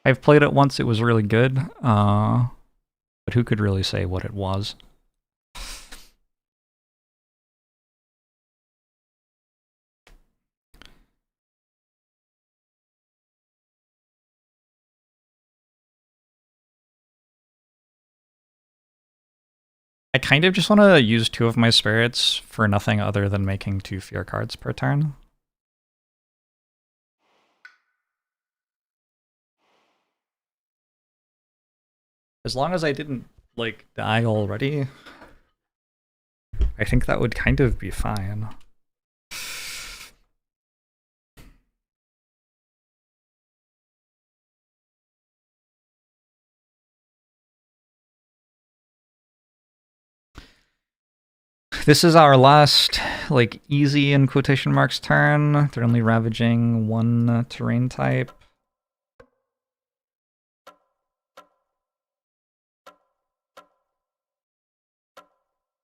I've played it once. It was really good. But who could really say what it was? I kind of just want to use 2 of my spirits for nothing other than making 2 fear cards per turn. As long as I didn't, like, die already, I think that would kind of be fine. This is our last, like, easy in quotation marks turn. They're only ravaging one terrain type.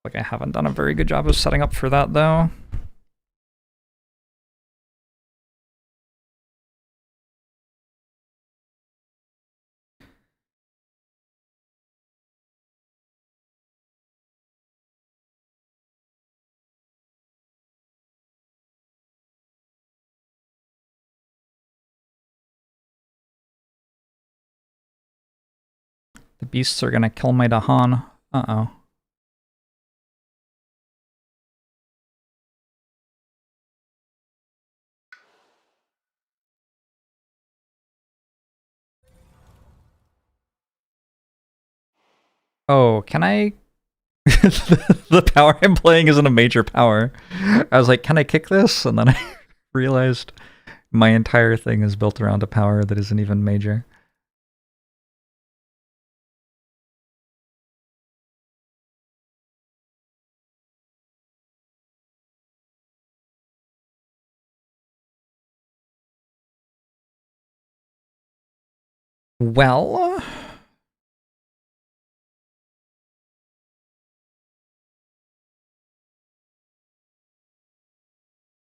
Like, I haven't done a very good job of setting up for that, though. The beasts are gonna kill my Dahan. Uh-oh. Oh, can I... the power I'm playing isn't a major power. I was like, can I kick this? And then I realized my entire thing is built around a power that isn't even major. Well...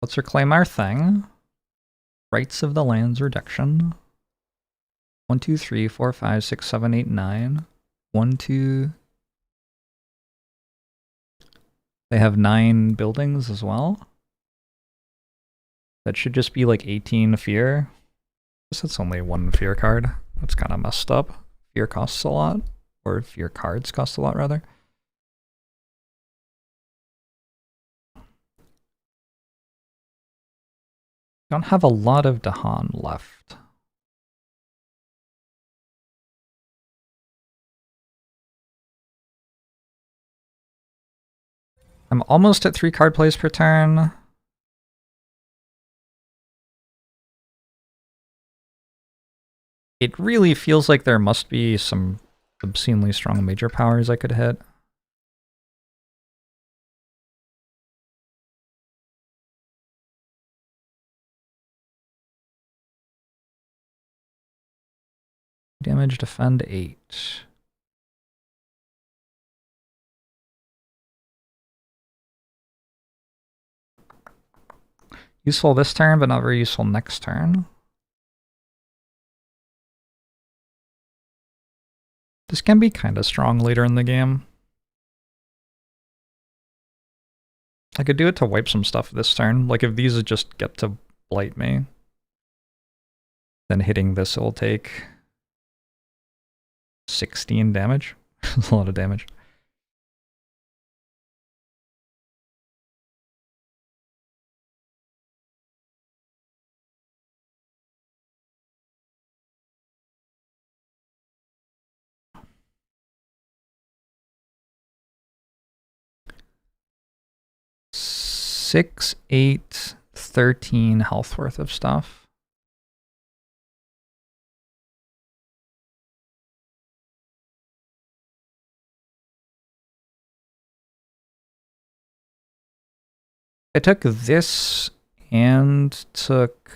let's reclaim our thing. Rights of the Lands reduction. 1, 2, 3, 4, 5, 6, 7, 8, 9. 1, 2... They have 9 buildings as well. That should just be like 18 fear. I guess that's only 1 fear card. That's kind of messed up. Fear costs a lot. Or fear cards cost a lot, rather. Don't have a lot of Dahan left. I'm almost at 3 card plays per turn. It really feels like there must be some obscenely strong major powers I could hit. Damage, defend 8. Useful this turn, but not very useful next turn. This can be kind of strong later in the game. I could do it to wipe some stuff this turn. Like, if these just get to blight me, then hitting this will take 16 damage. That's a lot of damage. Six, 8, 13 health worth of stuff. I took this and took...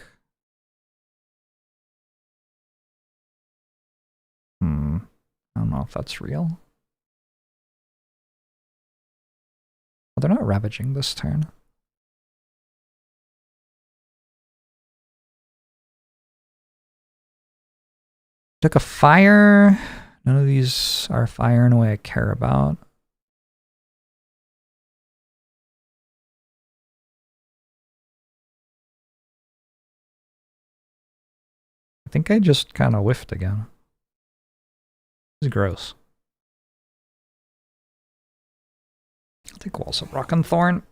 I don't know if that's real. Oh, they're not ravaging this turn. Took a fire. None of these are fire in a way I care about. I think I just kind of whiffed again. This is gross. I'll take Walls of Rock and Thorn.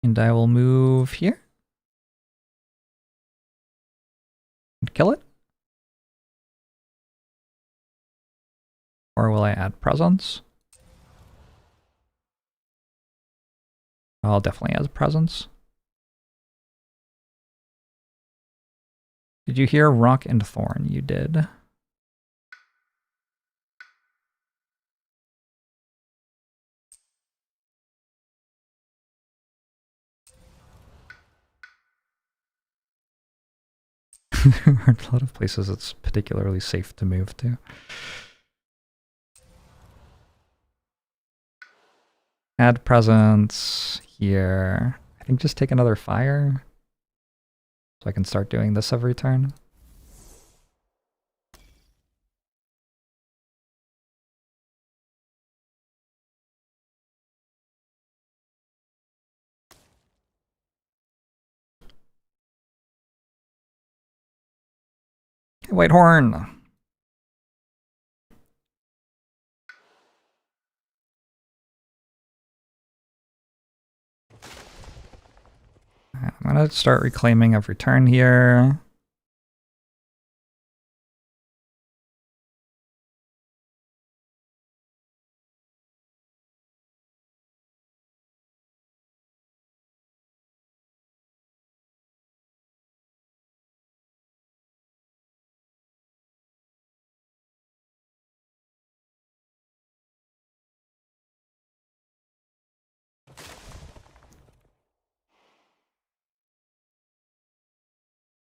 And I will move here. And kill it. Or will I add presence? I'll definitely has a presence. Did you hear Rock and Thorn? You did. There aren't a lot of places it's particularly safe to move to. Add presence here. I think just take another fire. So I can start doing this every turn. Okay, Whitehorn. I'm gonna start reclaiming every turn here.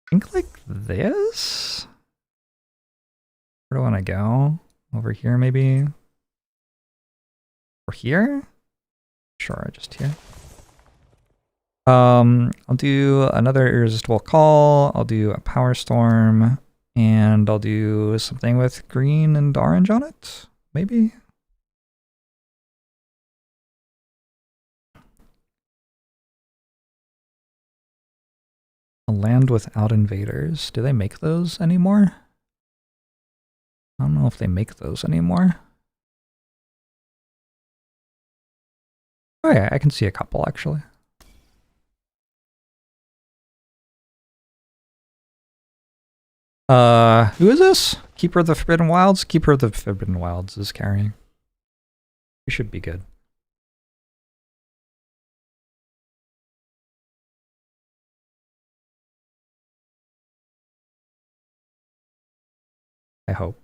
I think like this? Where do I want to go? Over here maybe? Or here? Sure, just here. I'll do another Irresistible Call, I'll do a Power Storm, and I'll do something with green and orange on it, maybe? A land without invaders. Do they make those anymore? I don't know if they make those anymore. Oh yeah, I can see a couple actually. Who is this? Keeper of the Forbidden Wilds? Keeper of the Forbidden Wilds is carrying. We should be good. I hope.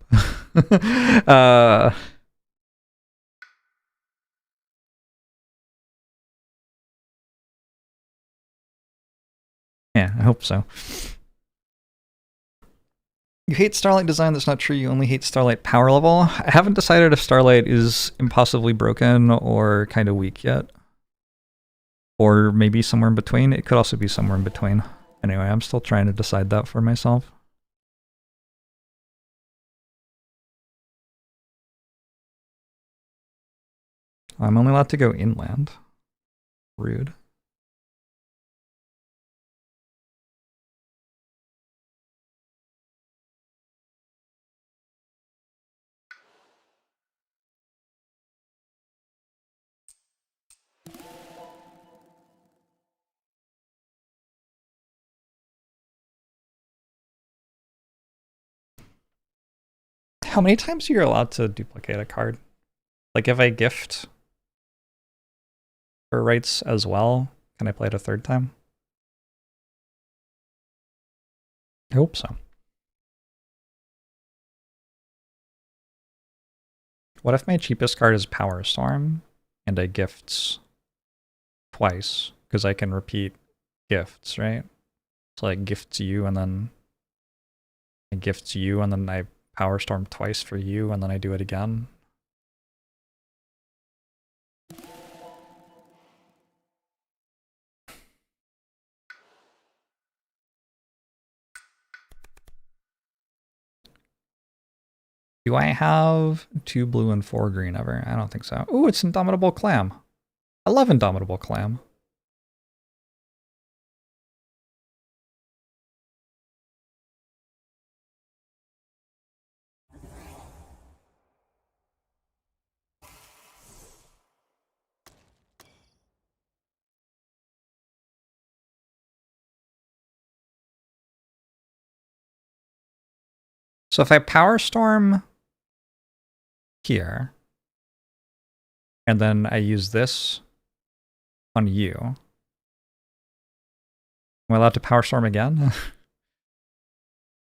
Yeah, I hope so. You hate Starlight design, that's not true. You only hate Starlight power level. I haven't decided if Starlight is impossibly broken or kind of weak yet. Or maybe somewhere in between. It could also be somewhere in between. Anyway, I'm still trying to decide that for myself. I'm only allowed to go inland. Rude. How many times are you allowed to duplicate a card? Like if I gift for rights as well, can I play it a third time? I hope so. What if my cheapest card is Power Storm and I gifts twice? Because I can repeat gifts, right? So like gifts you and then I gifts you and then I Power Storm twice for you and then I do it again. Do I have 2 blue and 4 green ever? I don't think so. Ooh, it's Indomitable Clam. I love Indomitable Clam. So if I Power Storm here, and then I use this on you. Am I allowed to Power Storm again?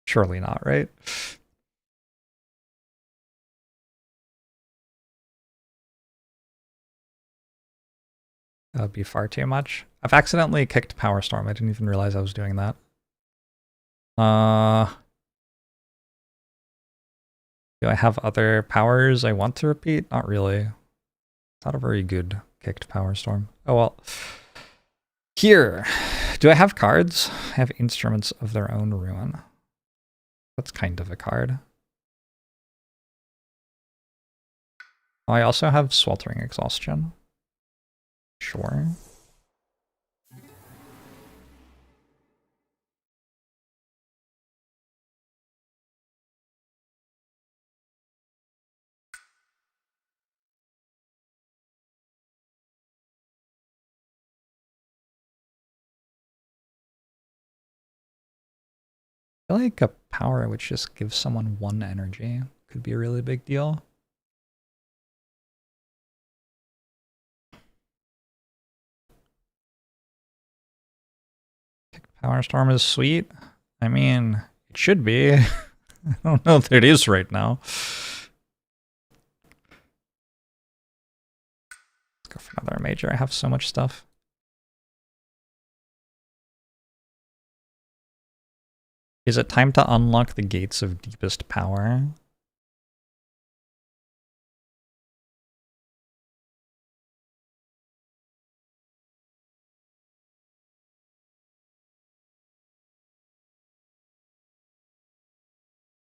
Surely not, right? That would be far too much. I've accidentally kicked Power Storm. I didn't even realize I was doing that. Do I have other powers I want to repeat? Not really. It's not a very good kicked Power Storm. Oh well. Here. Do I have cards? I have Instruments of Their Own Ruin. That's kind of a card. Oh, I also have Sweltering Exhaustion. Sure. I feel like a power which just gives someone 1 energy could be a really big deal. Power Storm is sweet. I mean, it should be. I don't know if it is right now. Let's go for another major. I have so much stuff. Is it time to unlock the gates of deepest power?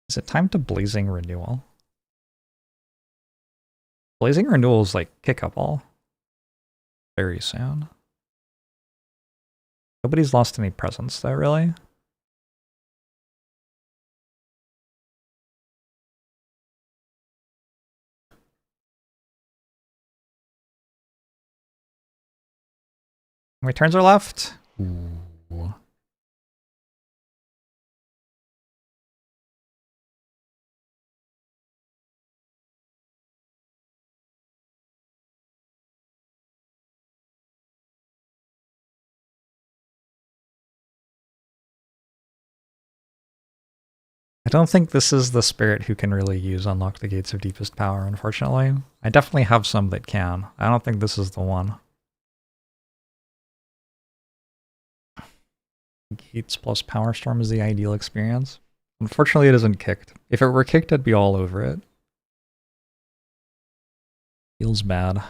Is it time to Blazing Renewal? Blazing Renewal is like kick up all. Very soon. Nobody's lost any presence though, really. My turns are left. Ooh. I don't think this is the spirit who can really use Unlock the Gates of Deepest Power, unfortunately. I definitely have some that can. I don't think this is the one. Gates plus Power Storm is the ideal experience. Unfortunately, it isn't kicked. If it were kicked, I'd be all over it. Feels bad.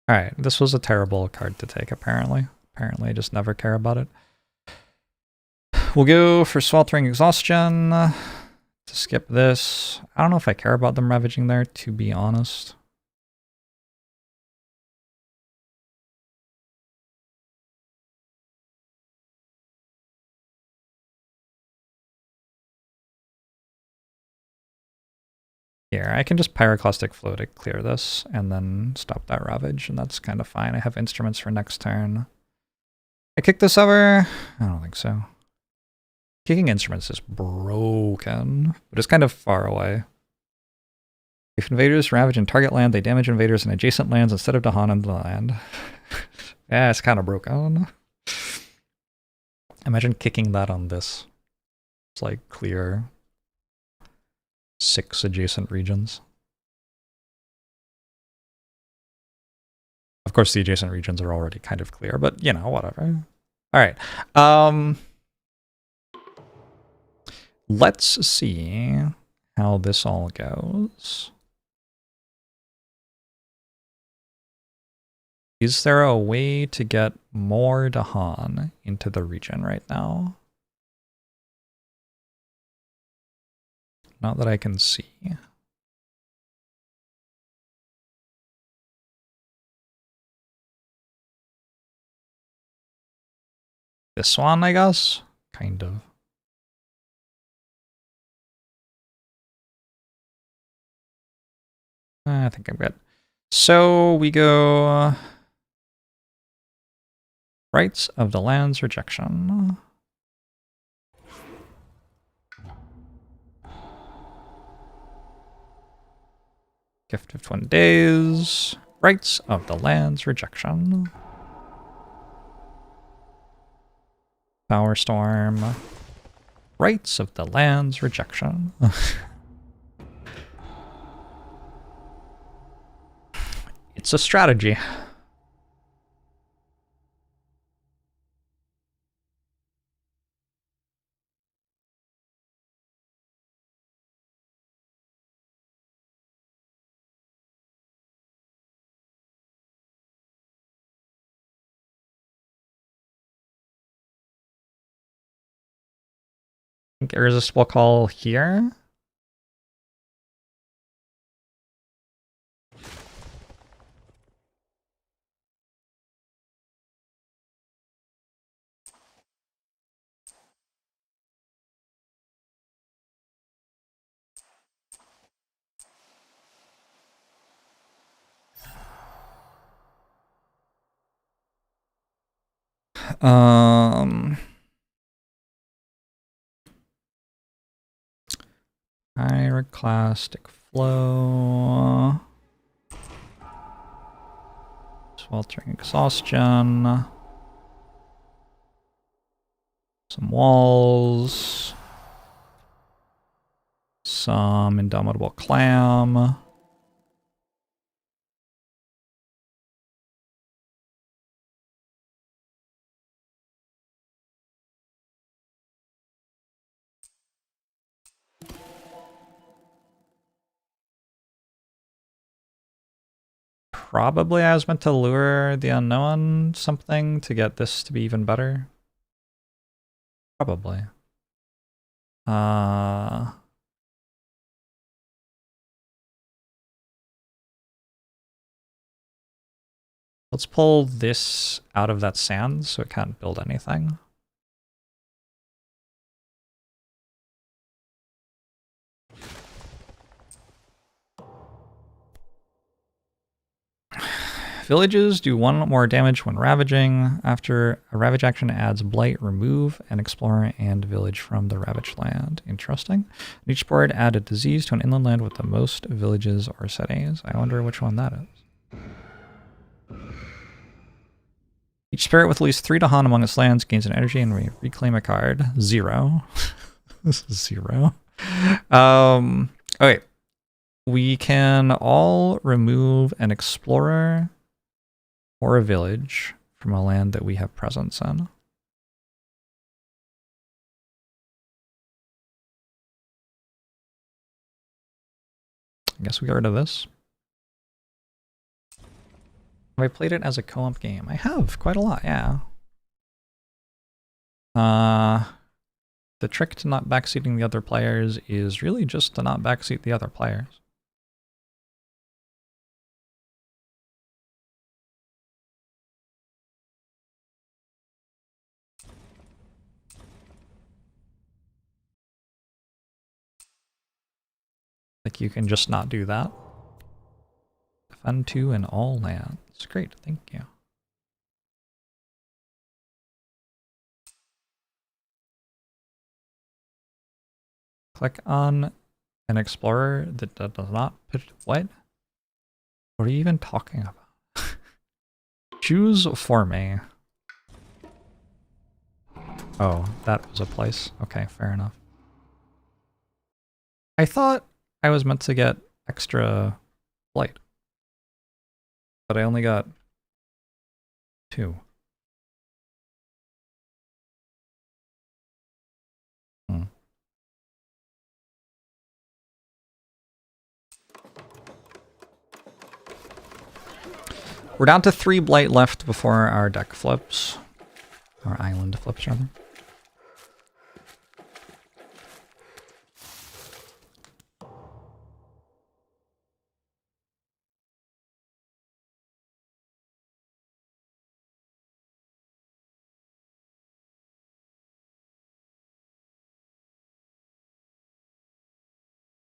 Alright, this was a terrible card to take, apparently. Apparently, I just never care about it. We'll go for Sweltering Exhaustion to skip this. I don't know if I care about them ravaging there, to be honest. Here, I can just Pyroclastic Flow to clear this, and then stop that Ravage, and that's kind of fine. I have Instruments for next turn. I kick this over? I don't think so. Kicking Instruments is broken, but it's kind of far away. If invaders ravage and target land, they damage invaders in adjacent lands instead of Dahan and the land. Yeah, it's kind of broken. Imagine kicking that on this. It's like clear 6 adjacent regions. Of course, the adjacent regions are already kind of clear, but you know, whatever. All right. Let's see how this all goes. Is there a way to get more Dahan into the region right now? Not that I can see. This one, I guess? Kind of. I think I'm good. So we go Rights of the land's rejection. Gift of 20 days. Rights of the land's rejection. Power storm. Rights of the land's rejection. It's a strategy. Irresistible call here. Pyroclastic flow. Sweltering exhaustion. Some walls. Some indomitable clam. Probably I was meant to lure the unknown something to get this to be even better. Probably. Let's pull this out of that sand so it can't build anything. Villages do 1 more damage when ravaging. After a ravage action adds blight, remove an explorer and village from the ravaged land. Interesting. Each board add a disease to an inland land with the most villages or cities. I wonder which one that is. Each spirit with at least 3 Dahan among its lands gains an energy and we reclaim a card. 0. This is 0. Okay. We can all remove an explorer or a village from a land that we have presence in. I guess we get rid of this. Have I played it as a co-op game? I have, quite a lot, yeah. The trick to not backseating the other players is really just to not backseat the other players. Like, you can just not do that. Defend 2 in all lands. Great, thank you. Click on an explorer that does not put... What? What are you even talking about? Choose for me. Oh, that was a place. Okay, fair enough. I thought I was meant to get extra blight, but I only got 2. We're down to 3 blight left before our deck flips. Our island flips, rather.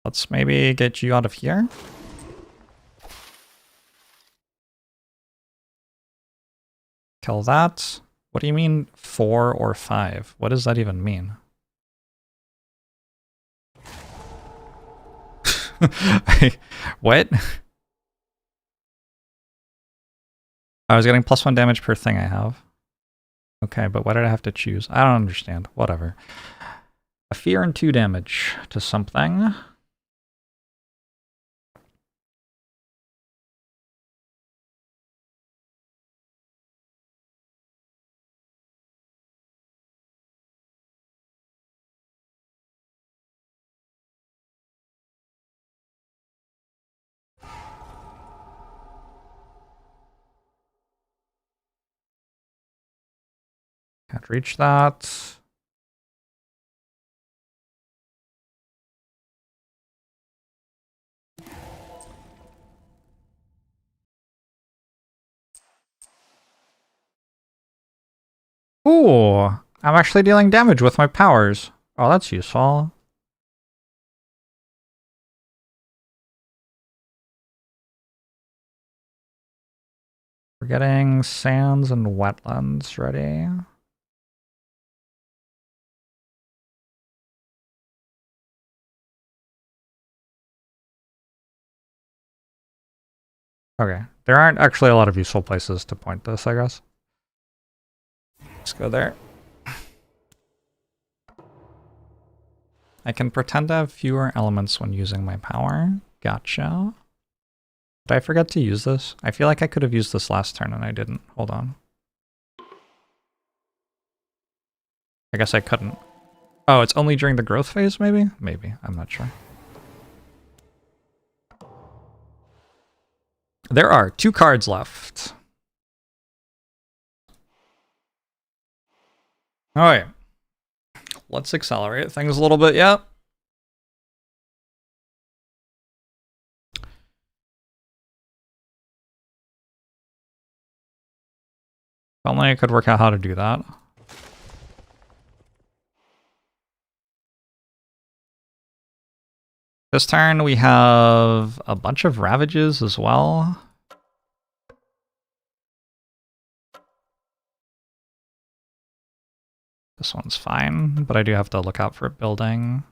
Let's maybe get you out of here. Kill that. What do you mean 4 or 5? What does that even mean? What? I was getting +1 damage per thing I have. Okay, but why did I have to choose? I don't understand. Whatever. A fear and 2 damage to something. Can't reach that. Ooh, I'm actually dealing damage with my powers. Oh, that's useful. We're getting sands and wetlands ready. Okay, there aren't actually a lot of useful places to point this, I guess. Let's go there. I can pretend to have fewer elements when using my power. Gotcha. Did I forget to use this? I feel like I could have used this last turn and I didn't. Hold on. I guess I couldn't. Oh, it's only during the growth phase, maybe? Maybe. I'm not sure. There are 2 cards left. Alright. Let's accelerate things a little bit, yeah. If only I could work out how to do that. This turn we have a bunch of Ravages as well. This one's fine, but I do have to look out for building.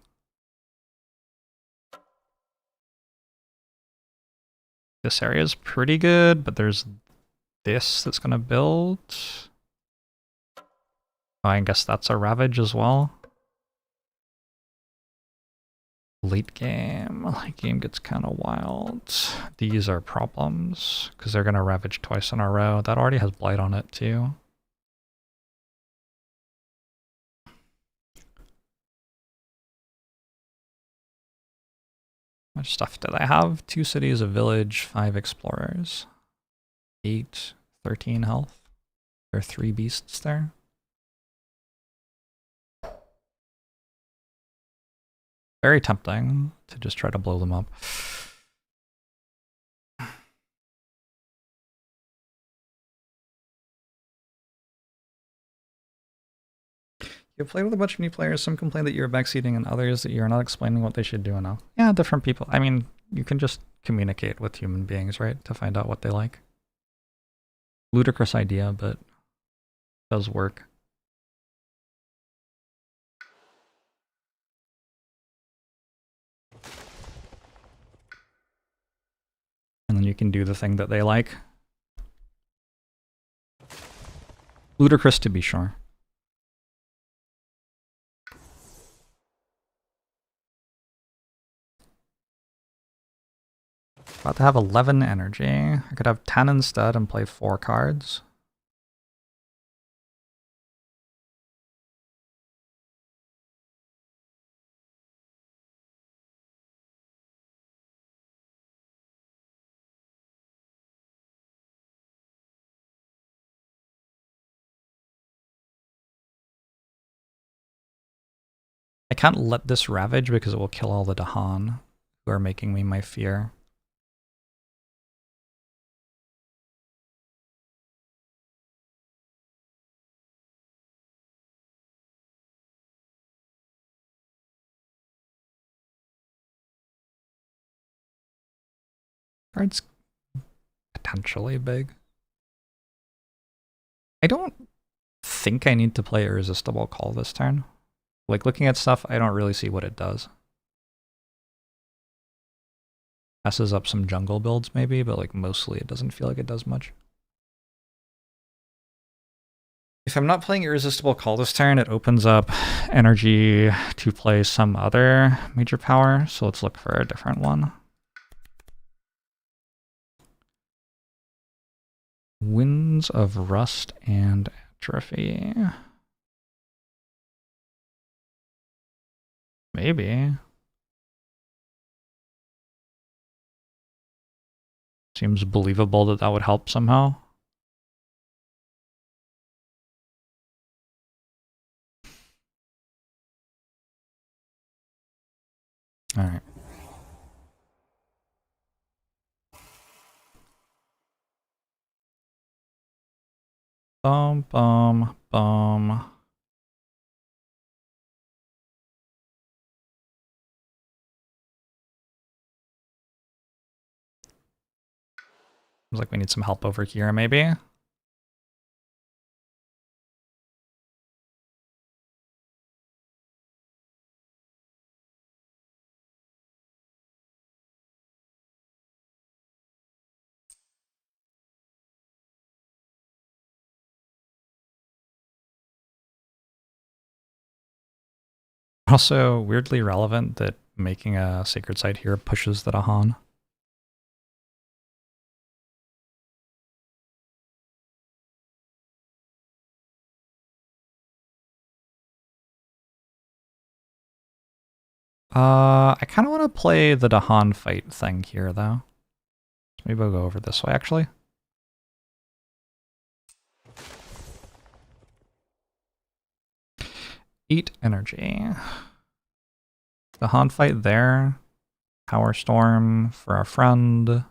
This area is pretty good, but there's this that's gonna build. Oh, I guess that's a Ravage as well. Late game gets kind of wild. These are problems, because they're gonna Ravage twice in a row. That already has Blight on it too. How much stuff did I have? 2 cities, a village, 5 explorers. 8, 13 health. There are 3 beasts there. Very tempting to just try to blow them up. You've played with a bunch of new players. Some complain that you're backseating and others that you're not explaining what they should do enough. Yeah, different people. I mean, you can just communicate with human beings, right? To find out what they like. Ludicrous idea, but does work. And then you can do the thing that they like. Ludicrous to be sure. About to have 11 energy. I could have 10 instead and play 4 cards. I can't let this Ravage because it will kill all the Dahan who are making me my fear. Card's potentially big. I don't think I need to play Irresistible Call this turn. Like, looking at stuff, I don't really see what it does. Messes up some jungle builds maybe, but like mostly it doesn't feel like it does much. If I'm not playing Irresistible Call this turn, it opens up energy to play some other major power, so let's look for a different one. Winds of Rust and Atrophy. Maybe. Seems believable that that would help somehow. All right. Bum, bum, bum. Seems like we need some help over here, maybe. Also, weirdly relevant that making a sacred site here pushes the Dahan. I kind of want to play the Dahan fight thing here, though. Maybe we'll go over this way, actually. Eat energy. Dahan fight there. Power Storm for our friend.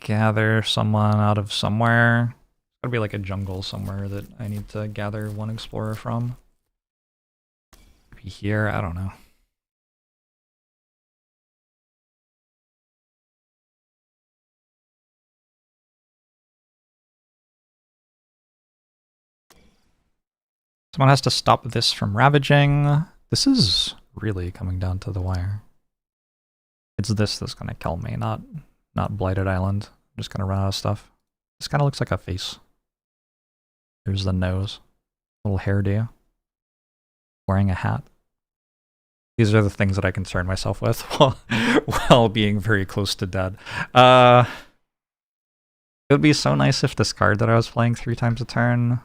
Gather someone out of somewhere. It's gotta be like a jungle somewhere that I need to gather one explorer from. Maybe here, I don't know. Someone has to stop this from ravaging. This is really coming down to the wire. It's this that's gonna kill me, not Blighted Island. I'm just gonna run out of stuff. This kind of looks like a face. There's the nose. Little hairdo. Wearing a hat. These are the things that I concern myself with while being very close to dead. It would be so nice if this card that I was playing 3 times a turn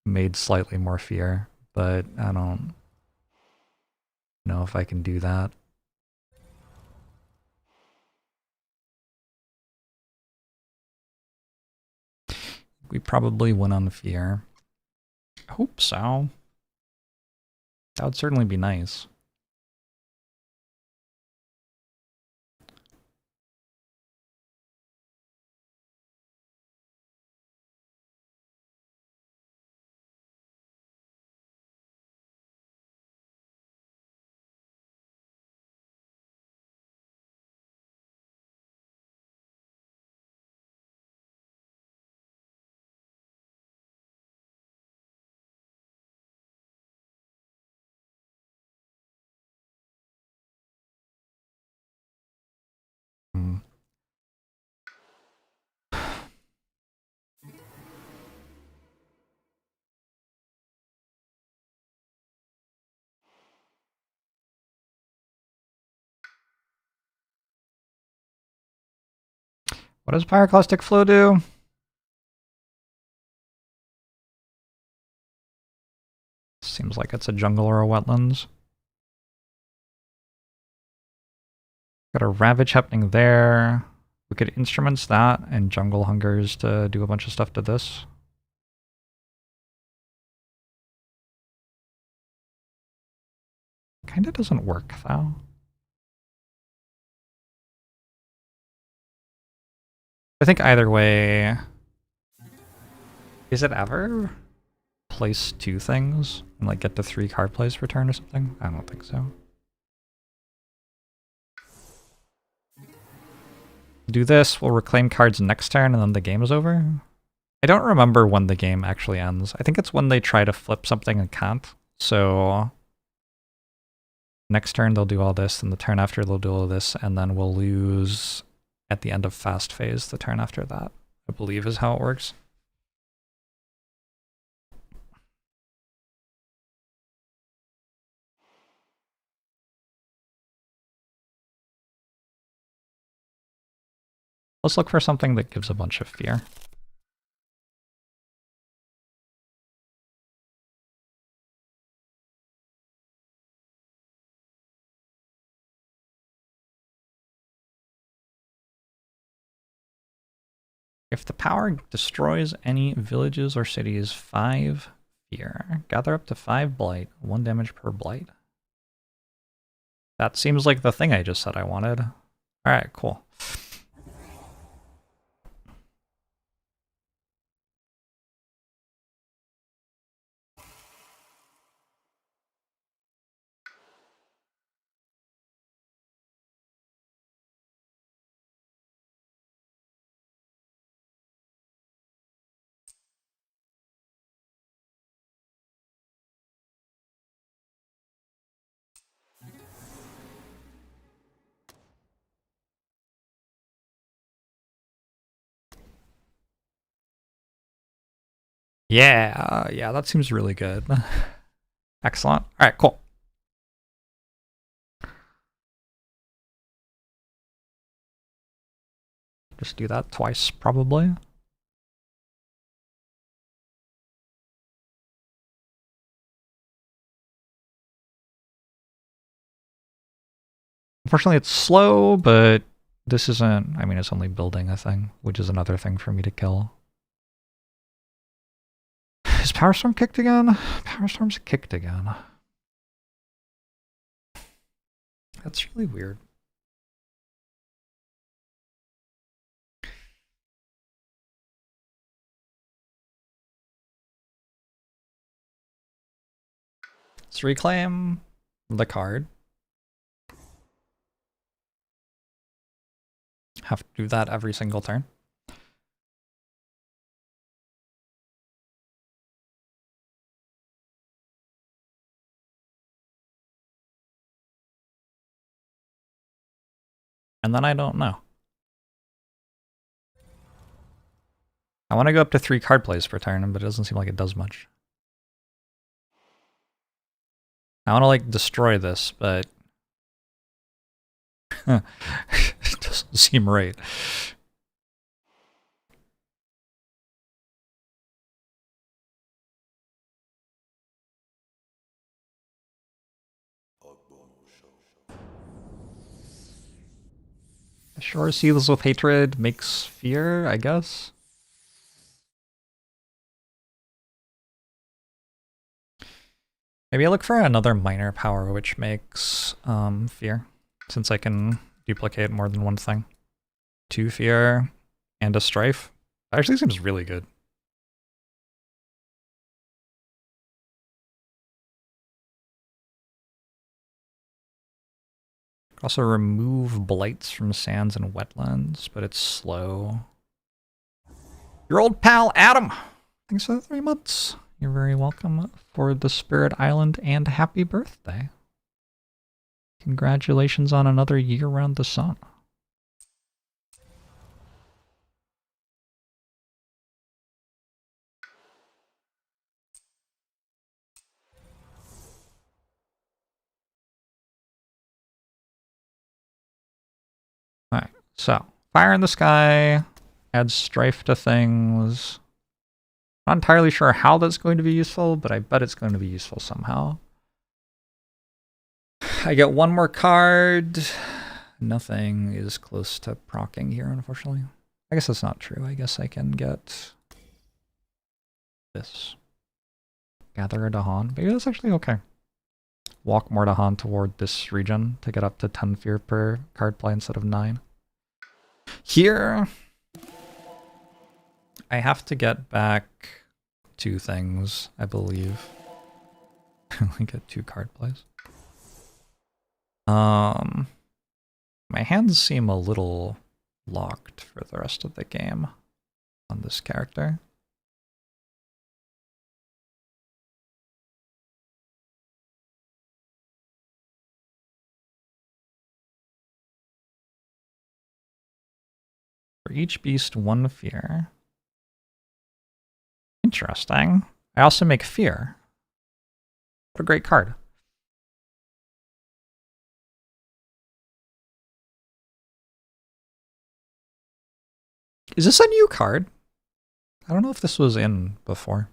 made slightly more fear, but I don't know if I can do that. We probably win on fear. I hope so. That would certainly be nice. What does Pyroclastic Flow do? Seems like it's a jungle or a wetlands. Got a Ravage happening there. We could Instruments that and Jungle Hungers to do a bunch of stuff to this. Kinda doesn't work though. I think either way... Is it ever place 2 things and like get to 3 card plays per turn or something? I don't think so. Do this, we'll reclaim cards next turn, and then the game is over. I don't remember when the game actually ends. I think it's when they try to flip something and can't. So next turn they'll do all this, and the turn after they'll do all this, and then we'll lose at the end of fast phase the turn after that, I believe is how it works. Let's look for something that gives a bunch of fear. If the power destroys any villages or cities, 5 fear. Gather up to 5 blight, 1 damage per blight. That seems like the thing I just said I wanted. Alright, cool. Yeah, yeah, that seems really good. Excellent. All right, cool. Just do that twice, probably. Unfortunately, it's slow, but this isn't... I mean, it's only building a thing, which is another thing for me to kill. Is Power Storm kicked again? Power Storm's kicked again. That's really weird. Let's reclaim the card. Have to do that every single turn. And then I don't know. I want to go up to 3 card plays per turn, but it doesn't seem like it does much. I want to, like, destroy this, but... it doesn't seem right. Sure, Seals with Hatred makes fear, I guess. Maybe I look for another minor power which makes fear, since I can duplicate more than one thing. 2 fear and a strife. That actually seems really good. Also remove blights from sands and wetlands, but it's slow. Your old pal Adam! Thanks for the 3 months. You're very welcome for the Spirit Island and happy birthday. Congratulations on another year around the sun. Alright, so fire in the sky, add strife to things. Not entirely sure how that's going to be useful, but I bet it's going to be useful somehow. I get 1 more card. Nothing is close to proccing here, unfortunately. I guess that's not true. I guess I can get this. Gather a Dahan. Maybe that's actually okay. Walk more Dahan toward this region to get up to 10 fear per card play instead of 9. Here, I have to get back 2 things, I believe. I only get 2 card plays. My hands seem a little locked for the rest of the game on this character. For each beast, 1 fear. Interesting. I also make fear. What a great card. Is this a new card? I don't know if this was in before.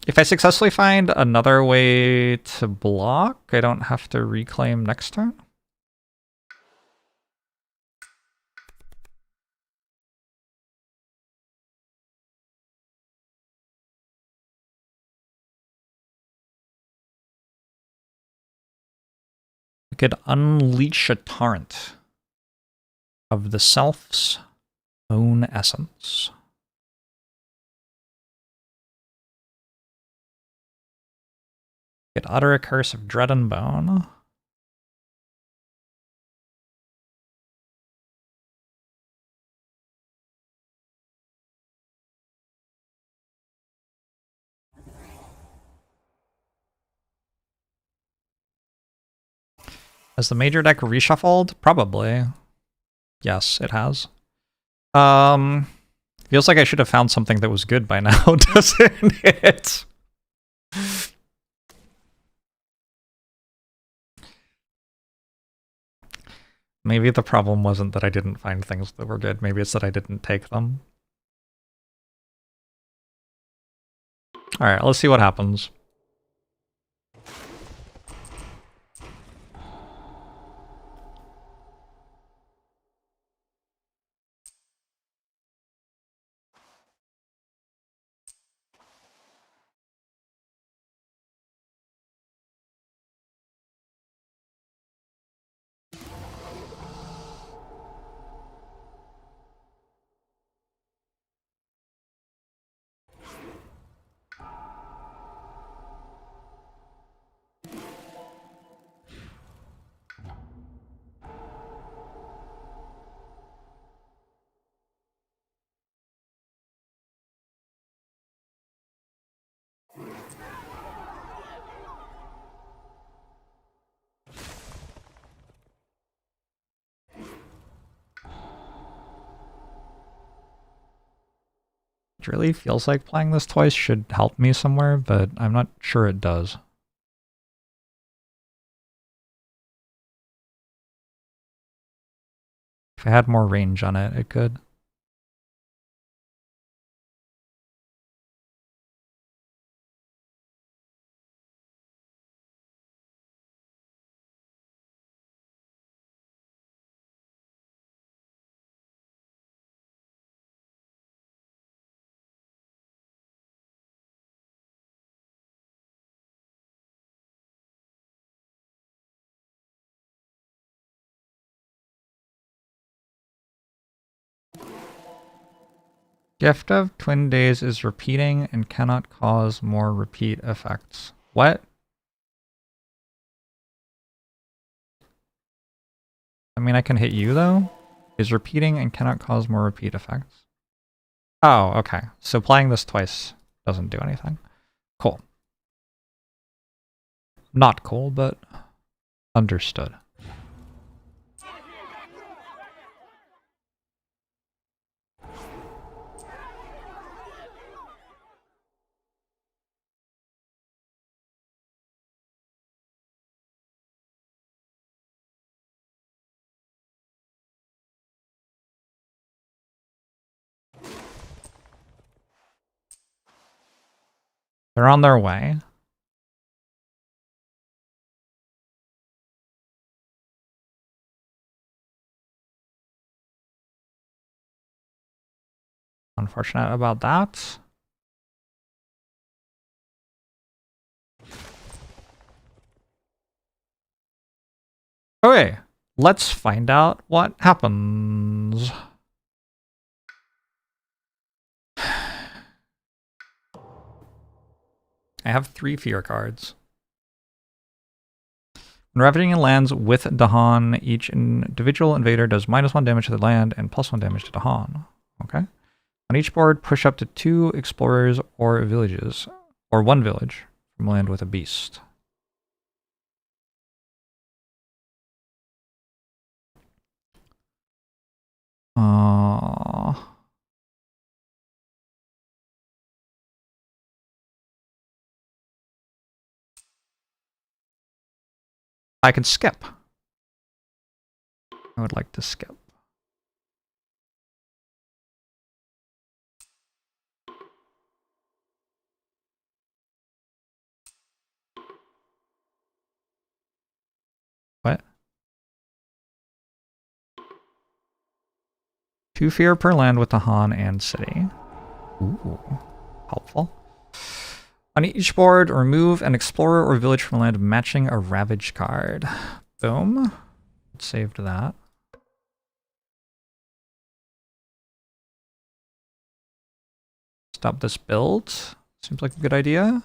If I successfully find another way to block, I don't have to reclaim next turn? We could unleash a torrent of the self's own essence. Could utter a curse of dread and bone. Has the major deck reshuffled? Probably. Yes, it has. Feels like I should have found something that was good by now, doesn't it? Maybe the problem wasn't that I didn't find things that were good. Maybe it's that I didn't take them. Alright, let's see what happens. It really feels like playing this twice should help me somewhere, but I'm not sure it does. If I had more range on it, it could. Gift of Twin Days is repeating and cannot cause more repeat effects. What? I mean, I can hit you, though? Is repeating and cannot cause more repeat effects. Oh, okay. So playing this twice doesn't do anything. Cool. Not cool, but understood. They're on their way. Unfortunate about that. Okay, let's find out what happens. I have 3 fear cards. When ravaging lands with Dahan, each individual invader does -1 damage to the land and +1 damage to Dahan. Okay. On each board, push up to 2 explorers or villages, or 1 village from land with a beast. I could skip. I would like to skip. What? 2 fear per land with Dahan and city. Ooh, helpful. On each board, remove an explorer or village from land matching a ravage card. Boom. Saved that. Stop this build. Seems like a good idea.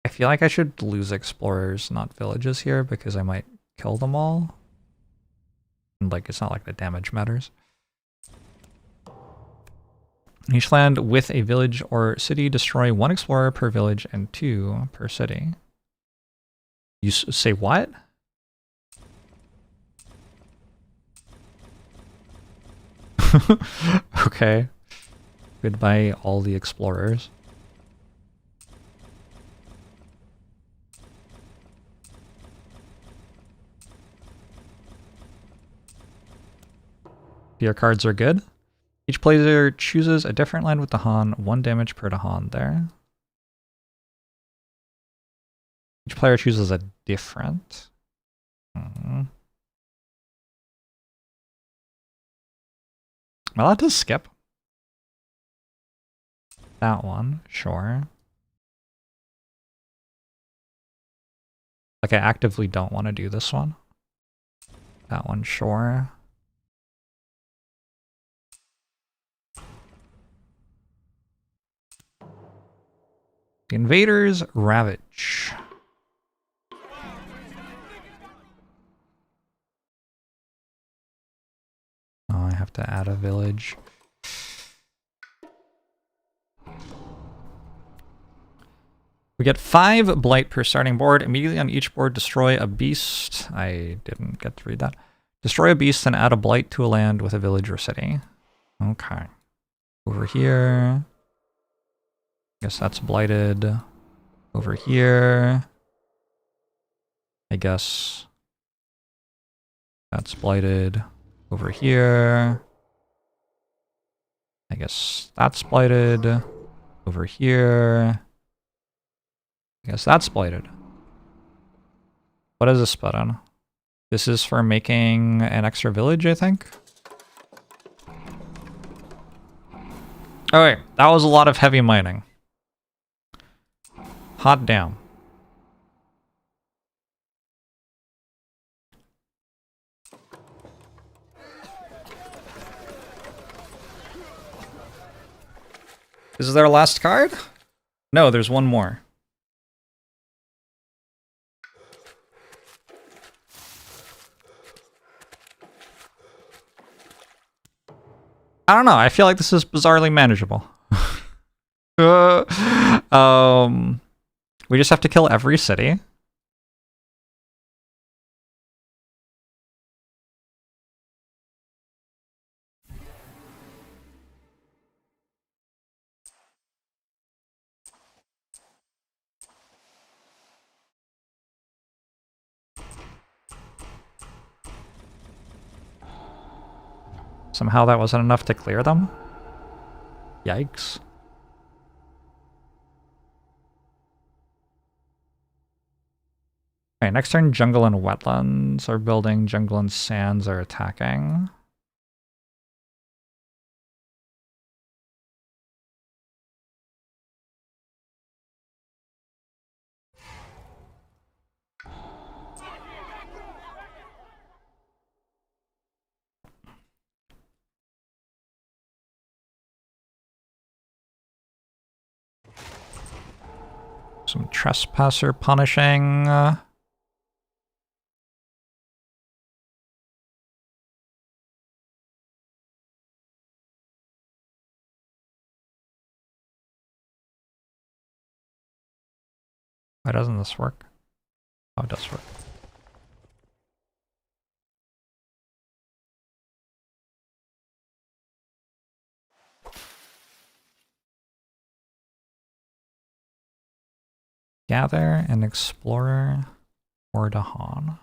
I feel like I should lose explorers, not villages here, because I might kill them all. And like, it's not like the damage matters. Each land with a village or city, destroy 1 explorer per village and 2 per city. You say what? Okay. Goodbye, all the explorers. Your cards are good. Each player chooses a different land with Dahan, 1 damage per Dahan there. Each player chooses a different. Am I allowed to skip? That one, sure. Like, I actively don't want to do this one. That one, sure. The invaders ravage. Oh, I have to add a village. We get 5 blight per starting board. Immediately on each board, destroy a beast. I didn't get to read that. Destroy a beast and add a blight to a land with a village or city. Okay. Over here. Guess that's blighted. Over here. I guess that's blighted. Over here. I guess that's blighted. Over here. I guess that's blighted. What is this button? This is for making an extra village, I think. Okay, that was a lot of heavy mining. Hot damn. Is there a last card? No, there's one more. I don't know. I feel like this is bizarrely manageable. We just have to kill every city. Somehow that wasn't enough to clear them? Yikes. Okay, next turn, jungle and wetlands are building, jungle and sands are attacking. Some trespasser punishing. Why doesn't this work? Oh, it does work. Gather and Explorer or Dahan.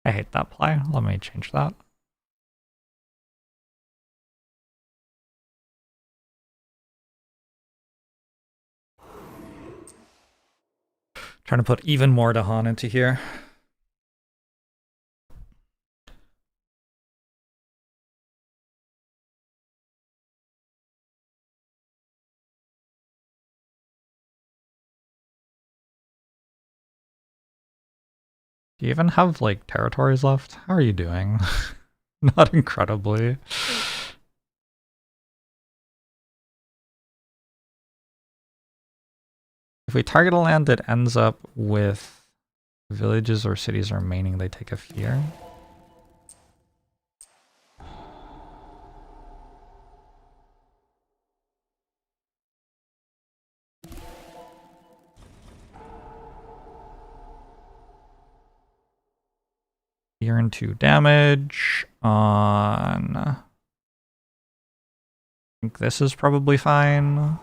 I hate that play. Let me change that. Trying to put even more Dahan into here. Do you even have, like, territories left? How are you doing? Not incredibly. If we target a land that ends up with villages or cities remaining, they take a fear. Fear and 2 damage on... I think this is probably fine.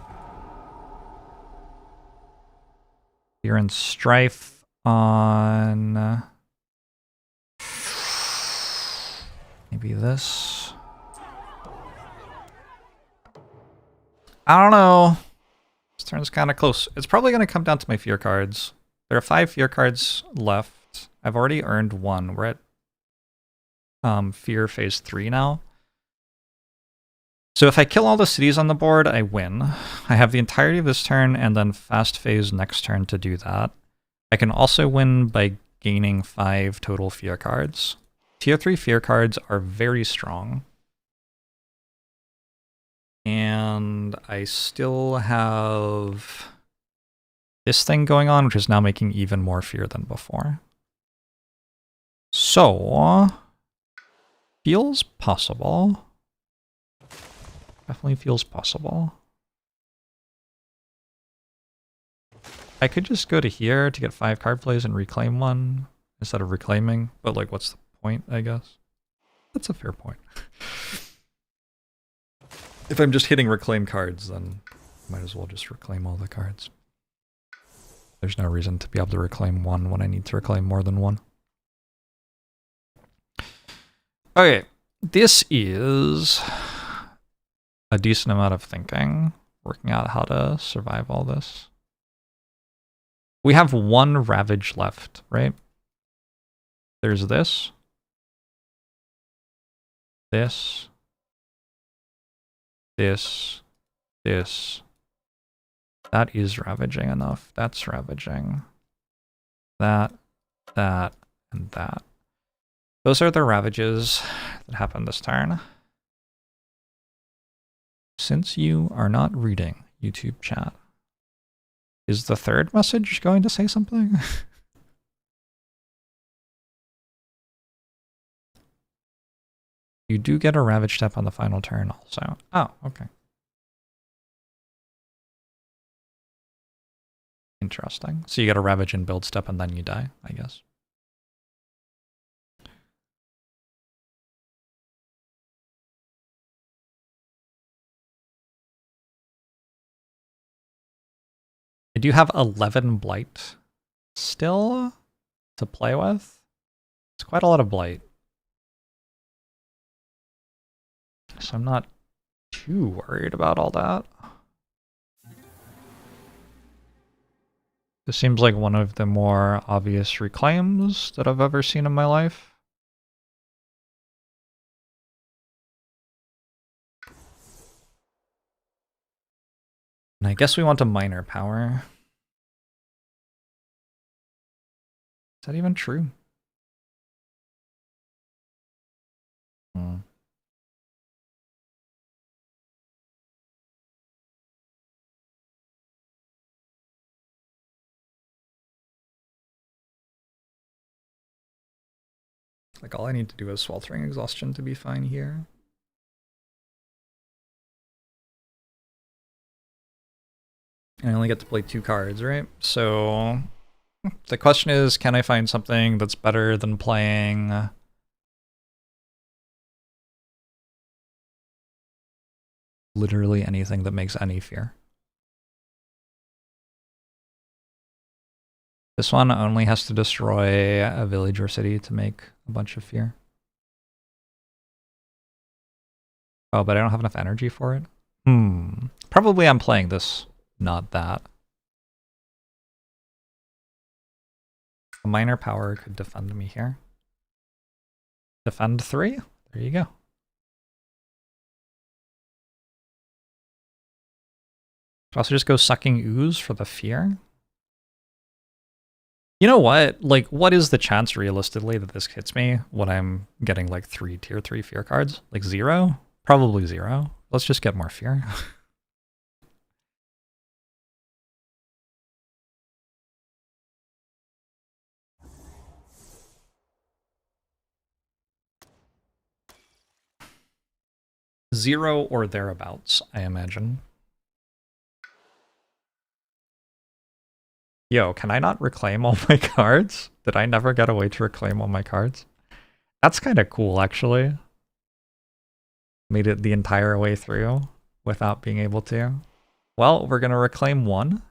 Fear and Strife on... maybe this. I don't know. This turn's kind of close. It's probably going to come down to my fear cards. There are 5 fear cards left. I've already earned 1. We're at fear phase 3 now. So if I kill all the cities on the board, I win. I have the entirety of this turn and then fast phase next turn to do that. I can also win by gaining 5 total fear cards. Tier 3 fear cards are very strong. And I still have this thing going on, which is now making even more fear than before. So, feels possible. Definitely feels possible. I could just go to here to get 5 card plays and reclaim 1 instead of reclaiming, but like, what's the point, I guess? That's a fair point. If I'm just hitting reclaim cards, then might as well just reclaim all the cards. There's no reason to be able to reclaim 1 when I need to reclaim more than 1. Okay, this is a decent amount of thinking, working out how to survive all this. We have 1 Ravage left, right? There's this. This. This. This. That is ravaging enough. That's ravaging. That, and that. Those are the ravages that happen this turn. Since you are not reading YouTube chat, is the 3rd message going to say something? You do get a ravage step on the final turn also. Oh, okay. Interesting. So you get a ravage and build step and then you die, I guess. I do have 11 blight still to play with. It's quite a lot of blight. So I'm not too worried about all that. This seems like one of the more obvious reclaims that I've ever seen in my life. And I guess we want a minor power. Is that even true? Hmm. Like all I need to do is sweltering exhaustion to be fine here. And I only get to play 2 cards, right? So the question is, can I find something that's better than playing literally anything that makes any fear? This one only has to destroy a village or city to make a bunch of fear. Oh, but I don't have enough energy for it? Probably I'm playing this, not that. A minor power could defend me here. Defend 3? There you go. Could also just go sucking ooze for the fear. You know what? Like, what is the chance realistically that this hits me when I'm getting like 3 tier 3 fear cards? Like 0? Probably 0. Let's just get more fear. Zero or thereabouts, I imagine. Yo, can I not reclaim all my cards? Did I never get a way to reclaim all my cards? That's kind of cool, actually. Made it the entire way through without being able to. Well, we're going to reclaim 1.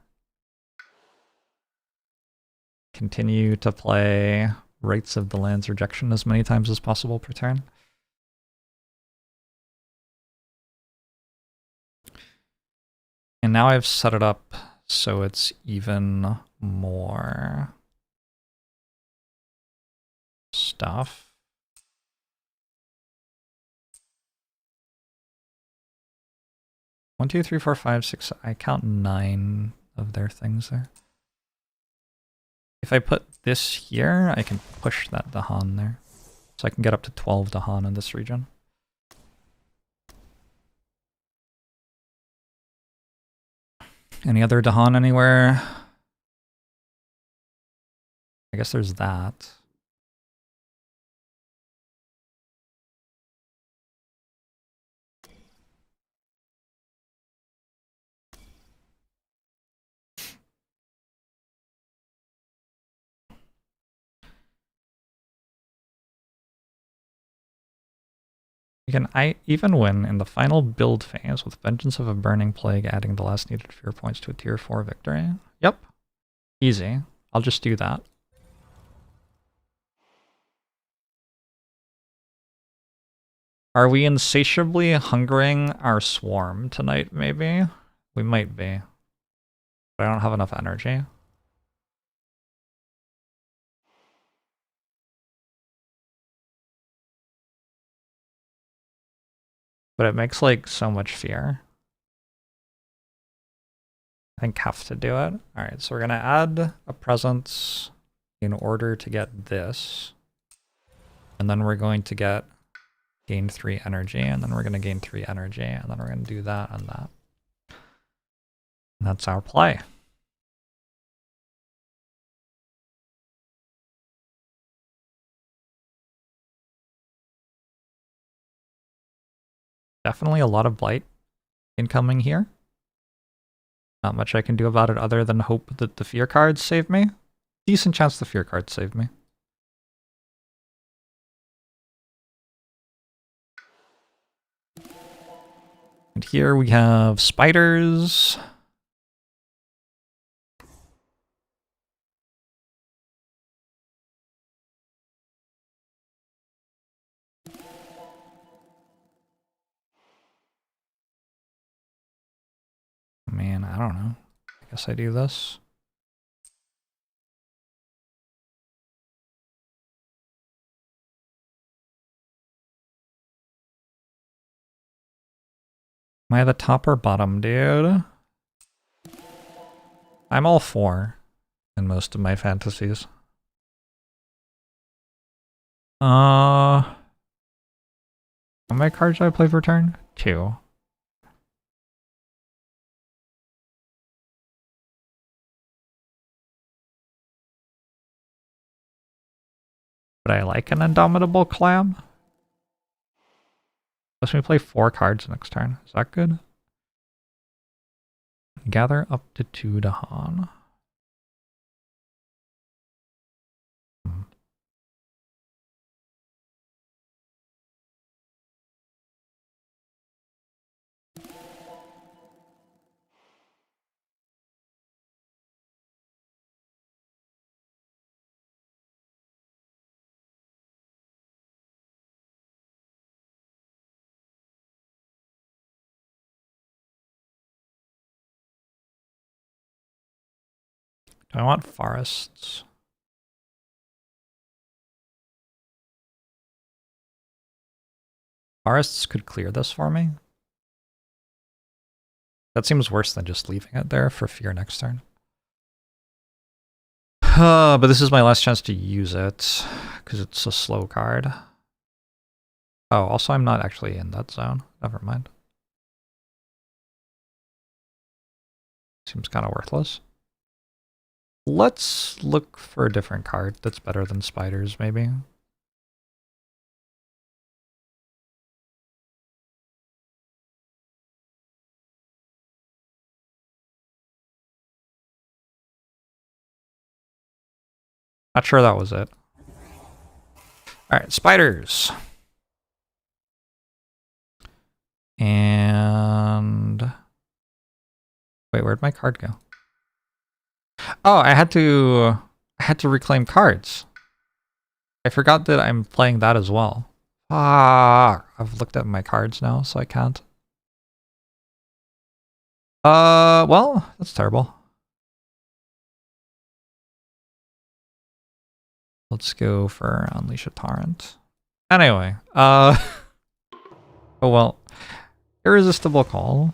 Continue to play Rites of the Land's Rejection as many times as possible per turn. And now I've set it up so it's even more stuff. 1, 2, 3, 4, 5, 6. I count 9 of their things there. If I put this here, I can push that Dahan there. So I can get up to 12 Dahan in this region. Any other Dahan anywhere? I guess there's that. You can even win in the final build phase with Vengeance of a Burning Plague, adding the last needed fear points to a tier 4 victory. Yep. Easy. I'll just do that. Are we insatiably hungering our swarm tonight, maybe? We might be. But I don't have enough energy. But it makes, like, so much fear. I think have to do it. Alright, so we're gonna add a presence in order to get this. And then we're going to gain 3 energy, and then we're gonna gain 3 energy, and then we're gonna do that and that. And that's our play. Definitely a lot of blight incoming here. Not much I can do about it other than hope that the fear cards save me. Decent chance the fear cards save me. And here we have spiders. Man, I don't know. I guess I do this. Am I the top or bottom, dude? I'm all for in most of my fantasies. How many cards did I play per turn? 2. But I like an Indomitable Clam. Let's me play 4 cards next turn. Is that good? Gather up to 2 Dahan. Do I want forests? Forests could clear this for me. That seems worse than just leaving it there for fear next turn. But this is my last chance to use it, because it's a slow card. Oh, also I'm not actually in that zone. Never mind. Seems kind of worthless. Let's look for a different card that's better than spiders, maybe. Not sure that was it. Alright, spiders. And... wait, where'd my card go? Oh, I had to reclaim cards. I forgot that I'm playing that as well. Ah, I've looked at my cards now, so I can't. Well, that's terrible. Let's go for Unleash a Torrent. Anyway, oh well. Irresistible Call.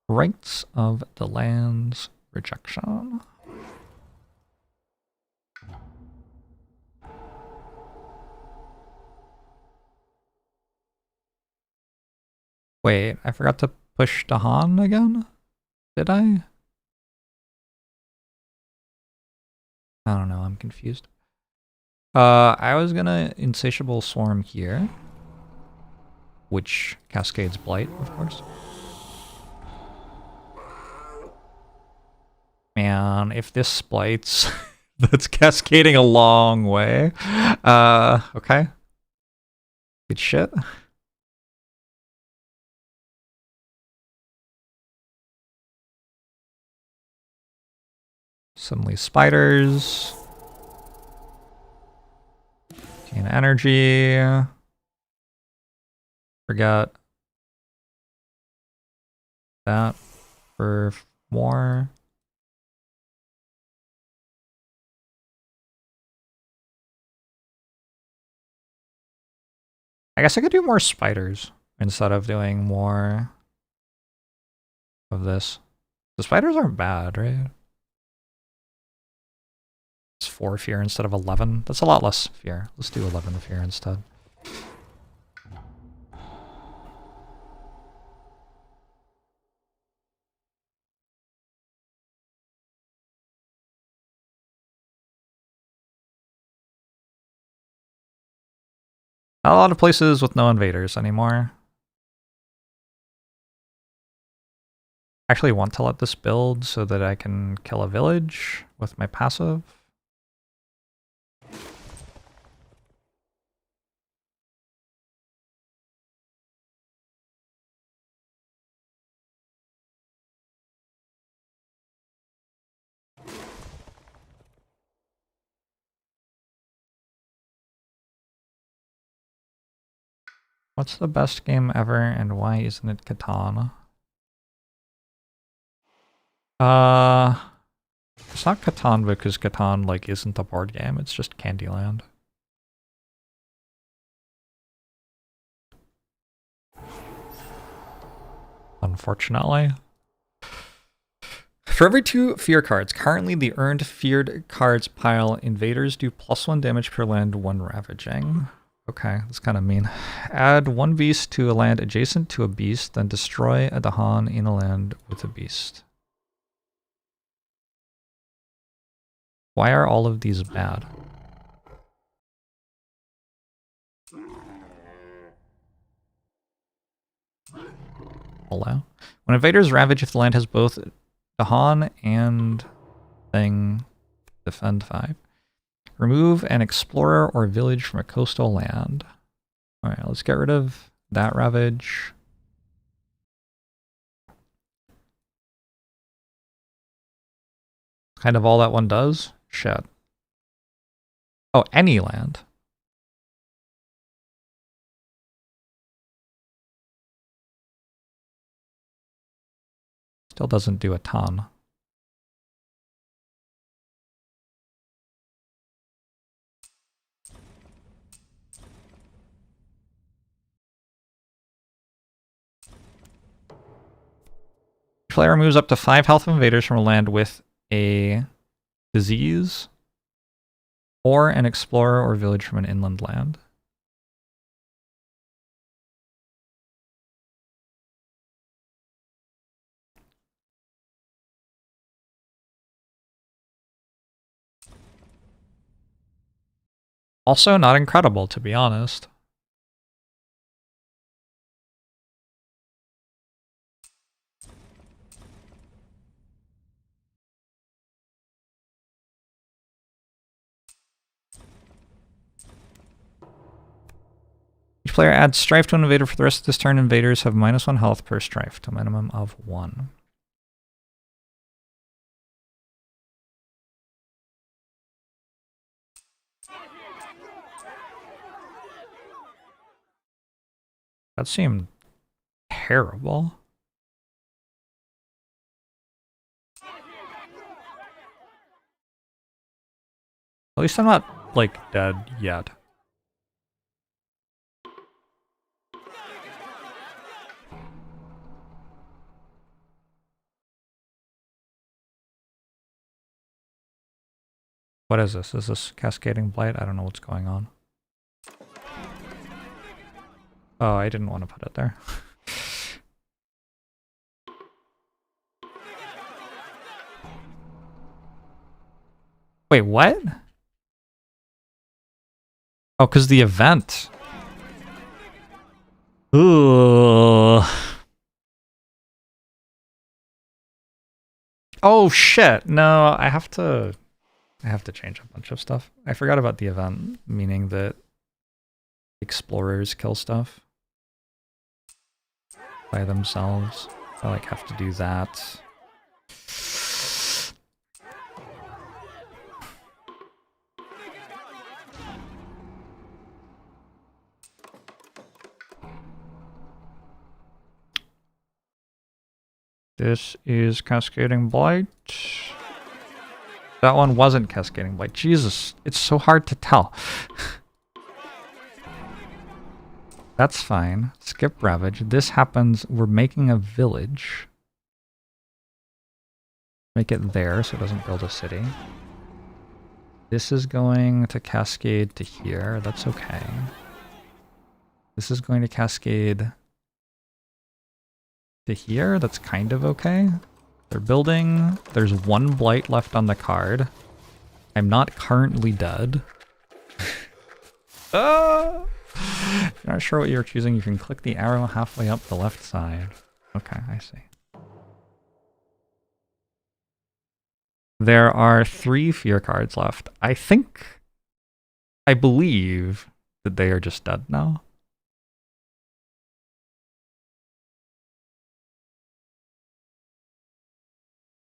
Rights of the Land's Rejection. Wait, I forgot to push Dahan again? Did I? I don't know, I'm confused. I was gonna Insatiable Swarm here, which cascades Blight, of course. Man, if this splites, that's cascading a long way. Okay. Good shit. Suddenly spiders. Gain energy. Forgot that for more. I guess I could do more spiders instead of doing more of this. The spiders aren't bad, right? It's 4 fear instead of 11. That's a lot less fear. Let's do 11 fear instead. Not a lot of places with no invaders anymore. I actually want to let this build so that I can kill a village with my passive. What's the best game ever and why isn't it Catan? It's not Catan because Catan like isn't a board game, it's just Candyland. unfortunately. For every 2 fear cards, currently the earned feared cards pile, invaders do +1 damage per land, 1 ravaging. Okay, that's kind of mean. Add 1 beast to a land adjacent to a beast, then destroy a Dahan in a land with a beast. Why are all of these bad? Hello? When invaders ravage, if the land has both Dahan and thing, defend 5. Remove an explorer or village from a coastal land. Alright, let's get rid of that ravage. Kind of all that one does? Shit. Oh, any land. Still doesn't do a ton. Player removes up to 5 health of invaders from a land with a disease or an explorer or village from an inland land. Also not incredible, to be honest. Each player adds strife to an invader for the rest of this turn. Invaders have -1 health per strife to a minimum of 1. That seemed terrible. At least I'm not, like, dead yet. What is this? Is this Cascading Blight? I don't know what's going on. Oh, I didn't want to put it there. Wait, what? Oh, because the event. Ooh. Oh shit! No, I have to change a bunch of stuff. I forgot about the event, meaning that explorers kill stuff by themselves. I like have to do that. This is Cascading Blight. That one wasn't Cascading Blight. Jesus, it's so hard to tell. That's fine. Skip Ravage. This happens, we're making a village. Make it there so it doesn't build a city. This is going to cascade to here. That's okay. This is going to cascade to here. That's kind of okay. They're building. There's 1 blight left on the card. I'm not currently dead. Ah! If you're not sure what you're choosing, you can click the arrow halfway up the left side. Okay, I see. There are 3 fear cards left. I believe that they are just dead now.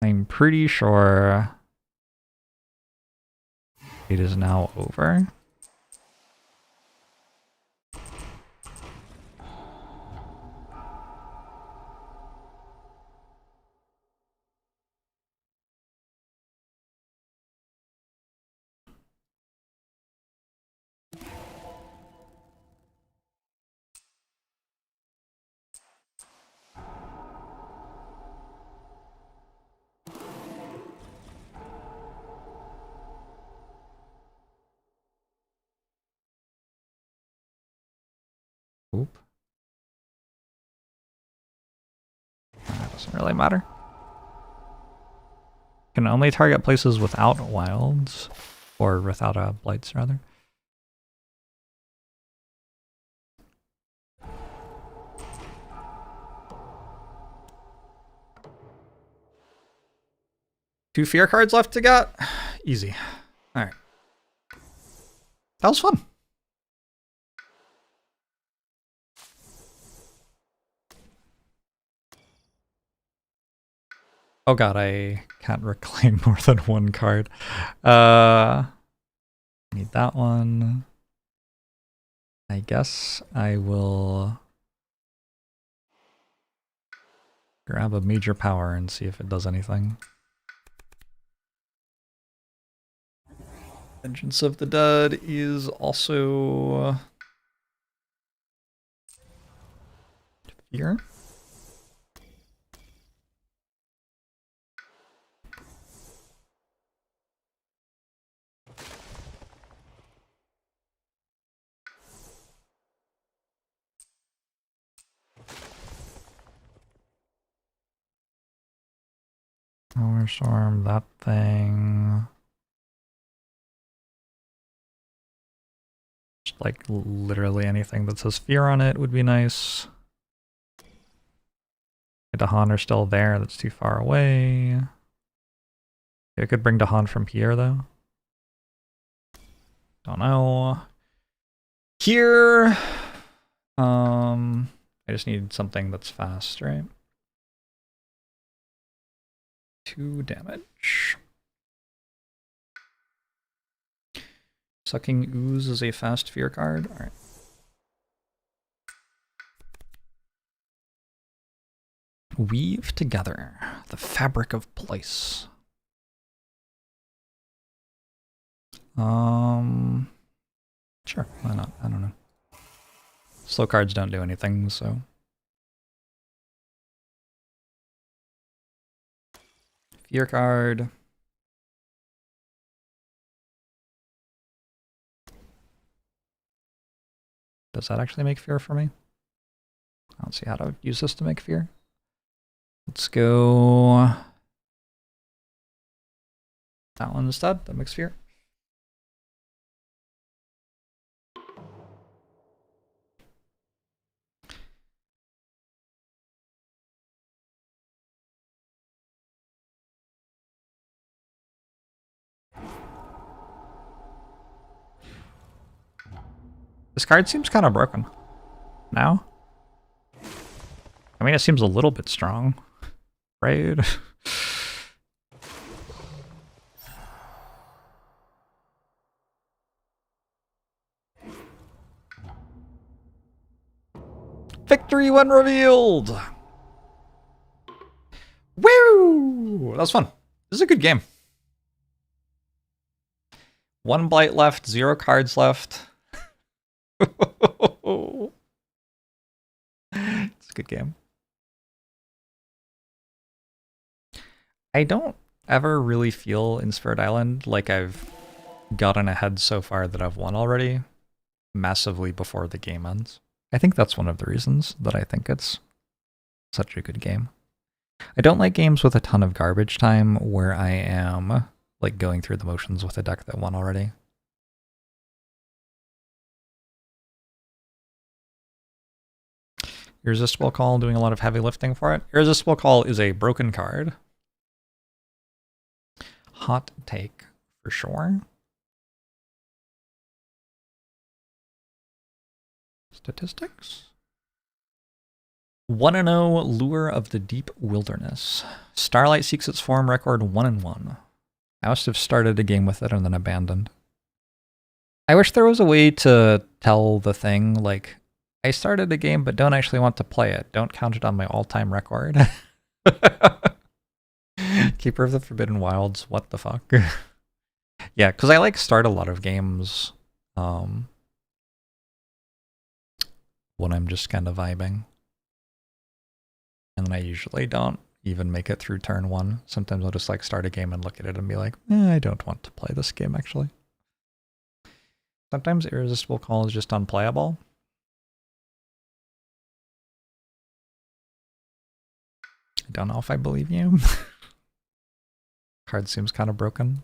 I'm pretty sure it is now over. Oop. That doesn't really matter. Can only target places without wilds. Or without blights, rather. Two fear cards left to get? Easy. Alright. That was fun. Oh god, I can't reclaim more than one card. Need that one. I guess I will grab a major power and see if it does anything. Vengeance of the Dead is also fear. Power Storm, that thing. Just like literally anything that says fear on it would be nice. Dahan are still there, that's too far away. I could bring Dahan from here though. Don't know. Here, I just need something that's fast, right? 2 damage. Sucking Ooze is a fast fear card. Alright. Weave together the fabric of place. Sure, why not? I don't know. Slow cards don't do anything, so. Fear card. Does that actually make fear for me? I don't see how to use this to make fear. Let's go that one instead. That makes fear. This card seems kind of broken. Now? I mean, it seems a little bit strong, right? Victory when revealed! Woo! That was fun. This is a good game. 1 blight left, 0 cards left. It's a good game. I don't ever really feel in Spirit Island like I've gotten ahead so far that I've won already, massively before the game ends. I think that's one of the reasons that I think it's such a good game. I don't like games with a ton of garbage time where I am like going through the motions with a deck that won already. Irresistible Call doing a lot of heavy lifting for it. Irresistible Call is a broken card. Hot take for sure. Statistics. 1-0 Lure of the Deep Wilderness. Starlight seeks its form record 1-1. I must have started a game with it and then abandoned. I wish there was a way to tell the thing, like, I started a game but don't actually want to play it. Don't count it on my all-time record. Keeper of the Forbidden Wilds, what the fuck? Yeah, because I like start a lot of games when I'm just kind of vibing. And then I usually don't even make it through turn 1. Sometimes I'll just like start a game and look at it and be like, I don't want to play this game actually. Sometimes Irresistible Call is just unplayable. I don't know if I believe you. Card seems kind of broken.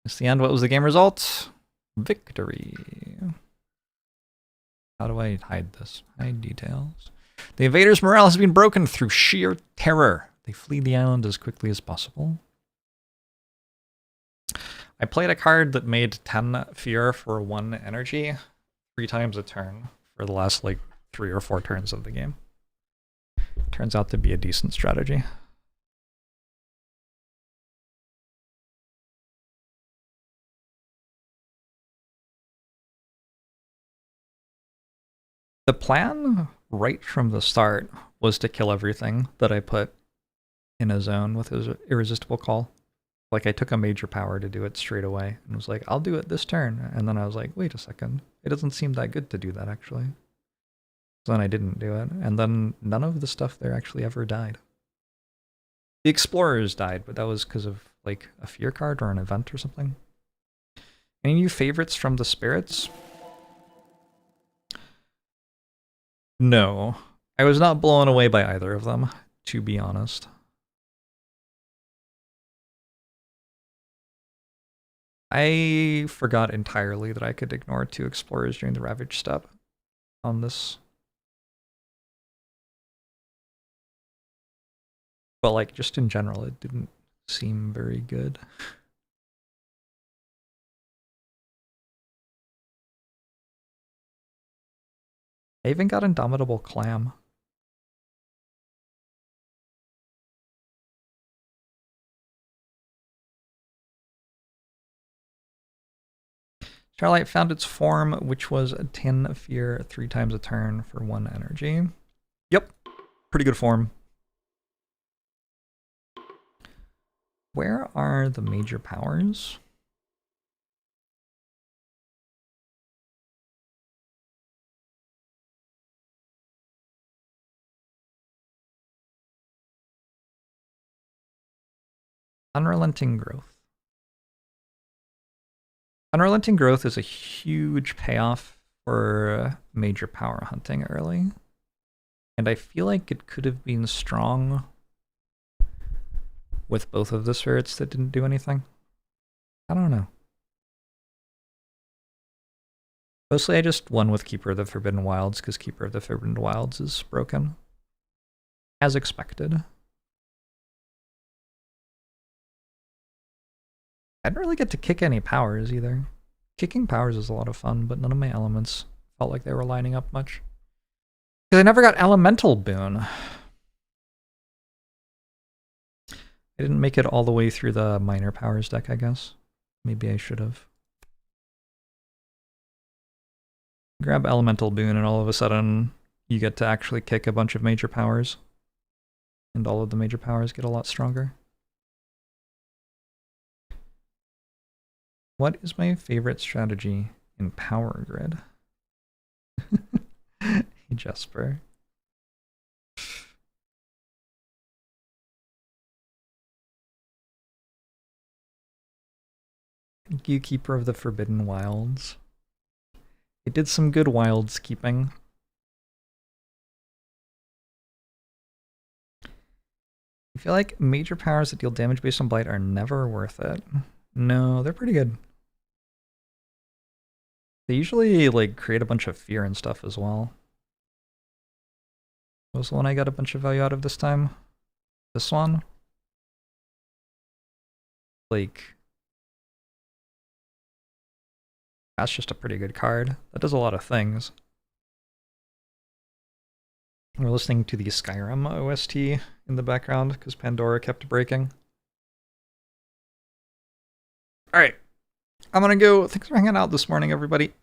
It's the end. What was the game result? Victory. How do I hide this? Hide details. The invaders' morale has been broken through sheer terror. They flee the island as quickly as possible. I played a card that made 10 fear for 1 energy 3 times a turn for the last like 3 or 4 turns of the game. Turns out to be a decent strategy. The plan right from the start was to kill everything that I put in a zone with his irresistible call. Like I took a major power to do it straight away and was like, I'll do it this turn. And then I was like, wait a second. It doesn't seem that good to do that actually. So then I didn't do it. And then none of the stuff there actually ever died. The explorers died, but that was because of like a fear card or an event or something. Any new favorites from the spirits? No. I was not blown away by either of them, to be honest. I forgot entirely that I could ignore 2 explorers during the Ravage step on this. But like, just in general, it didn't seem very good. I even got Indomitable Clam. Starlight found its form, which was a 10 fear 3 times a turn for 1 energy. Yep, pretty good form. Where are the major powers? Unrelenting Growth. Unrelenting Growth is a huge payoff for major power hunting early. And I feel like it could have been strong with both of the spirits that didn't do anything. I don't know. Mostly I just won with Keeper of the Forbidden Wilds because Keeper of the Forbidden Wilds is broken. As expected. I didn't really get to kick any powers either. Kicking powers is a lot of fun, but none of my elements felt like they were lining up much. Because I never got Elemental Boon. I didn't make it all the way through the minor powers deck, I guess. Maybe I should have. Grab Elemental Boon and all of a sudden you get to actually kick a bunch of major powers. And all of the major powers get a lot stronger. What is my favorite strategy in Power Grid? Hey, Jesper. Thank you, Keeper of the Forbidden Wilds. It did some good wilds keeping. I feel like major powers that deal damage based on blight are never worth it. No, they're pretty good. They usually like create a bunch of fear and stuff as well. What was the one I got a bunch of value out of this time? This one? Like, that's just a pretty good card. That does a lot of things. We're listening to the Skyrim OST in the background because Pandora kept breaking. Alright. I'm gonna go. Thanks for hanging out this morning, everybody.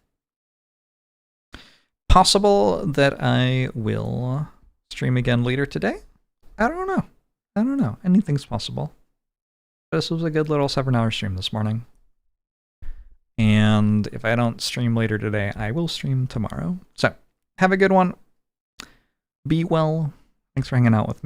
Possible that I will stream again later today? I don't know. I don't know. Anything's possible. This was a good little 7-hour stream this morning. And if I don't stream later today, I will stream tomorrow. So, have a good one. Be well. Thanks for hanging out with me.